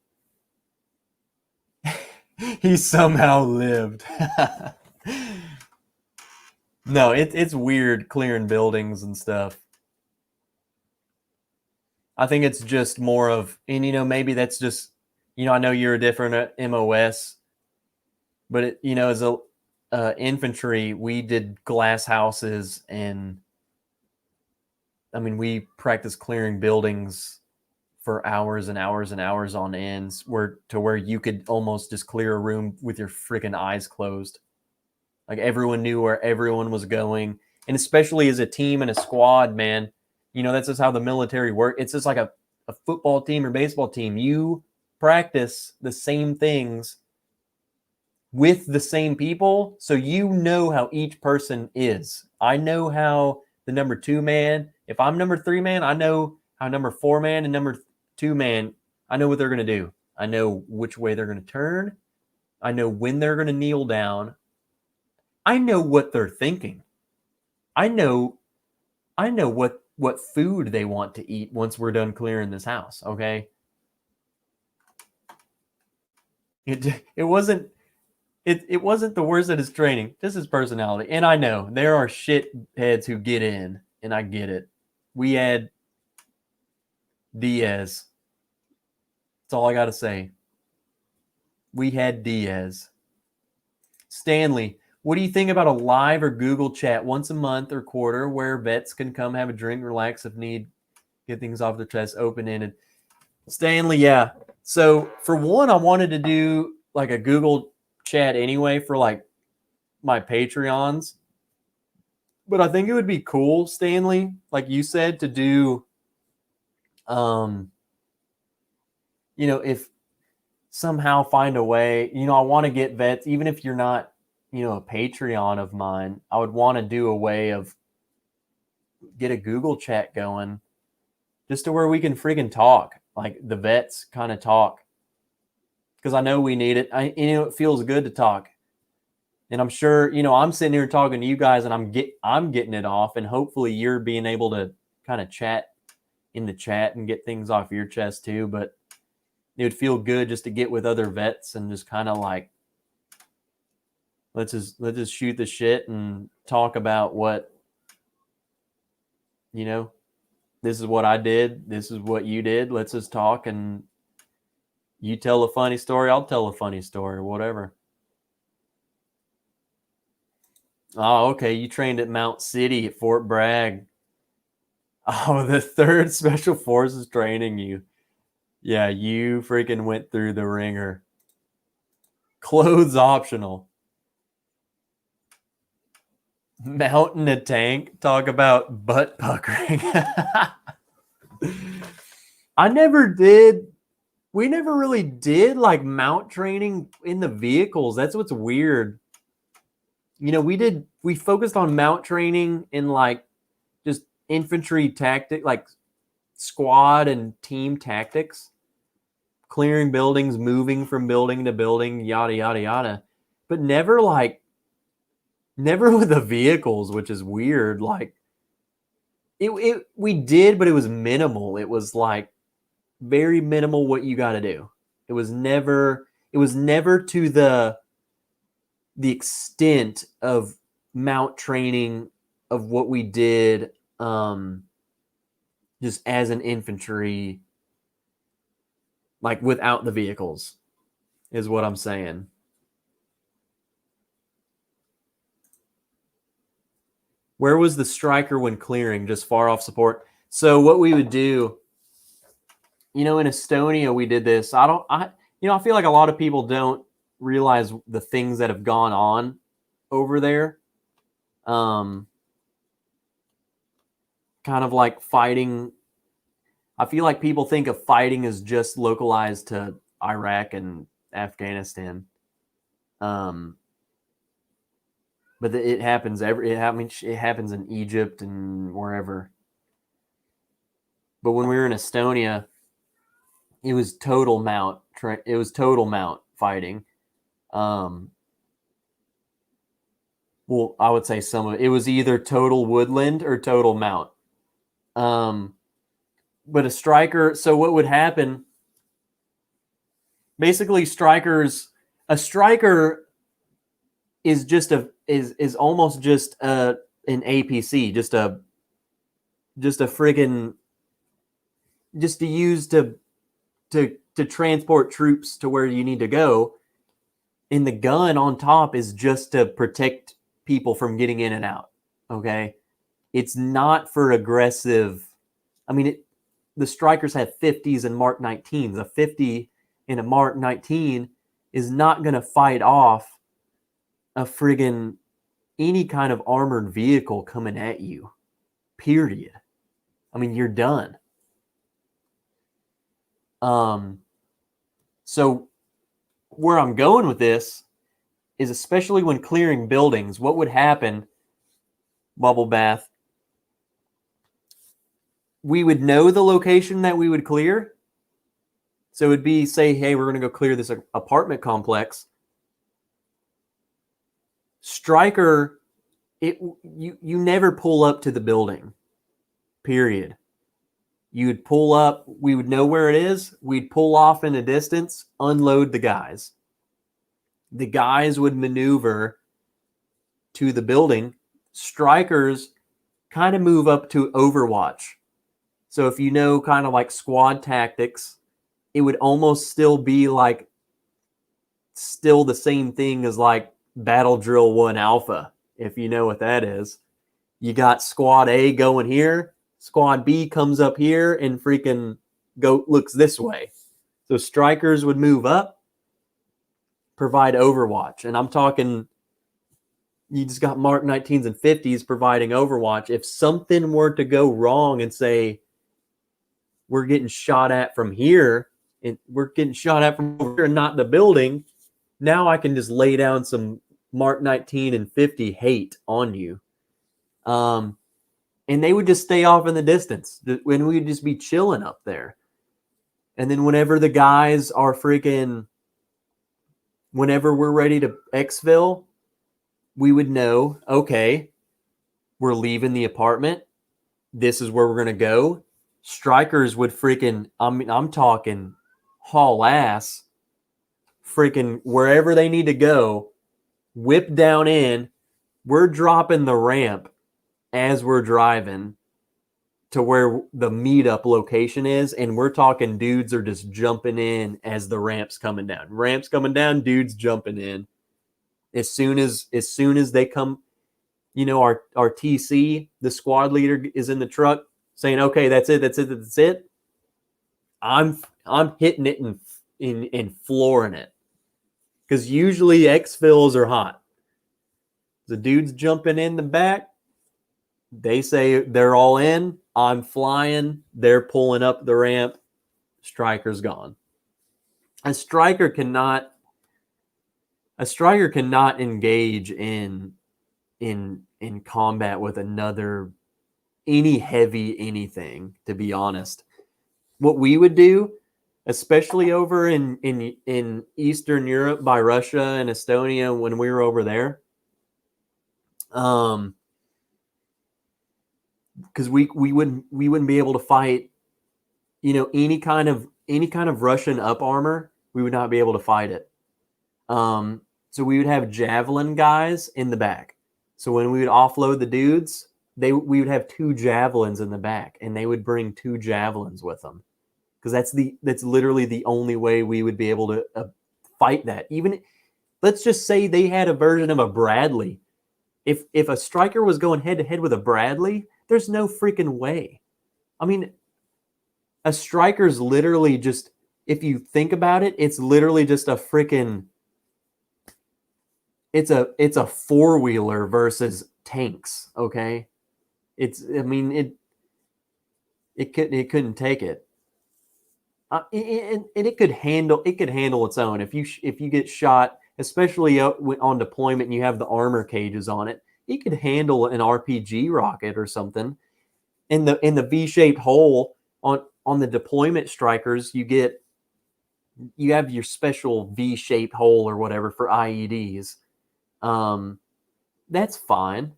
He somehow lived. No, it's weird clearing buildings and stuff. I think it's just more of, and maybe that's just, I know you're a different MOS, but as a infantry, we did glass houses, and I mean, we practiced clearing buildings for hours and hours and hours on ends, where you could almost just clear a room with your freaking eyes closed. Like, everyone knew where everyone was going, and especially as a team and a squad, man, that's just how the military works. It's just like a football team or baseball team. You practice the same things with the same people, so you know how each person is. I know how the number 2 man, if I'm number 3 man, I know how number 4 man and number 2 man, I know what they're going to do. I know which way they're going to turn. I know when they're going to kneel down. I know what they're thinking. I know what food they want to eat once we're done clearing this house, okay? It wasn't the worst of his training, just his personality. And I know there are shit heads who get in, and I get it. We had Diaz. That's all I got to say. We had Diaz. Stanley, what do you think about a live or Google chat once a month or quarter where vets can come have a drink, relax if need, get things off their chest, open-ended? Stanley, yeah. So for one, I wanted to do like a Google chat anyway for like my Patreons. But I think it would be cool, Stanley, like you said, to do, if somehow find a way, I want to get vets, even if you're not, a Patreon of mine, I would want to do a way of get a Google chat going just to where we can friggin' talk, like the vets kind of talk. Because I know we need it. It feels good to talk. And I'm sure, I'm sitting here talking to you guys and I'm getting it off, and hopefully you're being able to kind of chat in the chat and get things off your chest too. But it would feel good just to get with other vets and just kind of like, let's just shoot the shit and talk about what, this is what I did. This is what you did. Let's just talk, and you tell a funny story. I'll tell a funny story, whatever. Oh, okay. You trained at Mount City at Fort Bragg. Oh, the 3rd Special Forces training you. Yeah, you freaking went through the ringer. Clothes optional. Mountain a tank. Talk about butt puckering. I never did. We never really did like mount training in the vehicles. That's what's weird. We focused on mount training in like just infantry tactic, like squad and team tactics, clearing buildings, moving from building to building, yada, yada, yada. But never with the vehicles, which is weird. Like we did, but it was minimal. It was like very minimal what you got to do. It was never to the extent of mount training of what we did just as an infantry, like without the vehicles, is what I'm saying. Where was the striker when clearing? Just far off support. So what we would do, in Estonia, we did this. I feel like a lot of people don't realize the things that have gone on over there. Kind of like fighting. I feel like people think of fighting as just localized to Iraq and Afghanistan. But it happens it happens in Egypt and wherever. But when we were in Estonia, it was total mount. It was total mount fighting. Well, I would say some of it was either total woodland or total mount. But a striker. So what would happen? Basically, a striker is just is almost just an APC, just a friggin' just to use to transport troops to where you need to go. And the gun on top is just to protect people from getting in and out. Okay. It's not for aggressive. I mean, the strikers have 50s and Mark 19s. A 50 and a Mark 19 is not going to fight off a friggin' any kind of armored vehicle coming at you. Period. I mean, you're done. So where I'm going with this is, especially when clearing buildings, what would happen, Bubble Bath, we would know the location that we would clear. So it would be, say, hey, we're going to go clear this apartment complex. Striker, you never pull up to the building, period. You would pull up, we would know where it is, we'd pull off in a distance, unload the guys. The guys would maneuver to the building. Strikers kind of move up to Overwatch. So if you know kind of like squad tactics, it would almost still be like still the same thing as like Battle Drill 1 Alpha, if you know what that is. You got Squad A going here, Squad B comes up here and freaking looks this way. So strikers would move up, provide Overwatch. And I'm talking, you just got Mark 19s and 50s providing Overwatch. If something were to go wrong and say, we're getting shot at from here, and we're getting shot at from over here and not the building, now I can just lay down some Mark 19 and 50 hate on you. And they would just stay off in the distance when we'd just be chilling up there. And then whenever the guys are freaking, whenever we're ready to exfil, we would know, okay, we're leaving the apartment. This is where we're going to go. Strikers would freaking, I'm talking haul ass, freaking wherever they need to go, whip down in. We're dropping the ramp as we're driving to where the meetup location is, and we're talking dudes are just jumping in as the ramp's coming down. Ramp's coming down, dudes jumping in. As soon as they come, you know, our TC, the squad leader, is in the truck saying, okay, that's it. I'm hitting it and flooring it. Because usually exfils are hot. The dude's jumping in the back. They say they're all in. I'm flying. They're pulling up the ramp. Striker's gone. A striker cannot engage in combat with any heavy anything, to be honest. What we would do, especially over in Eastern Europe by Russia and Estonia when we were over there, because we wouldn't be able to fight, you know, any kind of Russian up armor. We would not be able to fight it. So we would have javelin guys in the back. So when we would offload the dudes, we would have 2 javelins in the back, and they would bring 2 javelins with them, because that's literally the only way we would be able to fight that. Even let's just say they had a version of a Bradley. If a striker was going head to head with a Bradley, there's no freaking way. I mean, a striker's literally just, if you think about it, it's literally just a freaking, it's a 4-wheeler versus tanks, okay? It couldn't take it. And it could handle its own. If you get shot, especially on deployment, and you have the armor cages on it, it could handle an RPG rocket or something. In the V-shaped hole on the deployment strikers, you have your special V-shaped hole or whatever for IEDs. That's fine.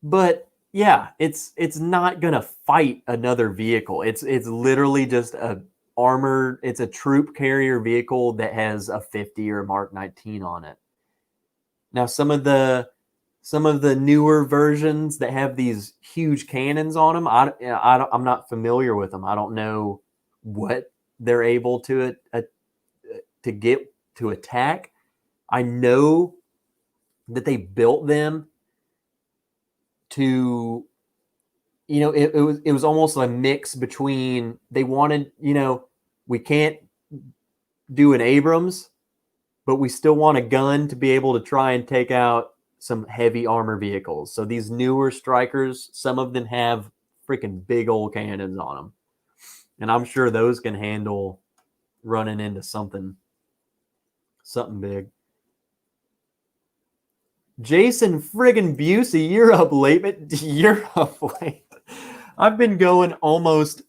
But yeah, it's not gonna fight another vehicle. It's literally just it's a troop carrier vehicle that has a 50 or a Mark 19 on it. Now some of the newer versions that have these huge cannons on them, I'm not familiar with them. I don't know what they're able to get to attack. I know that they built them to, you know, it was almost a mix between, they wanted, you know, we can't do an Abrams, but we still want a gun to be able to try and take out some heavy armor vehicles. So these newer strikers, some of them have freaking big old cannons on them. And I'm sure those can handle running into something big. Jason friggin' Busey, you're up late, but you're up late. I've been going almost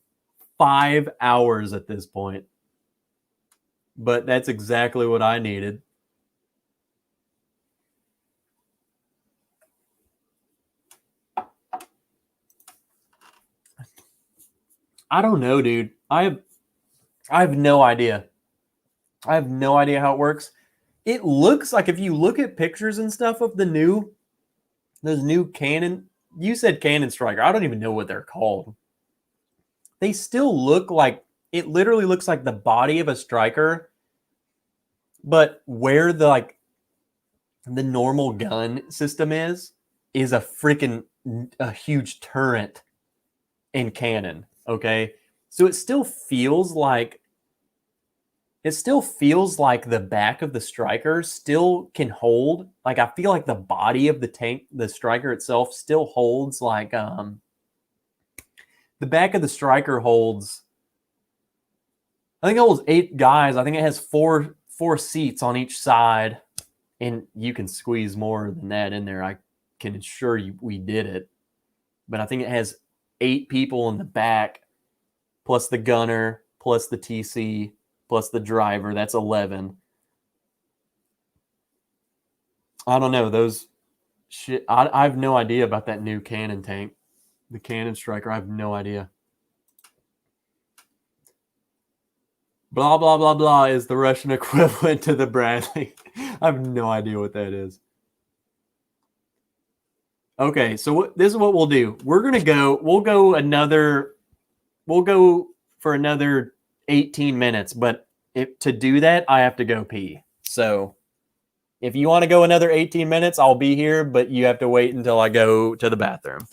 5 hours at this point, but that's exactly what I needed. I don't know, dude. I have no idea. I have no idea how it works. It looks like, if you look at pictures and stuff of those new Canon, you said Canon Striker. I don't even know what they're called. They still look like, it literally looks like the body of a striker, but where the normal gun system is a huge turret in Canon. Okay. So it still feels like the back of the striker still can hold. Like, I feel like the body of the tank, the striker itself, still holds like the back of the striker holds, I think it holds 8 guys. I think it has four seats on each side, and you can squeeze more than that in there. I can assure you we did it. But I think it has 8 people in the back, plus the gunner, plus the TC, plus the driver. That's 11. I don't know. Those shit. I have no idea about that new Canon tank. The Canon Striker. I have no idea. Blah, blah, blah, blah is the Russian equivalent to the Bradley. I have no idea what that is. Okay, so this is what we'll do. We'll go for another 18 minutes, but to do that, I have to go pee. So if you want to go another 18 minutes, I'll be here, but you have to wait until I go to the bathroom.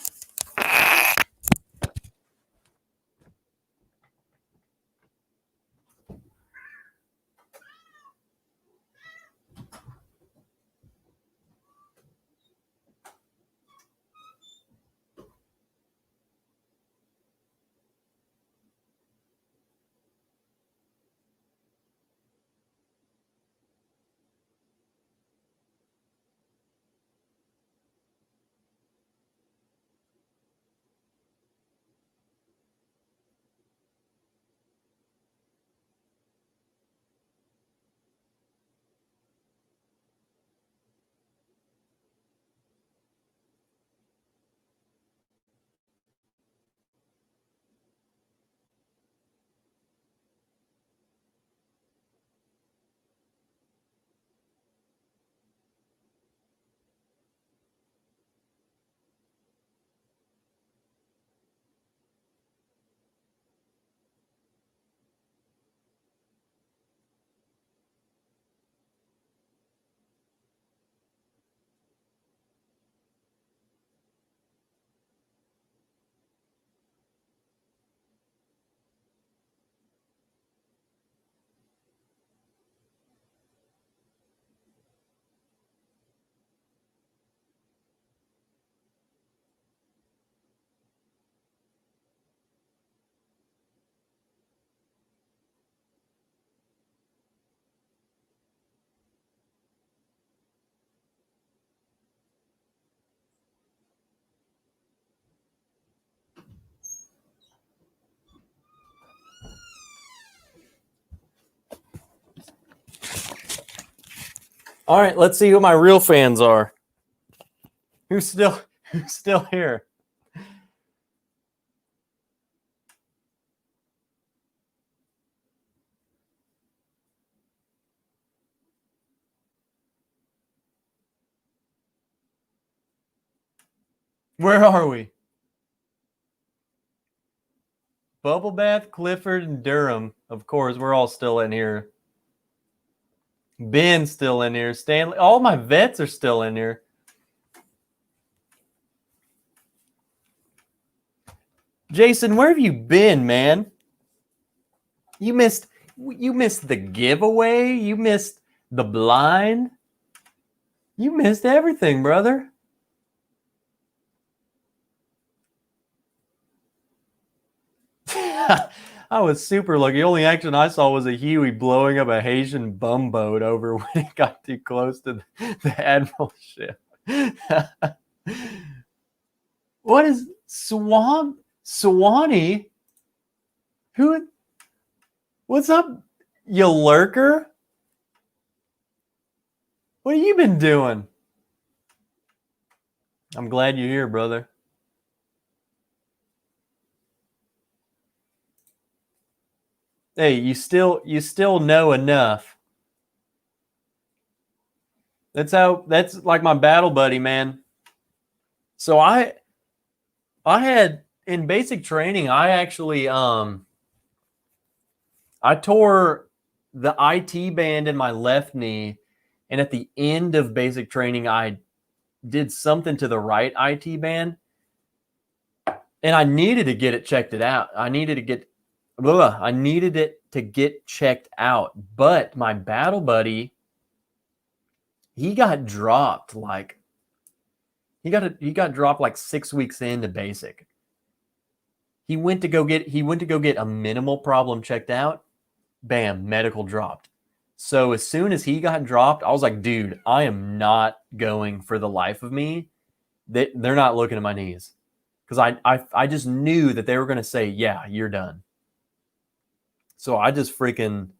All right, let's see who my real fans are. Who's still here? Where are we? Bubble Bath, Clifford, and Durham. Of course, we're all still in here. Ben's still in here. Stanley, all my vets are still in here. Jason, where have you been, man? You missed the giveaway. You missed the blind. You missed everything, brother. I was super lucky. The only action I saw was a Huey blowing up a Haitian bumboat over when it got too close to the Admiral ship. What is Swanee? Who? What's up, you lurker? What have you been doing? I'm glad you're here, brother. Hey, you still know enough. That's like my battle buddy, man. So I had in basic training, I actually I tore the IT band in my left knee, and at the end of basic training, I did something to the right IT band, and I needed to get it checked out. I needed it to get checked out, but my battle buddy, he got dropped like 6 weeks into basic. He went to go get a minimal problem checked out. Bam, medical dropped. So as soon as he got dropped, I was like, dude, I am not going for the life of me. They're not looking at my knees. Because I just knew that they were going to say, yeah, you're done. So I just freaking,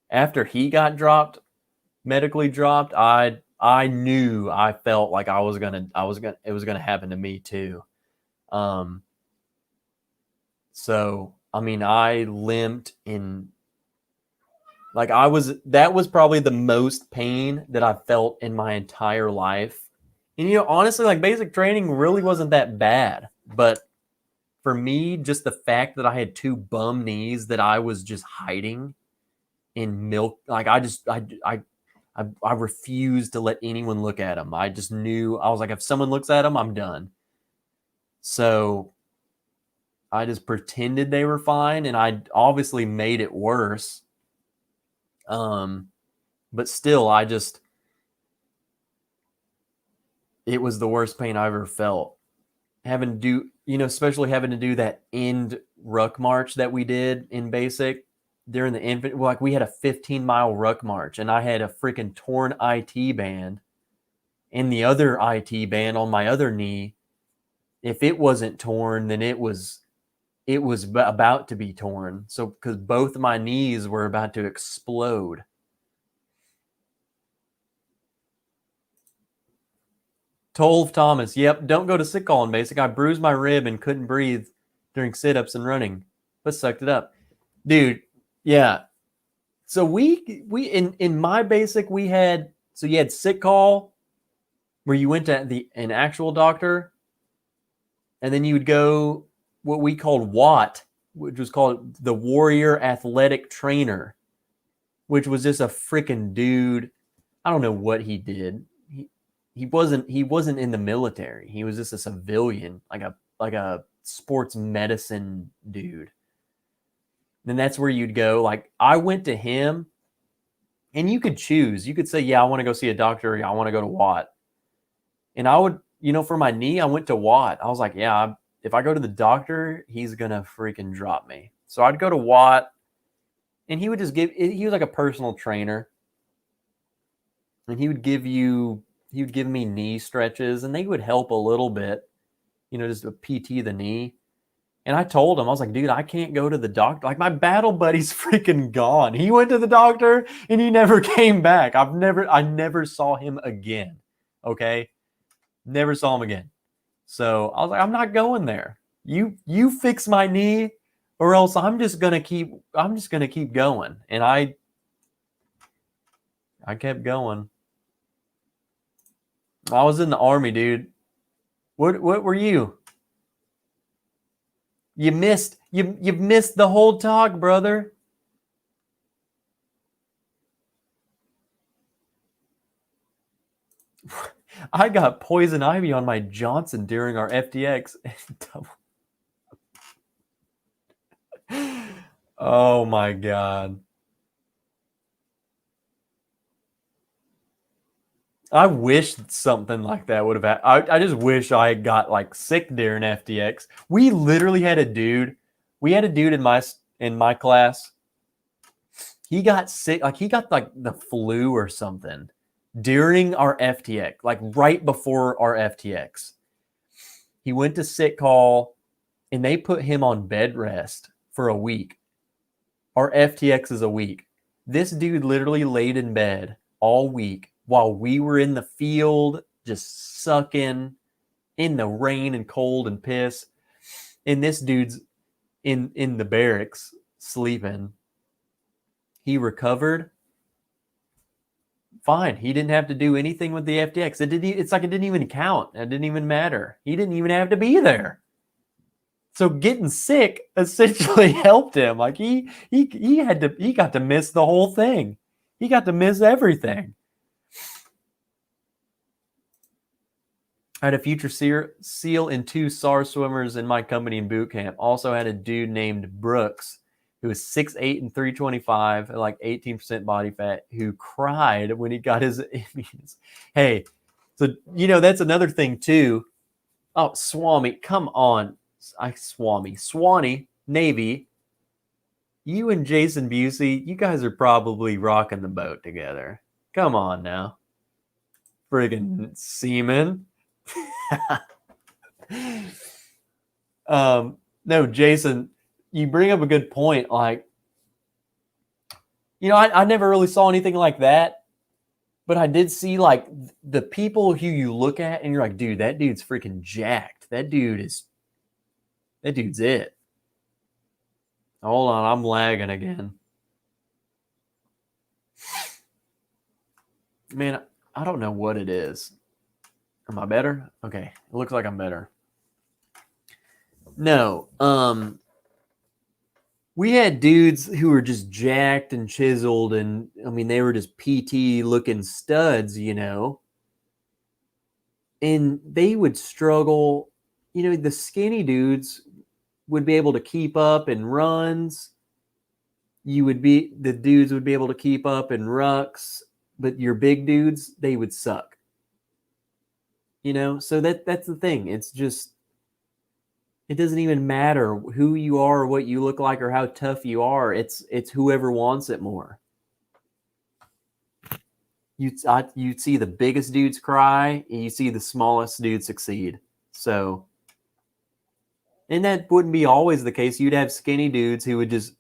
after he got dropped, medically dropped, I knew, I felt like it was gonna happen to me too. So I mean, I limped in, like that was probably the most pain that I felt in my entire life. And honestly, like basic training really wasn't that bad, but for me, just the fact that I had two bum knees that I was just hiding in milk, like I refused to let anyone look at them. I just knew, I was like, if someone looks at them, I'm done. So I just pretended they were fine, and I obviously made it worse. But still, it was the worst pain I ever felt. Having to do, especially having to do that end ruck march that we did in basic during the infant, like we had a 15-mile ruck march, and I had a freaking torn IT band, and the other IT band on my other knee, if it wasn't torn, then it was about to be torn. So because both of my knees were about to explode. Tolv Thomas, yep, don't go to sick call in basic. I bruised my rib and couldn't breathe during sit-ups and running, but sucked it up. Dude, yeah. So we in my basic, you had sick call where you went to an actual doctor, and then you would go what we called WAT, which was called the Warrior Athletic Trainer, which was just a freaking dude. I don't know what he did. He wasn't in the military. He was just a civilian, like a sports medicine dude. Then that's where you'd go. Like I went to him, and you could choose. You could say, yeah, I want to go see a doctor, or yeah, I want to go to Watt. And I would, for my knee, I went to Watt. I was like, yeah, if I go to the doctor, he's gonna freaking drop me. So I'd go to Watt, and he would just he was like a personal trainer, and he would give me knee stretches, and they would help a little bit, just a PT the knee. And I told him, I was like, dude, I can't go to the doctor. Like my battle buddy's freaking gone. He went to the doctor and he never came back. I never saw him again. Okay. Never saw him again. So I was like, I'm not going there. You fix my knee, or else I'm just gonna keep going. And I kept going. I was in the Army, dude. What were you? You've missed the whole talk, brother. I got poison ivy on my Johnson during our FTX. Oh my God. I wish something like that would have happened. I just wish I got like sick during FTX. We literally had a dude. We had a dude in in my class, he got sick. Like he got like the flu or something during our FTX, like right before our FTX. He went to sick call and they put him on bed rest for a week. Our FTX is a week. This dude literally laid in bed all week while we were in the field just sucking in the rain and cold and piss. And this dude's in the barracks sleeping. He recovered. Fine. He didn't have to do anything with the FTX. It's like it didn't even count. It didn't even matter. He didn't even have to be there. So getting sick essentially helped him. Like he got to miss the whole thing. He got to miss everything. I had a future SEAL and 2 SAR swimmers in my company in boot camp. Also had a dude named Brooks who was 6'8" and 325, like 18% body fat, who cried when he got his immunities. Hey, so that's another thing too. Oh, Swami, come on. Swanee, Navy. You and Jason Busey, you guys are probably rocking the boat together. Come on now. Friggin' seaman. No, Jason, you bring up a good point. Like, I never really saw anything like that, but I did see like the people who you look at and you're like, dude, that dude's freaking jacked. That dude's it. Hold on, I'm lagging again. Man, I don't know what it is. Am I better? Okay, it looks like I'm better. No, we had dudes who were just jacked and chiseled, and I mean, they were just PT looking studs, and they would struggle. The skinny dudes would be able to keep up in runs. The dudes would be able to keep up in rucks, but your big dudes, they would suck. So that's the thing. It's just, it doesn't even matter who you are or what you look like or how tough you are. It's whoever wants it more. You'd see the biggest dudes cry and you see the smallest dudes succeed. So, and that wouldn't be always the case. You'd have skinny dudes who would just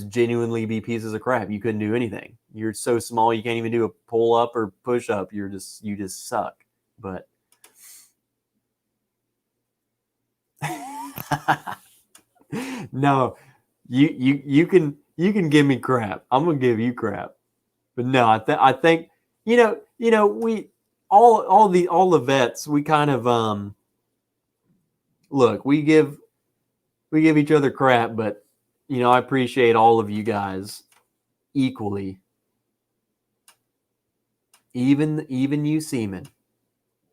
genuinely be pieces of crap. You couldn't do anything. You're so small you can't even do a pull up or push up. You just suck. But no, you can give me crap. I'm gonna give you crap. But no, I think we all the vets, we kind of look, we give each other crap, but I appreciate all of you guys equally. Even you seamen.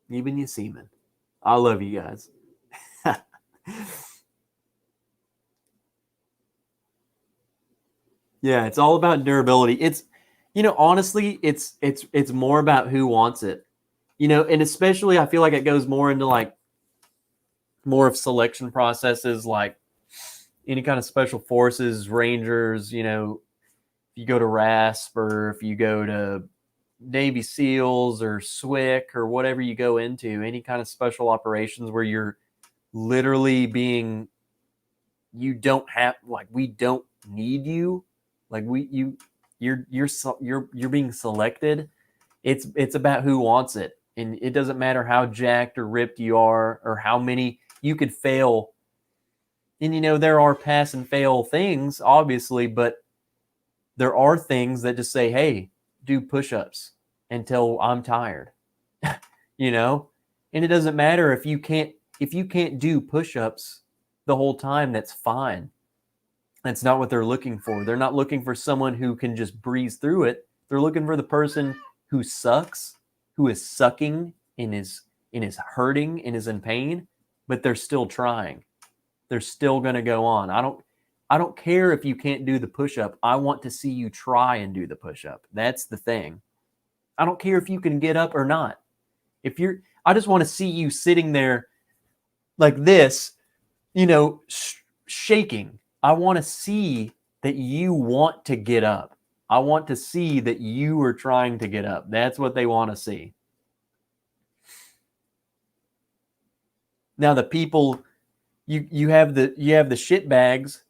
Even you seamen. I love you guys. Yeah, it's all about durability. It's honestly, it's more about who wants it. And especially I feel like it goes more into like more of selection processes, like any kind of special forces, Rangers, if you go to RASP or if you go to Navy SEALs or SWIC or whatever you go into, any kind of special operations where you're literally we don't need you. Like you're being selected. It's about who wants it. And it doesn't matter how jacked or ripped you are or how many you could fail. And there are pass and fail things, obviously, but there are things that just say, hey, do push-ups until I'm tired. And it doesn't matter if you can't do push-ups the whole time, that's fine. That's not what they're looking for. They're not looking for someone who can just breeze through it. They're looking for the person who sucks, who is sucking and is hurting and is in pain, but they're still trying. They're still going to go on. I don't care if you can't do the push-up. I want to see you try and do the push-up. That's the thing. I don't care if you can get up or not. I just want to see you sitting there like this, shaking. I want to see that you want to get up. I want to see that you are trying to get up. That's what they want to see. Now the people you have the shitbags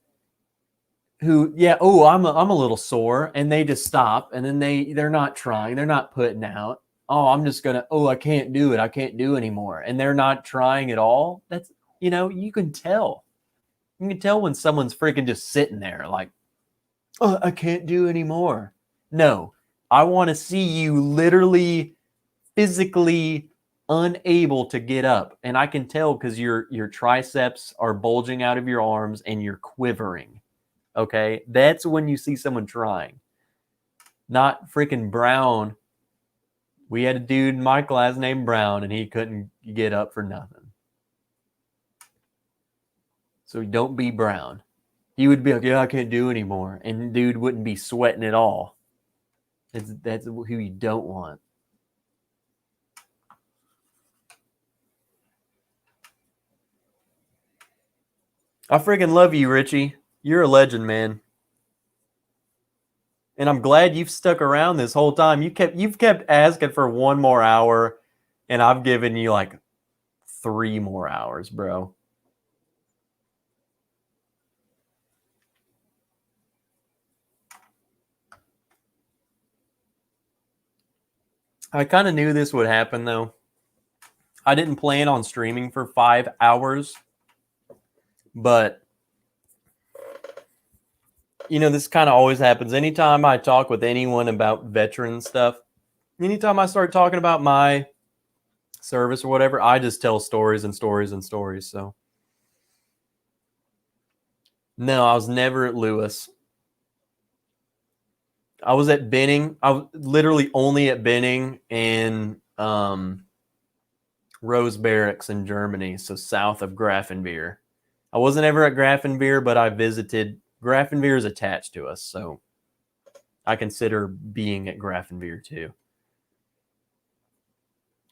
who, yeah, oh, I'm a little sore, and they just stop, and then they're not trying, they're not putting out. Oh, I'm just gonna, oh, I can't do it, I can't do anymore, and they're not trying at all. That's, you can tell. You can tell when someone's freaking just sitting there like, oh, I can't do anymore. No, I want to see you literally, physically unable to get up, and I can tell because your triceps are bulging out of your arms and you're quivering. Okay, that's when you see someone trying. Not freaking Brown. We had a dude in my class named Brown, and he couldn't get up for nothing. So don't be Brown. He would be like, yeah, I can't do anymore, and dude wouldn't be sweating at all. That's who you don't want. I freaking love you, Richie. You're a legend, man. And I'm glad you've stuck around this whole time. You've kept asking for one more hour, and I've given you like 3 more hours, bro. I kind of knew this would happen, though. I didn't plan on streaming for 5 hours, but this kind of always happens. Anytime I talk with anyone about veteran stuff, anytime I start talking about my service or whatever, I just tell stories and stories and stories. So no, I was never at Lewis. I was at Benning. I was literally only at Benning and Rose Barracks in Germany, so south of Grafenwehr. I wasn't ever at Grafenwehr, but I visited. Grafenwehr is attached to us, so I consider being at Grafenwehr too.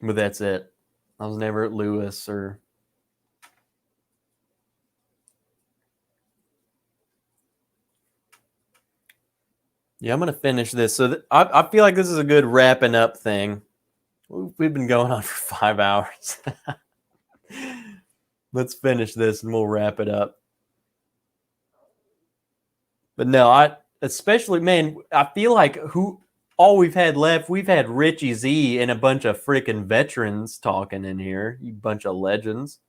But that's it. I was never at Lewis or... Yeah, I'm going to finish this. So I feel like this is a good wrapping up thing. We've been going on for 5 hours. Let's finish this and we'll wrap it up. But no, especially, man, I feel like all we've had left, we've had Richie Z and a bunch of freaking veterans talking in here. You bunch of legends.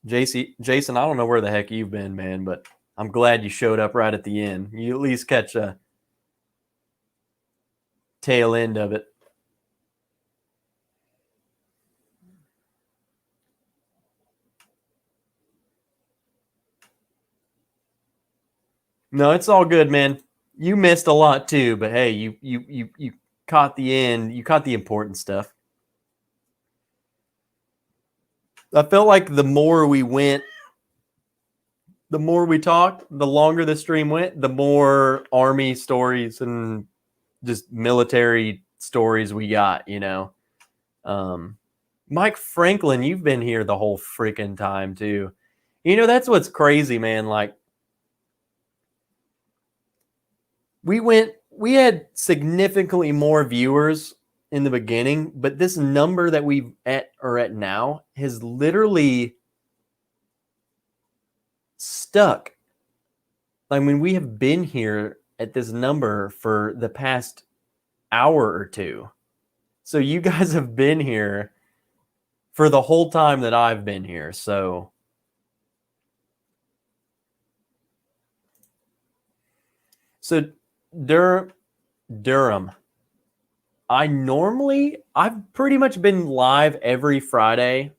Jason, I don't know where the heck you've been, man, but I'm glad you showed up right at the end. You at least catch a tail end of it. No, it's all good, man. You missed a lot too, but hey, you caught the end. You caught the important stuff. I felt like the more we went, the more we talked, the longer the stream went, the more Army stories and just military stories we got, Mike Franklin, you've been here the whole freaking time too. That's what's crazy, man. Like, we had significantly more viewers in the beginning, but this number that we are at now has literally stuck. I mean, we have been here at this number for the past hour or two. So you guys have been here for the whole time that I've been here. So Durham. I've pretty much been live every Friday,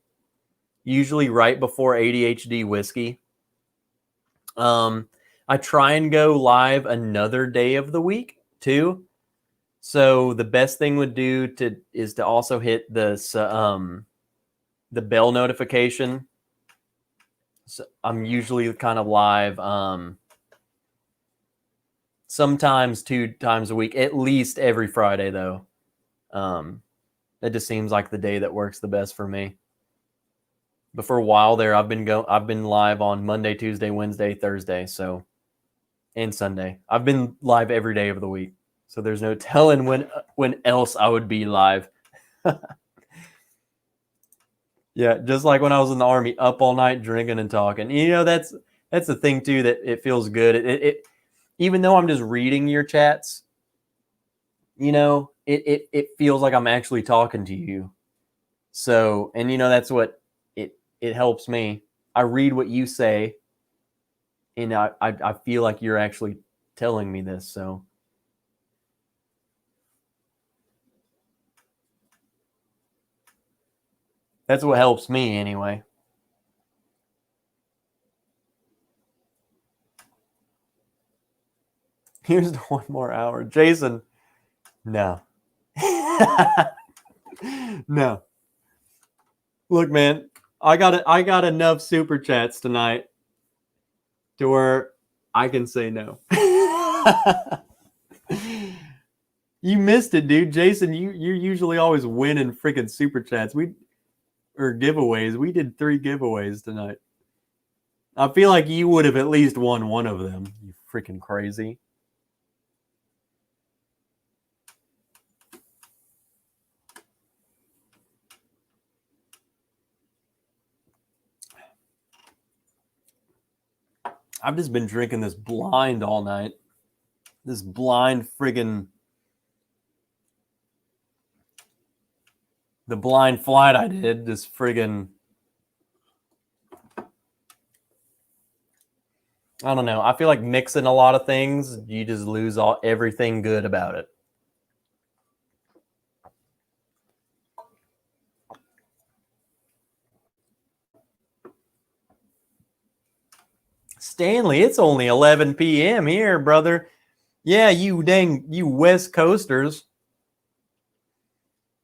usually right before ADHD whiskey. I try and go live another day of the week too. So the best thing would do is to also hit the bell notification. So I'm usually kind of live sometimes 2 times a week, at least every Friday though. That just seems like the day that works the best for me. But for a while there, I've been live on Monday, Tuesday, Wednesday, Thursday, so and Sunday. I've been live every day of the week. So there's no telling when else I would be live. Yeah, just like when I was in the Army, up all night drinking and talking. You know, that's the thing too, that it feels good. It even though I'm just reading your chats, you know, it feels like I'm actually talking to you. So, and you know, that's what it helps me. I read what you say, and I feel like you're actually telling me this. So that's what helps me anyway. Here's the 1 more hour. Jason, no. No. Look, man, I got enough super chats tonight to where I can say no. You missed it, dude. Jason, you're usually always winning freaking super chats. Or giveaways. We did 3 giveaways tonight. I feel like you would have at least won one of them. You freaking crazy. I've just been drinking this blind all night. This blind friggin' the blind flight I did, this friggin' I don't know. I feel like mixing a lot of things, you just lose everything good about it. Stanley, it's only 11 p.m. here, brother. Yeah, you West Coasters.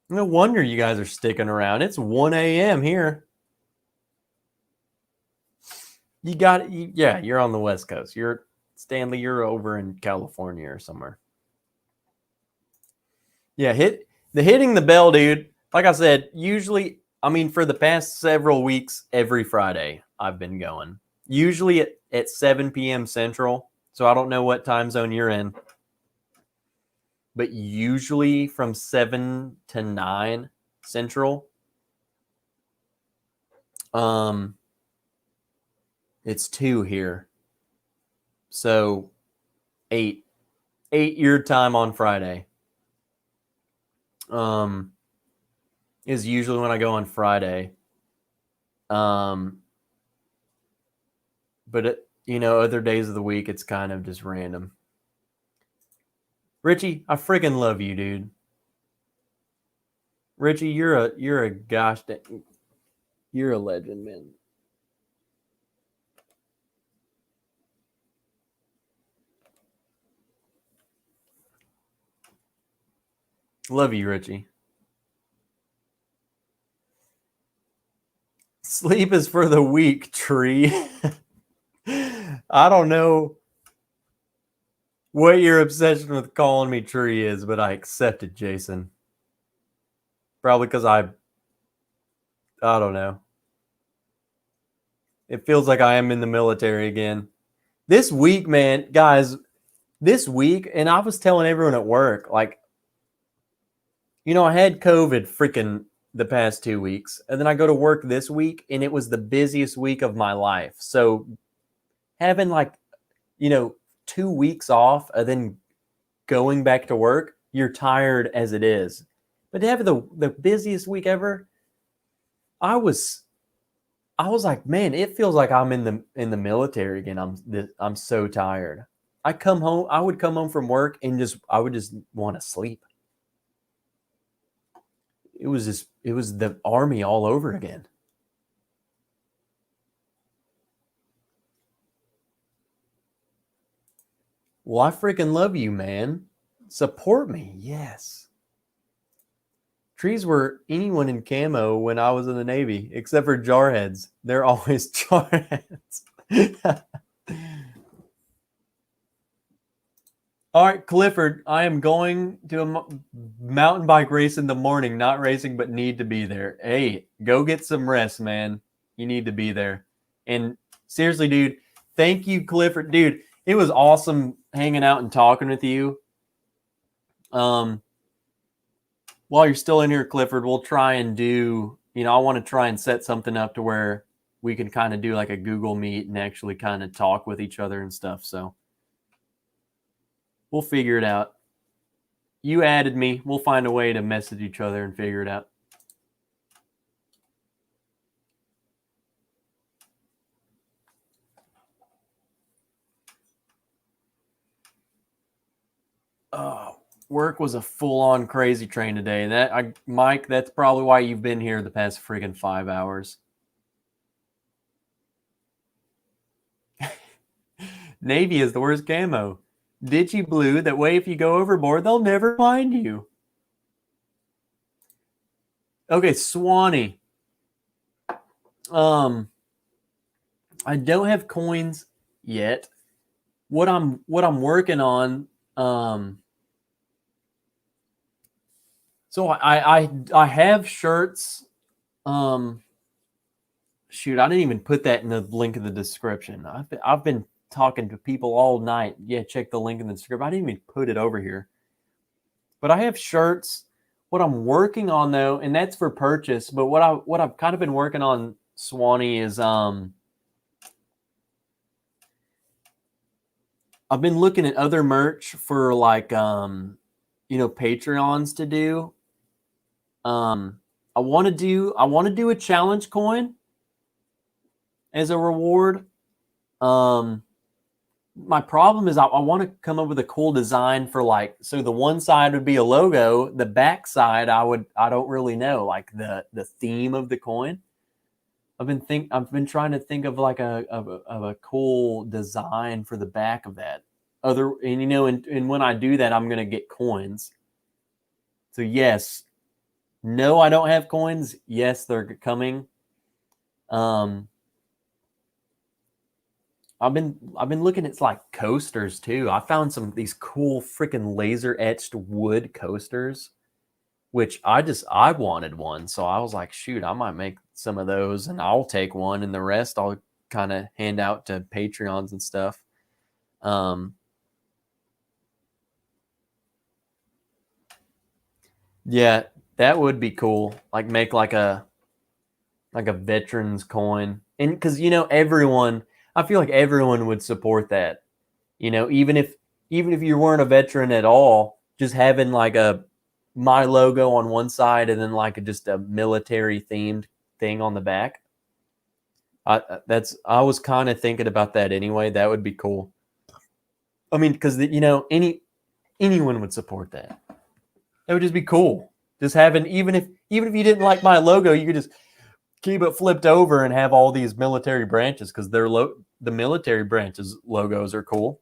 No wonder you guys are sticking around. It's 1 a.m. here. Yeah, you're on the West Coast. Stanley, you're over in California or somewhere. Yeah, hitting the bell, dude. Like I said, usually, I mean, for the past several weeks, every Friday I've been going. Usually at 7 p.m. Central. So I don't know what time zone you're in. But usually from 7 to 9 Central. It's 2 here. So 8 your time on Friday. Is usually when I go on Friday. But other days of the week, it's kind of just random. Richie, I freaking love you, dude. Richie, you're a legend, man. Love you, Richie. Sleep is for the weak, Tree. I don't know what your obsession with calling me Tree is, but I accept it, Jason. Probably because I don't know. It feels like I am in the military again. This week, man, guys, and I was telling everyone at work, like, I had COVID freaking the past 2 weeks, and then I go to work this week, and it was the busiest week of my life. So having 2 weeks off and then going back to work, you're tired as it is. But to have the busiest week ever, I was like, man, it feels like I'm in the military again. I'm so tired. I would come home from work and I would just want to sleep. It was the Army all over again. Well, I freaking love you, man. Support me. Yes. Trees were anyone in camo when I was in the Navy, except for jarheads. They're always jarheads. All right, Clifford, I am going to a mountain bike race in the morning. Not racing, but need to be there. Hey, go get some rest, man. You need to be there. And seriously, dude, thank you, Clifford. Dude, it was awesome hanging out and talking with you. While you're still in here, Clifford, we'll try and do, I want to try and set something up to where we can kind of do like a Google Meet and actually kind of talk with each other and stuff. So we'll figure it out. You added me. We'll find a way to message each other and figure it out. Oh, work was a full-on crazy train today. Mike, that's probably why you've been here the past friggin' 5 hours. Navy is the worst camo. Digi blue, that way if you go overboard, they'll never find you. Okay, Swanee. I don't have coins yet. What I'm working on, so I have shirts. Shoot, I didn't even put that in the link in the description. I've been talking to people all night. Yeah, check the link in the description. I didn't even put it over here. But I have shirts. What I'm working on though, and that's for purchase, but what I've kind of been working on, Swanee, is I've been looking at other merch for like Patreons to do. I want to do a challenge coin as a reward. My problem is I want to come up with a cool design for so the one side would be a logo, the back side I don't really know, like the theme of the coin. I've been trying to think of like a cool design for the back of that. And when I do that, I'm gonna get coins. So yes, no, I don't have coins. Yes, they're coming. I've been looking at like coasters too. I found some of these cool freaking laser etched wood coasters, which I wanted one. So I was like, shoot, I might make some of those and I'll take one, and the rest I'll kind of hand out to Patreons and stuff. Yeah, that would be cool. Like make like a veterans coin. And because everyone, I feel like everyone would support that. Even if you weren't a veteran at all, just having like my logo on one side and then like just a military themed thing on the back. I was kind of thinking about that anyway. That would be cool. I mean, because anyone would support that. That would just be cool. Just having even if you didn't like my logo, you could just keep it flipped over and have all these military branches, because the military branches logos are cool.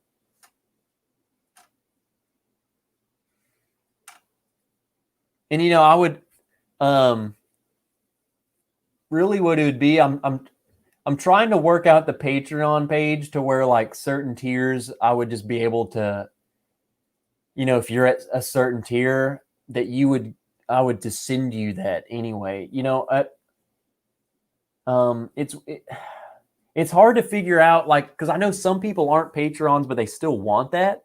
And I would really what it would be, I'm trying to work out the Patreon page to where like certain tiers I would just be able to, if you're at a certain tier that I would just send you that anyway. It's hard to figure out, like, because I know some people aren't Patrons, but they still want that.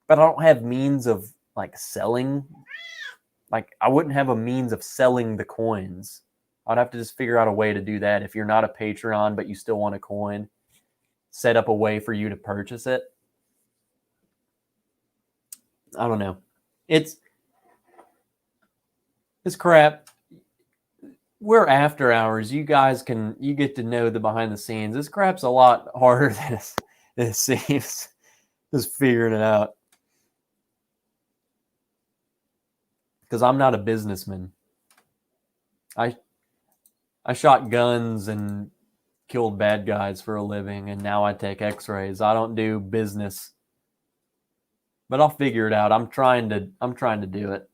But I don't have means of like selling. Like, I wouldn't have a means of selling the coins. I'd have to just figure out a way to do that. If you're not a Patreon, but you still want a coin, set up a way for you to purchase it. I don't know. It's crap. We're after hours. You guys you get to know the behind the scenes. This crap's a lot harder than it seems. Just figuring it out. Because I'm not a businessman. I shot guns and killed bad guys for a living, and now I take x-rays. I don't do business. But I'll figure it out. I'm trying to do it.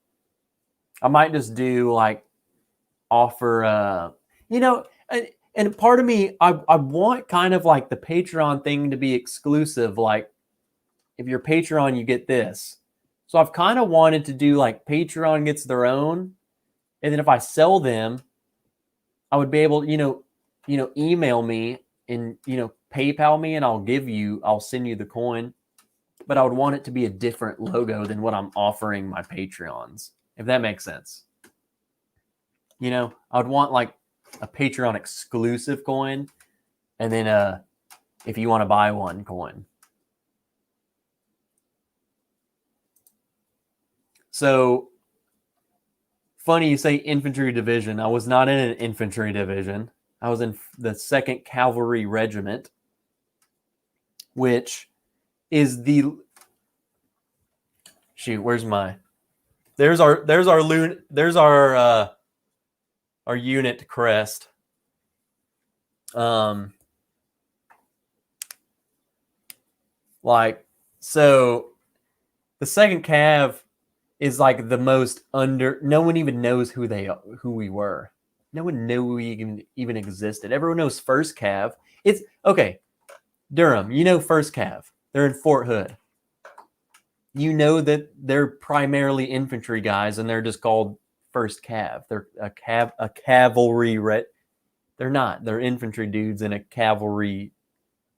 I might just do like offer and part of me, I want kind of like the Patreon thing to be exclusive. Like, if you're Patreon, you get this. So I've kind of wanted to do like Patreon gets their own, and then if I sell them, I would be able, email me and, PayPal me and I'll send you the coin. But I would want it to be a different logo than what I'm offering my Patreons, if that makes sense. I would want like a Patreon exclusive coin and then if you want to buy one coin. So funny you say infantry division. I was not in an infantry division. I was in the 2nd Cavalry Regiment, which is where's my there's our unit crest. So the 2nd Cav is like the most no one even knows who we were. No one knew we even existed. Everyone knows 1st Cav. It's okay. Durham, 1st Cav. They're in Fort Hood. You know that they're primarily infantry guys and they're just called 1st Cav. They're a cavalry they're not. They're infantry dudes in a cavalry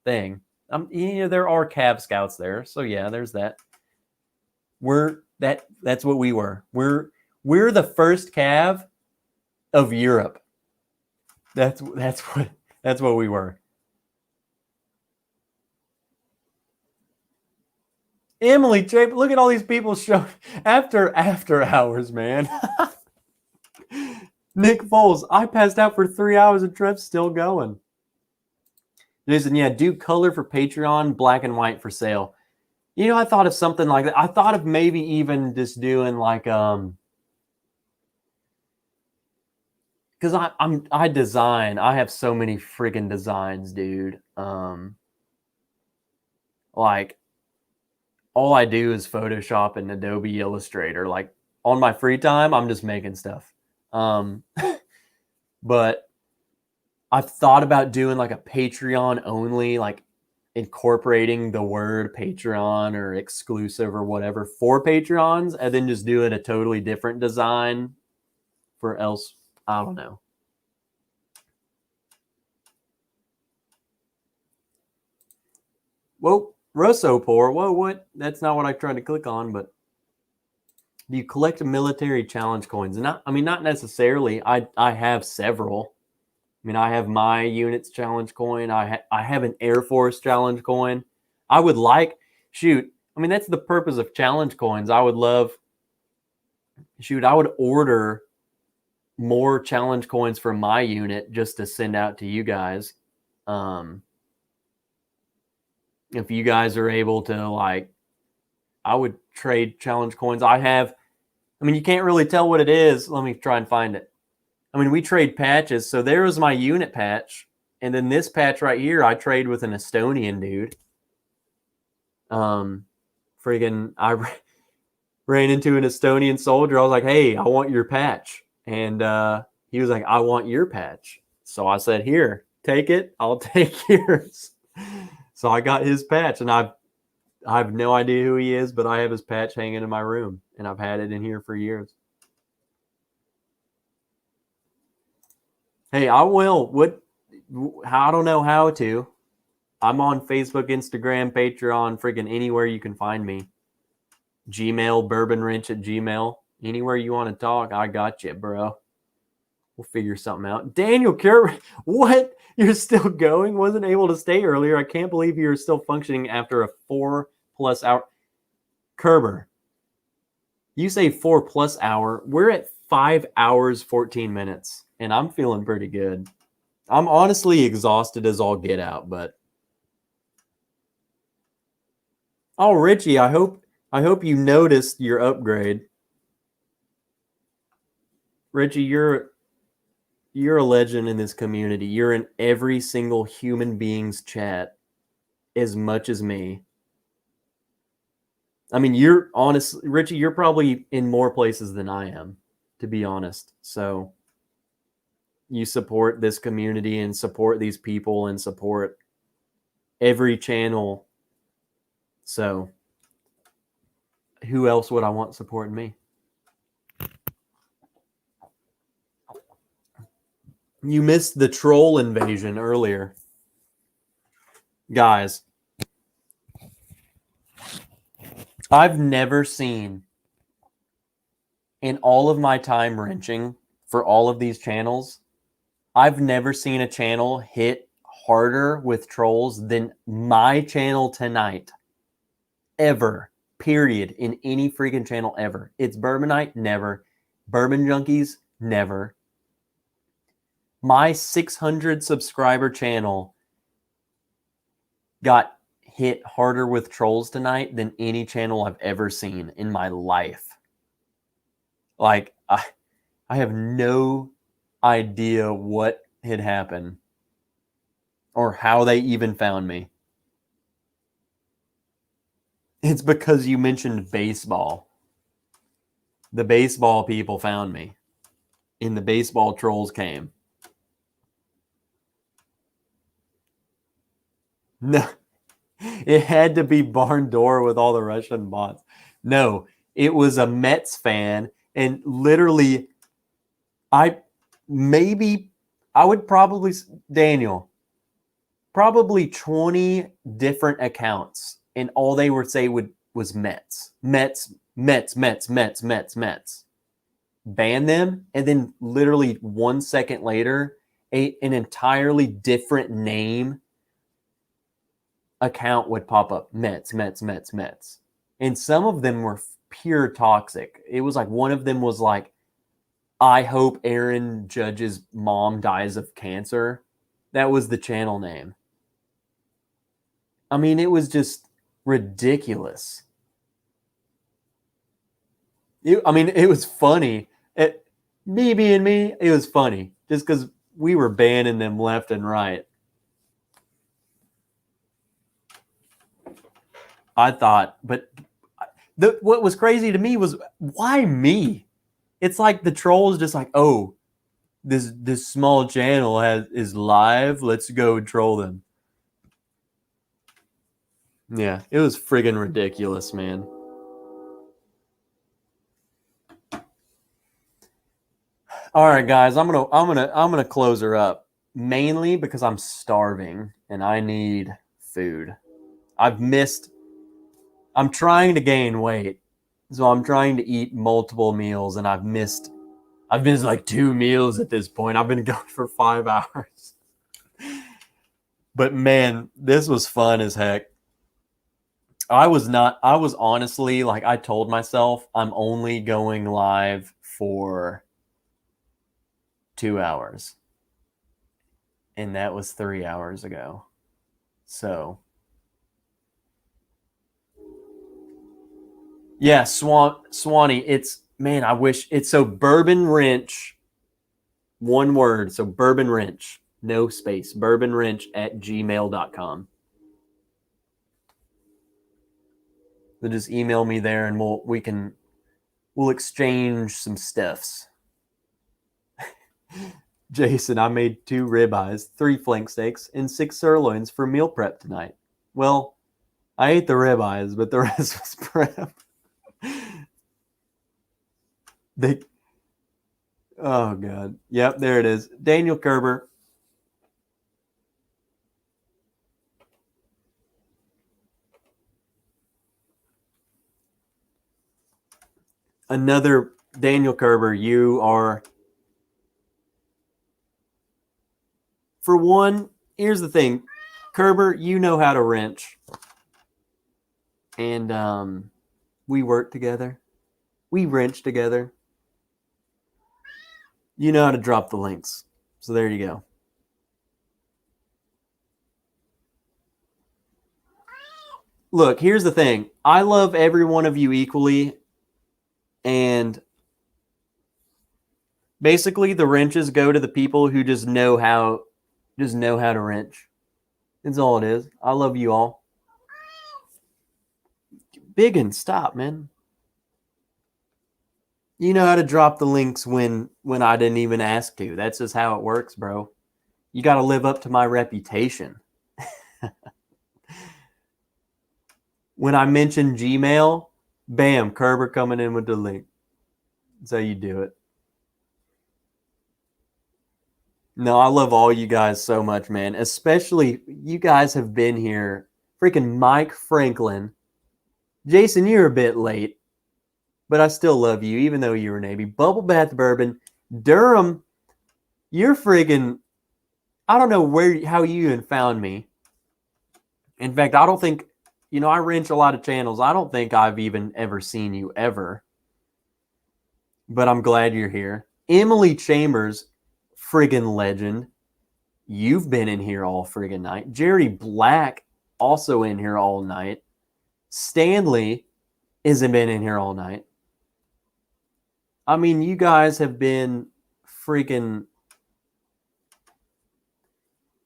thing. There are Cav scouts there. So yeah, there's that. That's what we were. We're the 1st Cav of Europe. That's what we were. Emily, look at all these people show after hours, man. Nick Foles, I passed out for 3 hours and Trev's still going. Jason, yeah, do color for Patreon, black and white for sale. I thought of something like that. I thought of maybe even just doing like because I design. I have so many freaking designs, dude. Like all I do is Photoshop and Adobe Illustrator. Like on my free time, I'm just making stuff. But I've thought about doing like a Patreon only, like incorporating the word Patreon or exclusive or whatever for Patreons, and then just doing a totally different design for else. I don't know. Whoa, Russopor. Whoa, what? That's not what I tried to click on, but do you collect military challenge coins? Not necessarily. I have several. I have my unit's challenge coin. I have an Air Force challenge coin. I would that's the purpose of challenge coins. I would order more challenge coins for my unit just to send out to you guys. If you guys are able to, I would trade challenge coins. You can't really tell what it is. Let me try and find it. We trade patches. So there was my unit patch. And then this patch right here, I trade with an Estonian dude. I ran into an Estonian soldier. I was like, hey, I want your patch. And he was like, I want your patch. So I said, here, take it. I'll take yours. So I got his patch, and I have no idea who he is, but I have his patch hanging in my room, and I've had it in here for years. Hey, I will. I don't know how to. I'm on Facebook, Instagram, Patreon, freaking anywhere you can find me. Gmail, bourbonwrench@gmail. Anywhere you want to talk, I got you, bro. We'll figure something out. Daniel what? You're still going? Wasn't able to stay earlier. I can't believe you're still functioning after a 4+ hour. Kerber, you say 4+ hour. We're at 5 hours, 14 minutes, and I'm feeling pretty good. I'm honestly exhausted as all get out, but. Oh, Richie, I hope you noticed your upgrade. Richie, you're a legend in this community. You're in every single human being's chat as much as me. Richie, you're probably in more places than I am, to be honest. So you support this community and support these people and support every channel. So who else would I want supporting me? You missed the troll invasion earlier. Guys, I've never seen in all of my time wrenching for all of these channels, I've never seen a channel hit harder with trolls than my channel tonight. Ever. Period. In any freaking channel ever. It's Bourbonite, never. Bourbon Junkies, never. My 600 subscriber channel got hit harder with trolls tonight than any channel I've ever seen in my life. Like, I have no idea what had happened or how they even found me. It's because you mentioned baseball. The baseball people found me, and the baseball trolls came. No, it had to be Barn Door with all the Russian bots. No, it was a Mets fan, and literally, I would probably, Daniel, probably 20 different accounts, and all they would say was Mets. Mets, Mets, Mets, Mets, Mets, Mets. Ban them, and then literally 1 second later, an entirely different name account would pop up. Mets, Mets, Mets, Mets. And some of them were pure toxic. It was like one of them was like, I hope Aaron Judge's mom dies of cancer. That was the channel name. I mean, it was just ridiculous. It was funny. Me being me, it was funny. Just because we were banning them left and right. I thought, but what was crazy to me was, why me? It's like the trolls just like, oh, this small channel is live. Let's go troll them. Yeah, it was friggin' ridiculous, man. All right, guys, I'm gonna close her up, mainly because I'm starving and I need food. I'm trying to gain weight, so I'm trying to eat multiple meals, and I've missed like 2 meals at this point. I've been going for 5 hours. But man, this was fun as heck. I was honestly, like, I told myself I'm only going live for 2 hours. And that was 3 hours ago. So, yeah, Swanee, it's, man, I wish it's so Bourbon Wrench, one word. So Bourbon Wrench, no space, bourbonwrench@gmail.com. So just email me there and we'll exchange some stuffs. Jason, I made 2 ribeyes, 3 flank steaks, and 6 sirloins for meal prep tonight. Well, I ate the ribeyes, but the rest was prep. Oh God. Yep, there it is. Daniel Kerber. Another Daniel Kerber, you are, for one, here's the thing. Kerber, you know how to wrench. And we work together. We wrench together. You know how to drop the links. So there you go. Look, here's the thing. I love every one of you equally. And basically the wrenches go to the people who just know how to wrench. That's all it is. I love you all. Biggin, stop, man. You know how to drop the links when I didn't even ask to. That's just how it works, bro. You got to live up to my reputation. When I mention Gmail, bam, Kerber coming in with the link. That's how you do it. No, I love all you guys so much, man. Especially you guys have been here. Freaking Mike Franklin. Jason, you're a bit late, but I still love you, even though you were Navy. Bubble Bath Bourbon. Durham, you're friggin'. I don't know how you even found me. In fact, I don't think, I wrench a lot of channels. I don't think I've even ever seen you ever. But I'm glad you're here. Emily Chambers, friggin' legend. You've been in here all friggin' night. Jerry Black, also in here all night. Stanley hasn't been in here all night. I mean, you guys have been freaking,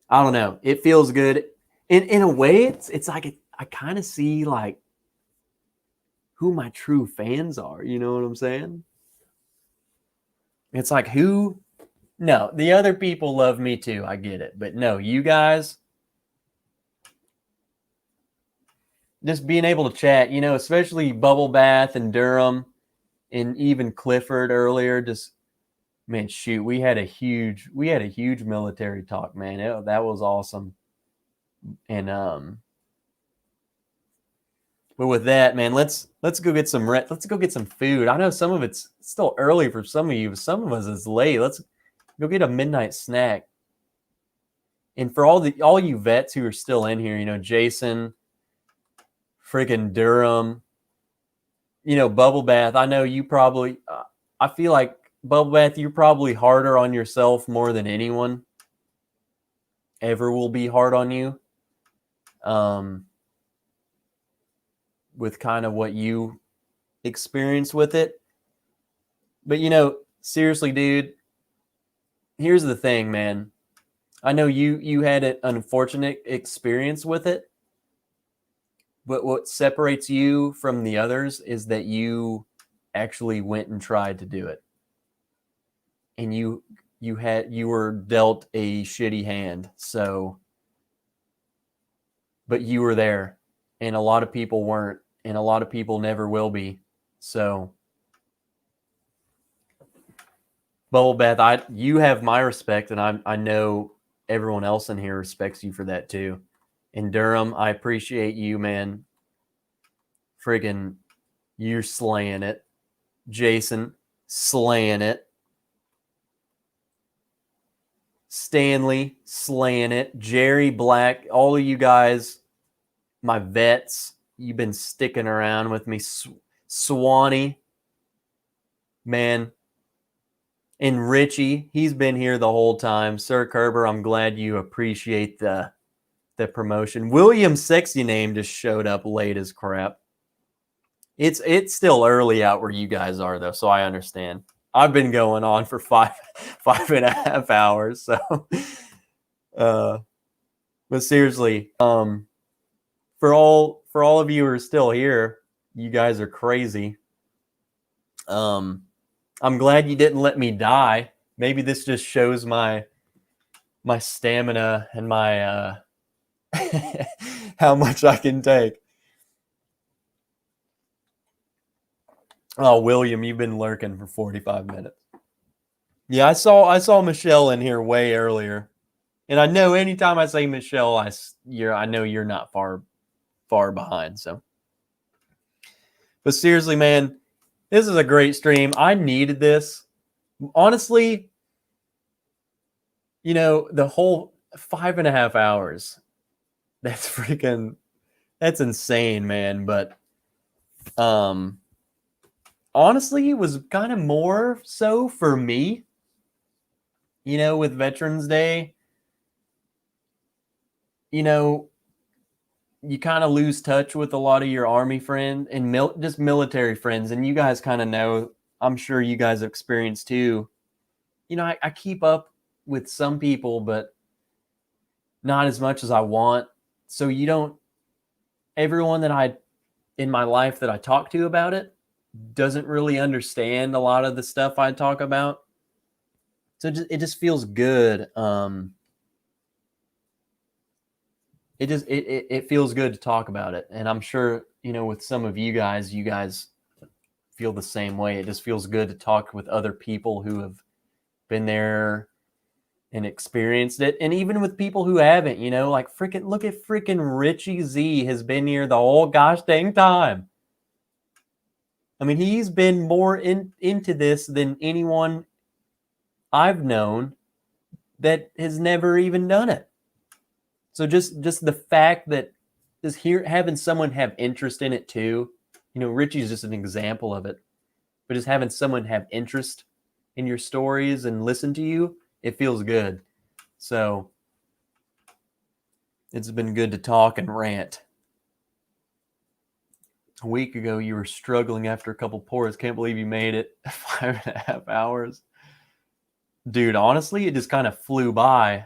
I don't know. It feels good. In a way, it's like I kind of see like who my true fans are. You know what I'm saying? It's like no, the other people love me too. I get it. But no, you guys, just being able to chat, especially Bubble Bath and Durham and even Clifford earlier, just, man, shoot, we had a huge military talk, man. That was awesome. And but with that, man, let's go get some food. I know some of it's still early for some of you, but some of us it's late. Let's go get a midnight snack. And for all you vets who are still in here, Jason, freaking Durham, Bubble Bath. I know you probably. I feel like Bubble Bath, you're probably harder on yourself more than anyone ever will be hard on you. With kind of what you experience with it. But seriously, dude, here's the thing, man. I know you had an unfortunate experience with it, but what separates you from the others is that you actually went and tried to do it. And you were dealt a shitty hand. So, but you were there, and a lot of people weren't, and a lot of people never will be. So, Bubble Bath, you have my respect, and I know everyone else in here respects you for that too. And Durham, I appreciate you, man. Friggin', you're slaying it. Jason, slaying it. Stanley, slaying it. Jerry Black, all of you guys, my vets, you've been sticking around with me. Swanee, man. And Richie, he's been here the whole time. Sir Kerber, I'm glad you appreciate the promotion. William Sexy Name just showed up late as crap. It's still early out where you guys are though, so I understand. I've been going on for five and a half hours, so but seriously, for all of you who are still here, you guys are crazy. I'm glad you didn't let me die. Maybe this just shows my stamina and my how much I can take. Oh, William, you've been lurking for 45 minutes. Yeah, I saw Michelle in here way earlier. And I know anytime I say Michelle, I know you're not far behind, so. But seriously, man, this is a great stream. I needed this. Honestly, the whole 5.5 hours, that's insane, man. But honestly, it was kind of more so for me, with Veterans Day, you kind of lose touch with a lot of your Army friends and just military friends. And you guys kind of know, I'm sure you guys have experienced too. I keep up with some people, but not as much as I want. So everyone that in my life that I talk to about it doesn't really understand a lot of the stuff I talk about. So it just feels good. It feels good to talk about it. And I'm sure, with some of you guys feel the same way. It just feels good to talk with other people who have been there and experienced it. And even with people who haven't, you know, like look at freaking Richie Z has been here the whole gosh dang time. I mean, he's been more into this than anyone I've known that has never even done it. So just the fact that having someone have interest in it too, you know, Richie's just an example of it. But just having someone have interest in your stories and listen to you, it feels good. So it's been good to talk and rant. A week ago, you were struggling after a couple pours. Can't believe you made it 5.5 hours. Dude, honestly, it just kind of flew by.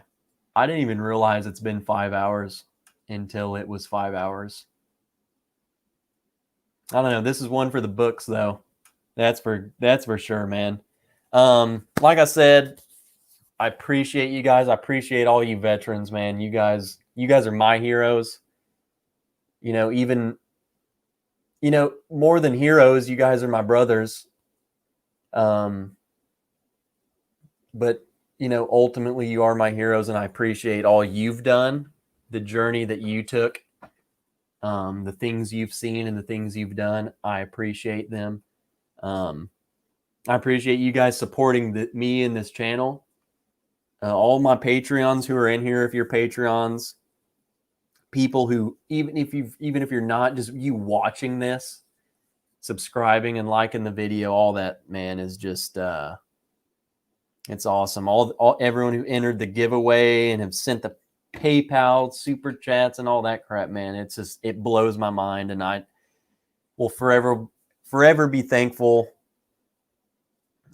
I didn't even realize it's been 5 hours until it was 5 hours. I don't know. This is one for the books, though. That's for sure, man. Like I said, I appreciate you guys. I appreciate all you veterans, man. You guys are my heroes. You know, even, you know, more than heroes, you guys are my brothers. But, you know, ultimately you are my heroes, and I appreciate all you've done, the journey that you took, the things you've seen and the things you've done. I appreciate them. I appreciate you guys supporting me in this channel. All my Patreons who are in here, if you're Patreons, people who, even if you're not, just you watching this, subscribing and liking the video, all that, man, is just it's awesome. Everyone who entered the giveaway and have sent the PayPal super chats and all that crap, man, it's just, it blows my mind, and I will forever be thankful.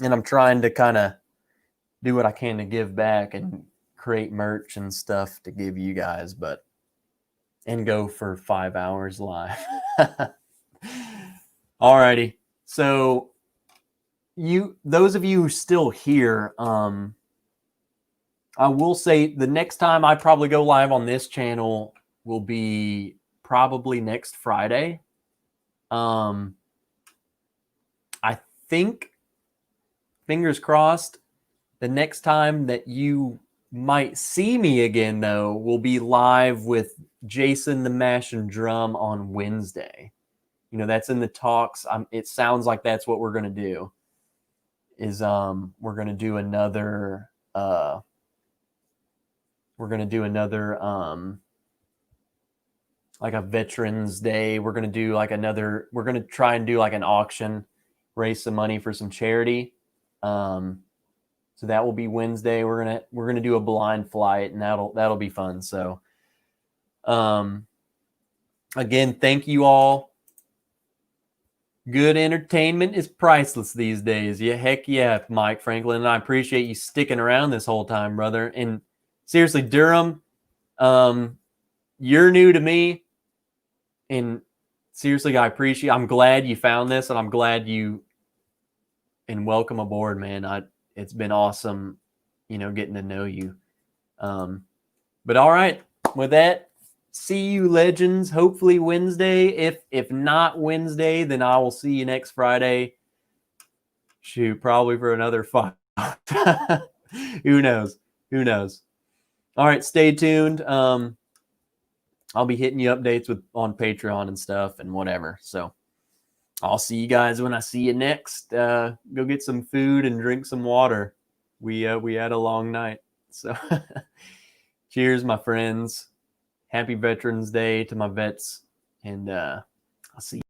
And I'm trying to kind of do what I can to give back and create merch and stuff to give you guys, and go for 5 hours live. Alrighty. So those of you who are still here, I will say the next time I probably go live on this channel will be probably next Friday. I think, fingers crossed, the next time that you might see me again, though, will be live with Jason the Mash and Drum on Wednesday. You know, that's in the talks. It sounds like that's what we're going to do. Is we're going to do another like a Veterans Day. We're going to try and do like an auction, raise some money for some charity. So that will be Wednesday. We're going to do a blind flight, and that'll be fun. So again, thank you all. Good entertainment is priceless these days. Yeah, heck yeah, Mike Franklin. And I appreciate you sticking around this whole time, brother. And seriously, Durham, you're new to me. And seriously, I'm glad you found this, and I'm glad and welcome aboard, man. It's been awesome, you know, getting to know you. But all right, with that, see you legends. Hopefully Wednesday. If not Wednesday, then I will see you next Friday. Shoot, probably for another fight. Who knows? All right, stay tuned. I'll be hitting you updates on Patreon and stuff and whatever. So I'll see you guys when I see you next. Go get some food and drink some water. We had a long night. So cheers, my friends. Happy Veterans Day to my vets. And I'll see you.